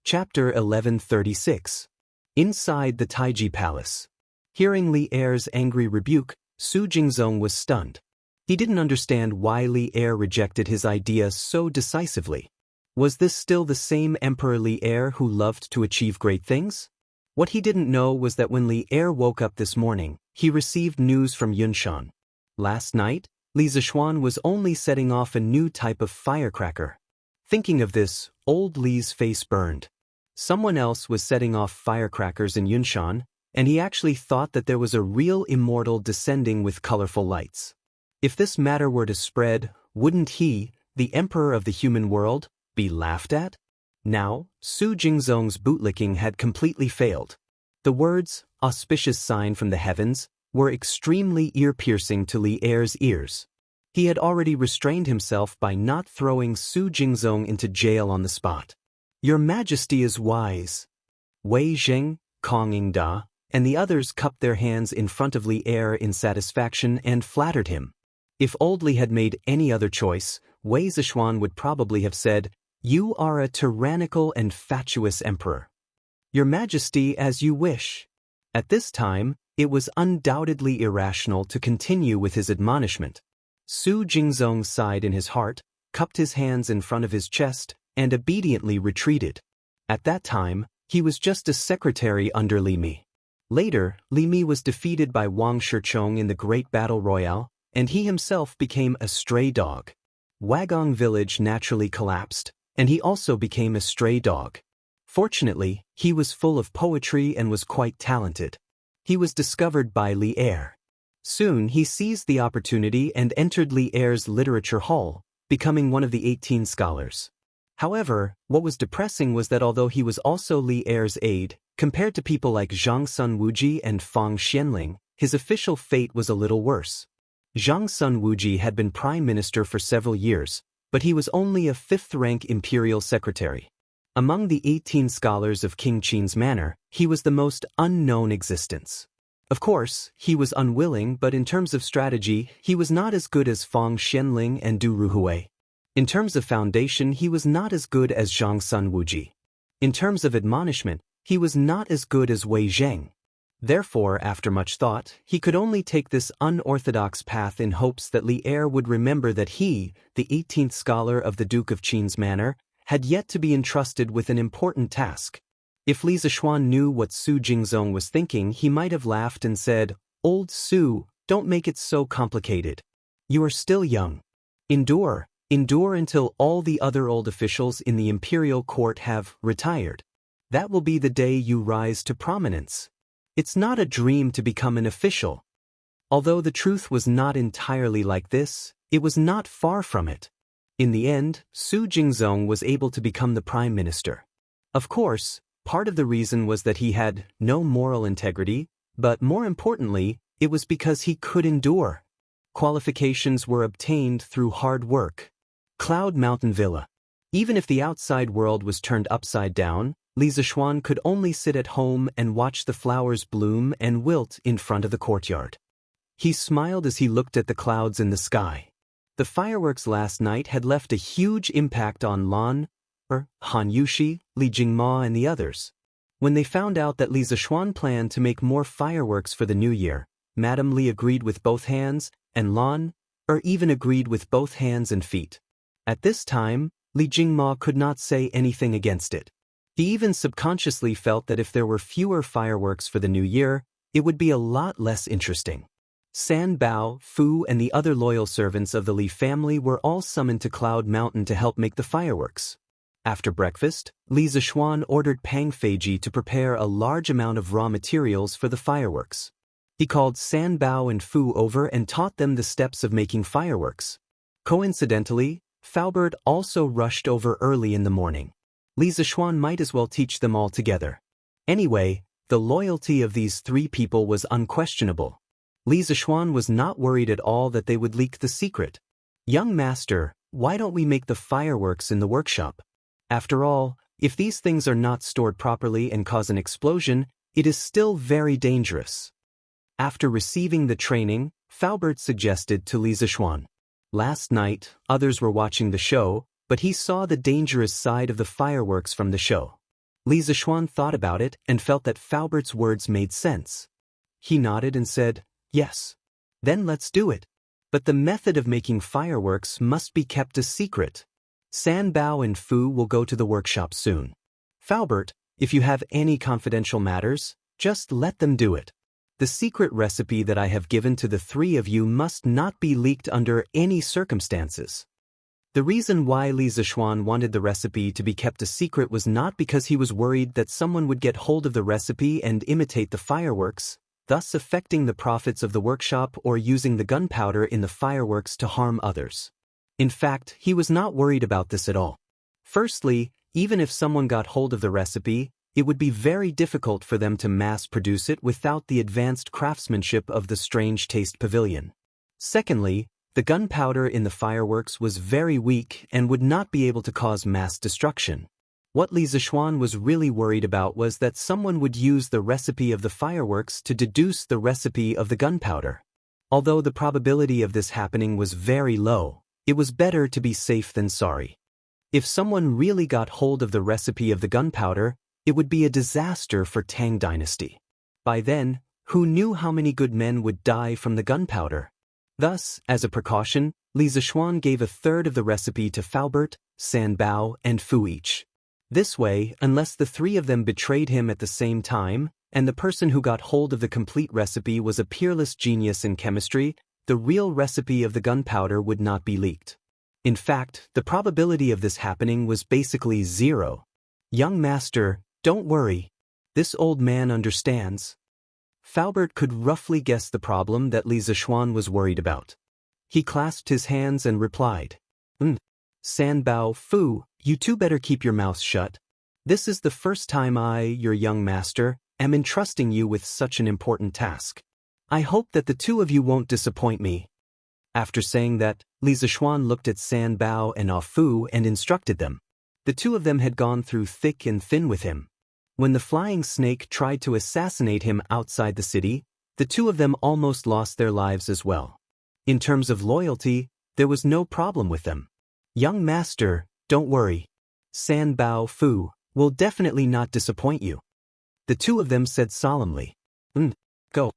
Chapter 1136. Inside the Taiji Palace. Hearing Li Er's angry rebuke, Su Jingzong was stunned. He didn't understand why Li Er rejected his idea so decisively. Was this still the same Emperor Li Er who loved to achieve great things? What he didn't know was that when Li Er woke up this morning, he received news from Yunshan. Last night, Li Zishuan was only setting off a new type of firecracker. Thinking of this, old Li's face burned. Someone else was setting off firecrackers in Yunshan, and he actually thought that there was a real immortal descending with colorful lights. If this matter were to spread, wouldn't he, the emperor of the human world, be laughed at? Now, Su Jingzong's bootlicking had completely failed. The words, auspicious sign from the heavens, were extremely ear-piercing to Li Er's ears. He had already restrained himself by not throwing Su Jingzong into jail on the spot. Your Majesty is wise. Wei Zheng, Kong Yingda, and the others cupped their hands in front of Li Er in satisfaction and flattered him. If old Li had made any other choice, Wei Zishuan would probably have said, You are a tyrannical and fatuous emperor. Your Majesty, as you wish. At this time, it was undoubtedly irrational to continue with his admonishment. Su Jingzong sighed in his heart, cupped his hands in front of his chest, and obediently retreated. At that time, he was just a secretary under Li Mi. Later, Li Mi was defeated by Wang Shichong in the Great Battle Royale, and he himself became a stray dog. Wagong village naturally collapsed, and he also became a stray dog. Fortunately, he was full of poetry and was quite talented. He was discovered by Li Er. Soon he seized the opportunity and entered Li Er's literature hall, becoming one of the 18 scholars. However, what was depressing was that although he was also Li Er's aide, compared to people like Zhang Sun Wuji and Fang Xianling, his official fate was a little worse. Zhang Sun Wuji had been prime minister for several years, but he was only a fifth-rank imperial secretary. Among the 18 scholars of King Qin's manor, he was the most unknown existence. Of course, he was unwilling, but in terms of strategy, he was not as good as Fang Xianling and Du Ruhui. In terms of foundation, he was not as good as Zhang Sun Wuji. In terms of admonishment, he was not as good as Wei Zheng. Therefore, after much thought, he could only take this unorthodox path in hopes that Li Er would remember that he, the 18th scholar of the Duke of Qin's manor, had yet to be entrusted with an important task. If Li Zishuan knew what Su Jingzong was thinking, he might have laughed and said, Old Su, don't make it so complicated. You are still young. Endure until all the other old officials in the imperial court have retired. That will be the day you rise to prominence. It's not a dream to become an official. Although the truth was not entirely like this, it was not far from it. In the end, Su Jingzong was able to become the prime minister. Of course, part of the reason was that he had no moral integrity, but more importantly, it was because he could endure. Qualifications were obtained through hard work. Cloud Mountain Villa. Even if the outside world was turned upside down, Li Zishuan could only sit at home and watch the flowers bloom and wilt in front of the courtyard. He smiled as he looked at the clouds in the sky. The fireworks last night had left a huge impact on Han Yushi, Li Jingma, and the others. When they found out that Li Zishuan planned to make more fireworks for the new year, Madame Li agreed with both hands, and even agreed with both hands and feet. At this time, Li Jingma could not say anything against it. He even subconsciously felt that if there were fewer fireworks for the new year, it would be a lot less interesting. San Bao, Fu and the other loyal servants of the Li family were all summoned to Cloud Mountain to help make the fireworks. After breakfast, Li Zishuan ordered Pang Feiji to prepare a large amount of raw materials for the fireworks. He called San Bao and Fu over and taught them the steps of making fireworks. Coincidentally, Faubert also rushed over early in the morning. Li Zishuan might as well teach them all together. Anyway, the loyalty of these three people was unquestionable. Li Zishuan was not worried at all that they would leak the secret. "Young master, why don't we make the fireworks in the workshop? After all, if these things are not stored properly and cause an explosion, it is still very dangerous." After receiving the training, Faubert suggested to Li Zishuan. Last night, others were watching the show, but he saw the dangerous side of the fireworks from the show. Li Zishuan thought about it and felt that Faubert's words made sense. He nodded and said, "Yes. Then let's do it. But the method of making fireworks must be kept a secret. San Bao and Fu will go to the workshop soon. Faubert, if you have any confidential matters, just let them do it. The secret recipe that I have given to the three of you must not be leaked under any circumstances." The reason why Li Zishuan wanted the recipe to be kept a secret was not because he was worried that someone would get hold of the recipe and imitate the fireworks, thus affecting the profits of the workshop or using the gunpowder in the fireworks to harm others. In fact, he was not worried about this at all. Firstly, even if someone got hold of the recipe, it would be very difficult for them to mass-produce it without the advanced craftsmanship of the Strange Taste Pavilion. Secondly, the gunpowder in the fireworks was very weak and would not be able to cause mass destruction. What Li Zishuan was really worried about was that someone would use the recipe of the fireworks to deduce the recipe of the gunpowder. Although the probability of this happening was very low, it was better to be safe than sorry. If someone really got hold of the recipe of the gunpowder, it would be a disaster for Tang Dynasty. By then, who knew how many good men would die from the gunpowder? Thus, as a precaution, Li Zishuan gave a third of the recipe to Faubert, San Bao, and Fu each. This way, unless the three of them betrayed him at the same time, and the person who got hold of the complete recipe was a peerless genius in chemistry, the real recipe of the gunpowder would not be leaked. In fact, the probability of this happening was basically zero. "Young master, don't worry. This old man understands." Faubert could roughly guess the problem that Li Zishuan was worried about. He clasped his hands and replied, San Bao, Fu, you two better keep your mouths shut. This is the first time I, your young master, am entrusting you with such an important task. I hope that the two of you won't disappoint me." After saying that, Li Zishuan looked at San Bao and Fu and instructed them. The two of them had gone through thick and thin with him. When the flying snake tried to assassinate him outside the city, the two of them almost lost their lives as well. In terms of loyalty, there was no problem with them. "Young master, don't worry. San Bao Fu will definitely not disappoint you." The two of them said solemnly, "Go."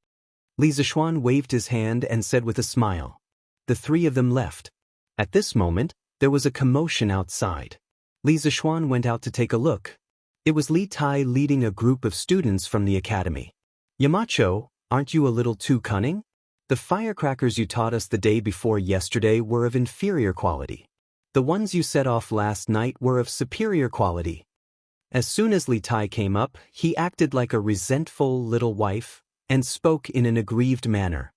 Li Zishuan waved his hand and said with a smile. The three of them left. At this moment, there was a commotion outside. Li Zishuan went out to take a look. It was Li Tai leading a group of students from the academy. "Yamacho, aren't you a little too cunning? The firecrackers you taught us the day before yesterday were of inferior quality. The ones you set off last night were of superior quality." As soon as Li Tai came up, he acted like a resentful little wife and spoke in an aggrieved manner.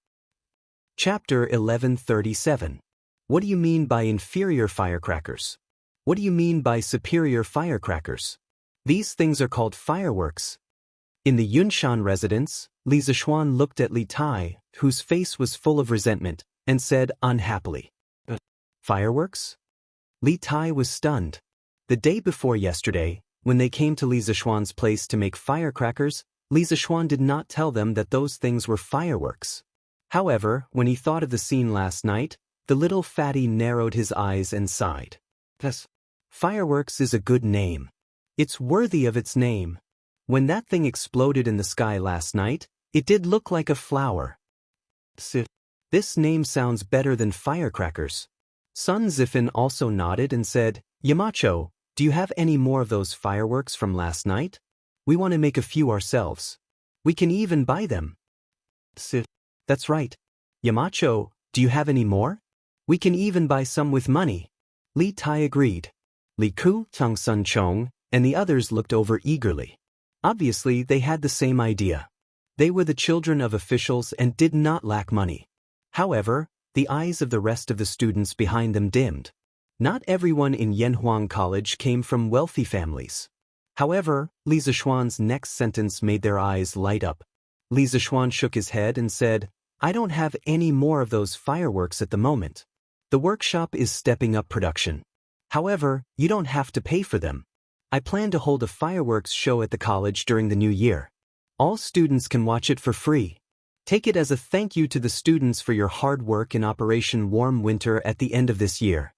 Chapter 1137. What do you mean by inferior firecrackers? What do you mean by superior firecrackers? These things are called fireworks. In the Yunshan residence, Li Zishuan looked at Li Tai, whose face was full of resentment, and said unhappily, "Fireworks?" Li Tai was stunned. The day before yesterday, when they came to Li Zishuan's place to make firecrackers, Li Zishuan did not tell them that those things were fireworks. However, when he thought of the scene last night, the little fatty narrowed his eyes and sighed. "Fireworks is a good name. It's worthy of its name. When that thing exploded in the sky last night, it did look like a flower. This name sounds better than firecrackers. Sun Zifin also nodded and said, Yamacho, do you have any more of those fireworks from last night? We want to make a few ourselves. We can even buy them. That's right. Yamacho, do you have any more? We can even buy some with money. Li Tai agreed. Li Ku, Tang Sun Chong, and the others looked over eagerly. Obviously, they had the same idea. They were the children of officials and did not lack money. However, the eyes of the rest of the students behind them dimmed. Not everyone in Yanhuang College came from wealthy families. However, Li Zishuan's next sentence made their eyes light up. Li Zishuan shook his head and said, I don't have any more of those fireworks at the moment. The workshop is stepping up production. However, you don't have to pay for them. I plan to hold a fireworks show at the college during the new year. All students can watch it for free. Take it as a thank you to the students for your hard work in Operation Warm Winter at the end of this year.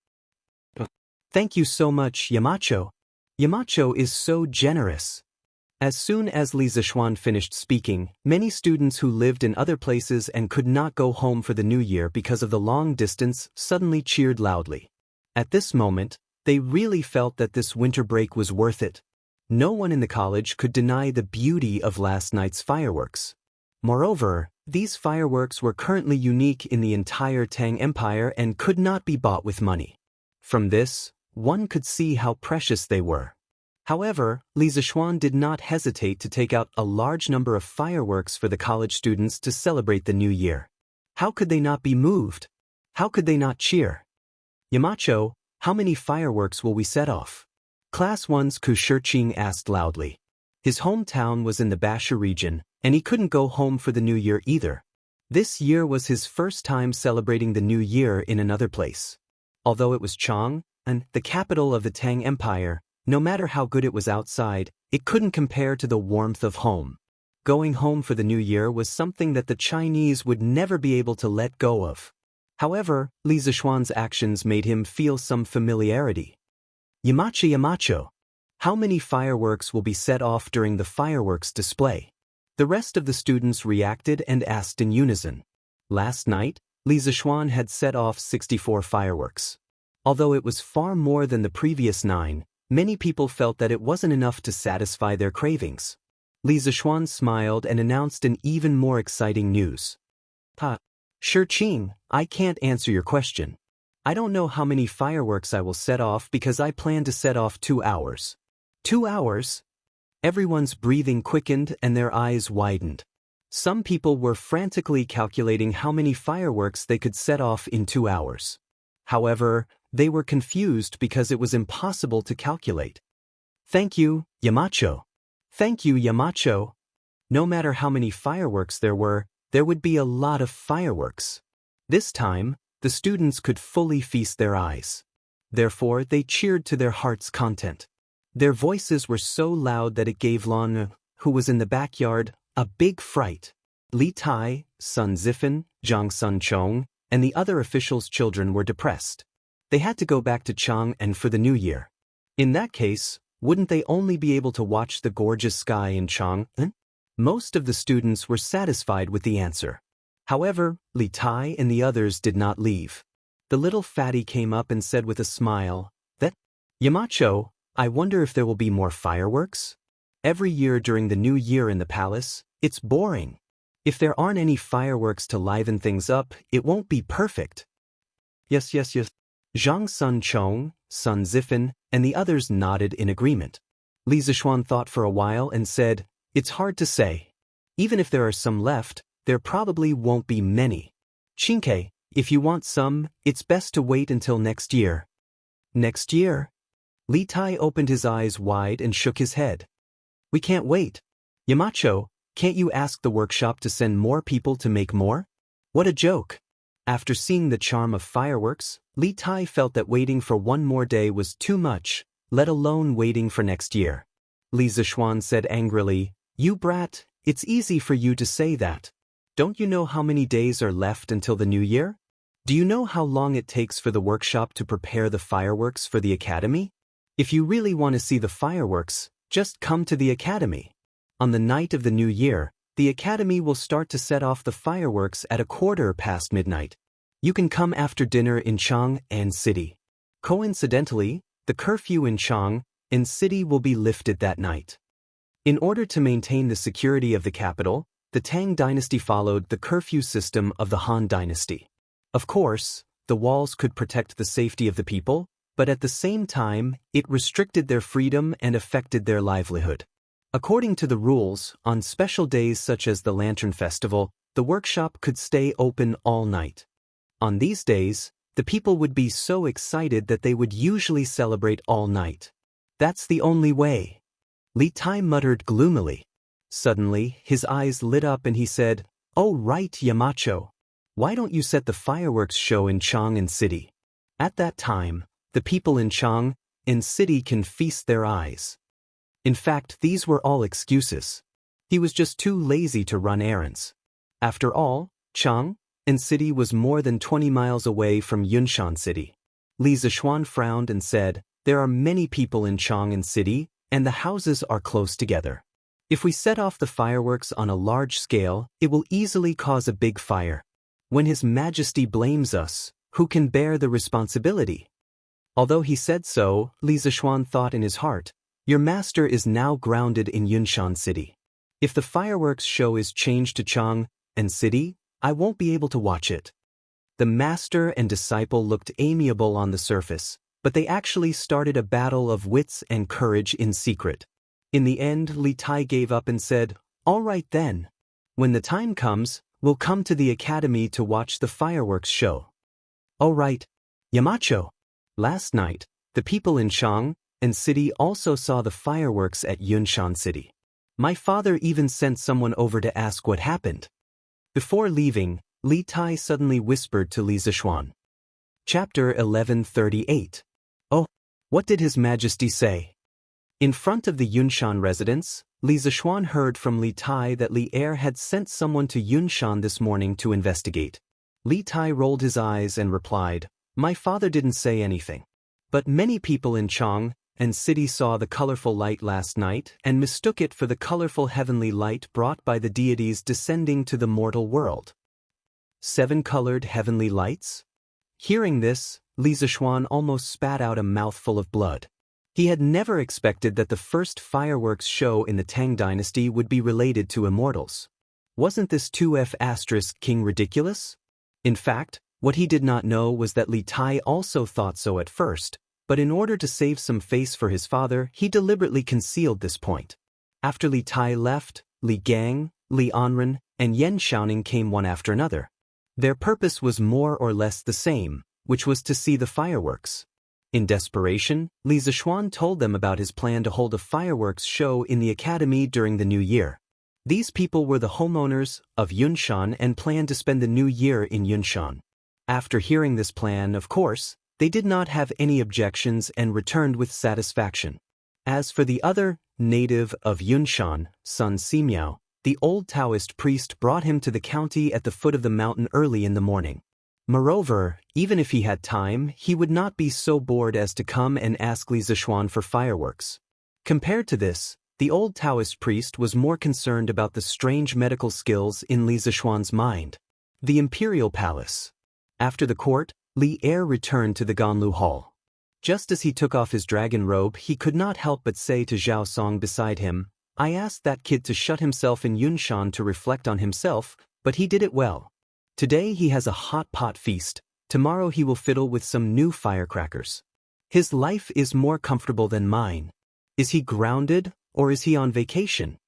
Thank you so much, Yamacho. Yamacho is so generous. As soon as Li Zishuan finished speaking, many students who lived in other places and could not go home for the new year because of the long distance suddenly cheered loudly. At this moment, they really felt that this winter break was worth it. No one in the college could deny the beauty of last night's fireworks. Moreover, these fireworks were currently unique in the entire Tang Empire and could not be bought with money. From this, one could see how precious they were. However, Li Zishuan did not hesitate to take out a large number of fireworks for the college students to celebrate the new year. How could they not be moved? How could they not cheer? Yamacho, how many fireworks will we set off? Class 1's Ku Shiqing asked loudly. His hometown was in the Basha region, and he couldn't go home for the new year either. This year was his first time celebrating the new year in another place. Although it was Chang'an, the capital of the Tang Empire, no matter how good it was outside, it couldn't compare to the warmth of home. Going home for the new year was something that the Chinese would never be able to let go of. However, Li Zishuan's actions made him feel some familiarity. Yamacho, how many fireworks will be set off during the fireworks display? The rest of the students reacted and asked in unison. Last night, Li Zishuan had set off 64 fireworks. Although it was far more than the previous 9, many people felt that it wasn't enough to satisfy their cravings. Li Zishuan smiled and announced an even more exciting news. Shiqing, I can't answer your question. I don't know how many fireworks I will set off because I plan to set off 2 hours. 2 hours? Everyone's breathing quickened and their eyes widened. Some people were frantically calculating how many fireworks they could set off in 2 hours. However, they were confused because it was impossible to calculate. Thank you, Yamacho. Thank you, Yamacho. No matter how many fireworks there would be a lot of fireworks. This time, the students could fully feast their eyes. Therefore, they cheered to their heart's content. Their voices were so loud that it gave Lan, who was in the backyard, a big fright. Li Tai, Sun Zifin, Zhang Sun Chong, and the other officials' children were depressed. They had to go back to Chang'an for the new year. In that case, wouldn't they only be able to watch the gorgeous sky in Chang'an? Most of the students were satisfied with the answer. However, Li Tai and the others did not leave. The little fatty came up and said with a smile, Yamacho, I wonder if there will be more fireworks? Every year during the new year in the palace, it's boring. If there aren't any fireworks to liven things up, it won't be perfect. Yes. Zhang Sun Chong, Sun Zifin, and the others nodded in agreement. Li Zishuan thought for a while and said, It's hard to say. Even if there are some left, there probably won't be many. Chinke, if you want some, it's best to wait until next year. Next year? Li Tai opened his eyes wide and shook his head. We can't wait. Yamacho, can't you ask the workshop to send more people to make more? What a joke. After seeing the charm of fireworks, Li Tai felt that waiting for one more day was too much, let alone waiting for next year. Li Zishuan said angrily, You brat, it's easy for you to say that. Don't you know how many days are left until the new year? Do you know how long it takes for the workshop to prepare the fireworks for the academy? If you really want to see the fireworks, just come to the academy. On the night of the new year, the academy will start to set off the fireworks at midnight. You can come after dinner in Chang'an City. Coincidentally, the curfew in Chang'an City will be lifted that night. In order to maintain the security of the capital, the Tang dynasty followed the curfew system of the Han dynasty. Of course, the walls could protect the safety of the people, but at the same time, it restricted their freedom and affected their livelihood. According to the rules, on special days such as the Lantern Festival, the workshop could stay open all night. On these days, the people would be so excited that they would usually celebrate all night. That's the only way. Li Tai muttered gloomily. Suddenly, his eyes lit up and he said, "Oh right, Yamacho. Why don't you set the fireworks show in Chang'an City? At that time, the people in Chang'an City can feast their eyes." In fact, these were all excuses. He was just too lazy to run errands. After all, Chang'an City was more than 20 miles away from Yunshan City. Li Zishuan frowned and said, "There are many people in Chang'an City, and the houses are close together. If we set off the fireworks on a large scale, it will easily cause a big fire. When His Majesty blames us, who can bear the responsibility?" Although he said so, Li Zishuan thought in his heart, "Your master is now grounded in Yunshan City. If the fireworks show is changed to Chang'an City, I won't be able to watch it." The master and disciple looked amiable on the surface, but they actually started a battle of wits and courage in secret. In the end, Li Tai gave up and said, "All right then. When the time comes, we'll come to the academy to watch the fireworks show." "All right, Yamacho." Last night, the people in Chang'an City also saw the fireworks at Yunshan City. My father even sent someone over to ask what happened. Before leaving, Li Tai suddenly whispered to Li Zishuan. Chapter 1138. Oh, what did His Majesty say? In front of the Yunshan residence, Li Zishuan heard from Li Tai that Li Er had sent someone to Yunshan this morning to investigate. Li Tai rolled his eyes and replied, "My father didn't say anything. But many people in Chang'an City saw the colorful light last night and mistook it for the colorful heavenly light brought by the deities descending to the mortal world." 7 colored heavenly lights? Hearing this, Li Zishuan almost spat out a mouthful of blood. He had never expected that the first fireworks show in the Tang dynasty would be related to immortals. Wasn't this 2F** king ridiculous? In fact, what he did not know was that Li Tai also thought so at first, but in order to save some face for his father, he deliberately concealed this point. After Li Tai left, Li Gang, Li Anren, and Yan Xiaoning came one after another. Their purpose was more or less the same, which was to see the fireworks. In desperation, Li Zishuan told them about his plan to hold a fireworks show in the academy during the new year. These people were the homeowners of Yunshan and planned to spend the new year in Yunshan. After hearing this plan, of course, they did not have any objections and returned with satisfaction. As for the other native of Yunshan, Sun Simiao, the old Daoist priest brought him to the county at the foot of the mountain early in the morning. Moreover, even if he had time, he would not be so bored as to come and ask Li Zishuan for fireworks. Compared to this, the old Daoist priest was more concerned about the strange medical skills in Li Zishuan's mind. The imperial palace. After the court, Li Er returned to the Ganlu Hall. Just as he took off his dragon robe, he could not help but say to Zhao Song beside him, "I asked that kid to shut himself in Yunshan to reflect on himself, but he did it well. Today he has a hot pot feast, tomorrow he will fiddle with some new firecrackers. His life is more comfortable than mine. Is he grounded, or is he on vacation?"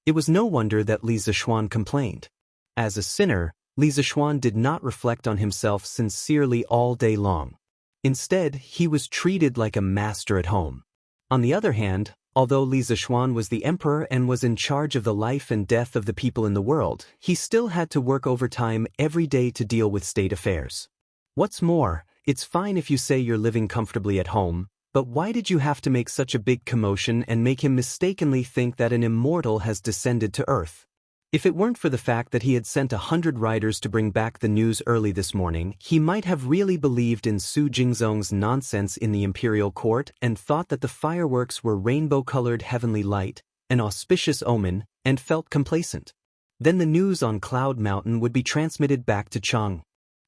It was no wonder that Li Zishuan complained. As a sinner, Li Zishuan did not reflect on himself sincerely all day long. Instead, he was treated like a master at home. On the other hand, although Li Zishuan was the emperor and was in charge of the life and death of the people in the world, he still had to work overtime every day to deal with state affairs. What's more, it's fine if you say you're living comfortably at home, but why did you have to make such a big commotion and make him mistakenly think that an immortal has descended to Earth? If it weren't for the fact that he had sent 100 riders to bring back the news early this morning, he might have really believed in Su Jingzong's nonsense in the imperial court and thought that the fireworks were rainbow-colored heavenly light, an auspicious omen, and felt complacent. Then the news on Cloud Mountain would be transmitted back to Chang.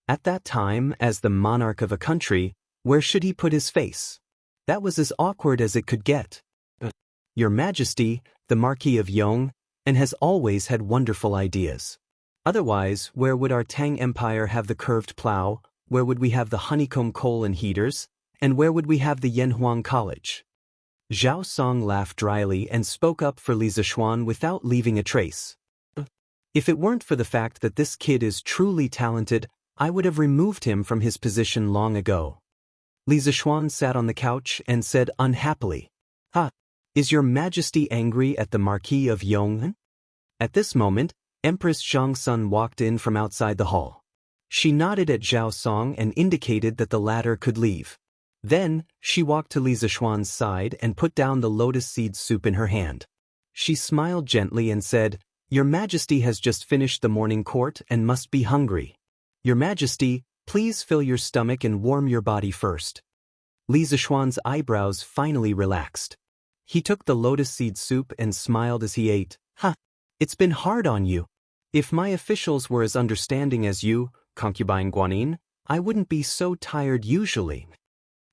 At that time, as the monarch of a country, where should he put his face? That was as awkward as it could get. Your Majesty, the Marquis of Yong, and has always had wonderful ideas. Otherwise, where would our Tang Empire have the curved plow, where would we have the honeycomb coal and heaters, and where would we have the Yanhuang College? Zhao Song laughed dryly and spoke up for Li Zishuan without leaving a trace. If it weren't for the fact that this kid is truly talented, I would have removed him from his position long ago. Li Zishuan sat on the couch and said unhappily, Is your Majesty angry at the Marquis of Yong? At this moment, Empress Zhang Sun walked in from outside the hall. She nodded at Zhao Song and indicated that the latter could leave. Then, she walked to Li Zishuan's side and put down the lotus seed soup in her hand. She smiled gently and said, Your Majesty has just finished the morning court and must be hungry. Your Majesty, please fill your stomach and warm your body first. Li Zishuan's eyebrows finally relaxed. He took the lotus seed soup and smiled as he ate. It's been hard on you. If my officials were as understanding as you, Concubine Guanyin, I wouldn't be so tired usually.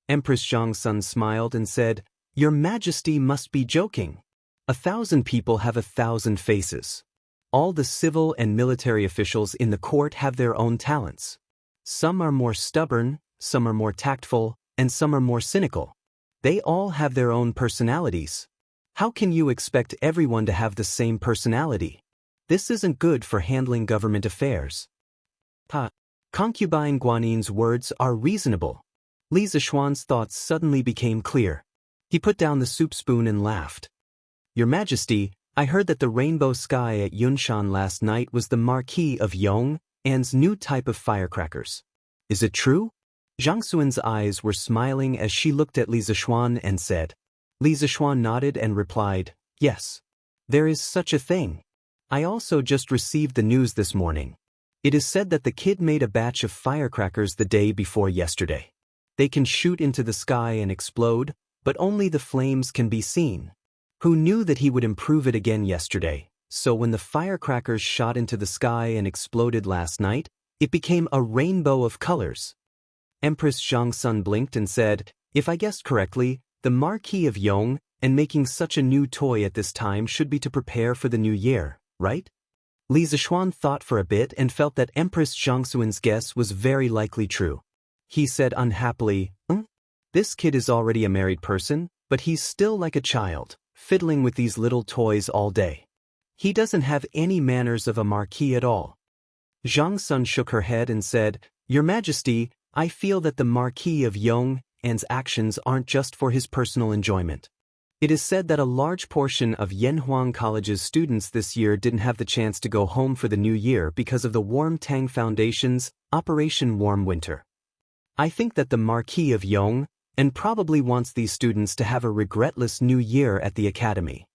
Empress Zhang Sun smiled and said, Your Majesty must be joking. 1,000 people have 1,000 faces. All the civil and military officials in the court have their own talents. Some are more stubborn, some are more tactful, and some are more cynical. They all have their own personalities. How can you expect everyone to have the same personality? This isn't good for handling government affairs. Concubine Guanyin's words are reasonable. Li Zishuan's thoughts suddenly became clear. He put down the soup spoon and laughed. Your Majesty, I heard that the rainbow sky at Yunshan last night was the Marquis of Yong and's new type of firecrackers. Is it true? Zhang Xuan's eyes were smiling as she looked at Li Zishuan and said. Li Zishuan nodded and replied, Yes. There is such a thing. I also just received the news this morning. It is said that the kid made a batch of firecrackers the day before yesterday. They can shoot into the sky and explode, but only the flames can be seen. Who knew that he would improve it again yesterday? So when the firecrackers shot into the sky and exploded last night, it became a rainbow of colors. Empress Zhang Sun blinked and said, If I guessed correctly, the Marquis of Yong and making such a new toy at this time should be to prepare for the new year, right? Li Zishuan thought for a bit and felt that Empress Zhang Xuan's guess was very likely true. He said unhappily, This kid is already a married person, but he's still like a child, fiddling with these little toys all day. He doesn't have any manners of a marquis at all. Zhang Sun shook her head and said, Your Majesty, I feel that the Marquis of Yong and's actions aren't just for his personal enjoyment. It is said that a large portion of Yanhuang College's students this year didn't have the chance to go home for the new year because of the Warm Tang Foundation's Operation Warm Winter. I think that the Marquis of Yong and probably wants these students to have a regretless new year at the academy.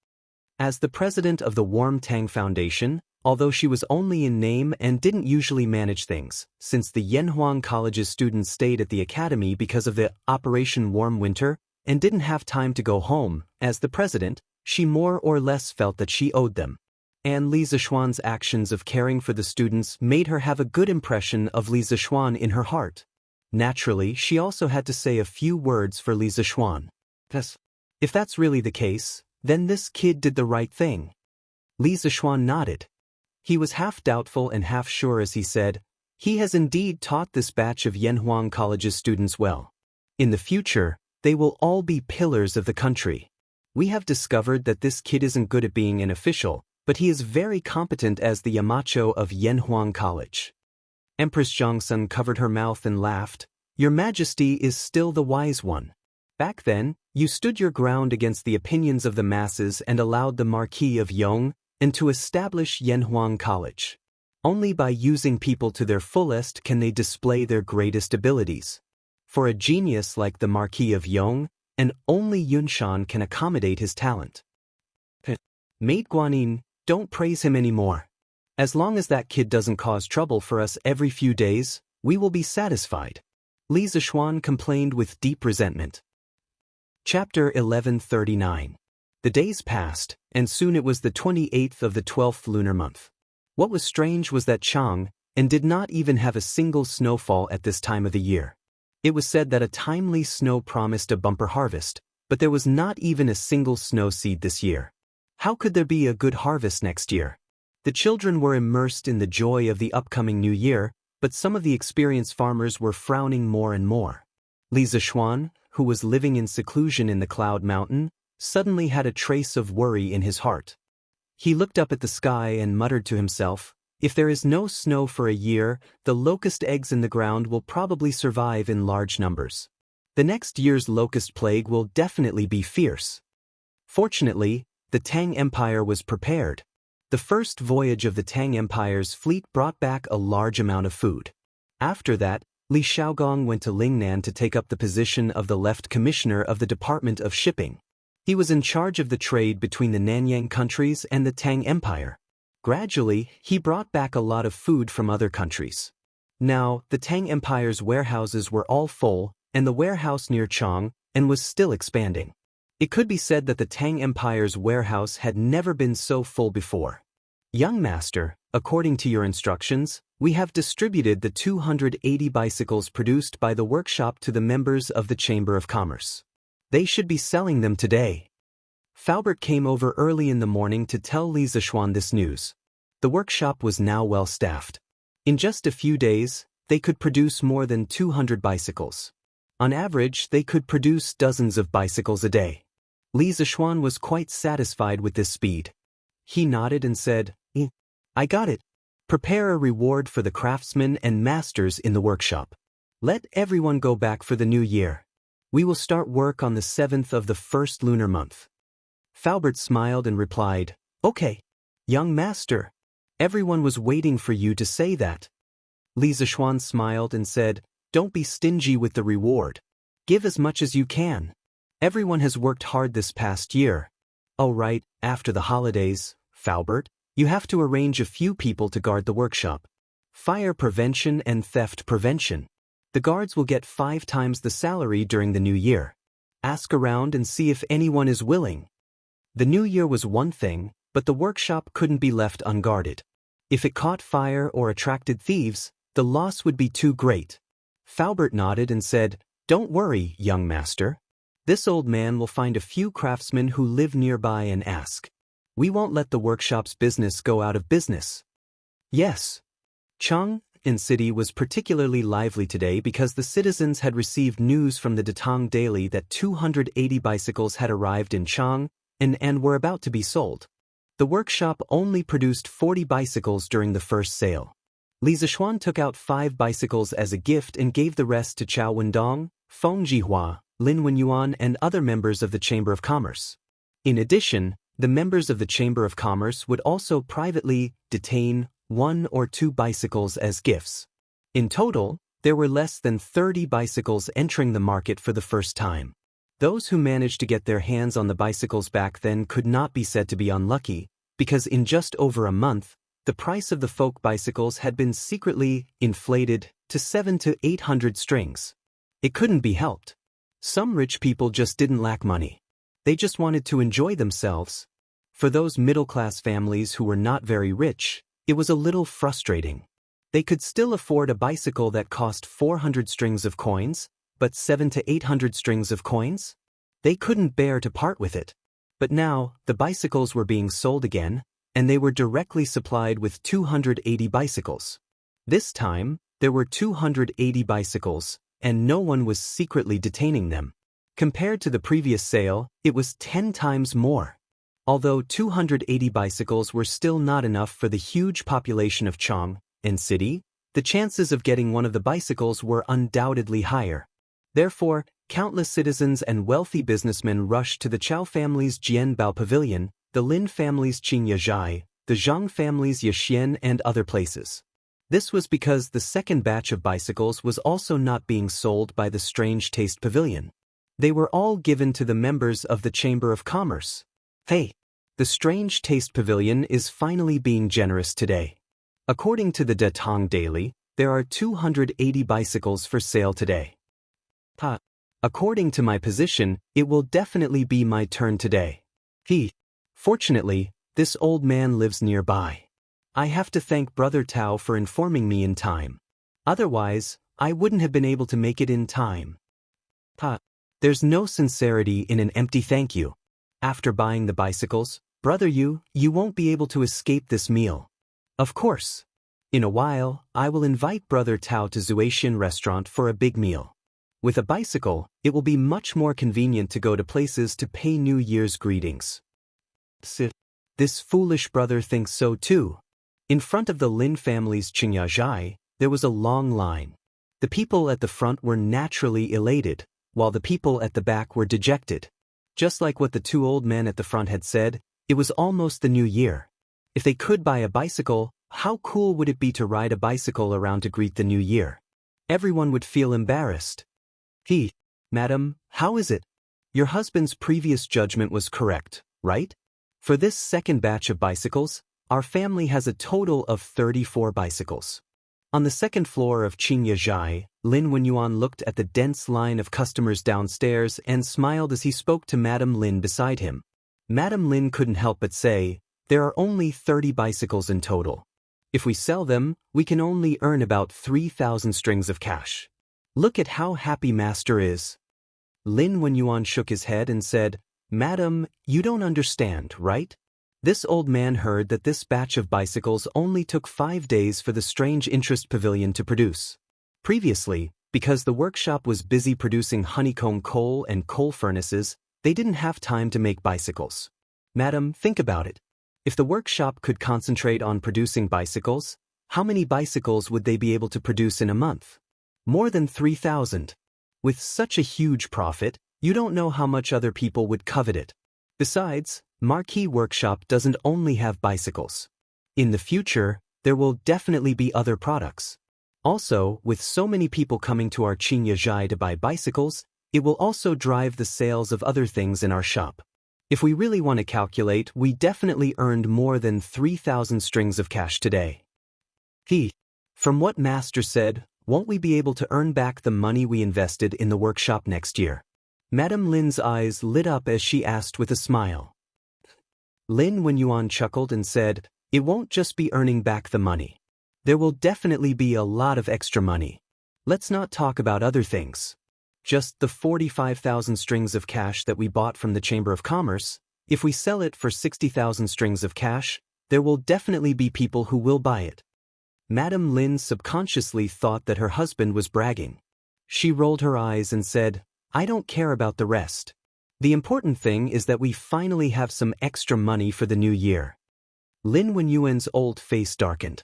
As the president of the Warm Tang Foundation, although she was only in name and didn't usually manage things, since the Yanhuang College's students stayed at the academy because of the Operation Warm Winter and didn't have time to go home, as the president, she more or less felt that she owed them. And Li Zishuan's actions of caring for the students made her have a good impression of Li Zishuan in her heart. Naturally, she also had to say a few words for Li Zishuan. If that's really the case, then this kid did the right thing. Li Zishuan nodded. He was half doubtful and half sure as he said, He has indeed taught this batch of Yanhuang College's students well. In the future, they will all be pillars of the country. We have discovered that this kid isn't good at being an official, but he is very competent as the Yamacho of Yanhuang College. Empress Zhang Sun covered her mouth and laughed. Your Majesty is still the wise one. Back then, you stood your ground against the opinions of the masses and allowed the Marquis of Yong and to establish Yanhuang College. Only by using people to their fullest can they display their greatest abilities. For a genius like the Marquis of Yong, and only Yunshan can accommodate his talent. Maid Guanyin, don't praise him anymore. As long as that kid doesn't cause trouble for us every few days, we will be satisfied. Li Zishuan complained with deep resentment. Chapter 1139. The days passed, and soon it was the 28th of the 12th lunar month. What was strange was that Chang and did not even have a single snowfall at this time of the year. It was said that a timely snow promised a bumper harvest, but there was not even a single snow seed this year. How could there be a good harvest next year? The children were immersed in the joy of the upcoming new year, but some of the experienced farmers were frowning more and more. Li Zishuan, who was living in seclusion in the Cloud Mountain, suddenly had a trace of worry in his heart. He looked up at the sky and muttered to himself, "If there is no snow for a year, the locust eggs in the ground will probably survive in large numbers. The next year's locust plague will definitely be fierce." Fortunately, the Tang Empire was prepared. The first voyage of the Tang Empire's fleet brought back a large amount of food. After that, Li Xiaogong went to Lingnan to take up the position of the Left Commissioner of the Department of Shipping. He was in charge of the trade between the Nanyang countries and the Tang Empire. Gradually, he brought back a lot of food from other countries. Now, the Tang Empire's warehouses were all full, and the warehouse near Chang and was still expanding. It could be said that the Tang Empire's warehouse had never been so full before. "Young master, according to your instructions, we have distributed the 280 bicycles produced by the workshop to the members of the Chamber of Commerce. They should be selling them today." Faubert came over early in the morning to tell Li Zishuan this news. The workshop was now well staffed. In just a few days, they could produce more than 200 bicycles. On average, they could produce dozens of bicycles a day. Li Zishuan was quite satisfied with this speed. He nodded and said, "I got it. Prepare a reward for the craftsmen and masters in the workshop. Let everyone go back for the new year. We will start work on the 7th of the first lunar month." Faubert smiled and replied, "Okay, young master. Everyone was waiting for you to say that." Li Zishuan smiled and said, "Don't be stingy with the reward. Give as much as you can. Everyone has worked hard this past year. Oh right, after the holidays, Faubert, you have to arrange a few people to guard the workshop. Fire prevention and theft prevention. The guards will get 5 times the salary during the new year. Ask around and see if anyone is willing." The new year was one thing, but the workshop couldn't be left unguarded. If it caught fire or attracted thieves, the loss would be too great. Faubert nodded and said, "Don't worry, young master. This old man will find a few craftsmen who live nearby and ask. We won't let the workshop's business go out of business." Yes. Chang'an City was particularly lively today because the citizens had received news from the Datang Daily that 280 bicycles had arrived in Chang'an and were about to be sold. The workshop only produced 40 bicycles during the first sale. Li Zishuan took out 5 bicycles as a gift and gave the rest to Chao Wendong, Feng Jihua, Lin Wenyuan and other members of the Chamber of Commerce. In addition, the members of the Chamber of Commerce would also privately detain 1 or 2 bicycles as gifts. In total, there were less than 30 bicycles entering the market for the first time. Those who managed to get their hands on the bicycles back then could not be said to be unlucky, because in just over a month, the price of the folk bicycles had been secretly inflated to 700 to 800 strings. It couldn't be helped. Some rich people just didn't lack money. They just wanted to enjoy themselves. For those middle-class families who were not very rich, it was a little frustrating. They could still afford a bicycle that cost 400 strings of coins, but 700 to 800 strings of coins? They couldn't bear to part with it. But now, the bicycles were being sold again, and they were directly supplied with 280 bicycles. This time, there were 280 bicycles, and no one was secretly detaining them. Compared to the previous sale, it was 10 times more. Although 280 bicycles were still not enough for the huge population of Chang'an City, the chances of getting one of the bicycles were undoubtedly higher. Therefore, countless citizens and wealthy businessmen rushed to the Chao family's Jianbao Pavilion, the Lin family's Qingyazhai, the Zhang family's Yixian and other places. This was because the second batch of bicycles was also not being sold by the Strange Taste Pavilion. They were all given to the members of the Chamber of Commerce. Hey, the Strange Taste Pavilion is finally being generous today. According to the Datang Daily, there are 280 bicycles for sale today. According to my position, it will definitely be my turn today. Fortunately, this old man lives nearby. I have to thank Brother Tao for informing me in time. Otherwise, I wouldn't have been able to make it in time. There's no sincerity in an empty thank you. After buying the bicycles, brother you won't be able to escape this meal. Of course. In a while, I will invite Brother Tao to Zuaxian restaurant for a big meal. With a bicycle, it will be much more convenient to go to places to pay New Year's greetings. This foolish brother thinks so too. In front of the Lin family's Qingyazhai, there was a long line. The people at the front were naturally elated, while the people at the back were dejected. Just like what the two old men at the front had said, it was almost the new year. If they could buy a bicycle, how cool would it be to ride a bicycle around to greet the new year? Everyone would feel embarrassed. Madam, how is it? Your husband's previous judgment was correct, right? For this second batch of bicycles, our family has a total of 34 bicycles. On the second floor of Qingyazhai, Lin Wenyuan looked at the dense line of customers downstairs and smiled as he spoke to Madame Lin beside him. Madame Lin couldn't help but say, there are only 30 bicycles in total. If we sell them, we can only earn about 3,000 strings of cash. Look at how happy Master is. Lin Wenyuan shook his head and said, Madam, you don't understand, right? This old man heard that this batch of bicycles only took 5 days for the strange interest pavilion to produce. Previously, because the workshop was busy producing honeycomb coal and coal furnaces, they didn't have time to make bicycles. Madam, think about it. If the workshop could concentrate on producing bicycles, how many bicycles would they be able to produce in a month? More than 3,000. With such a huge profit, you don't know how much other people would covet it. Besides, Marquee Workshop doesn't only have bicycles. In the future, there will definitely be other products. Also, with so many people coming to our Qingyazhai to buy bicycles, it will also drive the sales of other things in our shop. If we really want to calculate, we definitely earned more than 3,000 strings of cash today. From what Master said, won't we be able to earn back the money we invested in the workshop next year? Madame Lin's eyes lit up as she asked with a smile. Lin Wenyuan chuckled and said, it won't just be earning back the money. There will definitely be a lot of extra money. Let's not talk about other things. Just the 45,000 strings of cash that we bought from the Chamber of Commerce, if we sell it for 60,000 strings of cash, there will definitely be people who will buy it. Madame Lin subconsciously thought that her husband was bragging. She rolled her eyes and said, I don't care about the rest. The important thing is that we finally have some extra money for the new year. Lin Wenyuan's old face darkened.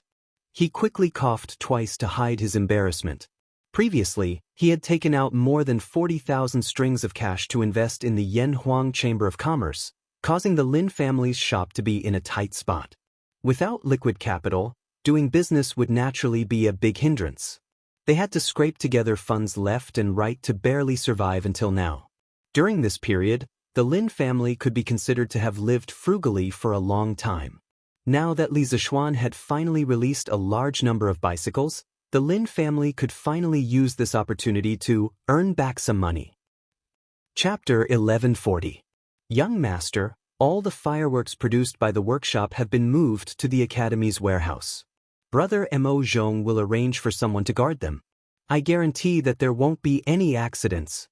He quickly coughed twice to hide his embarrassment. Previously, he had taken out more than 40,000 strings of cash to invest in the Yanhuang Chamber of Commerce, causing the Lin family's shop to be in a tight spot. Without liquid capital, doing business would naturally be a big hindrance. They had to scrape together funds left and right to barely survive until now. During this period, the Lin family could be considered to have lived frugally for a long time. Now that Li Zishuan had finally released a large number of bicycles, the Lin family could finally use this opportunity to earn back some money. Chapter 1140. Young Master, all the fireworks produced by the workshop have been moved to the Academy's warehouse. Brother Mo Zhong will arrange for someone to guard them. I guarantee that there won't be any accidents.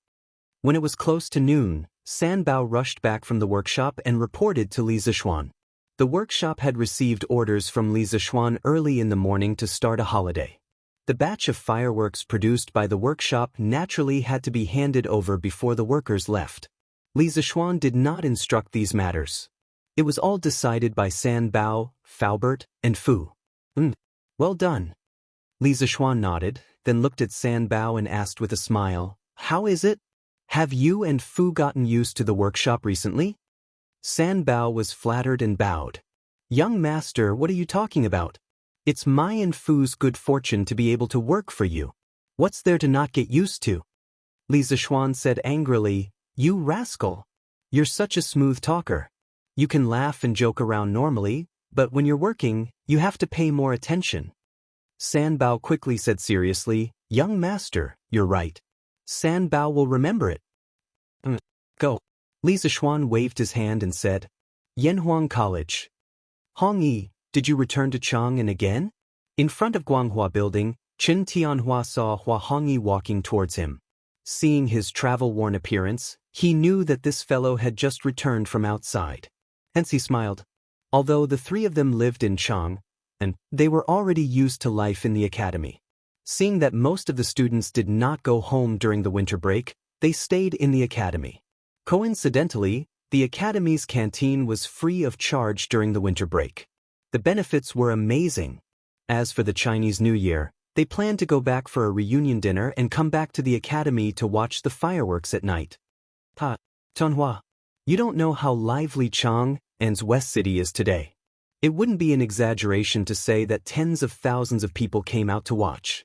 When it was close to noon, San Bao rushed back from the workshop and reported to Li Zishuan. The workshop had received orders from Li Zishuan early in the morning to start a holiday. The batch of fireworks produced by the workshop naturally had to be handed over before the workers left. Li Zishuan did not instruct these matters. It was all decided by San Bao, Faubert, and Fu. Well done. Li Zishuan nodded, then looked at San Bao and asked with a smile, how is it? Have you and Fu gotten used to the workshop recently? San Bao was flattered and bowed. Young Master, what are you talking about? It's my and Fu's good fortune to be able to work for you. What's there to not get used to? Li Zishuan said angrily, you rascal. You're such a smooth talker. You can laugh and joke around normally, but when you're working, you have to pay more attention. San Bao quickly said seriously, young Master, you're right. San Bao will remember it. Go. Li Zishuan waved his hand and said, Yanhuang College. Hongyi, did you return to Chang'an again? In front of Guanghua Building, Chen Tianhua saw Hua Hongyi walking towards him. Seeing his travel-worn appearance, he knew that this fellow had just returned from outside. Hence he smiled. Although the three of them lived in Chang'an, and they were already used to life in the academy. Seeing that most of the students did not go home during the winter break, they stayed in the academy. Coincidentally, the academy's canteen was free of charge during the winter break. The benefits were amazing. As for the Chinese New Year, they planned to go back for a reunion dinner and come back to the academy to watch the fireworks at night. Tianhua, you don't know how lively Chang'an's West City is today. It wouldn't be an exaggeration to say that tens of thousands of people came out to watch.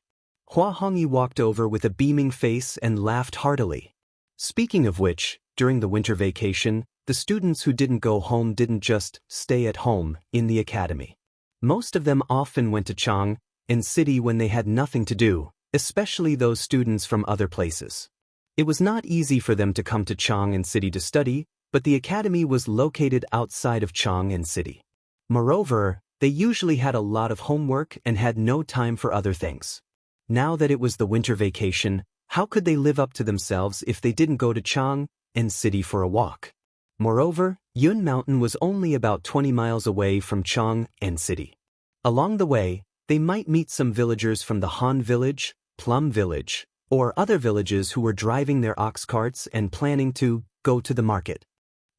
Hua Hongyi walked over with a beaming face and laughed heartily. Speaking of which, during the winter vacation, the students who didn't go home didn't just stay at home in the academy. Most of them often went to Chang'an City when they had nothing to do, especially those students from other places. It was not easy for them to come to Chang'an City to study, but the academy was located outside of Chang'an City. Moreover, they usually had a lot of homework and had no time for other things. Now that it was the winter vacation, how could they live up to themselves if they didn't go to Chang'an City for a walk? Moreover, Yun Mountain was only about 20 miles away from Chang'an City. Along the way, they might meet some villagers from the Han Village, Plum Village, or other villages who were driving their ox carts and planning to go to the market.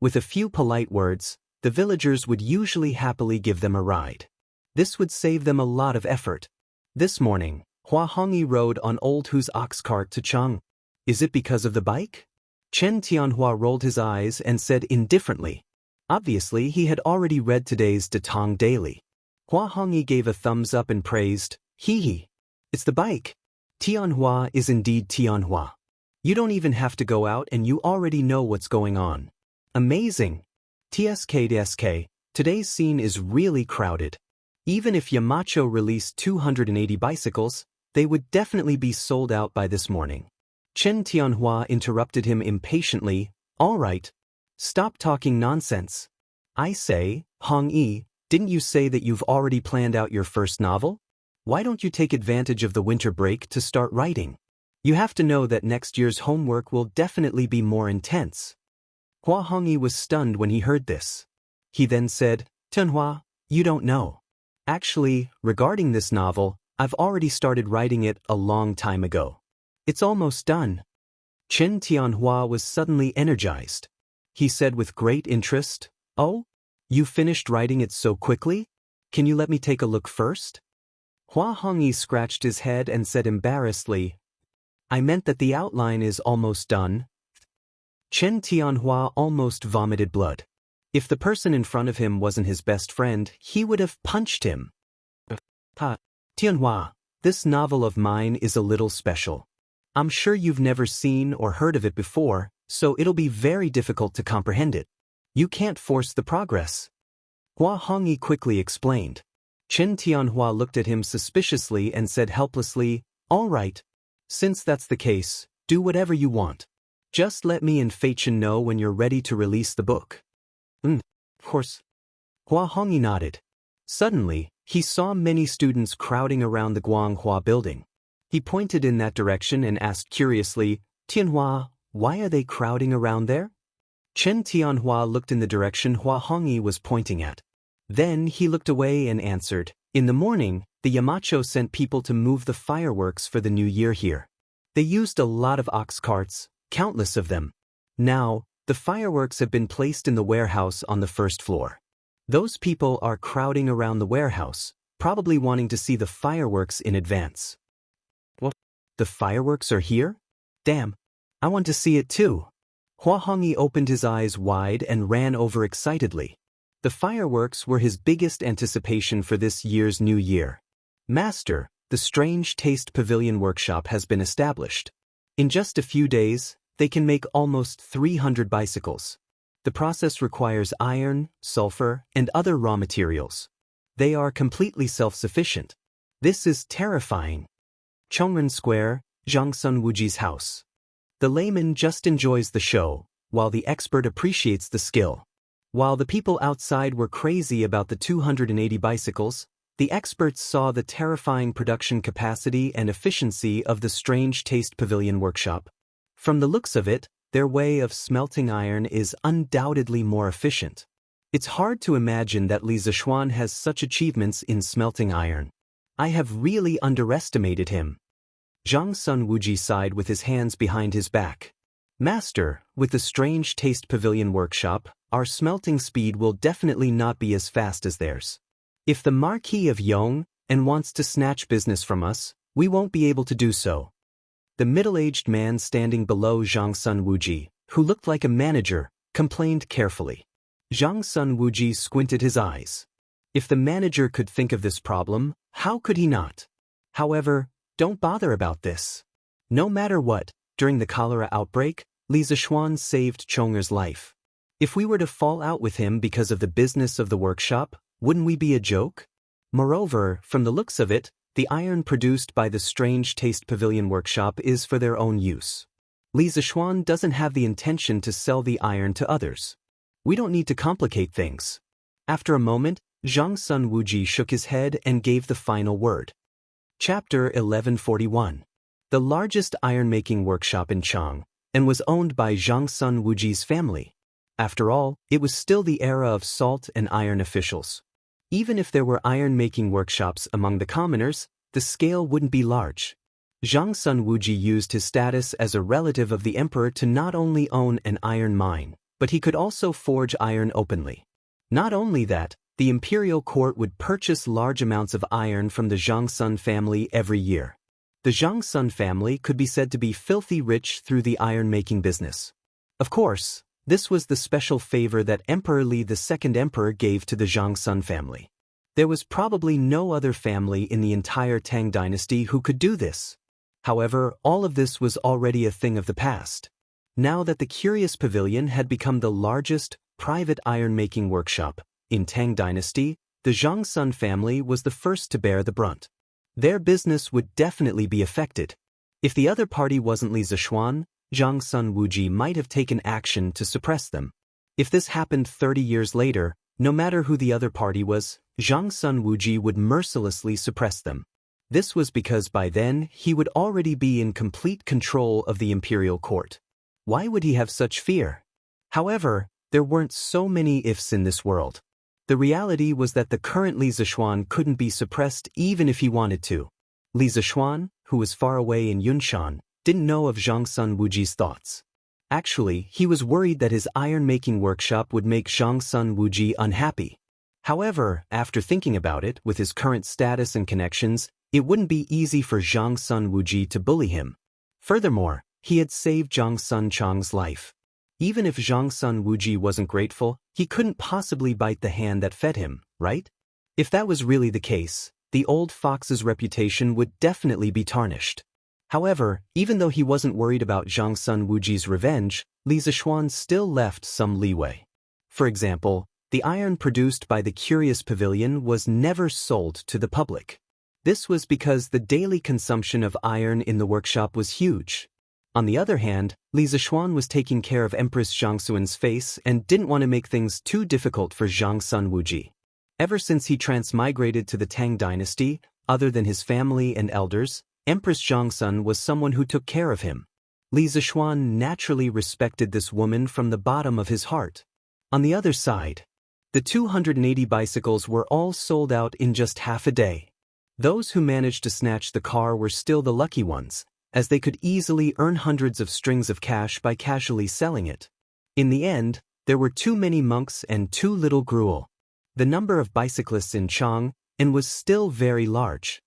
With a few polite words, the villagers would usually happily give them a ride. This would save them a lot of effort. This morning, Hua Hongyi rode on Old Hu's ox cart to Chang'an. Is it because of the bike? Chen Tianhua rolled his eyes and said indifferently. Obviously, he had already read today's Datong Daily. Hua Hongyi gave a thumbs up and praised, Hee. It's the bike. Tianhua is indeed Tianhua. You don't even have to go out and you already know what's going on. Amazing. TSK, today's scene is really crowded. Even if Yamacho released 280 bicycles, they would definitely be sold out by this morning. Chen Tianhua interrupted him impatiently. All right. Stop talking nonsense. I say, Hongyi, didn't you say that you've already planned out your first novel? Why don't you take advantage of the winter break to start writing? You have to know that next year's homework will definitely be more intense. Hua Hongyi was stunned when he heard this. He then said, Tianhua, you don't know. Actually, regarding this novel, I've already started writing it a long time ago. It's almost done. Chen Tianhua was suddenly energized. He said with great interest, Oh? You finished writing it so quickly? Can you let me take a look first? Hua Hongyi scratched his head and said embarrassedly, I meant that the outline is almost done. Chen Tianhua almost vomited blood. If the person in front of him wasn't his best friend, he would have punched him. Tianhua, this novel of mine is a little special. I'm sure you've never seen or heard of it before, so it'll be very difficult to comprehend it. You can't force the progress. Hua Hongyi quickly explained. Chen Tianhua looked at him suspiciously and said helplessly, All right. Since that's the case, do whatever you want. Just let me and Feichen know when you're ready to release the book. Of course. Hua Hongyi nodded. Suddenly, he saw many students crowding around the Guanghua building. He pointed in that direction and asked curiously, Tianhua, why are they crowding around there? Chen Tianhua looked in the direction Hua Hongyi was pointing at. Then he looked away and answered, In the morning, the Yamacho sent people to move the fireworks for the new year here. They used a lot of ox carts, countless of them. Now, the fireworks have been placed in the warehouse on the first floor. Those people are crowding around the warehouse, probably wanting to see the fireworks in advance. What? The fireworks are here? Damn, I want to see it too. Hua Hongyi opened his eyes wide and ran over excitedly. The fireworks were his biggest anticipation for this year's new year. Master, the Strange Taste Pavilion workshop has been established. In just a few days, they can make almost 300 bicycles. The process requires iron, sulfur, and other raw materials. They are completely self-sufficient. This is terrifying. Chongren Square, Zhangsun Wuji's house. The layman just enjoys the show, while the expert appreciates the skill. While the people outside were crazy about the 280 bicycles, the experts saw the terrifying production capacity and efficiency of the Strange Taste Pavilion workshop. From the looks of it, their way of smelting iron is undoubtedly more efficient. It's hard to imagine that Li Zixuan has such achievements in smelting iron. I have really underestimated him. Zhang Sun Wuji sighed with his hands behind his back. Master, with the Strange Taste Pavilion workshop, our smelting speed will definitely not be as fast as theirs. If the Marquis of Yong wants to snatch business from us, we won't be able to do so. The middle-aged man standing below Zhang Sun Wuji, who looked like a manager, complained carefully. Zhang Sun Wuji squinted his eyes. If the manager could think of this problem, how could he not? However, don't bother about this. No matter what, during the cholera outbreak, Li Zixuan saved Chonger's life. If we were to fall out with him because of the business of the workshop, wouldn't we be a joke? Moreover, from the looks of it, the iron produced by the Strange Taste Pavilion workshop is for their own use. Li Zixuan doesn't have the intention to sell the iron to others. We don't need to complicate things. After a moment, Zhang Sun Wuji shook his head and gave the final word. Chapter 1141. The largest iron-making workshop in Chang, and was owned by Zhang Sun Wuji's family. After all, it was still the era of salt and iron officials. Even if there were iron-making workshops among the commoners, the scale wouldn't be large. Zhang Sun Wuji used his status as a relative of the emperor to not only own an iron mine, but he could also forge iron openly. Not only that, the imperial court would purchase large amounts of iron from the Zhang Sun family every year. The Zhang Sun family could be said to be filthy rich through the iron-making business. Of course, this was the special favor that Emperor Li the Second Emperor gave to the Zhang Sun family. There was probably no other family in the entire Tang dynasty who could do this. However, all of this was already a thing of the past. Now that the Curious Pavilion had become the largest private iron-making workshop in Tang dynasty, the Zhang Sun family was the first to bear the brunt. Their business would definitely be affected. If the other party wasn't Li Zixuan, Zhang Sun Wuji might have taken action to suppress them. If this happened 30 years later, no matter who the other party was, Zhang Sun Wuji would mercilessly suppress them. This was because by then he would already be in complete control of the imperial court. Why would he have such fear? However, there weren't so many ifs in this world. The reality was that the current Li Zixuan couldn't be suppressed even if he wanted to. Li Zixuan, who was far away in Yunshan, didn't know of Zhang Sun Wuji's thoughts. Actually, he was worried that his iron-making workshop would make Zhang Sun Wuji unhappy. However, after thinking about it, with his current status and connections, it wouldn't be easy for Zhang Sun Wuji to bully him. Furthermore, he had saved Zhang Sun Chang's life. Even if Zhang Sun Wuji wasn't grateful, he couldn't possibly bite the hand that fed him, right? If that was really the case, the old fox's reputation would definitely be tarnished. However, even though he wasn't worried about Zhang Sun Wuji's revenge, Li Zixuan still left some leeway. For example, the iron produced by the Curious Pavilion was never sold to the public. This was because the daily consumption of iron in the workshop was huge. On the other hand, Li Zixuan was taking care of Empress Zhangxuan's face and didn't want to make things too difficult for Zhang Sun Wuji. Ever since he transmigrated to the Tang dynasty, other than his family and elders, Empress Zhangxun was someone who took care of him. Li Zixuan naturally respected this woman from the bottom of his heart. On the other side, the 280 bicycles were all sold out in just half a day. Those who managed to snatch the car were still the lucky ones, as they could easily earn hundreds of strings of cash by casually selling it. In the end, there were too many monks and too little gruel. The number of bicyclists in Chang was still very large.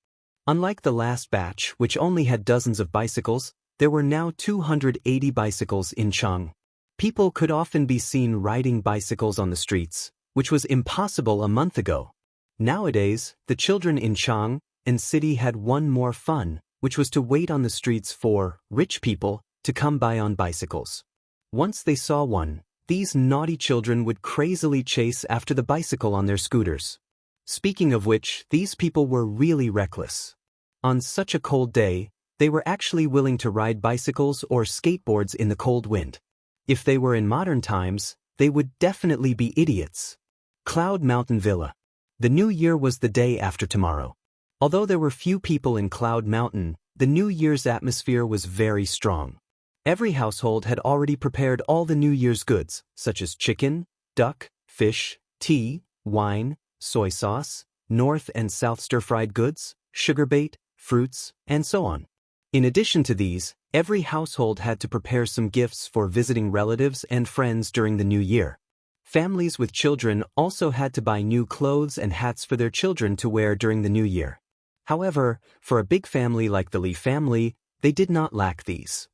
Unlike the last batch, which only had dozens of bicycles, there were now 280 bicycles in Chang. People could often be seen riding bicycles on the streets, which was impossible a month ago. Nowadays, the children in Chang city had one more fun, which was to wait on the streets for rich people to come by on bicycles. Once they saw one, these naughty children would crazily chase after the bicycle on their scooters. Speaking of which, these people were really reckless. On such a cold day, they were actually willing to ride bicycles or skateboards in the cold wind. If they were in modern times, they would definitely be idiots. Cloud Mountain Villa. The new year was the day after tomorrow. Although there were few people in Cloud Mountain, the New Year's atmosphere was very strong. Every household had already prepared all the New Year's goods, such as chicken, duck, fish, tea, wine, soy sauce, North and South stir-fried goods, sugar bait, fruits, and so on. In addition to these, every household had to prepare some gifts for visiting relatives and friends during the new year. Families with children also had to buy new clothes and hats for their children to wear during the new year. However, for a big family like the Li family, they did not lack these.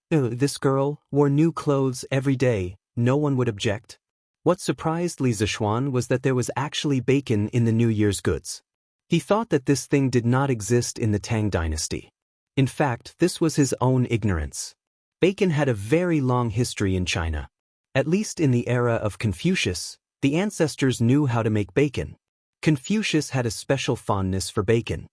This girl wore new clothes every day, no one would object. What surprised Li Zishuan was that there was actually bacon in the New Year's goods. He thought that this thing did not exist in the Tang dynasty. In fact, this was his own ignorance. Bacon had a very long history in China. At least in the era of Confucius, the ancestors knew how to make bacon. Confucius had a special fondness for bacon.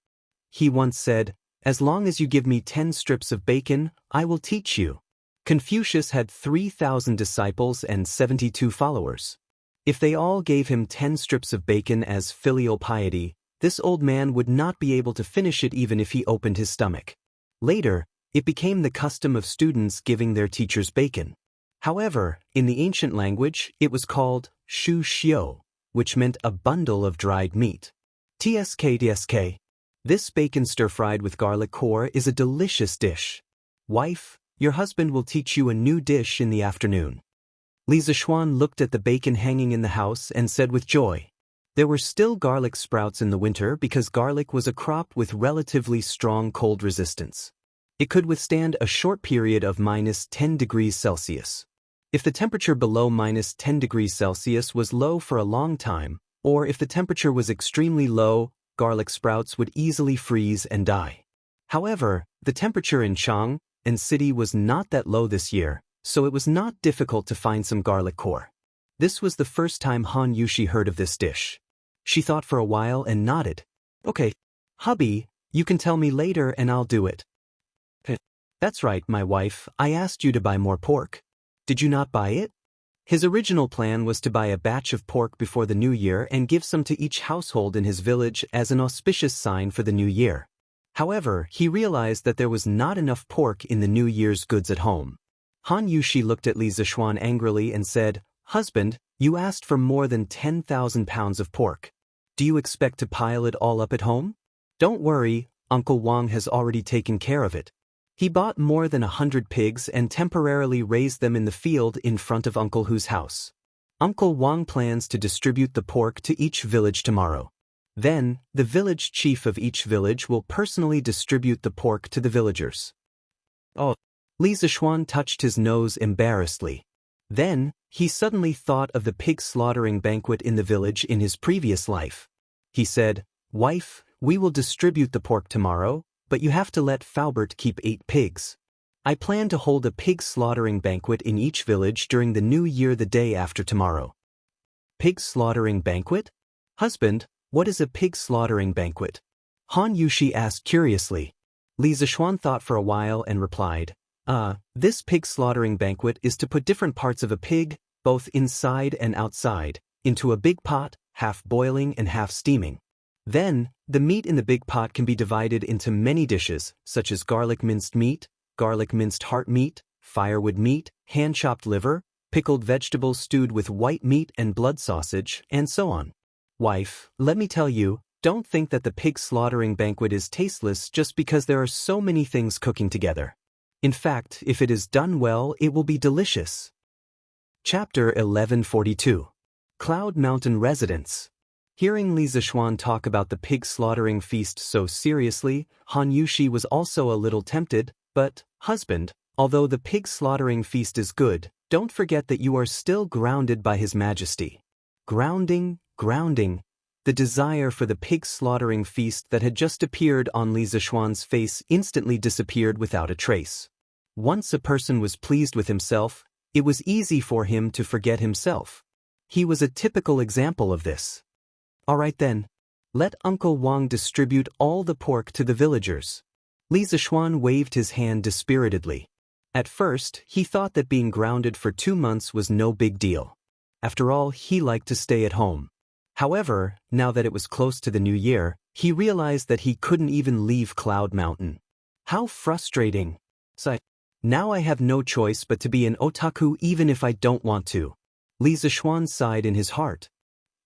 He once said, "As long as you give me 10 strips of bacon, I will teach you." Confucius had 3,000 disciples and 72 followers. If they all gave him 10 strips of bacon as filial piety, this old man would not be able to finish it even if he opened his stomach. Later, it became the custom of students giving their teachers bacon. However, in the ancient language, it was called shu xiu, which meant a bundle of dried meat. Tsk. This bacon stir-fried with garlic core is a delicious dish. Wife, your husband will teach you a new dish in the afternoon. Li Zishuan looked at the bacon hanging in the house and said with joy. There were still garlic sprouts in the winter because garlic was a crop with relatively strong cold resistance. It could withstand a short period of -10 degrees Celsius. If the temperature below -10 degrees Celsius was low for a long time, or if the temperature was extremely low, garlic sprouts would easily freeze and die. However, the temperature in Chang and city was not that low this year, so it was not difficult to find some garlic core. This was the first time Han Yushi heard of this dish. She thought for a while and nodded. Okay, hubby, you can tell me later and I'll do it. That's right, my wife, I asked you to buy more pork. Did you not buy it? His original plan was to buy a batch of pork before the new year and give some to each household in his village as an auspicious sign for the new year. However, he realized that there was not enough pork in the New Year's goods at home. Han Yushi looked at Li Zishuan angrily and said, "Husband, you asked for more than 10,000 pounds of pork. Do you expect to pile it all up at home? Don't worry, Uncle Wang has already taken care of it. He bought more than 100 pigs and temporarily raised them in the field in front of Uncle Hu's house. Uncle Wang plans to distribute the pork to each village tomorrow. Then, the village chief of each village will personally distribute the pork to the villagers." Oh, Li Zishuan touched his nose embarrassedly. Then, he suddenly thought of the pig slaughtering banquet in the village in his previous life. He said, "Wife, we will distribute the pork tomorrow, but you have to let Faubert keep 8 pigs. I plan to hold a pig slaughtering banquet in each village during the new year the day after tomorrow." Pig slaughtering banquet? Husband, what is a pig slaughtering banquet? Han Yushi asked curiously. Li Zishuan thought for a while and replied, This pig slaughtering banquet is to put different parts of a pig, both inside and outside, into a big pot, half boiling and half steaming. Then, the meat in the big pot can be divided into many dishes, such as garlic minced meat, garlic minced heart meat, firewood meat, hand-chopped liver, pickled vegetables stewed with white meat and blood sausage, and so on. Wife, let me tell you, don't think that the pig slaughtering banquet is tasteless just because there are so many things cooking together. In fact, if it is done well, it will be delicious. Chapter 1142. Cloud Mountain Residence. Hearing Li Zishuan talk about the pig slaughtering feast so seriously, Han Yushi was also a little tempted, but, husband, although the pig slaughtering feast is good, don't forget that you are still grounded by His Majesty. Grounding. The desire for the pig slaughtering feast that had just appeared on Li Zishuan's face instantly disappeared without a trace. Once a person was pleased with himself, it was easy for him to forget himself. He was a typical example of this. All right then. Let Uncle Wang distribute all the pork to the villagers. Li Zishuan waved his hand dispiritedly. At first, he thought that being grounded for 2 months was no big deal. After all, he liked to stay at home. However, now that it was close to the new year, he realized that he couldn't even leave Cloud Mountain. How frustrating. So, now I have no choice but to be an otaku even if I don't want to. Li Zishuan sighed in his heart.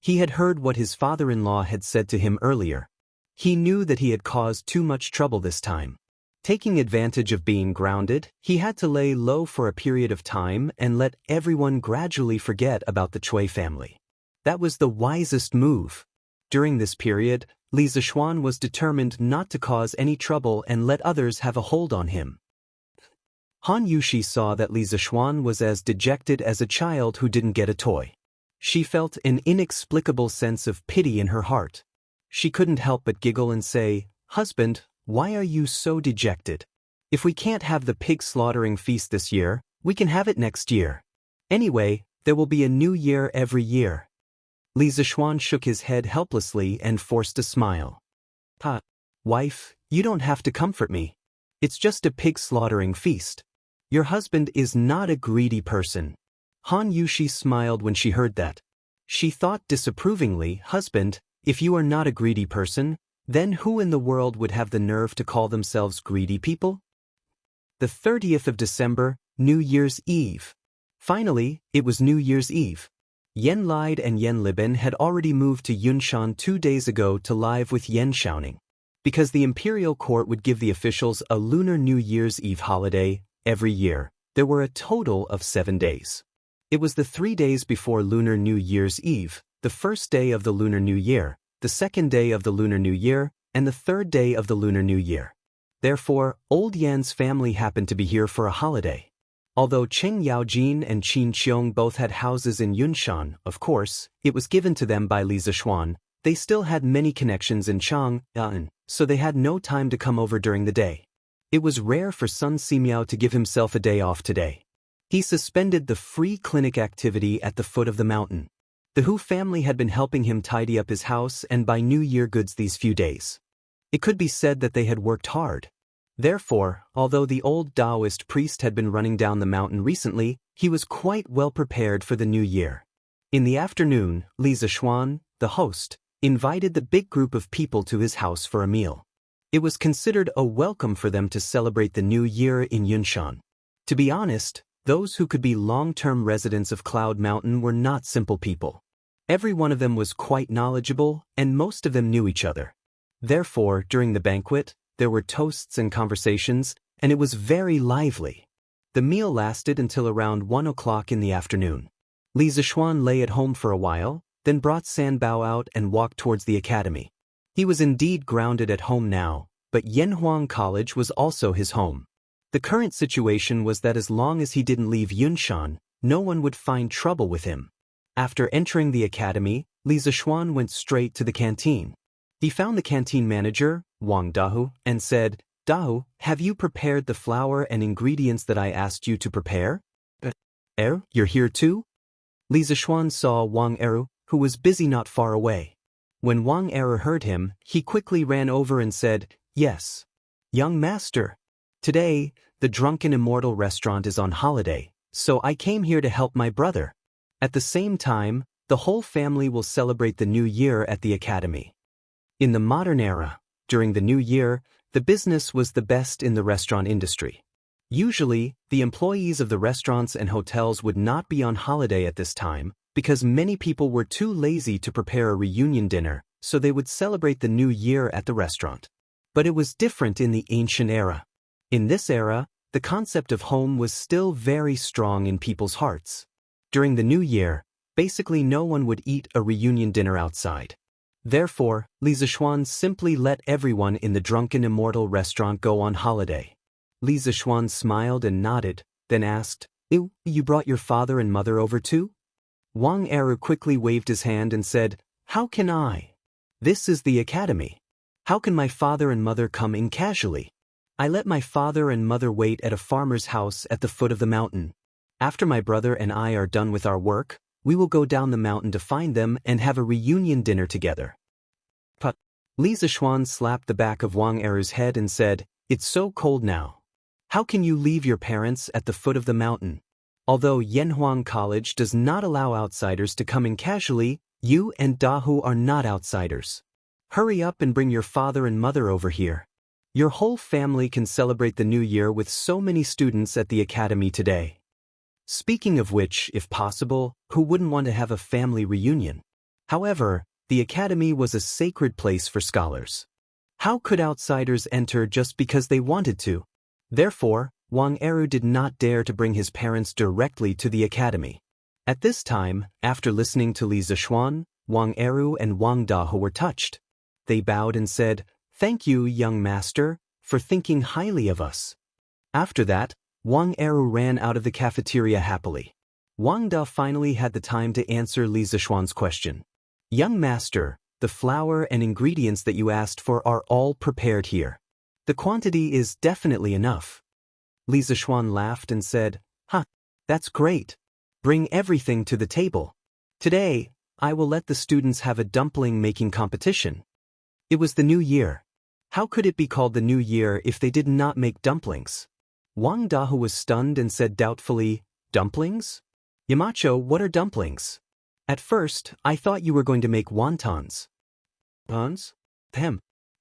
He had heard what his father-in-law had said to him earlier. He knew that he had caused too much trouble this time. Taking advantage of being grounded, he had to lay low for a period of time and let everyone gradually forget about the Chui family. That was the wisest move. During this period, Li Zishuan was determined not to cause any trouble and let others have a hold on him. Han Yushi saw that Li Zishuan was as dejected as a child who didn't get a toy. She felt an inexplicable sense of pity in her heart. She couldn't help but giggle and say, "Husband, why are you so dejected? If we can't have the pig slaughtering feast this year, we can have it next year. Anyway, there will be a new year every year." Li Zishuan shook his head helplessly and forced a smile. Wife, you don't have to comfort me. It's just a pig slaughtering feast. Your husband is not a greedy person." Han Yushi smiled when she heard that. She thought disapprovingly, "Husband, if you are not a greedy person, then who in the world would have the nerve to call themselves greedy people?" The 30th of December, New Year's Eve. Finally, it was New Year's Eve. Yen Lide and Yen Liben had already moved to Yunshan 2 days ago to live with Yen Xiaoning. Because the imperial court would give the officials a Lunar New Year's Eve holiday every year, there were a total of 7 days. It was the 3 days before Lunar New Year's Eve, the first day of the Lunar New Year, the second day of the Lunar New Year, and the third day of the Lunar New Year. Therefore, Old Yan's family happened to be here for a holiday. Although Cheng Yaojin and Qin Qiong both had houses in Yunshan, of course, it was given to them by Li Zishuan, they still had many connections in Chang'an, so they had no time to come over during the day. It was rare for Sun Simiao to give himself a day off today. He suspended the free clinic activity at the foot of the mountain. The Hu family had been helping him tidy up his house and buy New Year goods these few days. It could be said that they had worked hard. Therefore, although the old Daoist priest had been running down the mountain recently, he was quite well prepared for the new year. In the afternoon, Li Zishuan, the host, invited the big group of people to his house for a meal. It was considered a welcome for them to celebrate the new year in Yunshan. To be honest, those who could be long-term residents of Cloud Mountain were not simple people. Every one of them was quite knowledgeable, and most of them knew each other. Therefore, during the banquet, there were toasts and conversations, and it was very lively. The meal lasted until around 1 o'clock in the afternoon. Li Zishuan lay at home for a while, then brought Sanbao out and walked towards the academy. He was indeed grounded at home now, but Yanhuang College was also his home. The current situation was that as long as he didn't leave Yunshan, no one would find trouble with him. After entering the academy, Li Zishuan went straight to the canteen. He found the canteen manager, Wang Dahu, and said, "Dahu, have you prepared the flour and ingredients that I asked you to prepare?" You're here too?" Li Zishuan saw Wang Eru, who was busy not far away. When Wang Eru heard him, he quickly ran over and said, "Yes. Young master. Today, the Drunken Immortal restaurant is on holiday, so I came here to help my brother. At the same time, the whole family will celebrate the new year at the academy." In the modern era, during the new year, the business was the best in the restaurant industry. Usually, the employees of the restaurants and hotels would not be on holiday at this time because many people were too lazy to prepare a reunion dinner, so they would celebrate the new year at the restaurant. But it was different in the ancient era. In this era, the concept of home was still very strong in people's hearts. During the new year, basically no one would eat a reunion dinner outside. Therefore, Li Zishuan simply let everyone in the Drunken Immortal restaurant go on holiday. Li Zishuan smiled and nodded, then asked, "You brought your father and mother over too?" Wang Eru quickly waved his hand and said, "How can I? This is the academy. How can my father and mother come in casually? I let my father and mother wait at a farmer's house at the foot of the mountain. After my brother and I are done with our work, we will go down the mountain to find them and have a reunion dinner together." Li Zishuan slapped the back of Wang Eru's head and said, "It's so cold now. How can you leave your parents at the foot of the mountain? Although Yanhuang College does not allow outsiders to come in casually, you and Dahu are not outsiders. Hurry up and bring your father and mother over here. Your whole family can celebrate the new year with so many students at the academy today. Speaking of which, if possible, who wouldn't want to have a family reunion? However, the academy was a sacred place for scholars. How could outsiders enter just because they wanted to? Therefore, Wang Eru did not dare to bring his parents directly to the academy. At this time, after listening to Li Zixuan, Wang Eru and Wang Dahu were touched. They bowed and said, "Thank you, young master, for thinking highly of us." After that, Wang Eru ran out of the cafeteria happily. Wang Da finally had the time to answer Li Zixuan's question. "Young master, the flour and ingredients that you asked for are all prepared here. The quantity is definitely enough." Li Zixuan laughed and said, That's great. Bring everything to the table. Today, I will let the students have a dumpling making competition." It was the new year. How could it be called the new year if they did not make dumplings? Wang Dahu was stunned and said doubtfully, "Dumplings? Yamacho, what are dumplings? At first, I thought you were going to make wontons." "Wontons?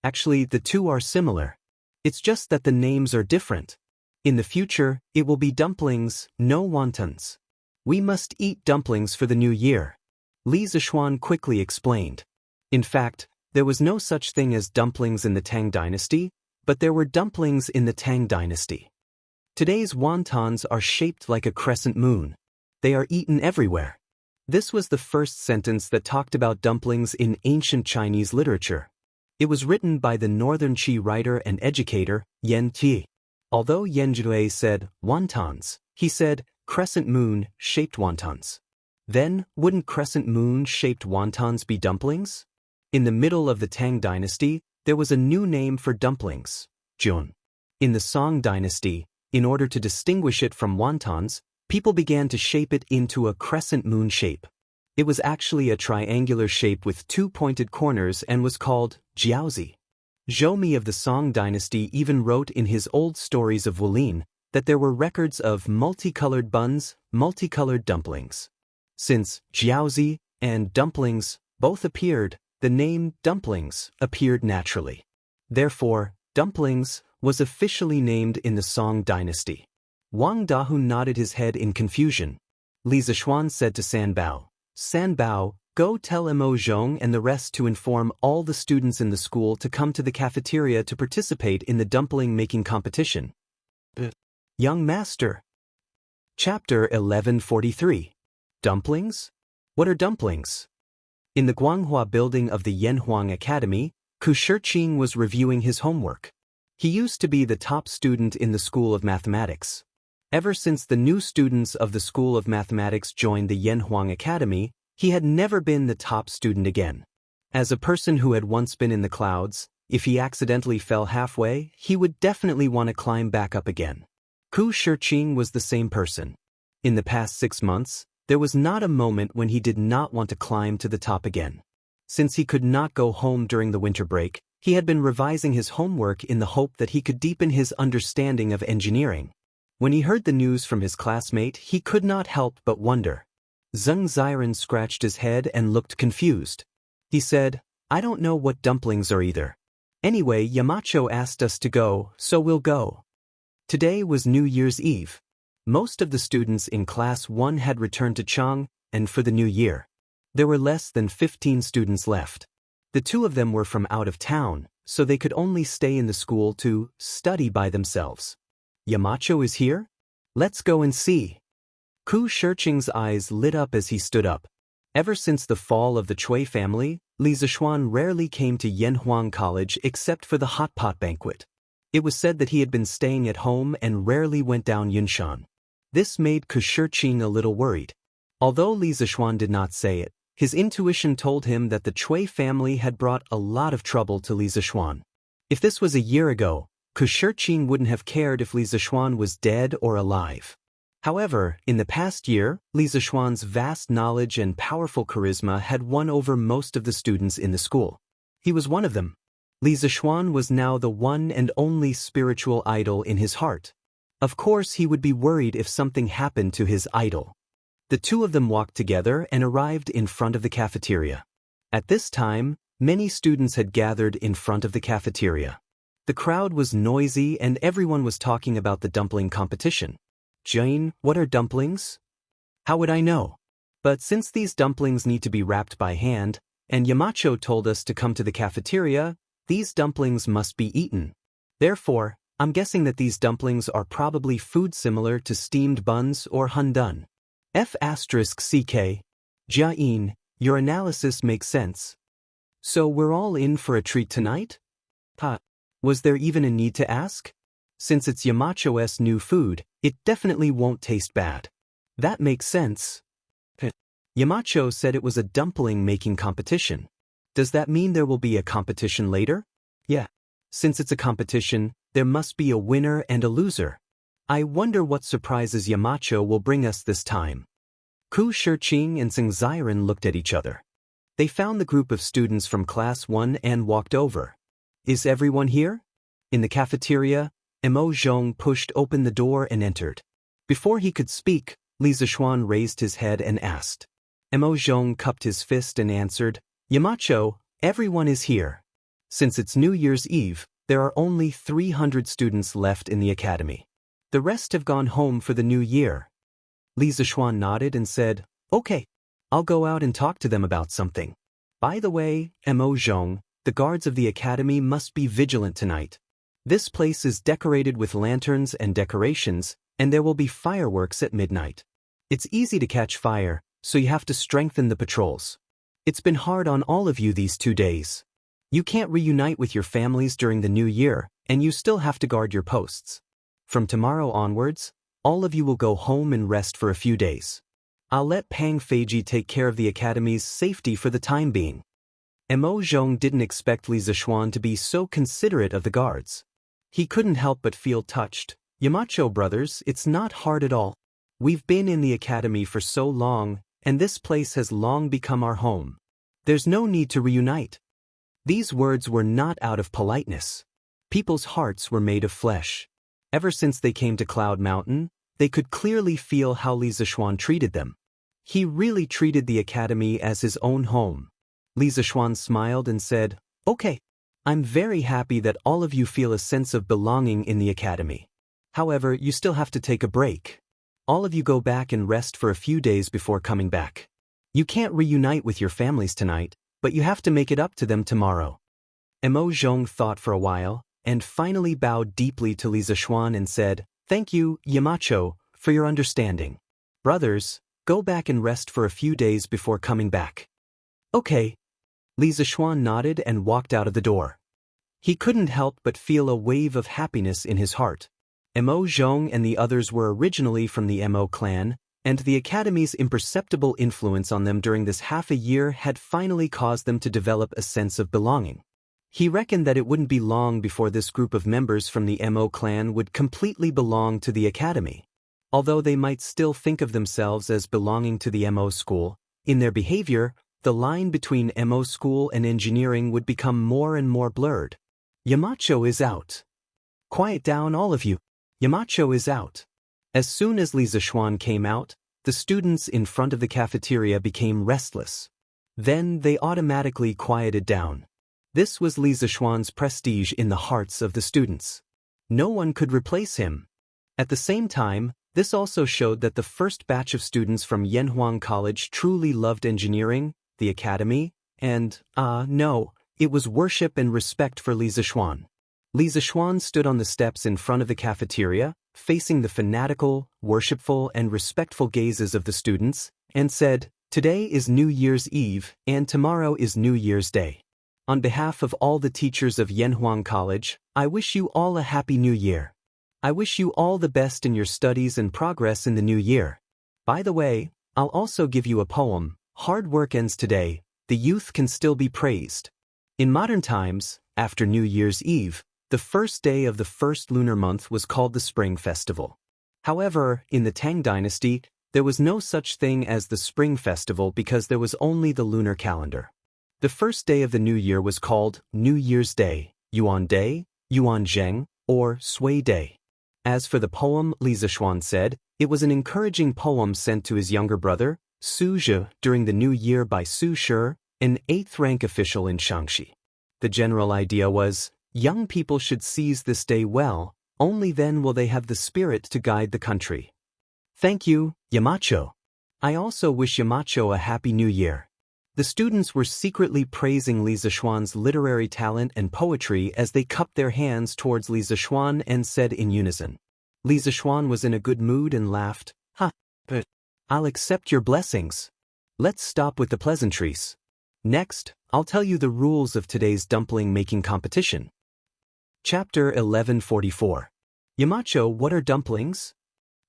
Actually, the two are similar. It's just that the names are different. In the future, it will be dumplings, no wontons. We must eat dumplings for the new year," Li Zixuan quickly explained. In fact, there was no such thing as dumplings in the Tang dynasty, but there were dumplings in the Tang dynasty. Today's wontons are shaped like a crescent moon. They are eaten everywhere. This was the first sentence that talked about dumplings in ancient Chinese literature. It was written by the Northern Qi writer and educator, Yan Qi. Although Yan Jue said wontons, he said crescent moon-shaped wontons. Then, wouldn't crescent moon-shaped wontons be dumplings? In the middle of the Tang dynasty, there was a new name for dumplings, Jun. In the Song dynasty, in order to distinguish it from wontons, people began to shape it into a crescent moon shape. It was actually a triangular shape with two pointed corners and was called jiaozi. Zhou Mi of the Song dynasty even wrote in his old stories of Wu Lin that there were records of multicolored buns, multicolored dumplings. Since jiaozi and dumplings both appeared, the name dumplings appeared naturally. Therefore, dumplings was officially named in the Song dynasty. Wang Dahu nodded his head in confusion. Li Zixuan said to Sanbao, "Sanbao, go tell Mo Zhong and the rest to inform all the students in the school to come to the cafeteria to participate in the dumpling making competition." Young master. Chapter 1143. Dumplings? What are dumplings? In the Guanghua building of the Yanhuang Academy, Ku Shiqing was reviewing his homework. He used to be the top student in the School of Mathematics. Ever since the new students of the School of Mathematics joined the Yanhuang Academy, he had never been the top student again. As a person who had once been in the clouds, if he accidentally fell halfway, he would definitely want to climb back up again. Ku Shiqing was the same person. In the past 6 months, there was not a moment when he did not want to climb to the top again. Since he could not go home during the winter break, he had been revising his homework in the hope that he could deepen his understanding of engineering. When he heard the news from his classmate, he could not help but wonder. Zheng Ziren scratched his head and looked confused. He said, "I don't know what dumplings are either. Anyway, Yamacho asked us to go, so we'll go." Today was New Year's Eve. Most of the students in Class 1 had returned to Chang, and for the new year, there were less than 15 students left. The 2 of them were from out of town, so they could only stay in the school to study by themselves. "Yamacho is here? Let's go and see." Ku Shiqing's eyes lit up as he stood up. Ever since the fall of the Cui family, Li Zixuan rarely came to Yanhuang College except for the hot pot banquet. It was said that he had been staying at home and rarely went down Yunshan. This made Ku Shiqing a little worried. Although Li Zixuan did not say it, his intuition told him that the Cui family had brought a lot of trouble to Li Zixuan. If this was a year ago, Ku Shiqing wouldn't have cared if Li Zixuan was dead or alive. However, in the past year, Li Zixuan's vast knowledge and powerful charisma had won over most of the students in the school. He was one of them. Li Zixuan was now the one and only spiritual idol in his heart. Of course he would be worried if something happened to his idol. The two of them walked together and arrived in front of the cafeteria. At this time, many students had gathered in front of the cafeteria. The crowd was noisy and everyone was talking about the dumpling competition. Jane, what are dumplings? How would I know? But since these dumplings need to be wrapped by hand, and Yamacho told us to come to the cafeteria, these dumplings must be eaten. Therefore, I'm guessing that these dumplings are probably food similar to steamed buns or hundun. F***ck. Jiayin, your analysis makes sense. So we're all in for a treat tonight? Was there even a need to ask? Since it's Yamacho's new food, it definitely won't taste bad. That makes sense. Yamacho said it was a dumpling-making competition. Does that mean there will be a competition later? Yeah. Since it's a competition, there must be a winner and a loser. I wonder what surprises Yamacho will bring us this time. Ku Shiqing and Xianxia looked at each other. They found the group of students from Class 1 and walked over. Is everyone here? In the cafeteria, Mo Zhong pushed open the door and entered. Before he could speak, Li Zishuan raised his head and asked. Mo Zhong cupped his fist and answered, Yamacho, everyone is here. Since it's New Year's Eve, there are only 300 students left in the academy. The rest have gone home for the new year. Li Zishuan nodded and said, Okay, I'll go out and talk to them about something. By the way, Mo Zhong, the guards of the academy must be vigilant tonight. This place is decorated with lanterns and decorations, and there will be fireworks at midnight. It's easy to catch fire, so you have to strengthen the patrols. It's been hard on all of you these 2 days. You can't reunite with your families during the new year, and you still have to guard your posts. From tomorrow onwards, all of you will go home and rest for a few days. I'll let Pang Feiji take care of the academy's safety for the time being. Mo Zhong didn't expect Li Zishuan to be so considerate of the guards. He couldn't help but feel touched. Yamacho brothers, it's not hard at all. We've been in the academy for so long, and this place has long become our home. There's no need to reunite. These words were not out of politeness. People's hearts were made of flesh. Ever since they came to Cloud Mountain, they could clearly feel how Li Zishuan treated them. He really treated the academy as his own home. Li Zishuan smiled and said, Okay, I'm very happy that all of you feel a sense of belonging in the academy. However, you still have to take a break. All of you go back and rest for a few days before coming back. You can't reunite with your families tonight, but you have to make it up to them tomorrow. Mo Zhong thought for a while, and finally bowed deeply to Li Zishuan and said, Thank you, Yamacho, for your understanding. Brothers, go back and rest for a few days before coming back. Okay. Li Zishuan nodded and walked out of the door. He couldn't help but feel a wave of happiness in his heart. Mo Zhong and the others were originally from the Mo clan, and the academy's imperceptible influence on them during this half a year had finally caused them to develop a sense of belonging. He reckoned that it wouldn't be long before this group of members from the Mo clan would completely belong to the academy. Although they might still think of themselves as belonging to the Mo school, in their behavior, the line between Mo school and engineering would become more and more blurred. Yamacho is out. Quiet down, all of you. Yamacho is out. As soon as Li Zishuan came out, the students in front of the cafeteria became restless. Then they automatically quieted down. This was Li Zishuan's prestige in the hearts of the students. No one could replace him. At the same time, this also showed that the first batch of students from Yanhuang College truly loved engineering, the academy, and, no, it was worship and respect for Li Zishuan. Li Zishuan stood on the steps in front of the cafeteria, facing the fanatical, worshipful, and respectful gazes of the students, and said, Today is New Year's Eve, and tomorrow is New Year's Day. On behalf of all the teachers of Yanhuang College, I wish you all a happy new year. I wish you all the best in your studies and progress in the new year. By the way, I'll also give you a poem, Hard Work Ends Today, the youth can still be praised. In modern times, after New Year's Eve, the first day of the first lunar month was called the Spring Festival. However, in the Tang Dynasty, there was no such thing as the Spring Festival because there was only the lunar calendar. The first day of the new year was called New Year's Day, Yuan Day, Yuan Zheng, or Sui Day. As for the poem, Li Zishuan said, it was an encouraging poem sent to his younger brother, Su Zhe, during the new year by Su Shi, an 8th-rank official in Xianxia. The general idea was, young people should seize this day well, only then will they have the spirit to guide the country. Thank you, Yamacho. I also wish Yamacho a happy new year. The students were secretly praising Li Zishuan's literary talent and poetry as they cupped their hands towards Li Zishuan and said in unison. Li Zishuan was in a good mood and laughed, "Ha, but I'll accept your blessings. Let's stop with the pleasantries. Next, I'll tell you the rules of today's dumpling-making competition." Chapter 1144. Yamacho, what are dumplings?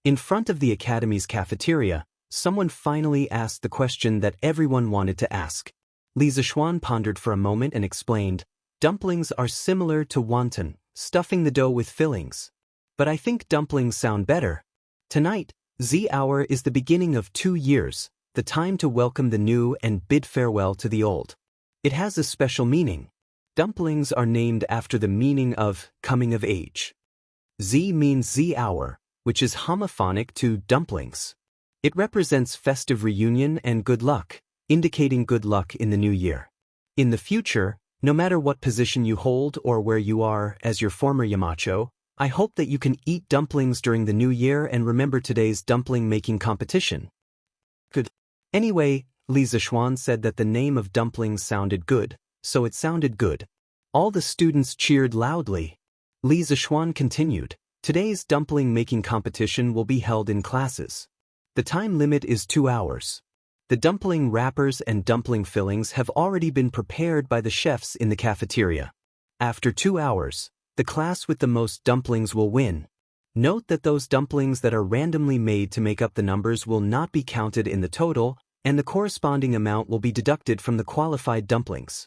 In front of the academy's cafeteria, someone finally asked the question that everyone wanted to ask. Li Zishuan pondered for a moment and explained, dumplings are similar to wonton, stuffing the dough with fillings. But I think dumplings sound better. Tonight, Z hour is the beginning of 2 years, the time to welcome the new and bid farewell to the old. It has a special meaning. Dumplings are named after the meaning of coming of age. Z means Z hour, which is homophonic to dumplings. It represents festive reunion and good luck, indicating good luck in the new year. In the future, no matter what position you hold or where you are as your former Yamacho, I hope that you can eat dumplings during the new year and remember today's dumpling-making competition. Good. Anyway, Li Zishuan said that the name of dumplings sounded good, so it sounded good. All the students cheered loudly. Li Zishuan continued, today's dumpling-making competition will be held in classes. The time limit is 2 hours. The dumpling wrappers and dumpling fillings have already been prepared by the chefs in the cafeteria. After 2 hours, the class with the most dumplings will win. Note that those dumplings that are randomly made to make up the numbers will not be counted in the total, and the corresponding amount will be deducted from the qualified dumplings.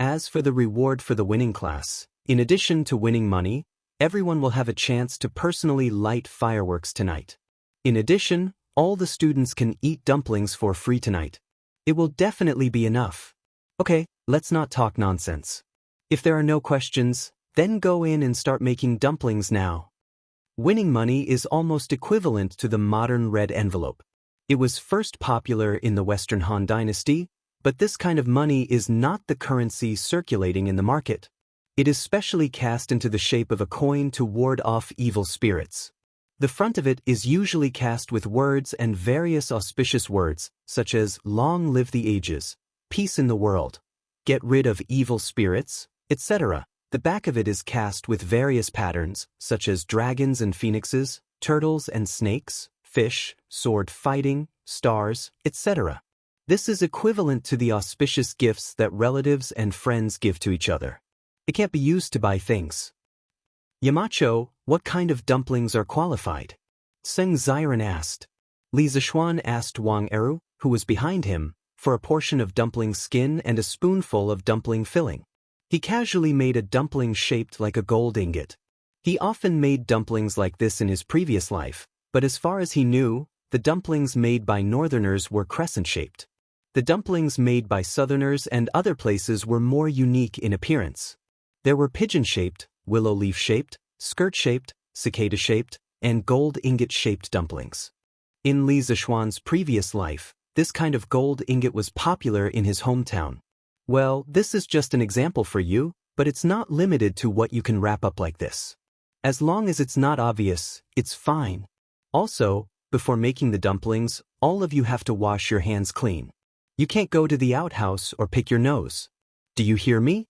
As for the reward for the winning class, in addition to winning money, everyone will have a chance to personally light fireworks tonight. In addition, all the students can eat dumplings for free tonight. It will definitely be enough. Okay, let's not talk nonsense. If there are no questions, then go in and start making dumplings now. Winning money is almost equivalent to the modern red envelope. It was first popular in the Western Han Dynasty, but this kind of money is not the currency circulating in the market. It is specially cast into the shape of a coin to ward off evil spirits. The front of it is usually cast with words and various auspicious words, such as long live the ages, peace in the world, get rid of evil spirits, etc. The back of it is cast with various patterns, such as dragons and phoenixes, turtles and snakes, fish, sword fighting, stars, etc. This is equivalent to the auspicious gifts that relatives and friends give to each other. It can't be used to buy things. Yamacho, what kind of dumplings are qualified? Seng Ziren asked. Li Zishuan asked Wang Eru, who was behind him, for a portion of dumpling skin and a spoonful of dumpling filling. He casually made a dumpling shaped like a gold ingot. He often made dumplings like this in his previous life, but as far as he knew, the dumplings made by northerners were crescent-shaped. The dumplings made by southerners and other places were more unique in appearance. There were pigeon-shaped, willow leaf-shaped, skirt-shaped, cicada-shaped, and gold ingot-shaped dumplings. In Li Zishuan's previous life, this kind of gold ingot was popular in his hometown. Well, this is just an example for you, but it's not limited to what you can wrap up like this. As long as it's not obvious, it's fine. Also, before making the dumplings, all of you have to wash your hands clean. You can't go to the outhouse or pick your nose. Do you hear me?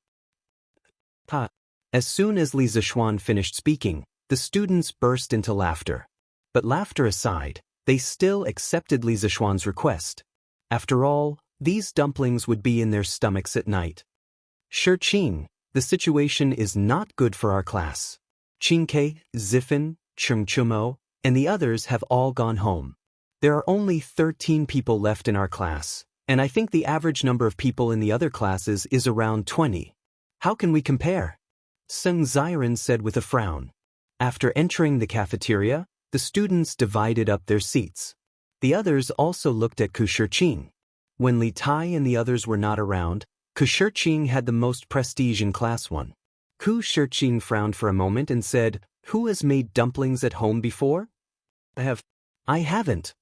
Ha. As soon as Li Zishuan finished speaking, the students burst into laughter. But laughter aside, they still accepted Li Zishuan's request. After all, these dumplings would be in their stomachs at night. Qing, the situation is not good for our class. Qingke, Zifin, Chengchumo, and the others have all gone home. There are only 13 people left in our class, and I think the average number of people in the other classes is around 20. How can we compare? Seng Ziren said with a frown. After entering the cafeteria, the students divided up their seats. The others also looked at Qing. When Li Tai and the others were not around, Qing had the most prestige in Class 1. Qing frowned for a moment and said, Who has made dumplings at home before? I haven't.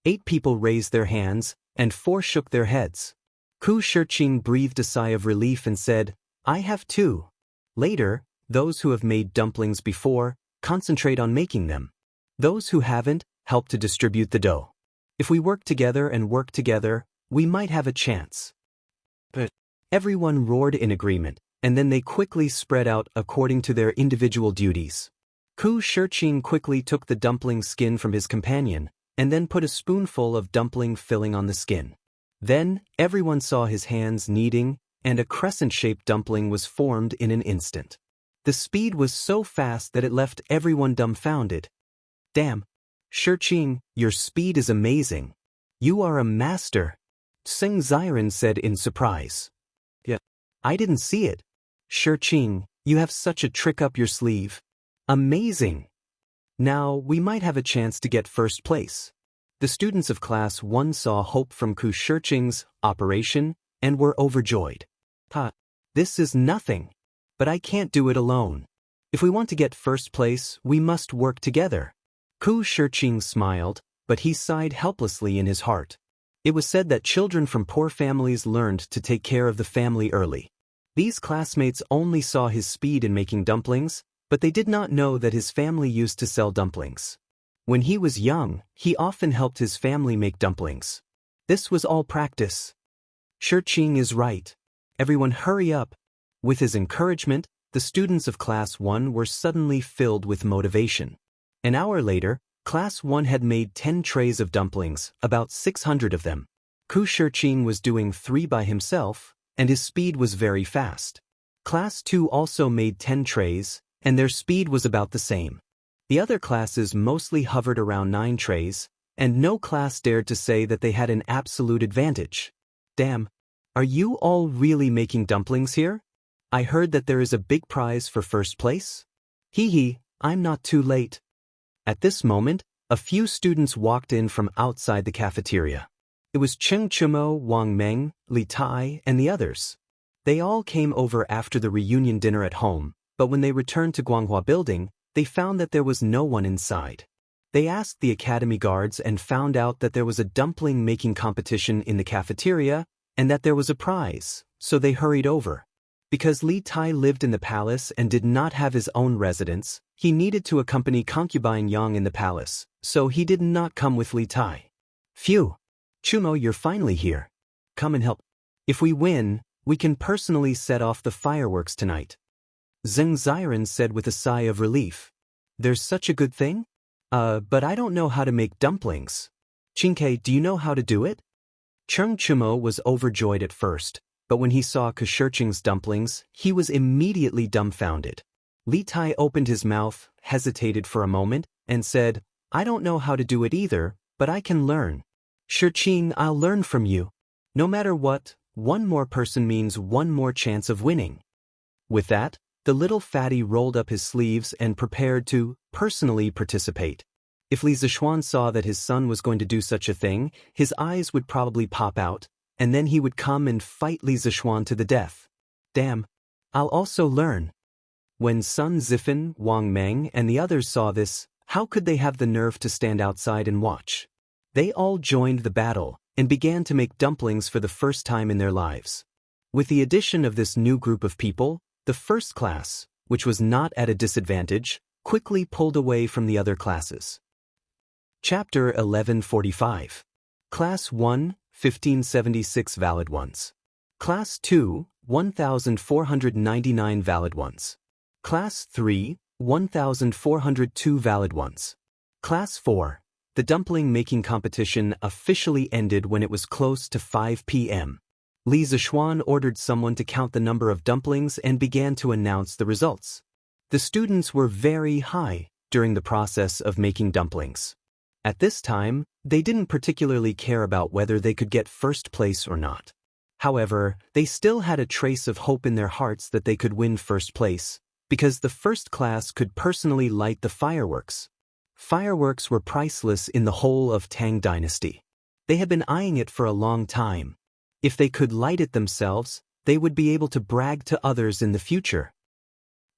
8 people raised their hands, and 4 shook their heads. Ku Shiqing breathed a sigh of relief and said, I have too. Later, those who have made dumplings before, concentrate on making them. Those who haven't, help to distribute the dough. If we work together and work together, we might have a chance. But everyone roared in agreement, and then they quickly spread out according to their individual duties. Ku Shiqing quickly took the dumpling skin from his companion, and then put a spoonful of dumpling filling on the skin. Then, everyone saw his hands kneading, and a crescent-shaped dumpling was formed in an instant. The speed was so fast that it left everyone dumbfounded. Damn, Shiqing, your speed is amazing. You are a master, Sing Ziren said in surprise. Yeah, I didn't see it. Shiqing, you have such a trick up your sleeve. Amazing. Now, we might have a chance to get first place. The students of Class 1 saw hope from Ku Shiqing's operation and were overjoyed. This is nothing. But I can't do it alone. If we want to get first place, we must work together. Ku Shiqing smiled, but he sighed helplessly in his heart. It was said that children from poor families learned to take care of the family early. These classmates only saw his speed in making dumplings, but they did not know that his family used to sell dumplings. When he was young, he often helped his family make dumplings. This was all practice. Shiqing is right. Everyone hurry up. With his encouragement, the students of Class 1 were suddenly filled with motivation. An hour later, Class 1 had made 10 trays of dumplings, about 600 of them. Ku Shiqing was doing 3 by himself, and his speed was very fast. Class 2 also made 10 trays, and their speed was about the same. The other classes mostly hovered around 9 trays, and no class dared to say that they had an absolute advantage. Damn, are you all really making dumplings here? I heard that there is a big prize for first place. Hee hee, I'm not too late. At this moment, a few students walked in from outside the cafeteria. It was Cheng Chumo, Wang Meng, Li Tai, and the others. They all came over after the reunion dinner at home, but when they returned to Guanghua Building, they found that there was no one inside. They asked the academy guards and found out that there was a dumpling making competition in the cafeteria and that there was a prize, so they hurried over. Because Li Tai lived in the palace and did not have his own residence, he needed to accompany Concubine Yang in the palace, so he did not come with Li Tai. Phew! Chumo, you're finally here. Come and help. If we win, we can personally set off the fireworks tonight. Zheng Ziren said with a sigh of relief. There's such a good thing? But I don't know how to make dumplings. Qingke, do you know how to do it? Cheng Chumo was overjoyed at first, but when he saw Ku Shiqing's dumplings, he was immediately dumbfounded. Li Tai opened his mouth, hesitated for a moment, and said, I don't know how to do it either, but I can learn. Shiqing, I'll learn from you. No matter what, one more person means one more chance of winning. With that, the little fatty rolled up his sleeves and prepared to personally participate. If Li Zishuan saw that his son was going to do such a thing, his eyes would probably pop out, and then he would come and fight Li Zishuan to the death. Damn, I'll also learn. When Sun Zifan, Wang Meng, and the others saw this, how could they have the nerve to stand outside and watch? They all joined the battle and began to make dumplings for the first time in their lives. With the addition of this new group of people, the first class, which was not at a disadvantage, quickly pulled away from the other classes. Chapter 1145. Class 1, 1576 valid ones. Class 2, 1499 valid ones. Class 3, 1402 valid ones. Class 4. The dumpling making competition officially ended when it was close to 5 p.m. Li Zishuan ordered someone to count the number of dumplings and began to announce the results. The students were very high during the process of making dumplings. At this time, they didn't particularly care about whether they could get first place or not. However, they still had a trace of hope in their hearts that they could win first place, because the first class could personally light the fireworks. Fireworks were priceless in the whole of Tang Dynasty. They had been eyeing it for a long time. If they could light it themselves, they would be able to brag to others in the future.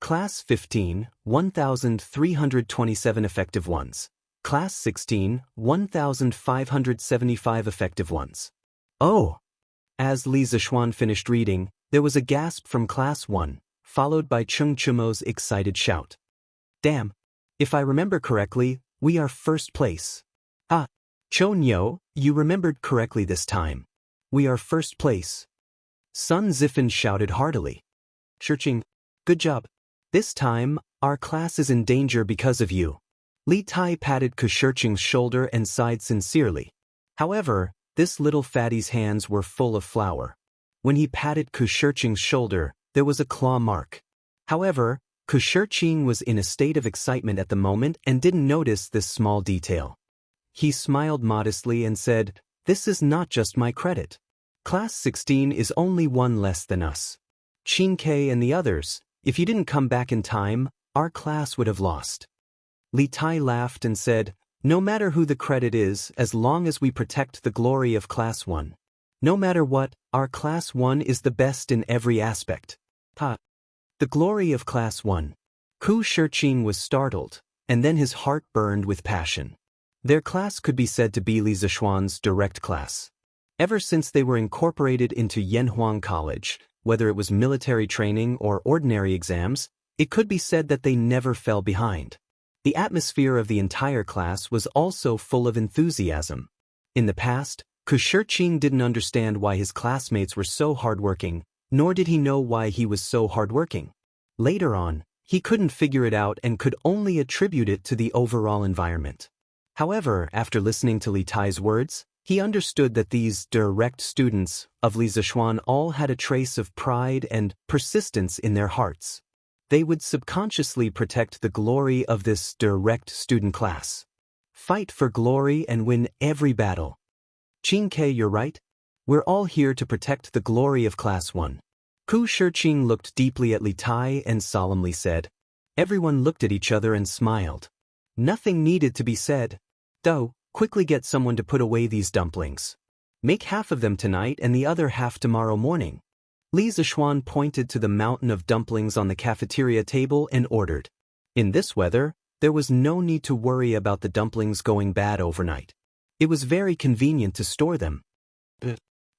Class 15, 1,327 effective ones. Class 16, 1,575 effective ones. Oh! As Li Zixuan finished reading, there was a gasp from Class 1, followed by Cheng Chumo's excited shout. Damn! If I remember correctly, we are first place. Ah! Chou Niu, you remembered correctly this time. We are first place. Sun Zifan shouted heartily. Shirqing, good job. This time, our class is in danger because of you. Li Tai patted Ku Shirqing's shoulder and sighed sincerely. However, this little fatty's hands were full of flour. When he patted Ku Shirqing's shoulder, there was a claw mark. However, Ku Shirqing was in a state of excitement at the moment and didn't notice this small detail. He smiled modestly and said, "This is not just my credit. Class 16 is only one less than us. Qin Ke and the others, if you didn't come back in time, our class would have lost." Li Tai laughed and said, "No matter who the credit is, as long as we protect the glory of Class 1. No matter what, our Class 1 is the best in every aspect." Ha! The glory of Class 1. Ku Shirqing was startled, and then his heart burned with passion. Their class could be said to be Li Zixuan's direct class. Ever since they were incorporated into Yanhuang College, whether it was military training or ordinary exams, it could be said that they never fell behind. The atmosphere of the entire class was also full of enthusiasm. In the past, Ku Shirqing didn't understand why his classmates were so hardworking, nor did he know why he was so hardworking. Later on, he couldn't figure it out and could only attribute it to the overall environment. However, after listening to Li Tai's words, he understood that these direct students of Li Zixuan all had a trace of pride and persistence in their hearts. They would subconsciously protect the glory of this direct student class. Fight for glory and win every battle. Qin Ke, you're right. We're all here to protect the glory of Class 1. Ku Shirqing looked deeply at Li Tai and solemnly said. Everyone looked at each other and smiled. Nothing needed to be said. Dou, quickly get someone to put away these dumplings. Make half of them tonight and the other half tomorrow morning. Li Zixuan pointed to the mountain of dumplings on the cafeteria table and ordered. In this weather, there was no need to worry about the dumplings going bad overnight. It was very convenient to store them.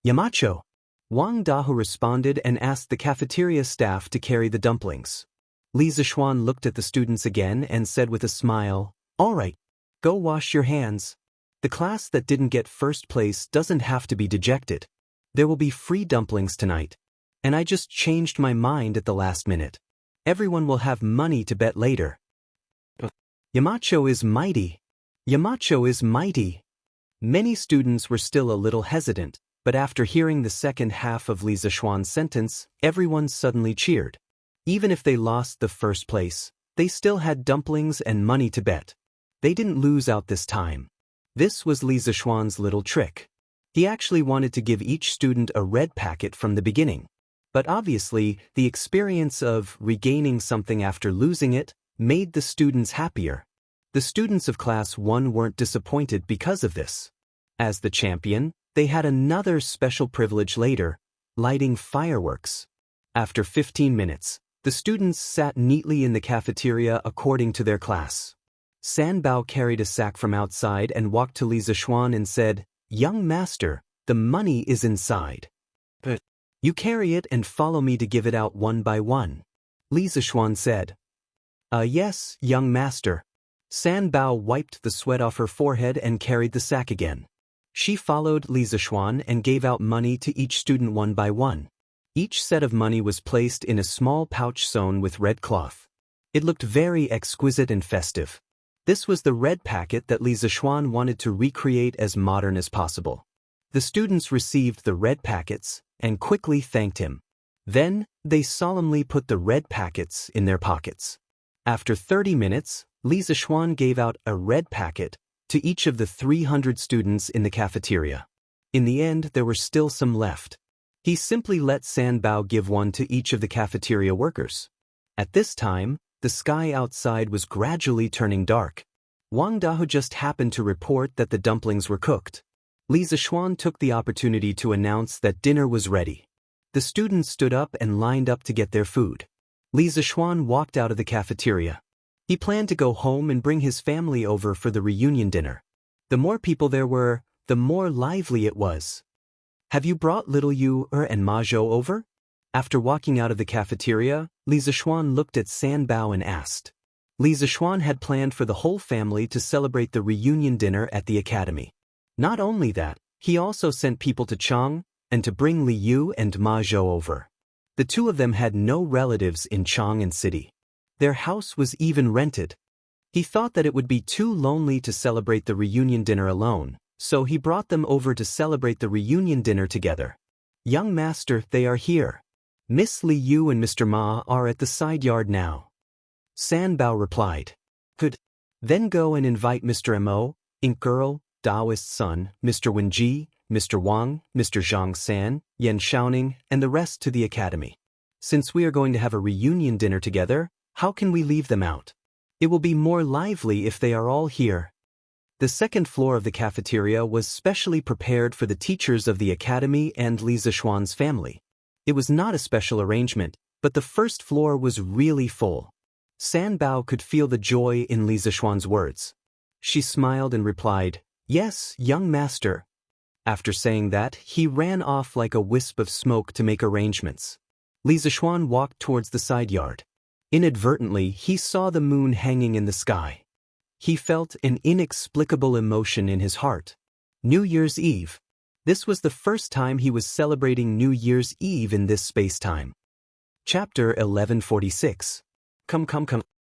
Yamacho. Wang Dahu responded and asked the cafeteria staff to carry the dumplings. Li Zixuan looked at the students again and said with a smile, "All right, go wash your hands. The class that didn't get first place doesn't have to be dejected. There will be free dumplings tonight. And I just changed my mind at the last minute. Everyone will have money to bet later." Yamacho is mighty. Yamacho is mighty. Many students were still a little hesitant, but after hearing the second half of Li Zixuan's sentence, everyone suddenly cheered. Even if they lost the first place, they still had dumplings and money to bet. They didn't lose out this time. This was Li Zixuan's little trick. He actually wanted to give each student a red packet from the beginning. But obviously, the experience of regaining something after losing it made the students happier. The students of Class 1 weren't disappointed because of this. As the champion, they had another special privilege later, lighting fireworks. After 15 minutes, the students sat neatly in the cafeteria according to their class. Sanbao carried a sack from outside and walked to Li Zixuan and said, "Young master, the money is inside. But you carry it and follow me to give it out one by one." Li Zixuan said. Yes, young master." Sanbao wiped the sweat off her forehead and carried the sack again. She followed Li Zixuan and gave out money to each student one by one. Each set of money was placed in a small pouch sewn with red cloth. It looked very exquisite and festive. This was the red packet that Li Zixuan wanted to recreate as modern as possible. The students received the red packets and quickly thanked him. Then, they solemnly put the red packets in their pockets. After 30 minutes, Li Zixuan gave out a red packet to each of the 300 students in the cafeteria. In the end, there were still some left. He simply let Sanbao give one to each of the cafeteria workers. At this time, the sky outside was gradually turning dark. Wang Dahu just happened to report that the dumplings were cooked. Li Zixuan took the opportunity to announce that dinner was ready. The students stood up and lined up to get their food. Li Zishuan walked out of the cafeteria. He planned to go home and bring his family over for the reunion dinner. The more people there were, the more lively it was. Have you brought little Yu and Ma Zhou over? After walking out of the cafeteria, Li Zishuan looked at San Bao and asked. Li Zishuan had planned for the whole family to celebrate the reunion dinner at the academy. Not only that, he also sent people to Chang and to bring Li Yu and Ma Zhou over. The two of them had no relatives in Chang'an City. Their house was even rented. He thought that it would be too lonely to celebrate the reunion dinner alone, so he brought them over to celebrate the reunion dinner together. Young master, they are here. Miss Li Yu and Mr. Ma are at the side yard now. San Bao replied. Good. Then go and invite Mr. Mo, Ink Girl, Daoist son, Mr. Wenji, Mr. Wang, Mr. Zhang San, Yan Xiaoning, and the rest to the academy. Since we are going to have a reunion dinner together, how can we leave them out? It will be more lively if they are all here. The second floor of the cafeteria was specially prepared for the teachers of the academy and Li Zishuan's family. It was not a special arrangement, but the first floor was really full. San Bao could feel the joy in Li Zishuan's words. She smiled and replied, Yes, young master. After saying that, he ran off like a wisp of smoke to make arrangements. Li Zishuan walked towards the side yard. Inadvertently, he saw the moon hanging in the sky. He felt an inexplicable emotion in his heart. New Year's Eve. This was the first time he was celebrating New Year's Eve in this space-time. Chapter 1146. Come.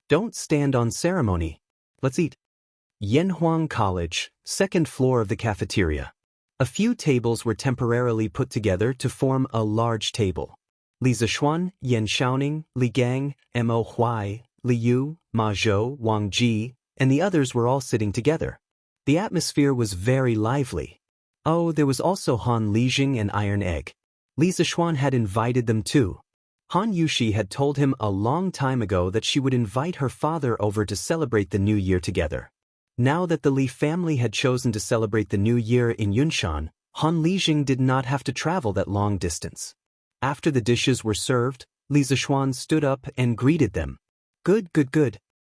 Don't stand on ceremony. Let's eat. Yanhuang College, second floor of the cafeteria. A few tables were temporarily put together to form a large table. Li Zishuan, Yan Xiaoning, Li Gang, Mo Huai, Li Yu, Ma Zhou, Wang Ji, and the others were all sitting together. The atmosphere was very lively. Oh, there was also Han Lijing and Iron Egg. Li Zishuan had invited them too. Han Yushi had told him a long time ago that she would invite her father over to celebrate the New Year together. Now that the Li family had chosen to celebrate the New Year in Yunshan, Han Lijing did not have to travel that long distance. After the dishes were served, Li Zishuan stood up and greeted them. Good.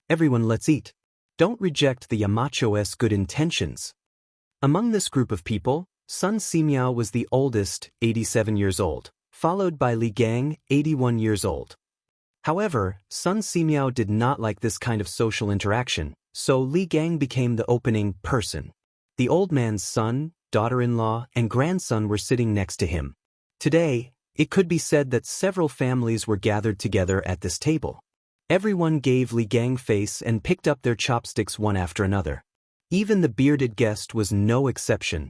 Everyone, let's eat. Don't reject the Yamacho's good intentions. Among this group of people, Sun Simiao was the oldest, 87 years old, followed by Li Gang, 81 years old. However, Sun Simiao did not like this kind of social interaction, so Li Gang became the opening person. The old man's son, daughter-in-law, and grandson were sitting next to him. Today, it could be said that several families were gathered together at this table. Everyone gave Li Gang face and picked up their chopsticks one after another. Even the bearded guest was no exception.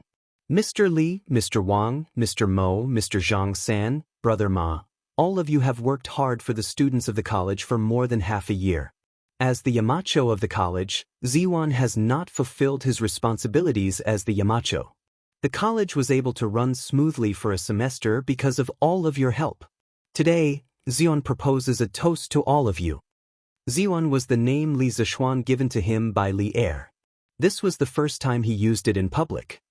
Mr. Li, Mr. Wang, Mr. Mo, Mr. Zhang San, Brother Ma, all of you have worked hard for the students of the college for more than half a year. As the Yamacho of the college, Ziwan has not fulfilled his responsibilities as the Yamacho. The college was able to run smoothly for a semester because of all of your help. Today, Ziwan proposes a toast to all of you. Ziwan was the name Li Zishuan given to him by Li Er. This was the first time he used it in public.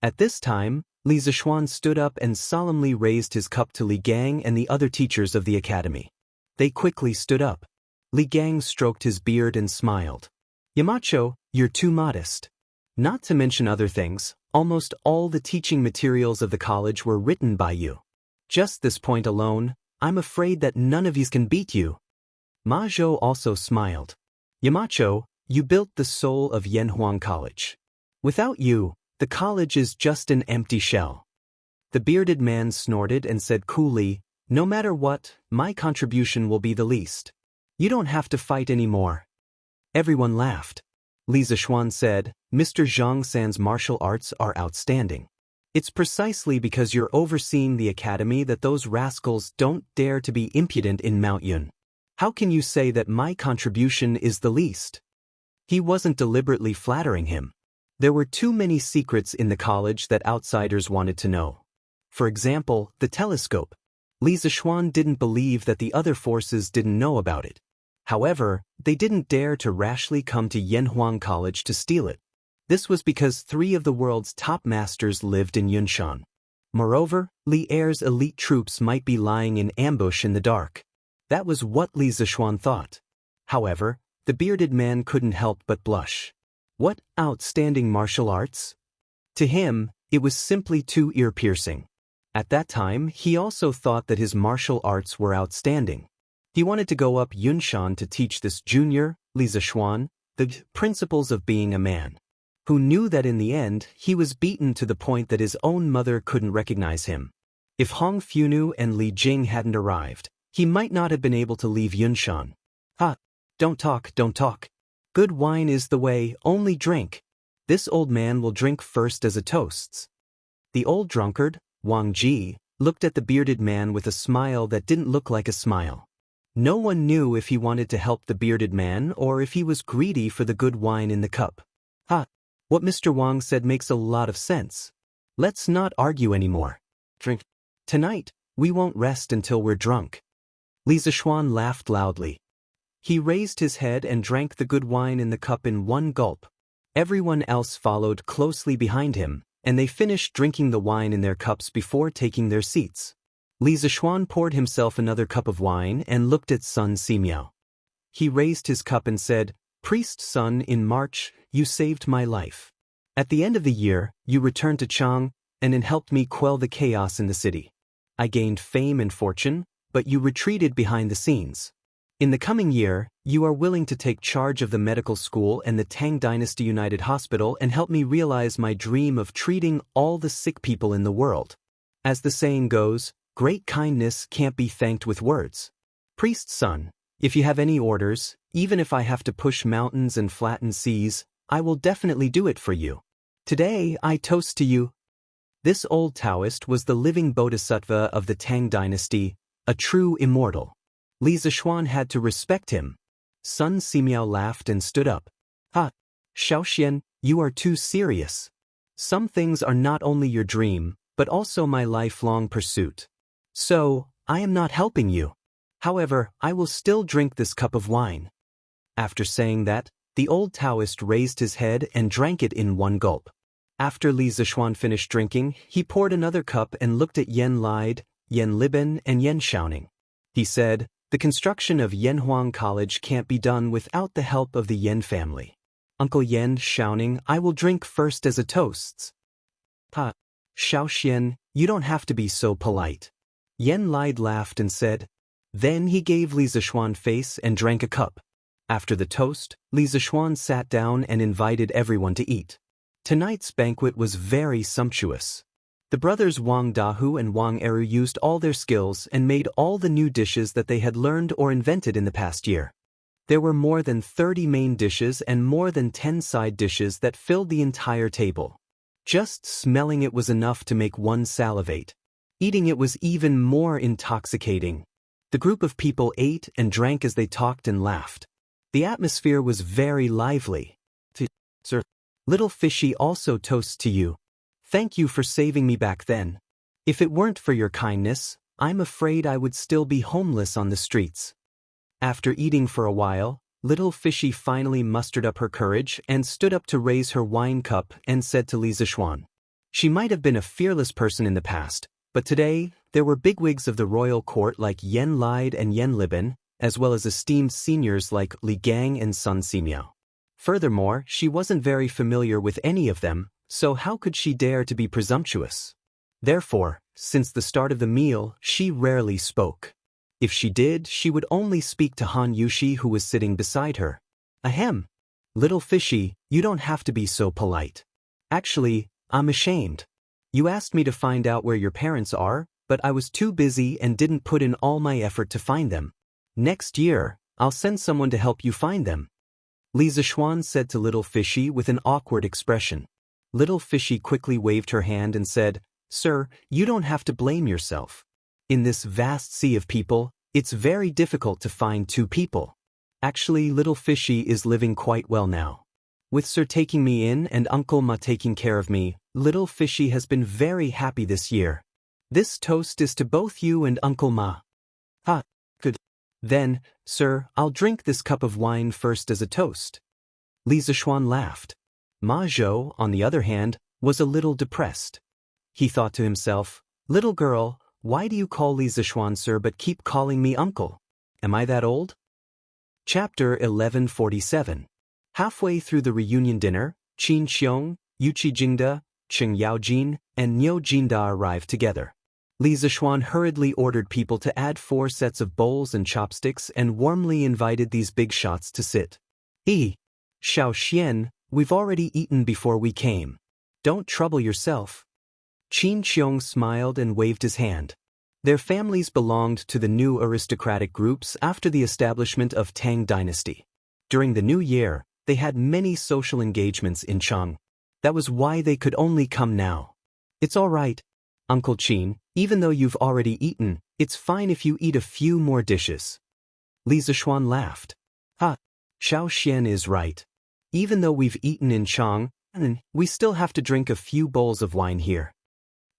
At this time, Li Zishuan stood up and solemnly raised his cup to Li Gang and the other teachers of the academy. They quickly stood up. Li Gang stroked his beard and smiled. Yamacho, you're too modest. Not to mention other things, almost all the teaching materials of the college were written by you. Just this point alone, I'm afraid that none of you can beat you. Ma Zhou also smiled. Yamacho, you built the soul of Yanhuang College. Without you, the college is just an empty shell. The bearded man snorted and said coolly, No matter what, my contribution will be the least. You don't have to fight anymore. Everyone laughed. Li Zishuan said, Mr. Zhang San's martial arts are outstanding. It's precisely because you're overseeing the academy that those rascals don't dare to be impudent in Mount Yun. How can you say that my contribution is the least? He wasn't deliberately flattering him. There were too many secrets in the college that outsiders wanted to know. For example, the telescope. Li Zishuan didn't believe that the other forces didn't know about it. However, they didn't dare to rashly come to Yanhuang College to steal it. This was because 3 of the world's top masters lived in Yunshan. Moreover, Li Er's elite troops might be lying in ambush in the dark. That was what Li Zixuan thought. However, the bearded man couldn't help but blush. What outstanding martial arts? To him, it was simply too ear-piercing. At that time, he also thought that his martial arts were outstanding. He wanted to go up Yunshan to teach this junior, Li Zixuan, the principles of being a man, who knew that in the end, he was beaten to the point that his own mother couldn't recognize him. If Hong Funu and Li Jing hadn't arrived, he might not have been able to leave Yunshan. Don't talk, don't talk. Good wine is the way, only drink. This old man will drink first as a toast. The old drunkard, Wang Ji, looked at the bearded man with a smile that didn't look like a smile. No one knew if he wanted to help the bearded man or if he was greedy for the good wine in the cup. What Mr. Wang said makes a lot of sense. Let's not argue anymore. Drink. Tonight, we won't rest until we're drunk. Li Zixuan laughed loudly. He raised his head and drank the good wine in the cup in one gulp. Everyone else followed closely behind him, and they finished drinking the wine in their cups before taking their seats. Li Zixuan poured himself another cup of wine and looked at Sun Simiao. He raised his cup and said, "Priest Sun, in March, you saved my life. At the end of the year, you returned to Chang and helped me quell the chaos in the city. I gained fame and fortune, but you retreated behind the scenes. In the coming year, you are willing to take charge of the medical school and the Tang Dynasty United Hospital and help me realize my dream of treating all the sick people in the world. As the saying goes, great kindness can't be thanked with words. Priest Sun, if you have any orders, even if I have to push mountains and flatten seas, I will definitely do it for you. Today, I toast to you." This old Daoist was the living bodhisattva of the Tang Dynasty, a true immortal. Li Zixuan had to respect him. Sun Simiao laughed and stood up. Xiaoxian, you are too serious. Some things are not only your dream, but also my lifelong pursuit. So, I am not helping you. However, I will still drink this cup of wine." After saying that, the old Daoist raised his head and drank it in one gulp. After Li Zixuan finished drinking, he poured another cup and looked at Yen Lide, Yen Liben, and Yen Xiaoning. He said, "The construction of Yanhuang College can't be done without the help of the Yen family. Uncle Yen Xiaoning, I will drink first as a toast." Xiaoxian, you don't have to be so polite. Yen Lide laughed and said. Then he gave Li Zixuan face and drank a cup. After the toast, Li Zixuan sat down and invited everyone to eat. Tonight's banquet was very sumptuous. The brothers Wang Dahu and Wang Eru used all their skills and made all the new dishes that they had learned or invented in the past year. There were more than 30 main dishes and more than 10 side dishes that filled the entire table. Just smelling it was enough to make one salivate. Eating it was even more intoxicating. The group of people ate and drank as they talked and laughed. The atmosphere was very lively. Sir, little fishy also toasts to you. Thank you for saving me back then. If it weren't for your kindness, I'm afraid I would still be homeless on the streets. After eating for a while, little fishy finally mustered up her courage and stood up to raise her wine cup and said to Li Zixuan. She might have been a fearless person in the past, but today, there were bigwigs of the royal court like Yen Lide and Yen Liben, as well as esteemed seniors like Li Gang and Sun Simiao. Furthermore, she wasn't very familiar with any of them, so how could she dare to be presumptuous? Therefore, since the start of the meal, she rarely spoke. If she did, she would only speak to Han Yushi, who was sitting beside her. Ahem. Little fishy, you don't have to be so polite. Actually, I'm ashamed. You asked me to find out where your parents are, but I was too busy and didn't put in all my effort to find them. Next year, I'll send someone to help you find them. Li Zixuan said to Little Fishy with an awkward expression. Little Fishy quickly waved her hand and said, Sir, you don't have to blame yourself. In this vast sea of people, it's very difficult to find two people. Actually, Little Fishy is living quite well now. With Sir taking me in and Uncle Ma taking care of me, Little Fishy has been very happy this year. This toast is to both you and Uncle Ma. Good. Then, sir, I'll drink this cup of wine first as a toast. Li Zixuan laughed. Ma Zhou, on the other hand, was a little depressed. He thought to himself, Little girl, why do you call Li Zixuan sir but keep calling me uncle? Am I that old? Chapter 1147. Halfway through the reunion dinner, Qin Xiong, Yuqi Jingda, Cheng Yaojin, and Niu Jinda arrived together. Li Zishuan hurriedly ordered people to add 4 sets of bowls and chopsticks and warmly invited these big shots to sit. Xiao Xian, we've already eaten before we came. Don't trouble yourself. Qin Xiong smiled and waved his hand. Their families belonged to the new aristocratic groups after the establishment of Tang Dynasty. During the new year, they had many social engagements in Chang. That was why they could only come now. It's all right, Uncle Qin, even though you've already eaten, it's fine if you eat a few more dishes. Li Zishuan laughed. Xiao Xian is right. Even though we've eaten in Chang, we still have to drink a few bowls of wine here.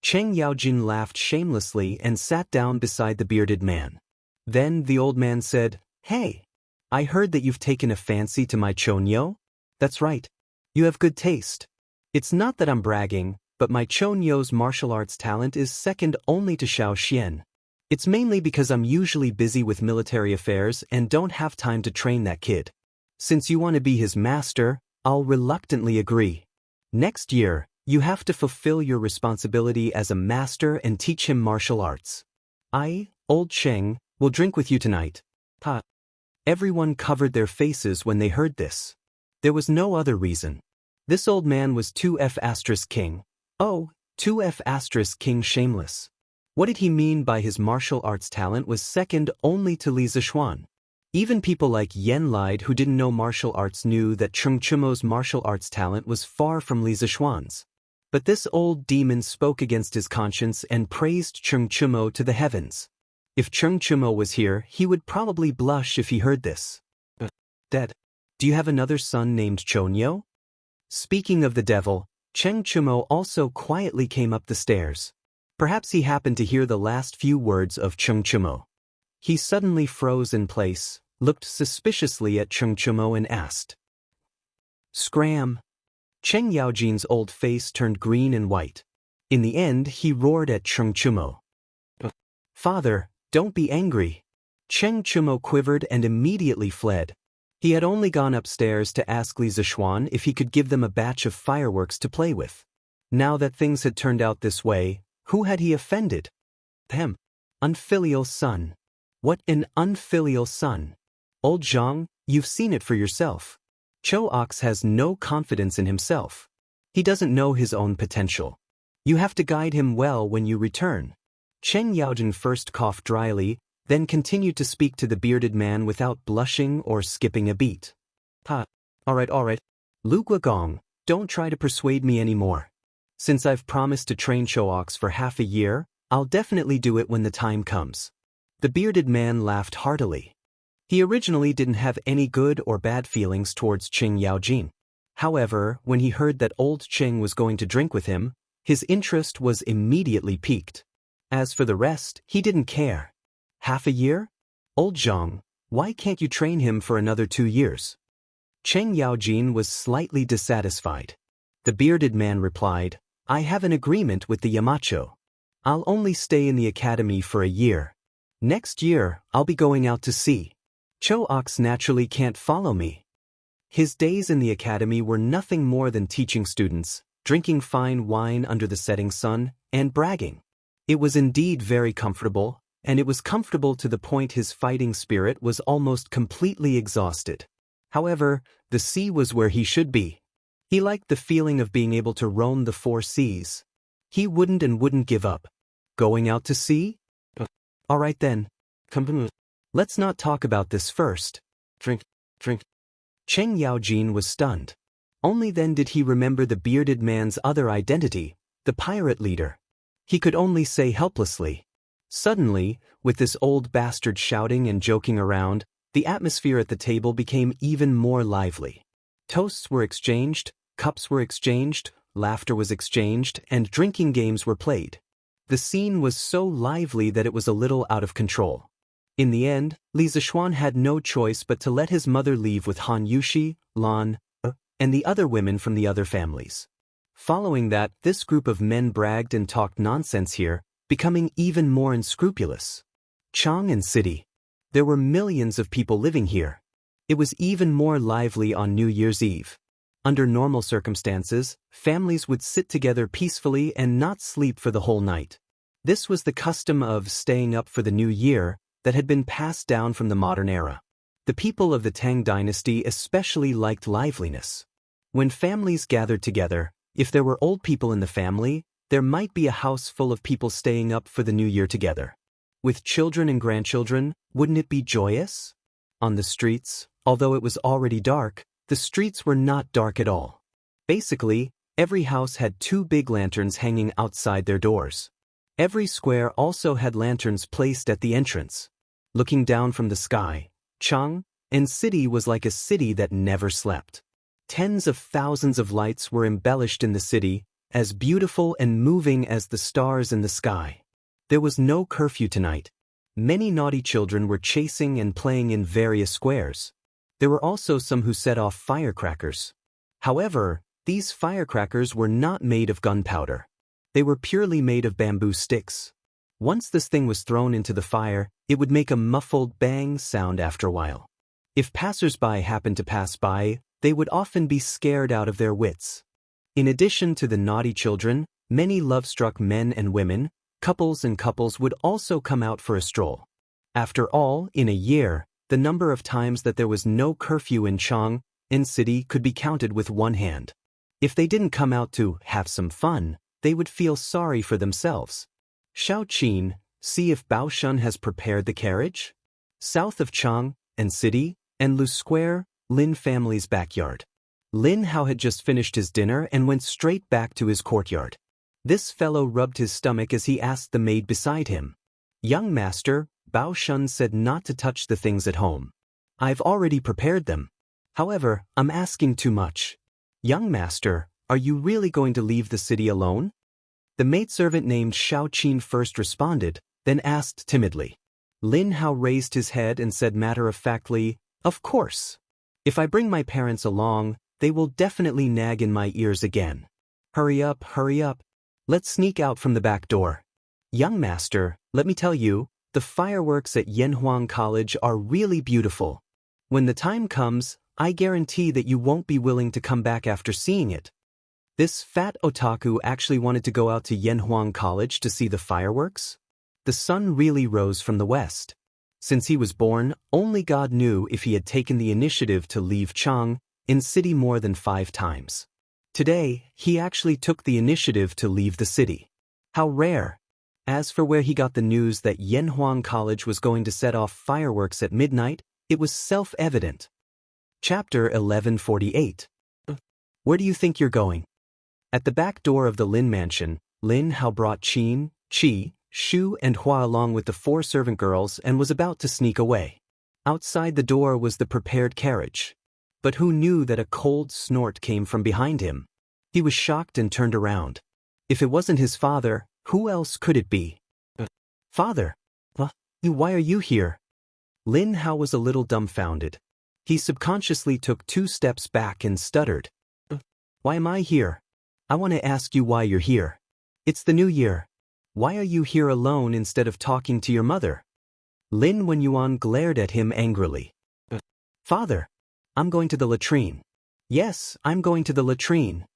Cheng Yaojin laughed shamelessly and sat down beside the bearded man. Then the old man said, Hey, I heard that you've taken a fancy to my Chonyo? That's right. You have good taste. It's not that I'm bragging, but my Chonyo's martial arts talent is second only to Xiao Xian. It's mainly because I'm usually busy with military affairs and don't have time to train that kid. Since you want to be his master, I'll reluctantly agree. Next year, you have to fulfill your responsibility as a master and teach him martial arts. I, old Cheng, will drink with you tonight. Everyone covered their faces when they heard this. There was no other reason. This old man was 2F** king. Oh, 2F** king shameless. What did he mean by his martial arts talent was second only to Li Zishuan? Even people like Yen Lide who didn't know martial arts knew that Cheng Chumo's martial arts talent was far from Li Zishuan's. But this old demon spoke against his conscience and praised Cheng Chumo to the heavens. If Cheng Chumo was here, he would probably blush if he heard this. Dad, do you have another son named Chonyo? Speaking of the devil, Cheng Chumo also quietly came up the stairs. Perhaps he happened to hear the last few words of Cheng Chumo. He suddenly froze in place, looked suspiciously at Cheng Chumo and asked. Scram! Cheng Yaojin's old face turned green and white. In the end, he roared at Cheng Chumo. Father, don't be angry. Cheng Chumo quivered and immediately fled. He had only gone upstairs to ask Li Zishuan if he could give them a batch of fireworks to play with. Now that things had turned out this way, who had he offended? Him. Unfilial son. What an unfilial son. Old Zhang, you've seen it for yourself. Cho Ox has no confidence in himself. He doesn't know his own potential. You have to guide him well when you return. Cheng Yaojin first coughed dryly, then continued to speak to the bearded man without blushing or skipping a beat. All right. Lu Guagong, don't try to persuade me anymore. Since I've promised to train Cho Ox for half a year, I'll definitely do it when the time comes. The bearded man laughed heartily. He originally didn't have any good or bad feelings towards Cheng Yaojin. However, when he heard that old Cheng was going to drink with him, his interest was immediately piqued. As for the rest, he didn't care. Half a year? Old Zhang, why can't you train him for another 2 years? Cheng Yaojin was slightly dissatisfied. The bearded man replied, I have an agreement with the Yamacho. I'll only stay in the academy for a year. Next year, I'll be going out to sea. Cho Ox naturally can't follow me. His days in the academy were nothing more than teaching students, drinking fine wine under the setting sun, and bragging. It was indeed very comfortable, and it was comfortable to the point his fighting spirit was almost completely exhausted. However, the sea was where he should be. He liked the feeling of being able to roam the 4 seas. He wouldn't give up. Going out to sea? All right then. Let's not talk about this first. Drink. Cheng Yaojin was stunned. Only then did he remember the bearded man's other identity, the pirate leader. He could only say helplessly. Suddenly, with this old bastard shouting and joking around, the atmosphere at the table became even more lively. Toasts were exchanged, cups were exchanged, laughter was exchanged, and drinking games were played. The scene was so lively that it was a little out of control. In the end, Li Zishuan had no choice but to let his mother leave with Han Yushi, Lan, and the other women from the other families. Following that, this group of men bragged and talked nonsense here, becoming even more unscrupulous. Chang and City. There were millions of people living here. It was even more lively on New Year's Eve. Under normal circumstances, families would sit together peacefully and not sleep for the whole night. This was the custom of staying up for the new year that had been passed down from the modern era. The people of the Tang dynasty especially liked liveliness. When families gathered together, if there were old people in the family, there might be a house full of people staying up for the new year together. With children and grandchildren, wouldn't it be joyous? On the streets, although it was already dark, the streets were not dark at all. Basically, every house had 2 big lanterns hanging outside their doors. Every square also had lanterns placed at the entrance. Looking down from the sky, Chang'an City was like a city that never slept. Tens of thousands of lights were embellished in the city, as beautiful and moving as the stars in the sky. There was no curfew tonight. Many naughty children were chasing and playing in various squares. There were also some who set off firecrackers. However, these firecrackers were not made of gunpowder. They were purely made of bamboo sticks. Once this thing was thrown into the fire, it would make a muffled bang sound after a while. If passers-by happened to pass by, they would often be scared out of their wits. In addition to the naughty children, many love-struck men and women, couples would also come out for a stroll. After all, in a year, the number of times that there was no curfew in Chang'an City could be counted with one hand. If they didn't come out to have some fun, they would feel sorry for themselves. Xiaoqin, see if Baoshun has prepared the carriage? South of Chang'an City and Lu Square, Lin family's backyard. Lin Hao had just finished his dinner and went straight back to his courtyard. This fellow rubbed his stomach as he asked the maid beside him. Young master, Baoshun said not to touch the things at home. I've already prepared them. However, I'm asking too much. Young master, are you really going to leave the city alone? The maidservant named Xiaoqin first responded, then asked timidly. Lin Hao raised his head and said matter-of-factly, "Of course. If I bring my parents along, they will definitely nag in my ears again. Hurry up, hurry up. Let's sneak out from the back door. Young master, let me tell you, the fireworks at Yanhuang College are really beautiful. When the time comes, I guarantee that you won't be willing to come back after seeing it." This fat otaku actually wanted to go out to Yanhuang College to see the fireworks? The sun really rose from the west. Since he was born, only God knew if he had taken the initiative to leave Chang'an City more than 5 times. Today, he actually took the initiative to leave the city. How rare! As for where he got the news that Yanhuang College was going to set off fireworks at midnight, it was self-evident. Chapter 1148. Where do you think you're going? At the back door of the Lin mansion, Lin Hao brought Qin, Qi, Shu and Hua along with the 4 servant girls and was about to sneak away. Outside the door was the prepared carriage. But who knew that a cold snort came from behind him? He was shocked and turned around. If it wasn't his father, who else could it be? Father? Why are you here? Lin Hao was a little dumbfounded. He subconsciously took 2 steps back and stuttered. Why am I here? I want to ask you why you're here. It's the new year. Why are you here alone instead of talking to your mother? Lin Wenyuan glared at him angrily. Father, I'm going to the latrine. Yes, I'm going to the latrine.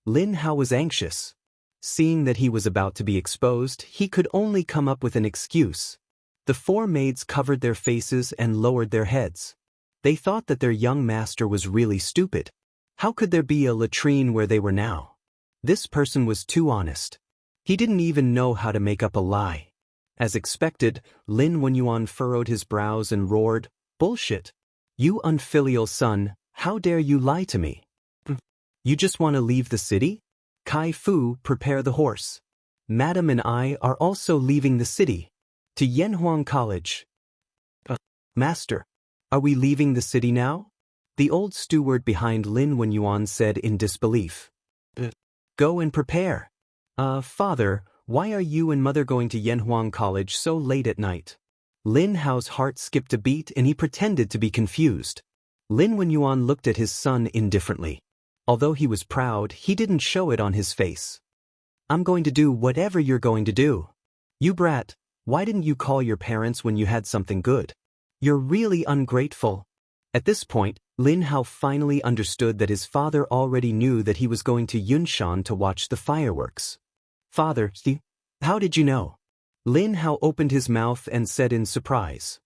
Lin Hao was anxious. Seeing that he was about to be exposed, he could only come up with an excuse. The 4 maids covered their faces and lowered their heads. They thought that their young master was really stupid. How could there be a latrine where they were now? This person was too honest. He didn't even know how to make up a lie. As expected, Lin Wenyuan furrowed his brows and roared, "Bullshit! You unfilial son, how dare you lie to me? You just want to leave the city? Kai Fu, prepare the horse. Madam and I are also leaving the city. To Yanhuang College." Master, are we leaving the city now? The old steward behind Lin Wenyuan said in disbelief. Go and prepare. Father, why are you and mother going to Yanhuang College so late at night? Lin Hao's heart skipped a beat and he pretended to be confused. Lin Wenyuan looked at his son indifferently. Although he was proud, he didn't show it on his face. I'm going to do whatever you're going to do. You brat, why didn't you call your parents when you had something good? You're really ungrateful. At this point, Lin Hao finally understood that his father already knew that he was going to Yunshan to watch the fireworks. Father, how did you know? Lin Hao opened his mouth and said in surprise.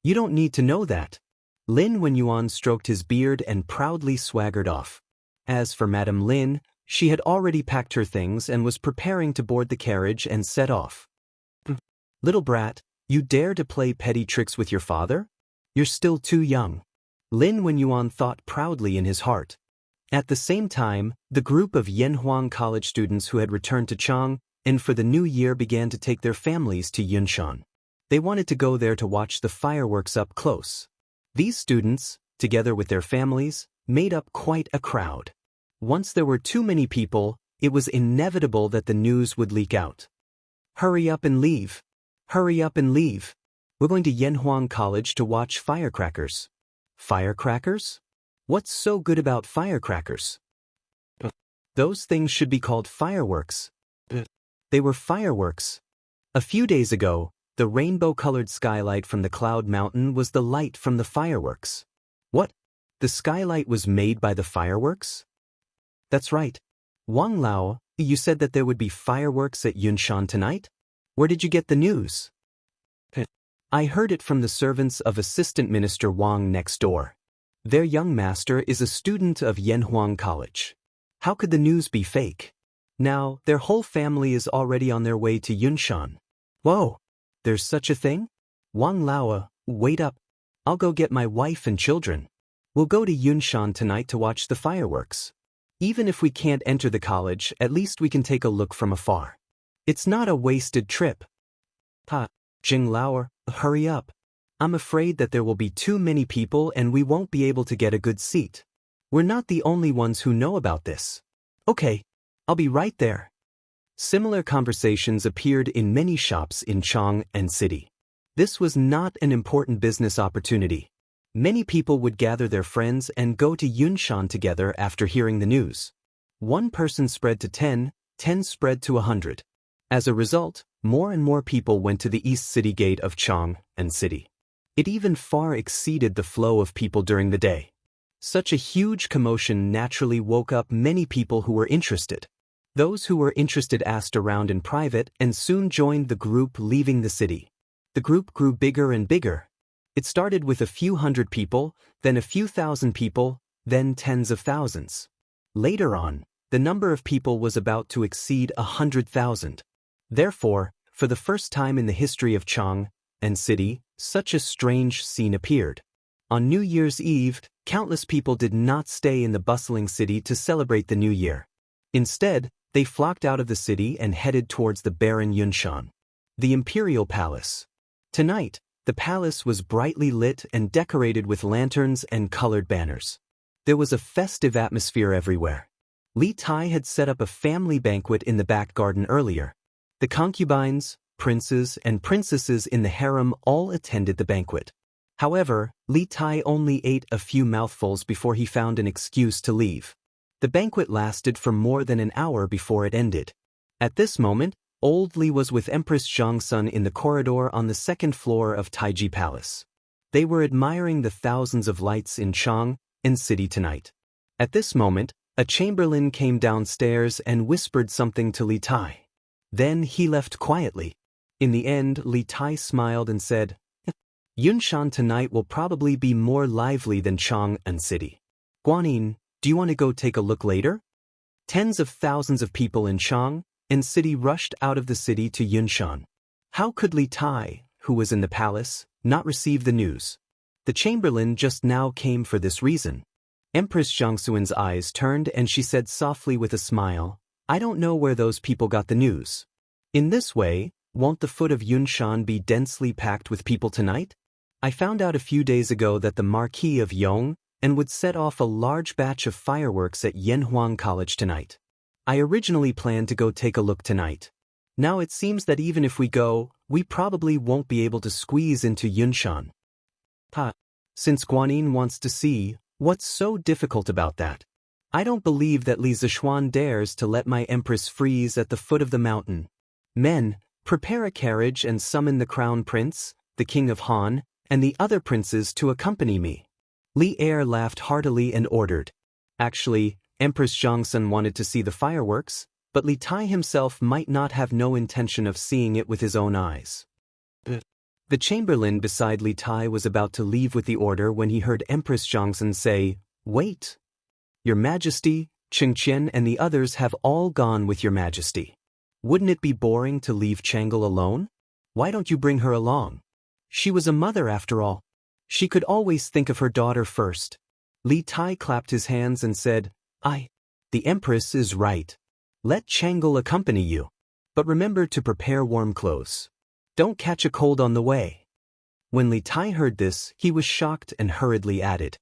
You don't need to know that. Lin Wenyuan stroked his beard and proudly swaggered off. As for Madame Lin, she had already packed her things and was preparing to board the carriage and set off. Little brat, you dare to play petty tricks with your father? You're still too young. Lin Wenyuan thought proudly in his heart. At the same time, the group of Yanhuang College students who had returned to Chang and for the new year began to take their families to Yunshan. They wanted to go there to watch the fireworks up close. These students, together with their families, made up quite a crowd. Once there were too many people, it was inevitable that the news would leak out. Hurry up and leave. Hurry up and leave. We're going to Yanhuang College to watch firecrackers. Firecrackers? What's so good about firecrackers? Those things should be called fireworks. They were fireworks. A few days ago, the rainbow-colored skylight from the Cloud Mountain was the light from the fireworks. What? The skylight was made by the fireworks? That's right. Wang Lao, you said that there would be fireworks at Yunshan tonight? Where did you get the news? I heard it from the servants of Assistant Minister Wang next door. Their young master is a student of Yanhuang College. How could the news be fake? Now, their whole family is already on their way to Yunshan. Whoa! There's such a thing? Wang Lao, wait up. I'll go get my wife and children. We'll go to Yunshan tonight to watch the fireworks. Even if we can't enter the college, at least we can take a look from afar. It's not a wasted trip. Jing Lao, hurry up. I'm afraid that there will be too many people and we won't be able to get a good seat. We're not the only ones who know about this. Okay, I'll be right there. Similar conversations appeared in many shops in Chang and city. This was not an important business opportunity. Many people would gather their friends and go to Yunshan together after hearing the news. One person spread to 10, 10 spread to 100. As a result, more and more people went to the east city gate of Chang and city. It even far exceeded the flow of people during the day. Such a huge commotion naturally woke up many people who were interested. Those who were interested asked around in private and soon joined the group leaving the city. The group grew bigger and bigger. It started with a few hundred people, then a few thousand people, then tens of thousands. Later on, the number of people was about to exceed 100,000. Therefore, for the first time in the history of Chang and city, such a strange scene appeared. On New Year's Eve, countless people did not stay in the bustling city to celebrate the new year. Instead, they flocked out of the city and headed towards the barren Yunshan, the imperial palace. Tonight, the palace was brightly lit and decorated with lanterns and colored banners. There was a festive atmosphere everywhere. Li Tai had set up a family banquet in the back garden earlier. The concubines, princes, and princesses in the harem all attended the banquet. However, Li Tai only ate a few mouthfuls before he found an excuse to leave. The banquet lasted for more than an hour before it ended. At this moment, Old Li was with Empress Zhangsun in the corridor on the second floor of Taiji Palace. They were admiring the thousands of lights in Chang and city tonight. At this moment, a chamberlain came downstairs and whispered something to Li Tai. Then he left quietly. In the end, Li Tai smiled and said, Yunshan tonight will probably be more lively than Chang and city. Guanyin, do you want to go take a look later? Tens of thousands of people in Chang and city rushed out of the city to Yunshan. How could Li Tai, who was in the palace, not receive the news? The chamberlain just now came for this reason. Empress Zhangsuan's eyes turned and she said softly with a smile, I don't know where those people got the news. In this way, won't the foot of Yunshan be densely packed with people tonight? I found out a few days ago that the Marquis of Yong and would set off a large batch of fireworks at Yanhuang College tonight. I originally planned to go take a look tonight. Now it seems that even if we go, we probably won't be able to squeeze into Yunshan. Since Guanyin wants to see, what's so difficult about that? I don't believe that Li Zishuan dares to let my empress freeze at the foot of the mountain. Men, prepare a carriage and summon the crown prince, the king of Han, and the other princes to accompany me." Li Er laughed heartily and ordered. Actually, Empress Xianxia wanted to see the fireworks, but Li Tai himself might not have no intention of seeing it with his own eyes. The chamberlain beside Li Tai was about to leave with the order when he heard Empress Xianxia say, "Wait! Your Majesty, Qingqian and the others have all gone with your Majesty. Wouldn't it be boring to leave Changle alone? Why don't you bring her along? She was a mother after all. She could always think of her daughter first." Li Tai clapped his hands and said, The Empress is right. Let Changle accompany you. But remember to prepare warm clothes. Don't catch a cold on the way." When Li Tai heard this, he was shocked and hurriedly added.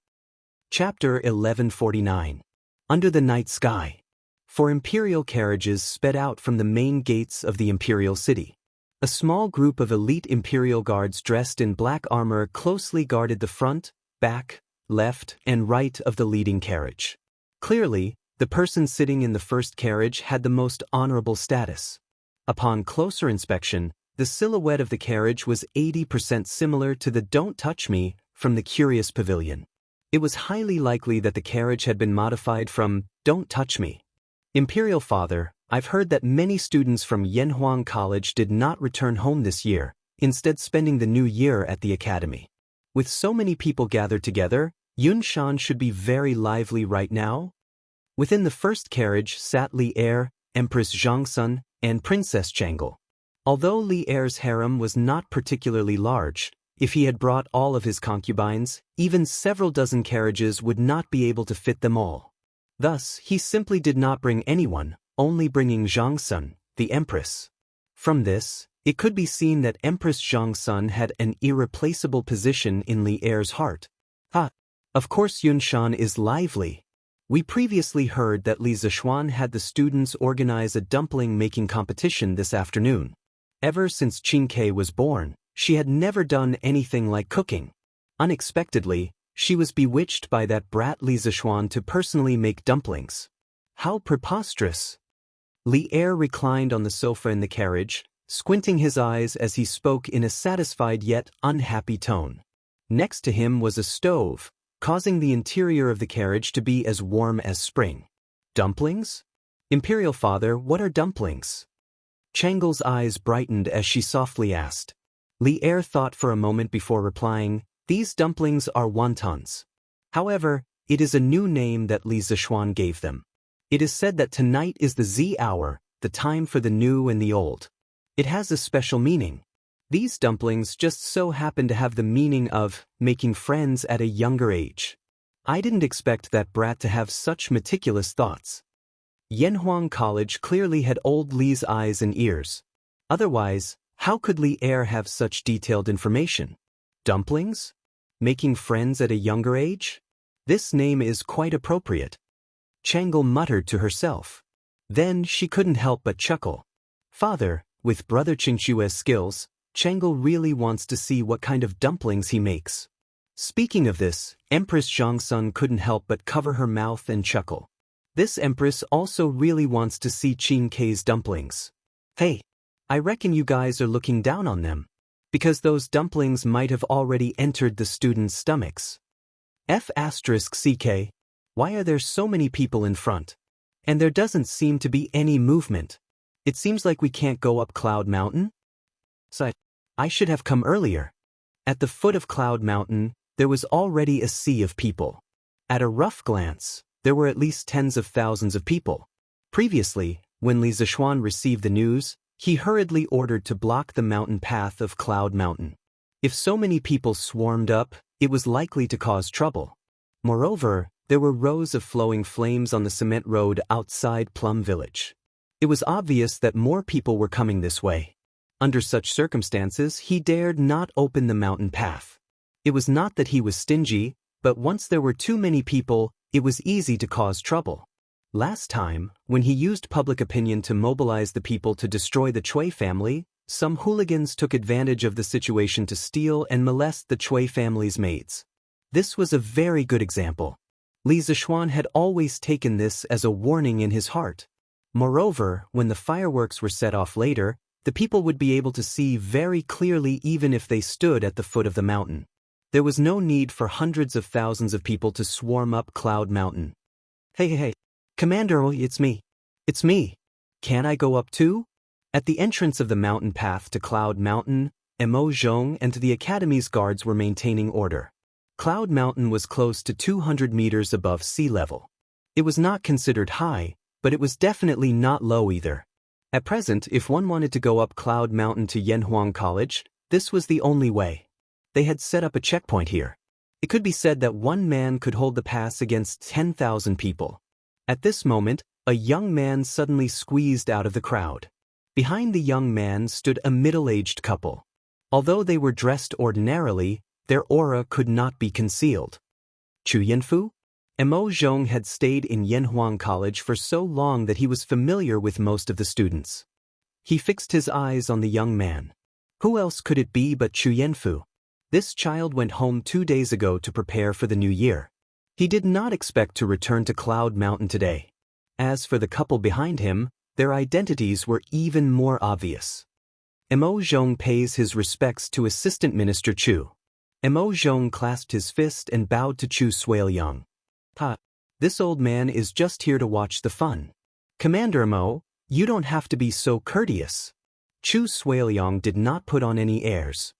Chapter 1149. Under the Night Sky. 4 imperial carriages sped out from the main gates of the imperial city. A small group of elite imperial guards dressed in black armor closely guarded the front, back, left, and right of the leading carriage. Clearly, the person sitting in the first carriage had the most honorable status. Upon closer inspection, the silhouette of the carriage was 80% similar to the "Don't Touch Me" from the Curious Pavilion. It was highly likely that the carriage had been modified from "Don't Touch Me." "Imperial Father, I've heard that many students from Yanhuang College did not return home this year, instead spending the new year at the academy. With so many people gathered together, Yunshan should be very lively right now." Within the first carriage sat Li Er, Empress Xianxia, and Princess Changle. Although Li Er's harem was not particularly large, if he had brought all of his concubines, even several dozen carriages would not be able to fit them all. Thus, he simply did not bring anyone, only bringing Xianxia, the Empress. From this, it could be seen that Empress Xianxia had an irreplaceable position in Li Er's heart. Of course Yunshan is lively. We previously heard that Li Zishuan had the students organize a dumpling-making competition this afternoon. Ever since Qingke was born, she had never done anything like cooking. Unexpectedly, she was bewitched by that brat Li Zishuan to personally make dumplings. How preposterous! Li Er reclined on the sofa in the carriage, squinting his eyes as he spoke in a satisfied yet unhappy tone. Next to him was a stove, causing the interior of the carriage to be as warm as spring. "Dumplings? Imperial Father, what are dumplings?" Changle's eyes brightened as she softly asked. Li Er thought for a moment before replying, "These dumplings are wontons. However, it is a new name that Li Zishuan gave them. It is said that tonight is the Z hour, the time for the new and the old. It has a special meaning. These dumplings just so happen to have the meaning of making friends at a younger age. I didn't expect that brat to have such meticulous thoughts." Yanhuang College clearly had old Li's eyes and ears. Otherwise, how could Li Er have such detailed information? Dumplings? Making friends at a younger age? This name is quite appropriate. Changle muttered to herself. Then she couldn't help but chuckle. Father, with Brother Qingxue's skills, Changle really wants to see what kind of dumplings he makes. Speaking of this, Empress Xianxia couldn't help but cover her mouth and chuckle. This Empress also really wants to see Qingke's dumplings. Hey, I reckon you guys are looking down on them, because those dumplings might have already entered the students' stomachs. F***CK, why are there so many people in front? And there doesn't seem to be any movement. It seems like we can't go up Cloud Mountain? I should have come earlier. At the foot of Cloud Mountain, there was already a sea of people. At a rough glance, there were at least tens of thousands of people. Previously, when Li Zishuan received the news, he hurriedly ordered to block the mountain path of Cloud Mountain. If so many people swarmed up, it was likely to cause trouble. Moreover, there were rows of flowing flames on the cement road outside Plum Village. It was obvious that more people were coming this way. Under such circumstances, he dared not open the mountain path. It was not that he was stingy, but once there were too many people, it was easy to cause trouble. Last time, when he used public opinion to mobilize the people to destroy the Chui family, some hooligans took advantage of the situation to steal and molest the Chui family's maids. This was a very good example. Li Zishuan had always taken this as a warning in his heart. Moreover, when the fireworks were set off later, the people would be able to see very clearly even if they stood at the foot of the mountain. There was no need for hundreds of thousands of people to swarm up Cloud Mountain. Hey, Commander, it's me. It's me. Can I go up too? At the entrance of the mountain path to Cloud Mountain, Mo Zhong and the Academy's guards were maintaining order. Cloud Mountain was close to 200 meters above sea level. It was not considered high, but it was definitely not low either. At present, if one wanted to go up Cloud Mountain to Yanhuang College, this was the only way. They had set up a checkpoint here. It could be said that one man could hold the pass against 10,000 people. At this moment, a young man suddenly squeezed out of the crowd. Behind the young man stood a middle-aged couple. Although they were dressed ordinarily, their aura could not be concealed. Chu Yanfu? Mo Zhong had stayed in Yanhuang College for so long that he was familiar with most of the students. He fixed his eyes on the young man. Who else could it be but Chu Yanfu? This child went home 2 days ago to prepare for the new year. He did not expect to return to Cloud Mountain today. As for the couple behind him, their identities were even more obvious. Mo Zhong pays his respects to Assistant Minister Chu. Mo Zhong clasped his fist and bowed to Chu Suiliang. This old man is just here to watch the fun. Commander Mo, you don't have to be so courteous. Chu Suiliang did not put on any airs.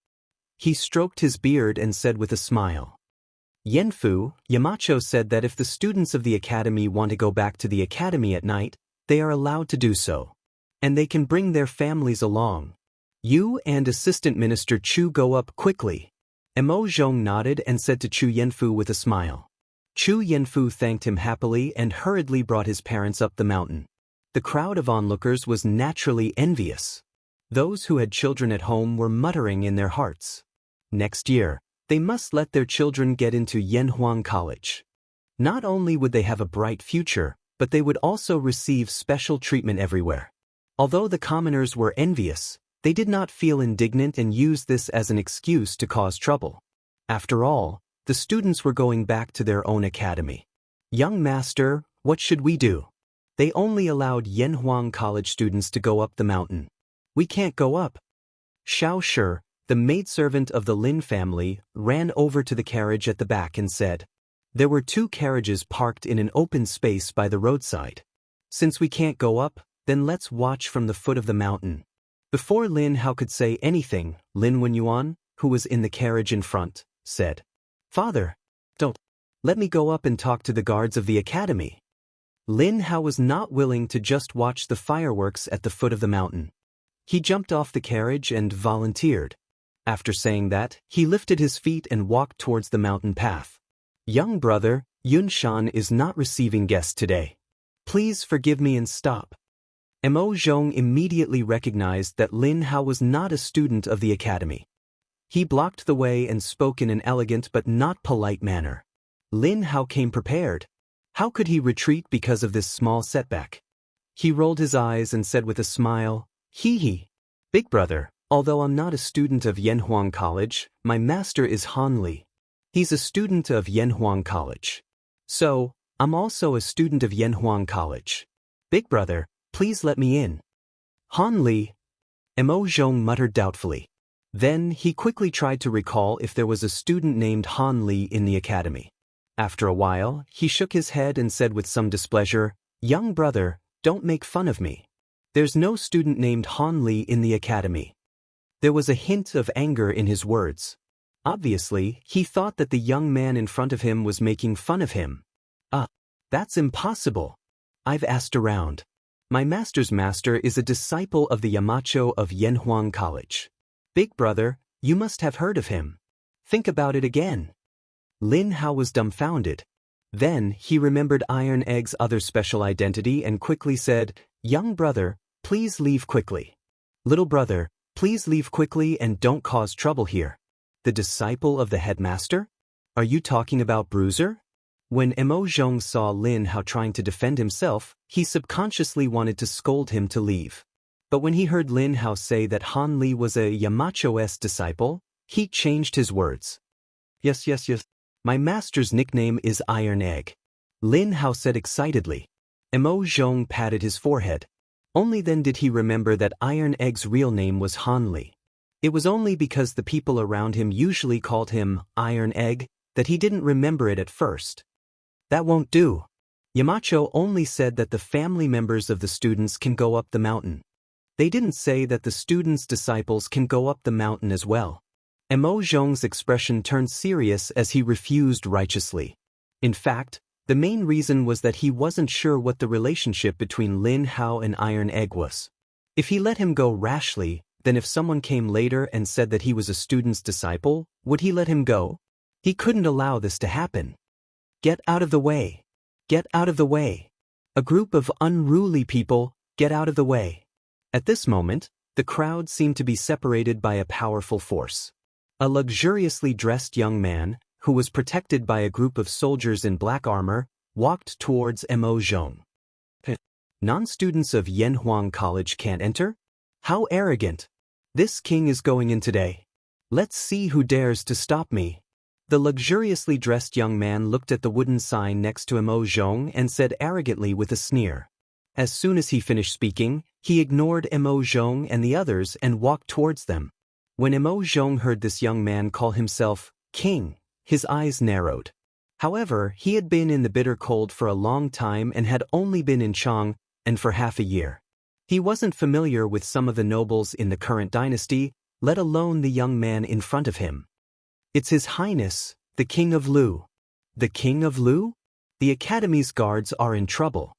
He stroked his beard and said with a smile. Yanfu, Yamacho said that if the students of the academy want to go back to the academy at night, they are allowed to do so. And they can bring their families along. You and Assistant Minister Chu go up quickly. Mo Zhong nodded and said to Chu Yanfu with a smile. Chu Yanfu thanked him happily and hurriedly brought his parents up the mountain. The crowd of onlookers was naturally envious. Those who had children at home were muttering in their hearts. Next year, they must let their children get into Yanhuang College. Not only would they have a bright future, but they would also receive special treatment everywhere. Although the commoners were envious, they did not feel indignant and used this as an excuse to cause trouble. After all, the students were going back to their own academy. Young master, what should we do? They only allowed Yanhuang College students to go up the mountain. We can't go up. Xiao Shi, the maidservant of the Lin family, ran over to the carriage at the back and said, "There were 2 carriages parked in an open space by the roadside. Since we can't go up, then let's watch from the foot of the mountain." Before Lin Hao could say anything, Lin Wenyuan, who was in the carriage in front, said, "Father, don't. Let me go up and talk to the guards of the academy." Lin Hao was not willing to just watch the fireworks at the foot of the mountain. He jumped off the carriage and volunteered. After saying that, he lifted his feet and walked towards the mountain path. "Young brother, Yun Shan is not receiving guests today. Please forgive me and stop." Mo Zhong immediately recognized that Lin Hao was not a student of the academy. He blocked the way and spoke in an elegant but not polite manner. Lin Hao came prepared. How could he retreat because of this small setback? He rolled his eyes and said with a smile, "Hee. Big brother, although I'm not a student of Yanhuang College, my master is Han Li. He's a student of Yanhuang College. So, I'm also a student of Yanhuang College. Big brother, please let me in." Han Li, Mo Zhong muttered doubtfully. Then he quickly tried to recall if there was a student named Han Li in the academy. After a while, he shook his head and said with some displeasure, "Young brother, don't make fun of me. There's no student named Han Li in the academy." There was a hint of anger in his words. Obviously, he thought that the young man in front of him was making fun of him. That's impossible. I've asked around. My master's master is a disciple of the Yamacho of Yanhuang College. Big brother, you must have heard of him. Think about it again." Lin Hao was dumbfounded. Then he remembered Iron Egg's other special identity and quickly said, "Young brother, please leave quickly. Little brother, please leave quickly and don't cause trouble here." The disciple of the headmaster? Are you talking about Bruiser? When Mo Zhong saw Lin Hao trying to defend himself, he subconsciously wanted to scold him to leave. But when he heard Lin Hao say that Han Li was a Yamacho's disciple, he changed his words. Yes. My master's nickname is Iron Egg," Lin Hao said excitedly. Mo Zhong patted his forehead. Only then did he remember that Iron Egg's real name was Han Li. It was only because the people around him usually called him Iron Egg that he didn't remember it at first. That won't do. Yamacho only said that the family members of the students can go up the mountain. They didn't say that the students' disciples can go up the mountain as well. Mo Zhong's expression turned serious as he refused righteously. In fact, the main reason was that he wasn't sure what the relationship between Lin Hao and Iron Egg was. If he let him go rashly, then if someone came later and said that he was a student's disciple, would he let him go? He couldn't allow this to happen. Get out of the way. Get out of the way. A group of unruly people, get out of the way. At this moment, the crowd seemed to be separated by a powerful force. A luxuriously dressed young man, who was protected by a group of soldiers in black armor, walked towards Mo Zhong. Non-students of Yanhuang College can't enter? How arrogant! This king is going in today. Let's see who dares to stop me. The luxuriously dressed young man looked at the wooden sign next to Mo Zhong and said arrogantly with a sneer. As soon as he finished speaking, he ignored Mo Zhong and the others and walked towards them. When Mo Zhong heard this young man call himself king, his eyes narrowed. However, he had been in the bitter cold for a long time and had only been in Chang and for half a year. He wasn't familiar with some of the nobles in the current dynasty, let alone the young man in front of him. It's His Highness, the King of Lu. The King of Lu? The Academy's guards are in trouble.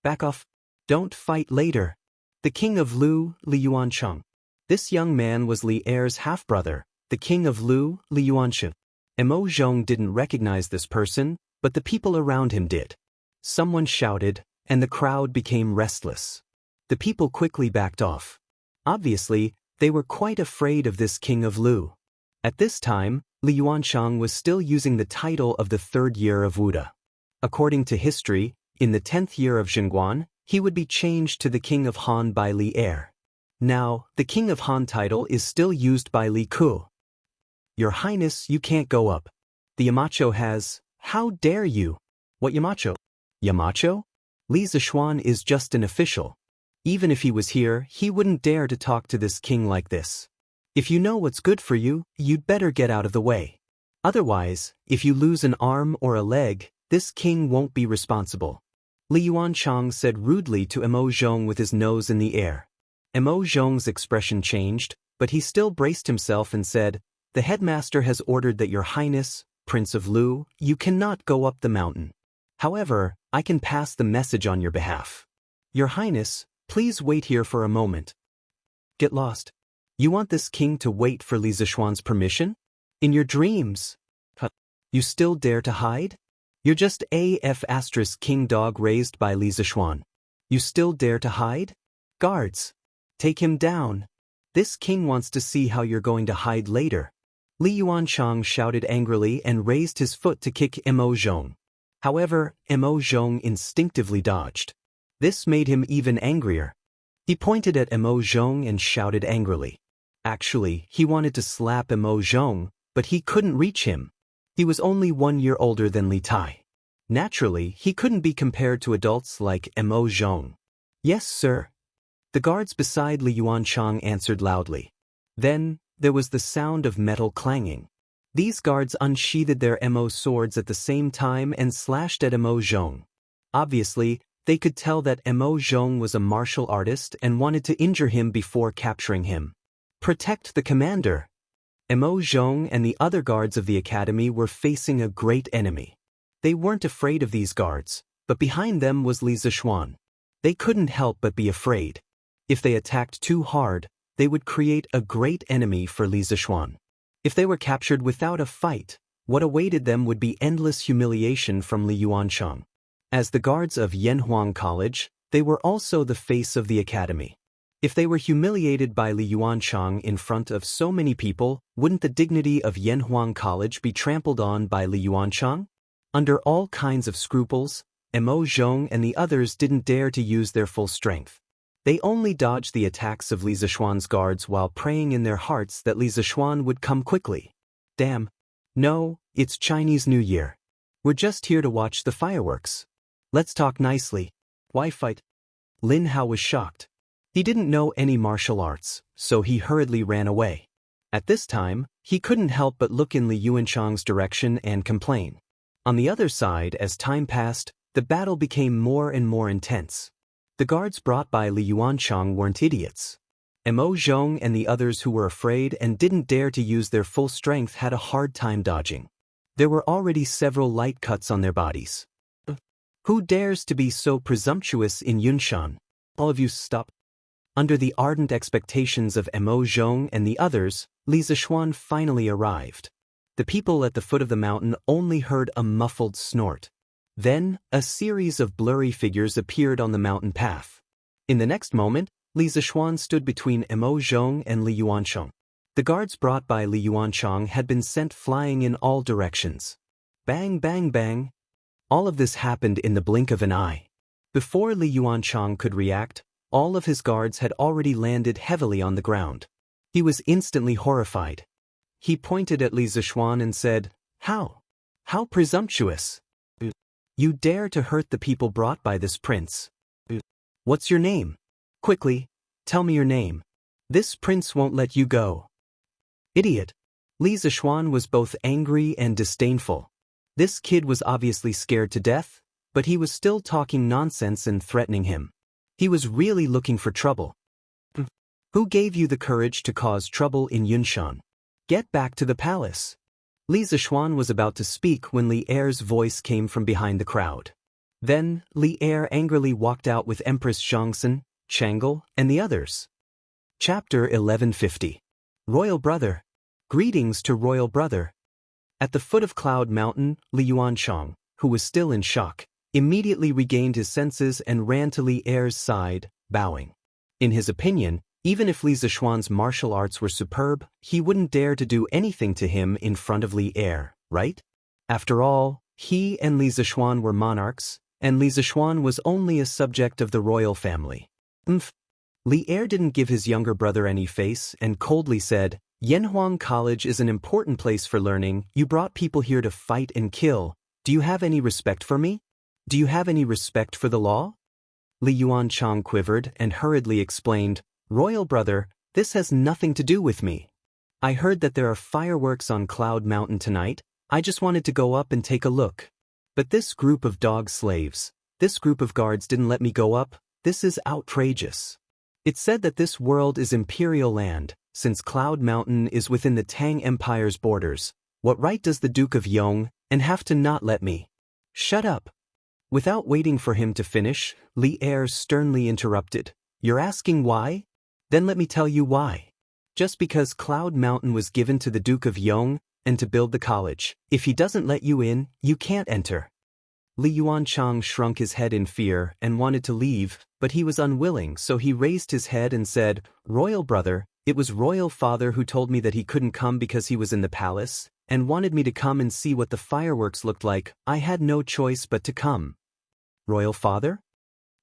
Back off. Don't fight later. The King of Lu, Li Yuancheng. This young man was Li Er's half-brother, the King of Lu, Li Yuanxia. Mo Zhong didn't recognize this person, but the people around him did. Someone shouted, and the crowd became restless. The people quickly backed off. Obviously, they were quite afraid of this King of Lu. At this time, Li Yuancheng was still using the title of the third year of Wuda. According to history, in the 10th year of Zhengguan, he would be changed to the King of Han by Li Er. Now, the King of Han title is still used by Li Ku. Your Highness, you can't go up. The Yamacho has. How dare you? What Yamacho? Yamacho? Li Zishuan is just an official. Even if he was here, he wouldn't dare to talk to this king like this. If you know what's good for you, you'd better get out of the way. Otherwise, if you lose an arm or a leg, this king won't be responsible. Li Yuancheng said rudely to Mo Zhong with his nose in the air. Mo Zhong's expression changed, but he still braced himself and said, "The headmaster has ordered that Your Highness, Prince of Lu, you cannot go up the mountain. However, I can pass the message on your behalf. Your Highness, please wait here for a moment." Get lost. You want this king to wait for Li Zishuan's permission? In your dreams. You still dare to hide? You're just AF** king dog raised by Li Zishuan. You still dare to hide? Guards! Take him down. This king wants to see how you're going to hide later. Li Yuancheng shouted angrily and raised his foot to kick Mo Zhong. However, Mo Zhong instinctively dodged. This made him even angrier. He pointed at Mo Zhong and shouted angrily. Actually, he wanted to slap Mo Zhong, but he couldn't reach him. He was only 1 year older than Li Tai. Naturally, he couldn't be compared to adults like Mo Zhong. Yes, sir. The guards beside Li Yuancheng answered loudly. Then, there was the sound of metal clanging. These guards unsheathed their Mo swords at the same time and slashed at Mo Zhong. Obviously, they could tell that Mo Zhong was a martial artist and wanted to injure him before capturing him. Protect the commander. Mo Zhong and the other guards of the academy were facing a great enemy. They weren't afraid of these guards, but behind them was Li Zishuan. They couldn't help but be afraid. If they attacked too hard, they would create a great enemy for Li Zishuan. If they were captured without a fight, what awaited them would be endless humiliation from Li Yuancheng. As the guards of Yanhuang College, they were also the face of the academy. If they were humiliated by Li Yuancheng in front of so many people, wouldn't the dignity of Yanhuang College be trampled on by Li Yuancheng? Under all kinds of scruples, Mo Zhong and the others didn't dare to use their full strength. They only dodged the attacks of Li Zishuan's guards while praying in their hearts that Li Zishuan would come quickly. Damn. No, it's Chinese New Year. We're just here to watch the fireworks. Let's talk nicely. Why fight? Lin Hao was shocked. He didn't know any martial arts, so he hurriedly ran away. At this time, he couldn't help but look in Li Yuanchang's direction and complain. On the other side, as time passed, the battle became more and more intense. The guards brought by Li Yuanchang weren't idiots. Mo Zhong and the others who were afraid and didn't dare to use their full strength had a hard time dodging. There were already several light cuts on their bodies. Who dares to be so presumptuous in Yunshan? All of you stop. Under the ardent expectations of Mo Zhong and the others, Li Zishuan finally arrived. The people at the foot of the mountain only heard a muffled snort. Then, a series of blurry figures appeared on the mountain path. In the next moment, Li Zishuan stood between Mo Zhong and Li Yuanchang. The guards brought by Li Yuanchang had been sent flying in all directions. Bang, bang, bang. All of this happened in the blink of an eye. Before Li Yuanchang could react, all of his guards had already landed heavily on the ground. He was instantly horrified. He pointed at Li Zishuan and said, "How? How presumptuous! You dare to hurt the people brought by this prince. What's your name? Quickly, tell me your name. This prince won't let you go." Idiot! Li Zishuan was both angry and disdainful. This kid was obviously scared to death, but he was still talking nonsense and threatening him. He was really looking for trouble. Who gave you the courage to cause trouble in Yunshan? Get back to the palace. Li Zishuan was about to speak when Li Er's voice came from behind the crowd. Then, Li Er angrily walked out with Empress Zhongxin, Chang'e, and the others. Chapter 1150. Royal Brother. Greetings to Royal Brother. At the foot of Cloud Mountain, Li Yuanchang, who was still in shock, immediately regained his senses and ran to Li Er's side, bowing. In his opinion, even if Li Zishuan's martial arts were superb, he wouldn't dare to do anything to him in front of Li Er, right? After all, he and Li Zishuan were monarchs, and Li Zishuan was only a subject of the royal family. Li Er didn't give his younger brother any face and coldly said, "Yanhuang College is an important place for learning. You brought people here to fight and kill. Do you have any respect for me? Do you have any respect for the law?" Li Yuanchang quivered and hurriedly explained, "Royal Brother, this has nothing to do with me. I heard that there are fireworks on Cloud Mountain tonight. I just wanted to go up and take a look. But this group of dog slaves, this group of guards didn't let me go up. This is outrageous. It's said that this world is imperial land, since Cloud Mountain is within the Tang Empire's borders. What right does the Duke of Yong and have to not let me?" "Shut up." Without waiting for him to finish, Li Er sternly interrupted, "You're asking why? Then let me tell you why. Just because Cloud Mountain was given to the Duke of Yong and to build the college, if he doesn't let you in, you can't enter." Li Yuanchang shrunk his head in fear and wanted to leave, but he was unwilling, so he raised his head and said, "Royal Brother, it was Royal Father who told me that he couldn't come because he was in the palace, and wanted me to come and see what the fireworks looked like. I had no choice but to come." "Royal Father?"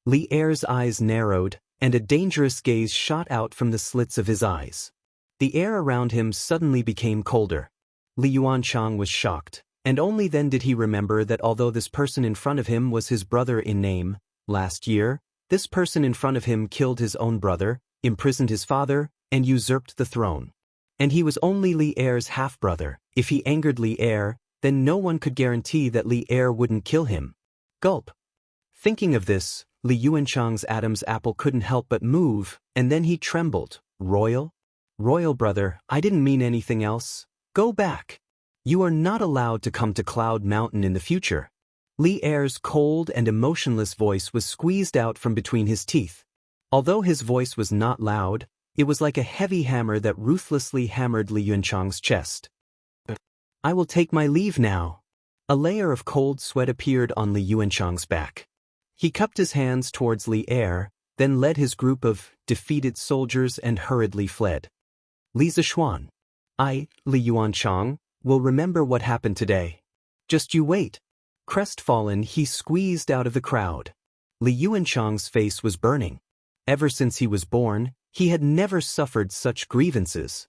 Li Er's eyes narrowed, and a dangerous gaze shot out from the slits of his eyes. The air around him suddenly became colder. Li Yuanchang was shocked, and only then did he remember that although this person in front of him was his brother in name, last year, this person in front of him killed his own brother, imprisoned his father, and usurped the throne. And he was only Li Er's half-brother. If he angered Li Er, then no one could guarantee that Li Er wouldn't kill him. Gulp. Thinking of this, Li Yuanchang's Adam's apple couldn't help but move, and then he trembled. "Royal? Royal Brother, I didn't mean anything else. Go back. You are not allowed to come to Cloud Mountain in the future." Li Er's cold and emotionless voice was squeezed out from between his teeth. Although his voice was not loud, it was like a heavy hammer that ruthlessly hammered Li Yuanchang's chest. "I will take my leave now." A layer of cold sweat appeared on Li Yuanchang's back. He cupped his hands towards Li Er, then led his group of defeated soldiers and hurriedly fled. Li Zishuan. "I, Li Yuanchang, will remember what happened today. Just you wait." Crestfallen, he squeezed out of the crowd. Li Yuanchang's face was burning. Ever since he was born, he had never suffered such grievances.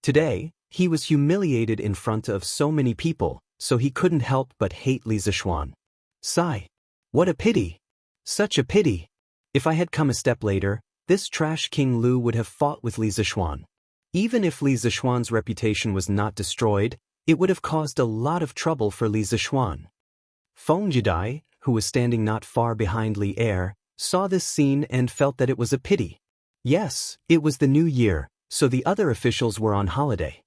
Today, he was humiliated in front of so many people, so he couldn't help but hate Li Zishuan. Sigh. What a pity. Such a pity. If I had come a step later, this trash King Lu would have fought with Li Zixuan. Even if Li Zixuan's reputation was not destroyed, it would have caused a lot of trouble for Li Zixuan. Feng Jidai, who was standing not far behind Li Er, saw this scene and felt that it was a pity. Yes, it was the new year, so the other officials were on holiday.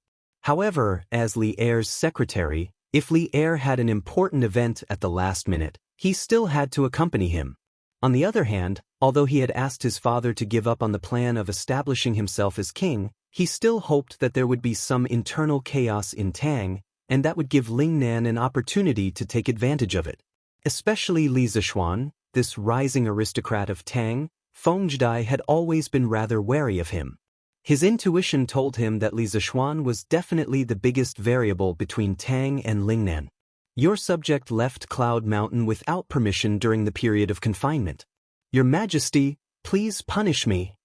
However, as Li Er's secretary, if Li Er had an important event at the last minute, he still had to accompany him. On the other hand, although he had asked his father to give up on the plan of establishing himself as king, he still hoped that there would be some internal chaos in Tang, and that would give Lingnan an opportunity to take advantage of it. Especially Li Zixuan, this rising aristocrat of Tang, Feng Jidai had always been rather wary of him. His intuition told him that Li Zixuan was definitely the biggest variable between Tang and Lingnan. Your subject left Cloud Mountain without permission during the period of confinement. Your Majesty, please punish me.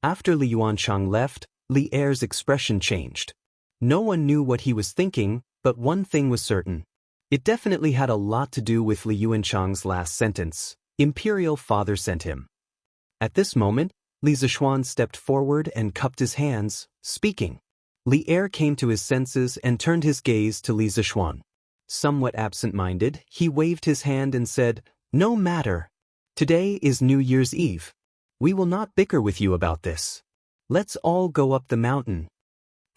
After Li Yuanchang left, Li Er's expression changed. No one knew what he was thinking, but one thing was certain. It definitely had a lot to do with Li Yuanchang's last sentence. Imperial Father sent him. At this moment, Li Zixuan stepped forward and cupped his hands, speaking. Li Er came to his senses and turned his gaze to Li Zixuan. Somewhat absent-minded, he waved his hand and said, "No matter. Today is New Year's Eve. We will not bicker with you about this. Let's all go up the mountain."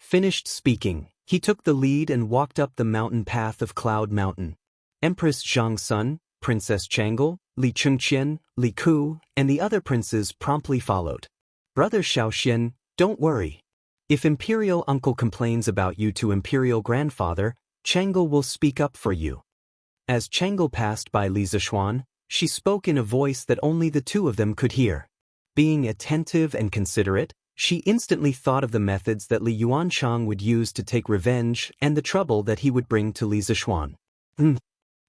Finished speaking, he took the lead and walked up the mountain path of Cloud Mountain. Empress Zhang's son, Princess Chang'e, Li Chengqian, Li Ku, and the other princes promptly followed. Brother Xiaoxian, don't worry. If Imperial Uncle complains about you to Imperial Grandfather, Chang'e will speak up for you. As Chang'e passed by Li Zixuan, she spoke in a voice that only the two of them could hear. Being attentive and considerate, she instantly thought of the methods that Li Yuanchang would use to take revenge and the trouble that he would bring to Li Zixuan.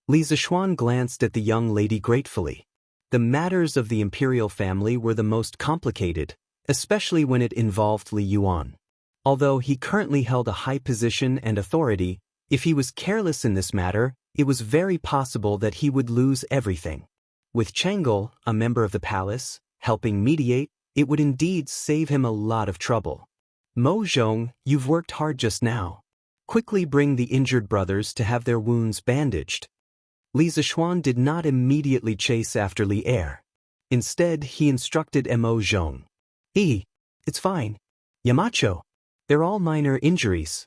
Li Zixuan glanced at the young lady gratefully. The matters of the imperial family were the most complicated, especially when it involved Li Yuan. Although he currently held a high position and authority, if he was careless in this matter, it was very possible that he would lose everything. With Chang'e, a member of the palace, helping mediate, it would indeed save him a lot of trouble. Mo Zhong, you've worked hard just now. Quickly bring the injured brothers to have their wounds bandaged. Li Zixuan did not immediately chase after Li Er. Instead, he instructed Mo Zhong. It's fine. Yamacho. They're all minor injuries.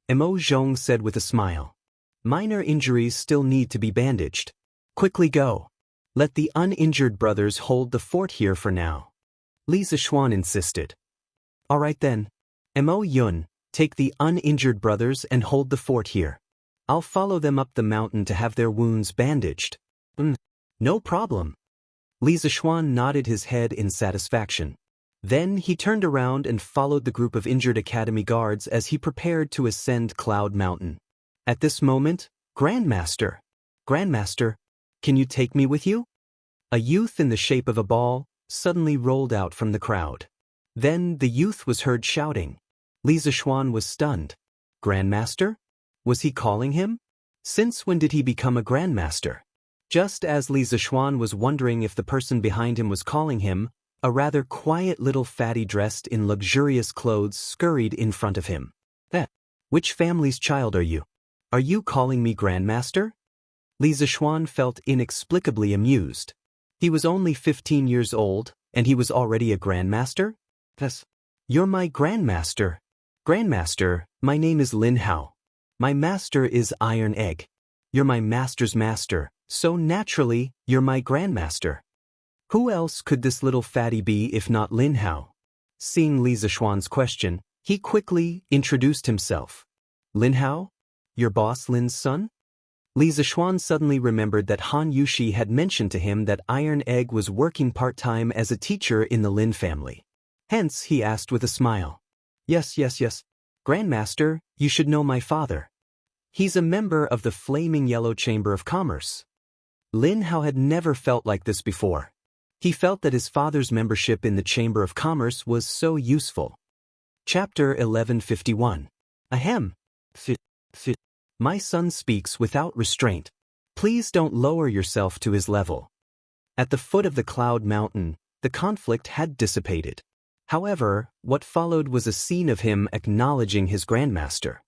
Mo Zhong said with a smile. Minor injuries still need to be bandaged. Quickly go. Let the uninjured brothers hold the fort here for now. Li Zixuan insisted. All right then. Mo Yun, take the uninjured brothers and hold the fort here. I'll follow them up the mountain to have their wounds bandaged. No problem. Li Zixuan nodded his head in satisfaction. Then he turned around and followed the group of injured academy guards as he prepared to ascend Cloud Mountain. At this moment, Grandmaster, can you take me with you? A youth in the shape of a ball suddenly rolled out from the crowd. Then the youth was heard shouting. Li Zixuan was stunned. Grandmaster? Was he calling him? Since when did he become a grandmaster? Just as Li Zixuan was wondering if the person behind him was calling him, a rather quiet little fatty dressed in luxurious clothes scurried in front of him. Which family's child are you? Are you calling me grandmaster? Li Zixuan felt inexplicably amused. He was only 15 years old, and he was already a grandmaster? You're my grandmaster. Grandmaster, my name is Lin Hao. My master is Iron Egg. You're my master's master, so naturally, you're my grandmaster. Who else could this little fatty be if not Lin Hao? Seeing Li Zixuan's question, he quickly introduced himself. Lin Hao? Your boss Lin's son? Li Zixuan suddenly remembered that Han Yushi had mentioned to him that Iron Egg was working part-time as a teacher in the Lin family. Hence, he asked with a smile. Yes. Grandmaster, you should know my father. He's a member of the Flaming Yellow Chamber of Commerce. Lin Hao had never felt like this before. He felt that his father's membership in the Chamber of Commerce was so useful. Chapter 1151. Ahem. My son speaks without restraint. Please don't lower yourself to his level. At the foot of the Cloud Mountain, the conflict had dissipated. However, what followed was a scene of him acknowledging his grandmaster.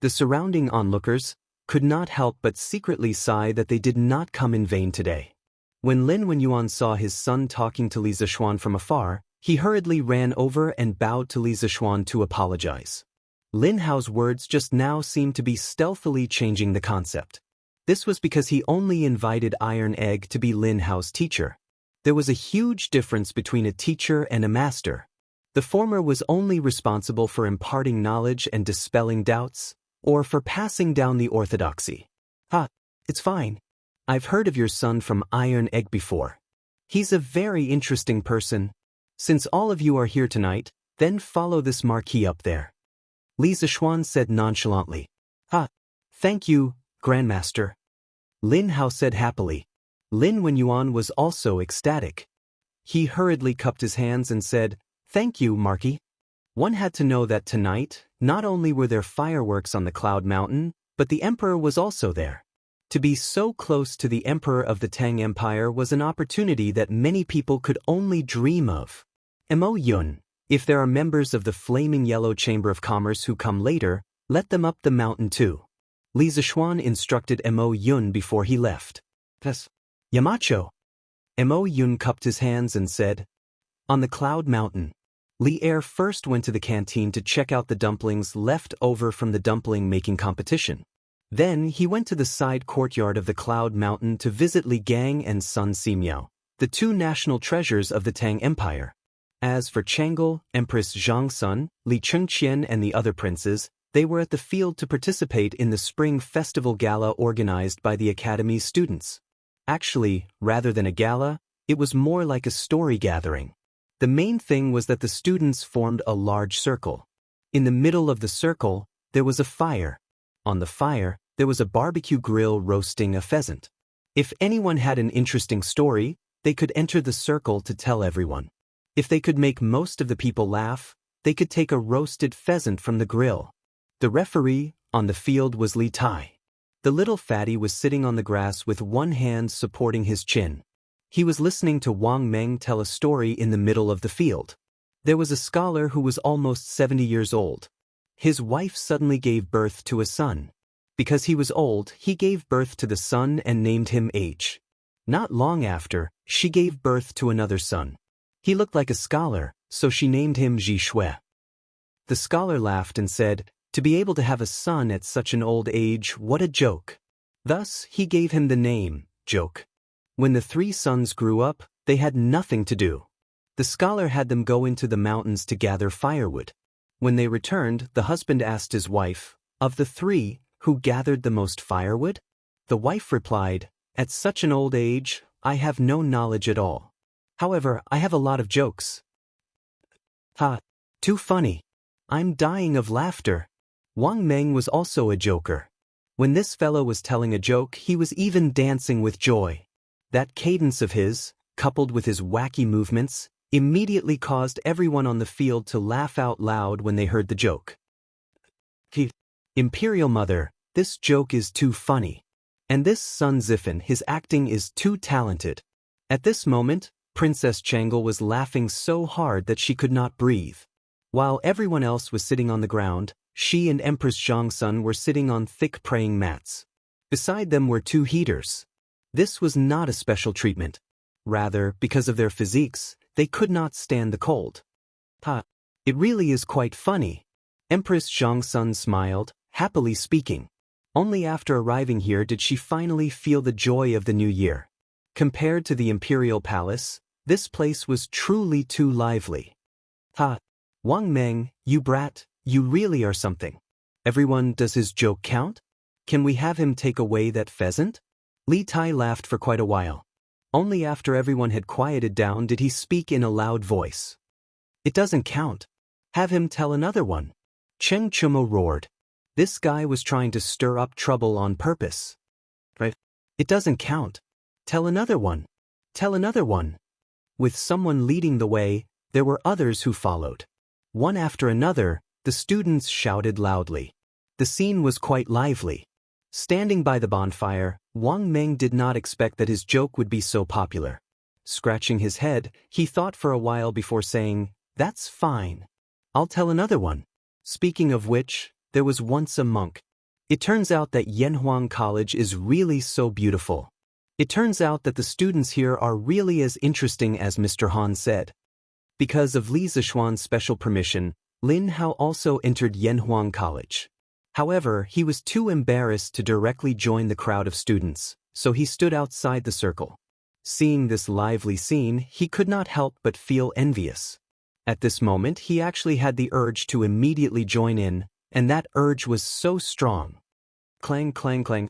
The surrounding onlookers could not help but secretly sigh that they did not come in vain today. When Lin Wenyuan saw his son talking to Li Zishuan from afar, he hurriedly ran over and bowed to Li Zishuan to apologize. Lin Hao's words just now seemed to be stealthily changing the concept. This was because he only invited Iron Egg to be Lin Hao's teacher. There was a huge difference between a teacher and a master. The former was only responsible for imparting knowledge and dispelling doubts, or for passing down the orthodoxy. It's fine. I've heard of your son from Iron Egg before. He's a very interesting person. Since all of you are here tonight, then follow this marquee up there. Li Zishuan said nonchalantly. Thank you, Grandmaster. Lin Hao said happily. Lin Wenyuan was also ecstatic. He hurriedly cupped his hands and said, Thank you, Marquis. One had to know that tonight, not only were there fireworks on the Cloud Mountain, but the Emperor was also there. To be so close to the Emperor of the Tang Empire was an opportunity that many people could only dream of. Mo Yun, if there are members of the Flaming Yellow Chamber of Commerce who come later, let them up the mountain too. Li Zishuan instructed Mo Yun before he left. Yamacho. Mo Yun cupped his hands and said, On the Cloud Mountain. Li Er first went to the canteen to check out the dumplings left over from the dumpling-making competition. Then he went to the side courtyard of the Cloud Mountain to visit Li Gang and Sun Simiao, the two national treasures of the Tang Empire. As for Chang'e, Empress Zhang Sun, Li Chengqian and the other princes, they were at the field to participate in the spring festival gala organized by the Academy's students. Actually, rather than a gala, it was more like a story gathering. The main thing was that the students formed a large circle. In the middle of the circle, there was a fire. On the fire, there was a barbecue grill roasting a pheasant. If anyone had an interesting story, they could enter the circle to tell everyone. If they could make most of the people laugh, they could take a roasted pheasant from the grill. The referee on the field was Li Tai. The little fatty was sitting on the grass with one hand supporting his chin. He was listening to Wang Meng tell a story in the middle of the field. There was a scholar who was almost 70 years old. His wife suddenly gave birth to a son. Because he was old, he gave birth to the son and named him H. Not long after, she gave birth to another son. He looked like a scholar, so she named him Ji Shui. The scholar laughed and said, To be able to have a son at such an old age, what a joke. Thus, he gave him the name, Joke. When the three sons grew up, they had nothing to do. The scholar had them go into the mountains to gather firewood. When they returned, the husband asked his wife, Of the three, who gathered the most firewood? The wife replied, At such an old age, I have no knowledge at all. However, I have a lot of jokes. Too funny. I'm dying of laughter. Wang Meng was also a joker. When this fellow was telling a joke, he was even dancing with joy. That cadence of his, coupled with his wacky movements, immediately caused everyone on the field to laugh out loud when they heard the joke. Imperial Mother, this joke is too funny. And this Sun Zifan, his acting is too talented. At this moment, Princess Chang'e was laughing so hard that she could not breathe. While everyone else was sitting on the ground, she and Empress Zhang Sun were sitting on thick praying mats. Beside them were two heaters. This was not a special treatment. Rather, because of their physiques, they could not stand the cold. It really is quite funny. Empress Zhang Sun smiled, happily speaking. Only after arriving here did she finally feel the joy of the new year. Compared to the imperial palace, this place was truly too lively. Wang Meng, you brat, you really are something. Everyone, does his joke count? Can we have him take away that pheasant? Li Tai laughed for quite a while. Only after everyone had quieted down did he speak in a loud voice. It doesn't count. Have him tell another one. Cheng Chumo roared. This guy was trying to stir up trouble on purpose. Right? It doesn't count. Tell another one. Tell another one. With someone leading the way, there were others who followed. One after another, the students shouted loudly. The scene was quite lively. Standing by the bonfire, Wang Meng did not expect that his joke would be so popular. Scratching his head, he thought for a while before saying, "That's fine. I'll tell another one." Speaking of which, there was once a monk. It turns out that Yanhuang College is really so beautiful. It turns out that the students here are really as interesting as Mr. Han said. Because of Li Zishuan's special permission, Lin Hao also entered Yanhuang College. However, he was too embarrassed to directly join the crowd of students, so he stood outside the circle. Seeing this lively scene, he could not help but feel envious. At this moment, he actually had the urge to immediately join in, and that urge was so strong. Clang, clang, clang.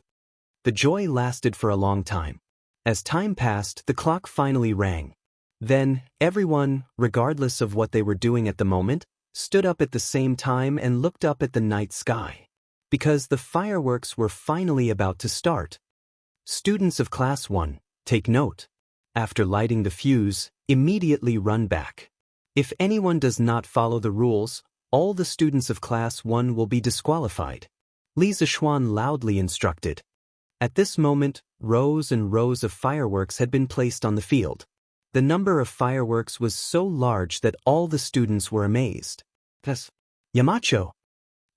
The joy lasted for a long time. As time passed, the clock finally rang. Then, everyone, regardless of what they were doing at the moment, stood up at the same time and looked up at the night sky. Because the fireworks were finally about to start. Students of Class 1, take note. After lighting the fuse, immediately run back. If anyone does not follow the rules, all the students of Class 1 will be disqualified. Li Zishuan loudly instructed. At this moment, rows and rows of fireworks had been placed on the field. The number of fireworks was so large that all the students were amazed. Thus, Yamacho!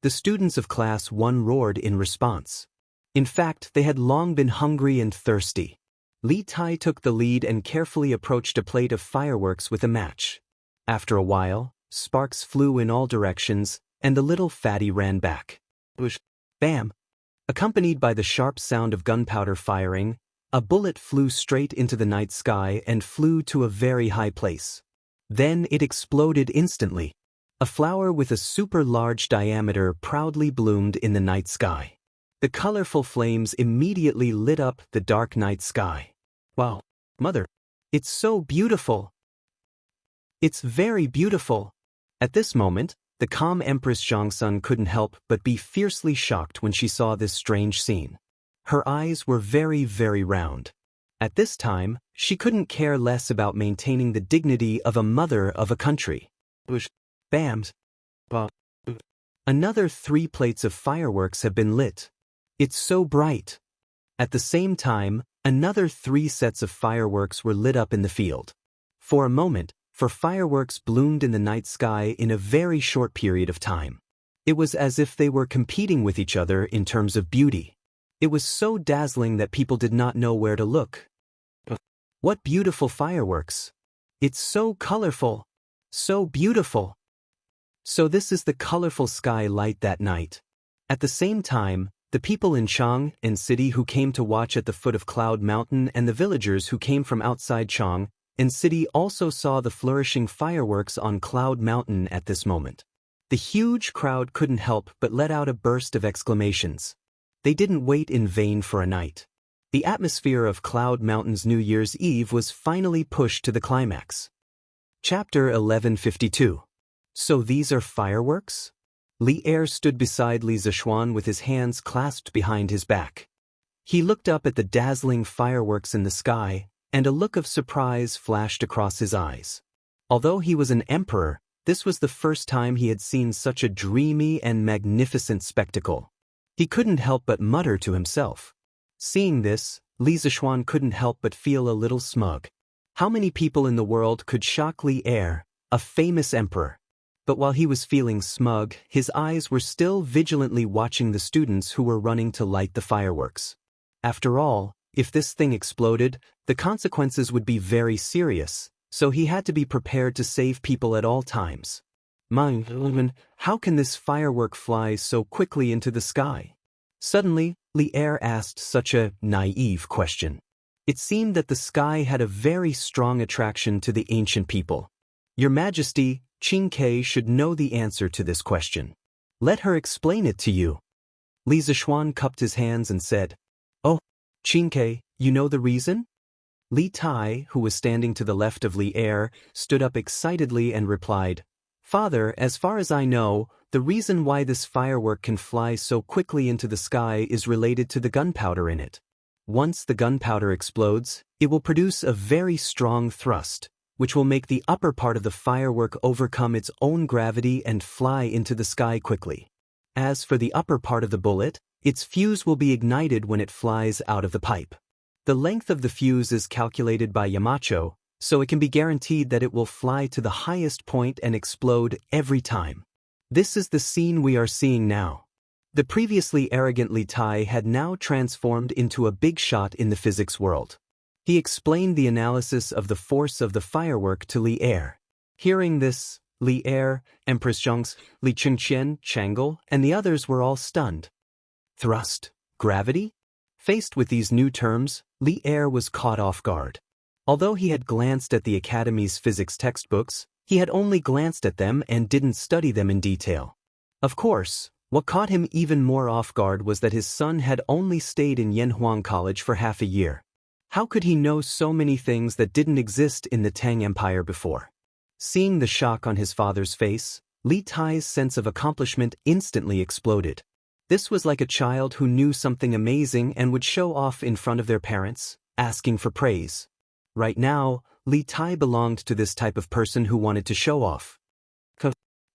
The students of Class 1 roared in response. In fact, they had long been hungry and thirsty. Li Tai took the lead and carefully approached a plate of fireworks with a match. After a while, sparks flew in all directions, and the little fatty ran back. Whoosh! Bam! Accompanied by the sharp sound of gunpowder firing, a bullet flew straight into the night sky and flew to a very high place. Then it exploded instantly. A flower with a super large diameter proudly bloomed in the night sky. The colorful flames immediately lit up the dark night sky. Wow, Mother! It's so beautiful! It's very beautiful! At this moment, the calm Empress Zhongsun couldn't help but be fiercely shocked when she saw this strange scene. Her eyes were very, very round. At this time, she couldn't care less about maintaining the dignity of a mother of a country. Whoosh! Bams! Another 3 plates of fireworks have been lit. It's so bright. At the same time, another 3 sets of fireworks were lit up in the field. For a moment, fireworks bloomed in the night sky in a very short period of time. It was as if they were competing with each other in terms of beauty. It was so dazzling that people did not know where to look. What beautiful fireworks! It's so colorful! So beautiful! So this is the colorful sky light that night. At the same time, the people in Chang and City who came to watch at the foot of Cloud Mountain and the villagers who came from outside Chang and City also saw the flourishing fireworks on Cloud Mountain at this moment. The huge crowd couldn't help but let out a burst of exclamations. They didn't wait in vain for a night. The atmosphere of Cloud Mountain's New Year's Eve was finally pushed to the climax. Chapter 1152. So these are fireworks? Li Er stood beside Li Zishuan with his hands clasped behind his back. He looked up at the dazzling fireworks in the sky, and a look of surprise flashed across his eyes. Although he was an emperor, this was the first time he had seen such a dreamy and magnificent spectacle. He couldn't help but mutter to himself. Seeing this, Li Zishuan couldn't help but feel a little smug. How many people in the world could shock Li Er, a famous emperor? But while he was feeling smug, his eyes were still vigilantly watching the students who were running to light the fireworks. After all, if this thing exploded, the consequences would be very serious, so he had to be prepared to save people at all times. How can this firework fly so quickly into the sky? Suddenly, Li Er asked such a naive question. It seemed that the sky had a very strong attraction to the ancient people. Your Majesty, Qing Ke should know the answer to this question. Let her explain it to you. Li Zishuan cupped his hands and said, Oh, Qing Ke, you know the reason? Li Tai, who was standing to the left of Li Er, stood up excitedly and replied, Father, as far as I know, the reason why this firework can fly so quickly into the sky is related to the gunpowder in it. Once the gunpowder explodes, it will produce a very strong thrust, which will make the upper part of the firework overcome its own gravity and fly into the sky quickly. As for the upper part of the bullet, its fuse will be ignited when it flies out of the pipe. The length of the fuse is calculated by Yamacho, so it can be guaranteed that it will fly to the highest point and explode every time. This is the scene we are seeing now. The previously arrogant Li Tai had now transformed into a big shot in the physics world. He explained the analysis of the force of the firework to Li Er. Hearing this, Li Er, Empress Zheng's, Li Chengqian, Chang'e, and the others were all stunned. Thrust, gravity? Faced with these new terms, Li Er was caught off guard. Although he had glanced at the Academy's physics textbooks, he had only glanced at them and didn't study them in detail. Of course, what caught him even more off guard was that his son had only stayed in Yanhuang College for half a year. How could he know so many things that didn't exist in the Tang Empire before? Seeing the shock on his father's face, Li Tai's sense of accomplishment instantly exploded. This was like a child who knew something amazing and would show off in front of their parents, asking for praise. Right now, Li Tai belonged to this type of person who wanted to show off.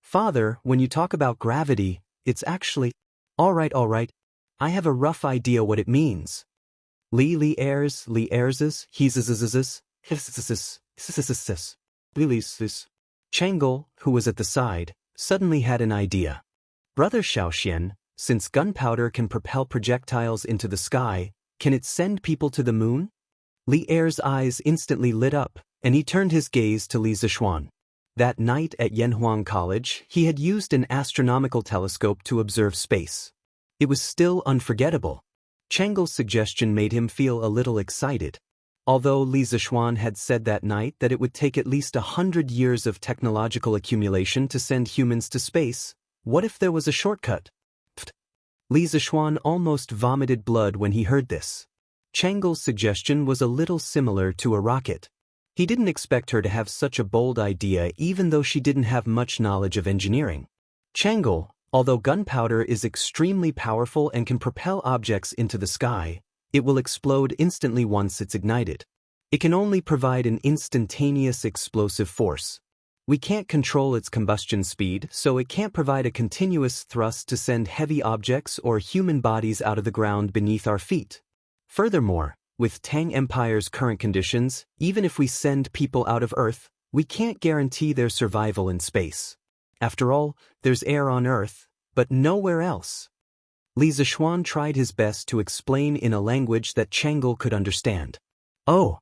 Father, when you talk about gravity, it's actually… All right, I have a rough idea what it means. Li Er's, Chang'e, who was at the side, suddenly had an idea. Brother Xiaoxian, since gunpowder can propel projectiles into the sky, can it send people to the moon? Li Er's eyes instantly lit up, and he turned his gaze to Li Zishuan. That night at Yanhuang College, he had used an astronomical telescope to observe space. It was still unforgettable. Chang'e's suggestion made him feel a little excited. Although Li Zishuan had said that night that it would take at least 100 years of technological accumulation to send humans to space, what if there was a shortcut? Li Zishuan almost vomited blood when he heard this. Chang'e's suggestion was a little similar to a rocket. He didn't expect her to have such a bold idea even though she didn't have much knowledge of engineering. Chang'e, although gunpowder is extremely powerful and can propel objects into the sky, it will explode instantly once it's ignited. It can only provide an instantaneous explosive force. We can't control its combustion speed, so it can't provide a continuous thrust to send heavy objects or human bodies out of the ground beneath our feet. Furthermore, with Tang Empire's current conditions, even if we send people out of Earth, we can't guarantee their survival in space. After all, there's air on Earth, but nowhere else. Li Zishuan tried his best to explain in a language that Chang'e could understand. Oh!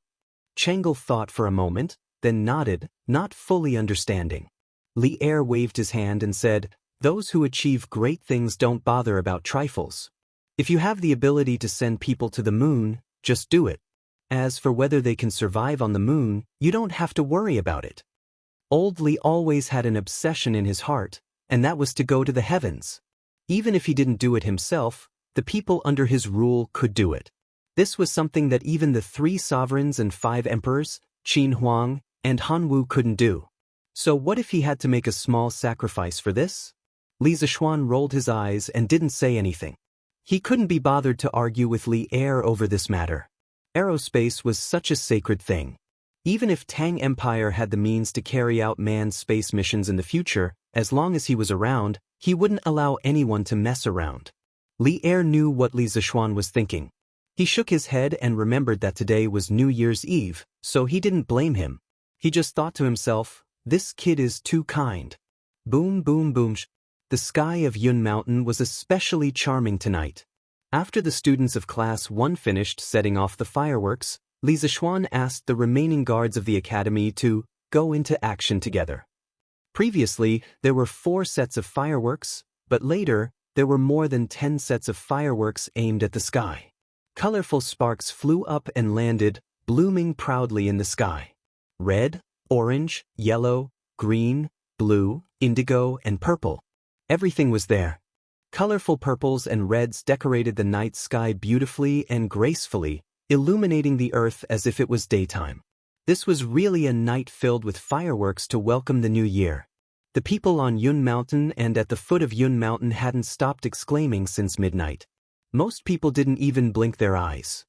Chang'e thought for a moment, then nodded, not fully understanding. Li Er waved his hand and said, "Those who achieve great things don't bother about trifles. If you have the ability to send people to the moon, just do it. As for whether they can survive on the moon, you don't have to worry about it." Old Li always had an obsession in his heart, and that was to go to the heavens. Even if he didn't do it himself, the people under his rule could do it. This was something that even the 3 sovereigns and 5 emperors, Qin Huang and Han Wu, couldn't do. So what if he had to make a small sacrifice for this? Li Zishuan rolled his eyes and didn't say anything. He couldn't be bothered to argue with Li Er over this matter. Aerospace was such a sacred thing. Even if Tang Empire had the means to carry out manned space missions in the future, as long as he was around, he wouldn't allow anyone to mess around. Li Er knew what Li Zishuan was thinking. He shook his head and remembered that today was New Year's Eve, so he didn't blame him. He just thought to himself, this kid is too kind. Boom, boom, boom. The sky of Yun Mountain was especially charming tonight. After the students of Class 1 finished setting off the fireworks, Li Zishuan asked the remaining guards of the academy to go into action together. Previously, there were 4 sets of fireworks, but later, there were more than 10 sets of fireworks aimed at the sky. Colorful sparks flew up and landed, blooming proudly in the sky. Red, orange, yellow, green, blue, indigo, and purple. Everything was there. Colorful purples and reds decorated the night sky beautifully and gracefully, illuminating the earth as if it was daytime. This was really a night filled with fireworks to welcome the new year. The people on Yun Mountain and at the foot of Yun Mountain hadn't stopped exclaiming since midnight. Most people didn't even blink their eyes.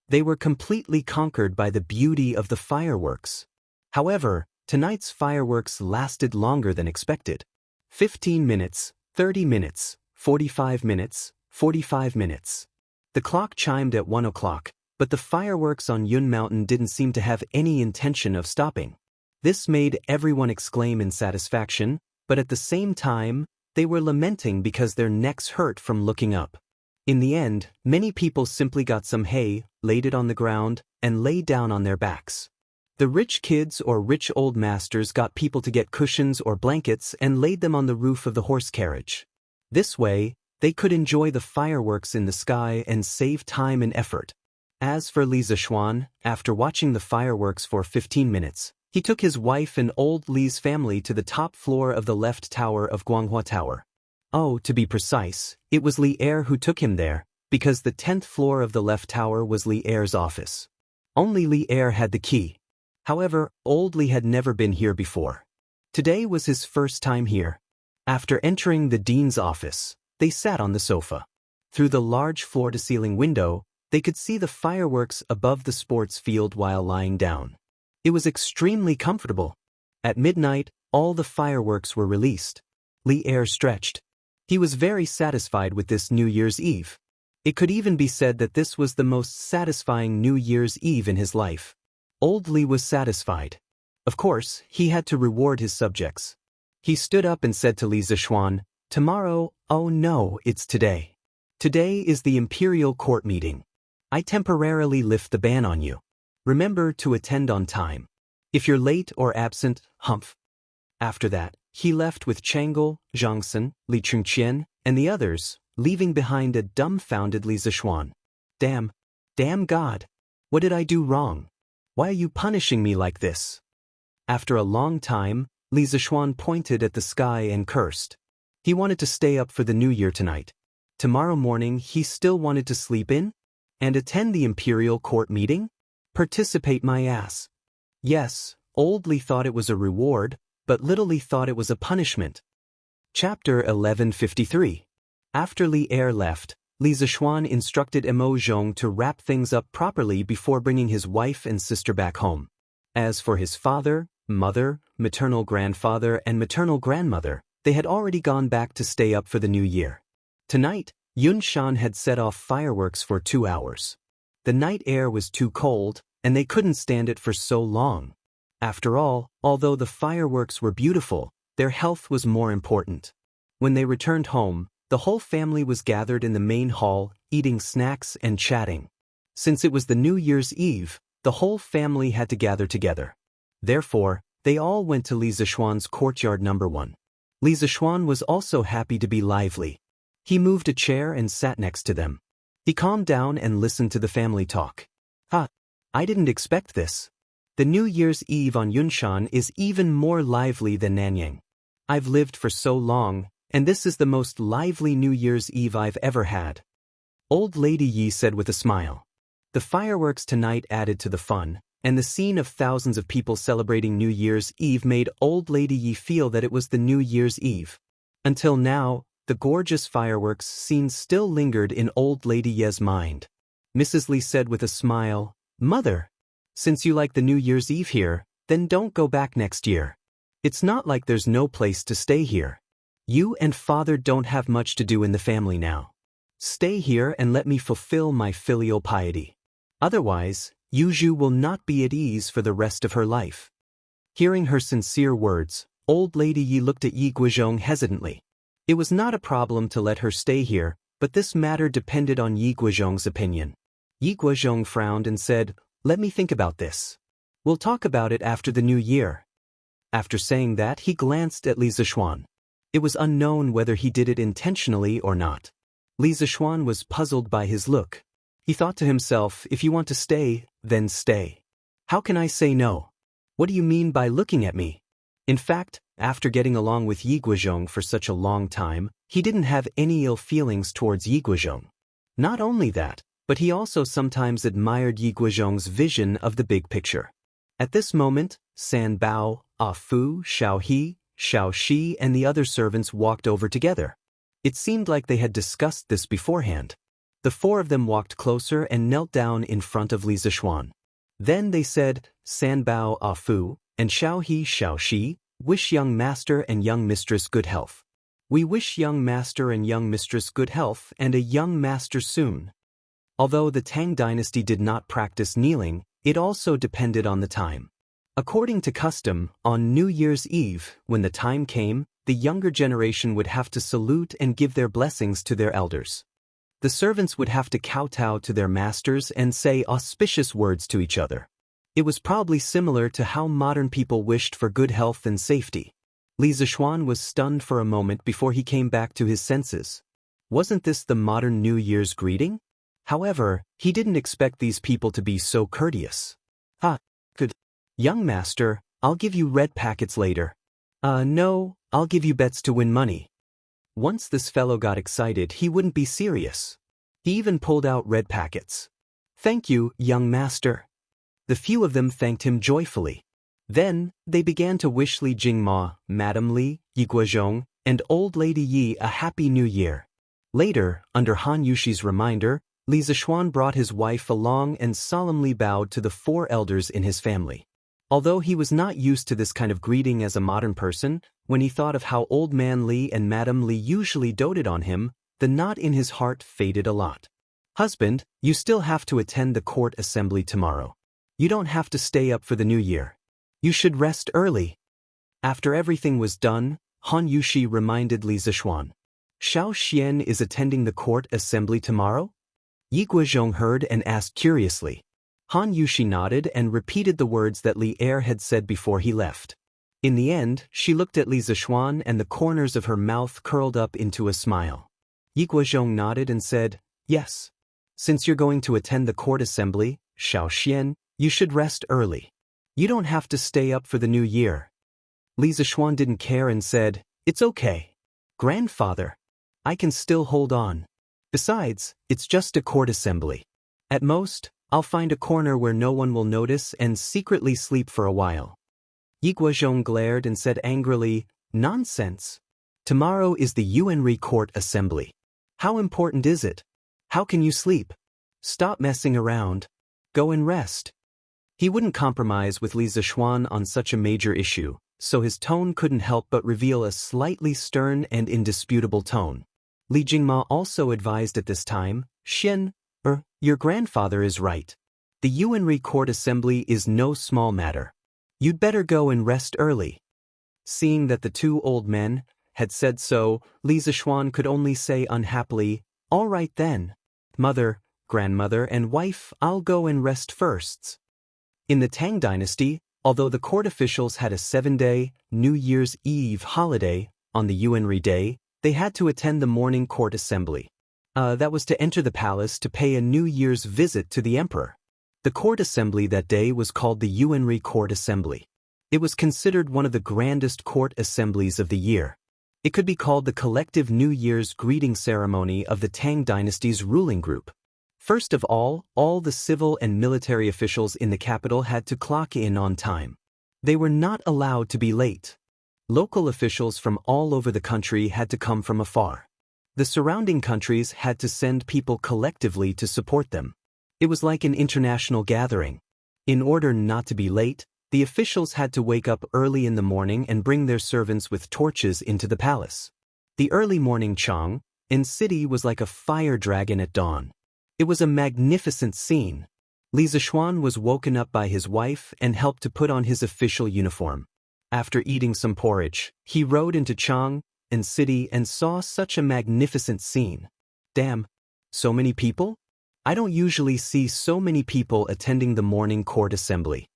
They were completely conquered by the beauty of the fireworks. However, tonight's fireworks lasted longer than expected. 15 minutes, 30 minutes, 45 minutes, 45 minutes. The clock chimed at 1 o'clock, but the fireworks on Yun Mountain didn't seem to have any intention of stopping. This made everyone exclaim in satisfaction, but at the same time, they were lamenting because their necks hurt from looking up. In the end, many people simply got some hay, laid it on the ground, and lay down on their backs. The rich kids or rich old masters got people to get cushions or blankets and laid them on the roof of the horse carriage. This way, they could enjoy the fireworks in the sky and save time and effort. As for Li Zishuan, after watching the fireworks for 15 minutes, he took his wife and old Li's family to the top floor of the left tower of Guanghua Tower. Oh, to be precise, it was Li Er who took him there, because the 10th floor of the left tower was Li Er's office. Only Li Er had the key. However, old Li had never been here before. Today was his first time here. After entering the dean's office, they sat on the sofa. Through the large floor-to-ceiling window, they could see the fireworks above the sports field while lying down. It was extremely comfortable. At midnight, all the fireworks were released. Li Er stretched. He was very satisfied with this New Year's Eve. It could even be said that this was the most satisfying New Year's Eve in his life. Old Li was satisfied. Of course, he had to reward his subjects. He stood up and said to Li Zishuan, "Tomorrow, oh no, it's today. Today is the imperial court meeting. I temporarily lift the ban on you. Remember to attend on time. If you're late or absent, humph." After that, he left with Chang'e, Zhangsun, Li Chengqian, and the others, leaving behind a dumbfounded Li Zishuan. Damn God. What did I do wrong? Why are you punishing me like this? After a long time, Li Zishuan pointed at the sky and cursed. He wanted to stay up for the New Year tonight. Tomorrow morning he still wanted to sleep in? And attend the imperial court meeting? Participate my ass. Yes, old Li thought it was a reward, but little Li thought it was a punishment. Chapter 1153. After Li Er left, Li Zishuan instructed Emo Zhong to wrap things up properly before bringing his wife and sister back home. As for his father, mother, maternal grandfather, and maternal grandmother, they had already gone back to stay up for the new year. Tonight, Yun Shan had set off fireworks for 2 hours. The night air was too cold, and they couldn't stand it for so long. After all, although the fireworks were beautiful, their health was more important. When they returned home, the whole family was gathered in the main hall, eating snacks and chatting. Since it was the New Year's Eve, the whole family had to gather together. Therefore, they all went to Li Zishuan's courtyard number 1. Li Zishuan was also happy to be lively. He moved a chair and sat next to them. He calmed down and listened to the family talk. I didn't expect this. The New Year's Eve on Yunshan is even more lively than Nanyang. I've lived for so long, and this is the most lively New Year's Eve I've ever had. Old Lady Yi said with a smile. The fireworks tonight added to the fun, and the scene of thousands of people celebrating New Year's Eve made Old Lady Yi feel that it was the New Year's Eve. Until now, the gorgeous fireworks scene still lingered in Old Lady Ye's mind. Mrs. Li said with a smile, "Mother, since you like the New Year's Eve here, then don't go back next year. It's not like there's no place to stay here. You and Father don't have much to do in the family now. Stay here and let me fulfill my filial piety. Otherwise, Yuzhu will not be at ease for the rest of her life." Hearing her sincere words, Old Lady Yi looked at Yi Guozhong hesitantly. It was not a problem to let her stay here, but this matter depended on Yi Guozhong's opinion. Yi Guozhong frowned and said, "Let me think about this. We'll talk about it after the new year." After saying that, he glanced at Li Zishuan. It was unknown whether he did it intentionally or not. Li Zishuan was puzzled by his look. He thought to himself, if you want to stay, then stay. How can I say no? What do you mean by looking at me? In fact, after getting along with Yi Guozhong for such a long time, he didn't have any ill feelings towards Yi Guozhong. Not only that, but he also sometimes admired Yi Guozhong's vision of the big picture. At this moment, San Bao, Ah Fu, Xiao He, Xiao Shi and the other servants walked over together. It seemed like they had discussed this beforehand. The 4 of them walked closer and knelt down in front of Li Zishuan. Then they said, "San Bao, Ah Fu, and Xiao He, Xiao Shi, wish young master and young mistress good health. We wish young master and young mistress good health and a young master soon." Although the Tang dynasty did not practice kneeling, it also depended on the time. According to custom, on New Year's Eve, when the time came, the younger generation would have to salute and give their blessings to their elders. The servants would have to kowtow to their masters and say auspicious words to each other. It was probably similar to how modern people wished for good health and safety. Li Zishuan was stunned for a moment before he came back to his senses. Wasn't this the modern New Year's greeting? However, he didn't expect these people to be so courteous. Good. Young master, I'll give you red packets later. No, I'll give you bets to win money. Once this fellow got excited, he wouldn't be serious. He even pulled out red packets. Thank you, young master. The few of them thanked him joyfully. Then, they began to wish Li Jingma, Madam Li, Yi Guozhong, and Old Lady Yi a Happy New Year. Later, under Han Yushi's reminder, Li Zishuan brought his wife along and solemnly bowed to the 4 elders in his family. Although he was not used to this kind of greeting as a modern person, when he thought of how Old Man Li and Madam Li usually doted on him, the knot in his heart faded a lot. Husband, you still have to attend the court assembly tomorrow. You don't have to stay up for the new year. You should rest early. After everything was done, Han Yushi reminded Li Zishuan. Xiao Xian is attending the court assembly tomorrow? Yi Guozhong heard and asked curiously. Han Yushi nodded and repeated the words that Li Er had said before he left. In the end, she looked at Li Zishuan and the corners of her mouth curled up into a smile. Yi Guozhong nodded and said, yes. Since you're going to attend the court assembly, Xiao Xian, you should rest early. You don't have to stay up for the new year. Li Zishuan didn't care and said, it's okay. Grandfather, I can still hold on. Besides, it's just a court assembly. At most, I'll find a corner where no one will notice and secretly sleep for a while. Yi Guozhong glared and said angrily, nonsense. Tomorrow is the Yuanri court assembly. How important is it? How can you sleep? Stop messing around. Go and rest. He wouldn't compromise with Li Zishuan on such a major issue, so his tone couldn't help but reveal a slightly stern and indisputable tone. Li Jingma also advised at this time, Xian, your grandfather is right. The Yuanri court assembly is no small matter. You'd better go and rest early. Seeing that the 2 old men had said so, Li Zishuan could only say unhappily, all right then. Mother, grandmother, and wife, I'll go and rest first. In the Tang dynasty, although the court officials had a 7-day, New Year's Eve holiday, on the Yuanri day, they had to attend the morning court assembly. That was to enter the palace to pay a New Year's visit to the emperor. The court assembly that day was called the Yuanri Court Assembly. It was considered one of the grandest court assemblies of the year. It could be called the collective New Year's greeting ceremony of the Tang dynasty's ruling group. First of all the civil and military officials in the capital had to clock in on time. They were not allowed to be late. Local officials from all over the country had to come from afar. The surrounding countries had to send people collectively to support them. It was like an international gathering. In order not to be late, the officials had to wake up early in the morning and bring their servants with torches into the palace. The early morning Chang in city was like a fire dragon at dawn. It was a magnificent scene. Li Zishuan was woken up by his wife and helped to put on his official uniform. After eating some porridge, he rode into Chang in city and saw such a magnificent scene. Damn, so many people? I don't usually see so many people attending the morning court assembly.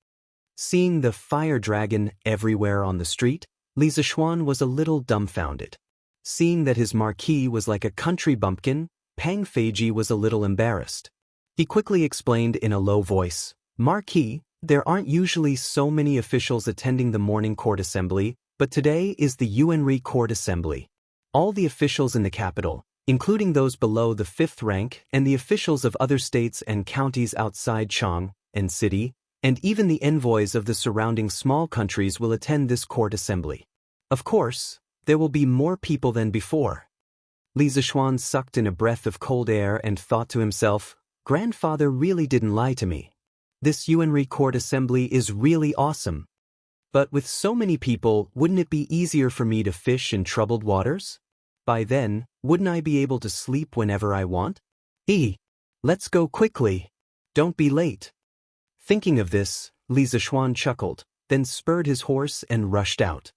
Seeing the fire dragon everywhere on the street, Li Zishuan was a little dumbfounded. Seeing that his marquis was like a country bumpkin, Pang Feiji was a little embarrassed. He quickly explained in a low voice, Marquis, there aren't usually so many officials attending the morning court assembly, but today is the Yuanri court assembly. All the officials in the capital, including those below the 5th rank and the officials of other states and counties outside Chang and city, and even the envoys of the surrounding small countries will attend this court assembly. Of course, there will be more people than before. Li Zishuan sucked in a breath of cold air and thought to himself, Grandfather really didn't lie to me. This Yuanri court assembly is really awesome. But with so many people, wouldn't it be easier for me to fish in troubled waters? By then, wouldn't I be able to sleep whenever I want? Let's go quickly. Don't be late. Thinking of this, Li Zixuan chuckled, then spurred his horse and rushed out.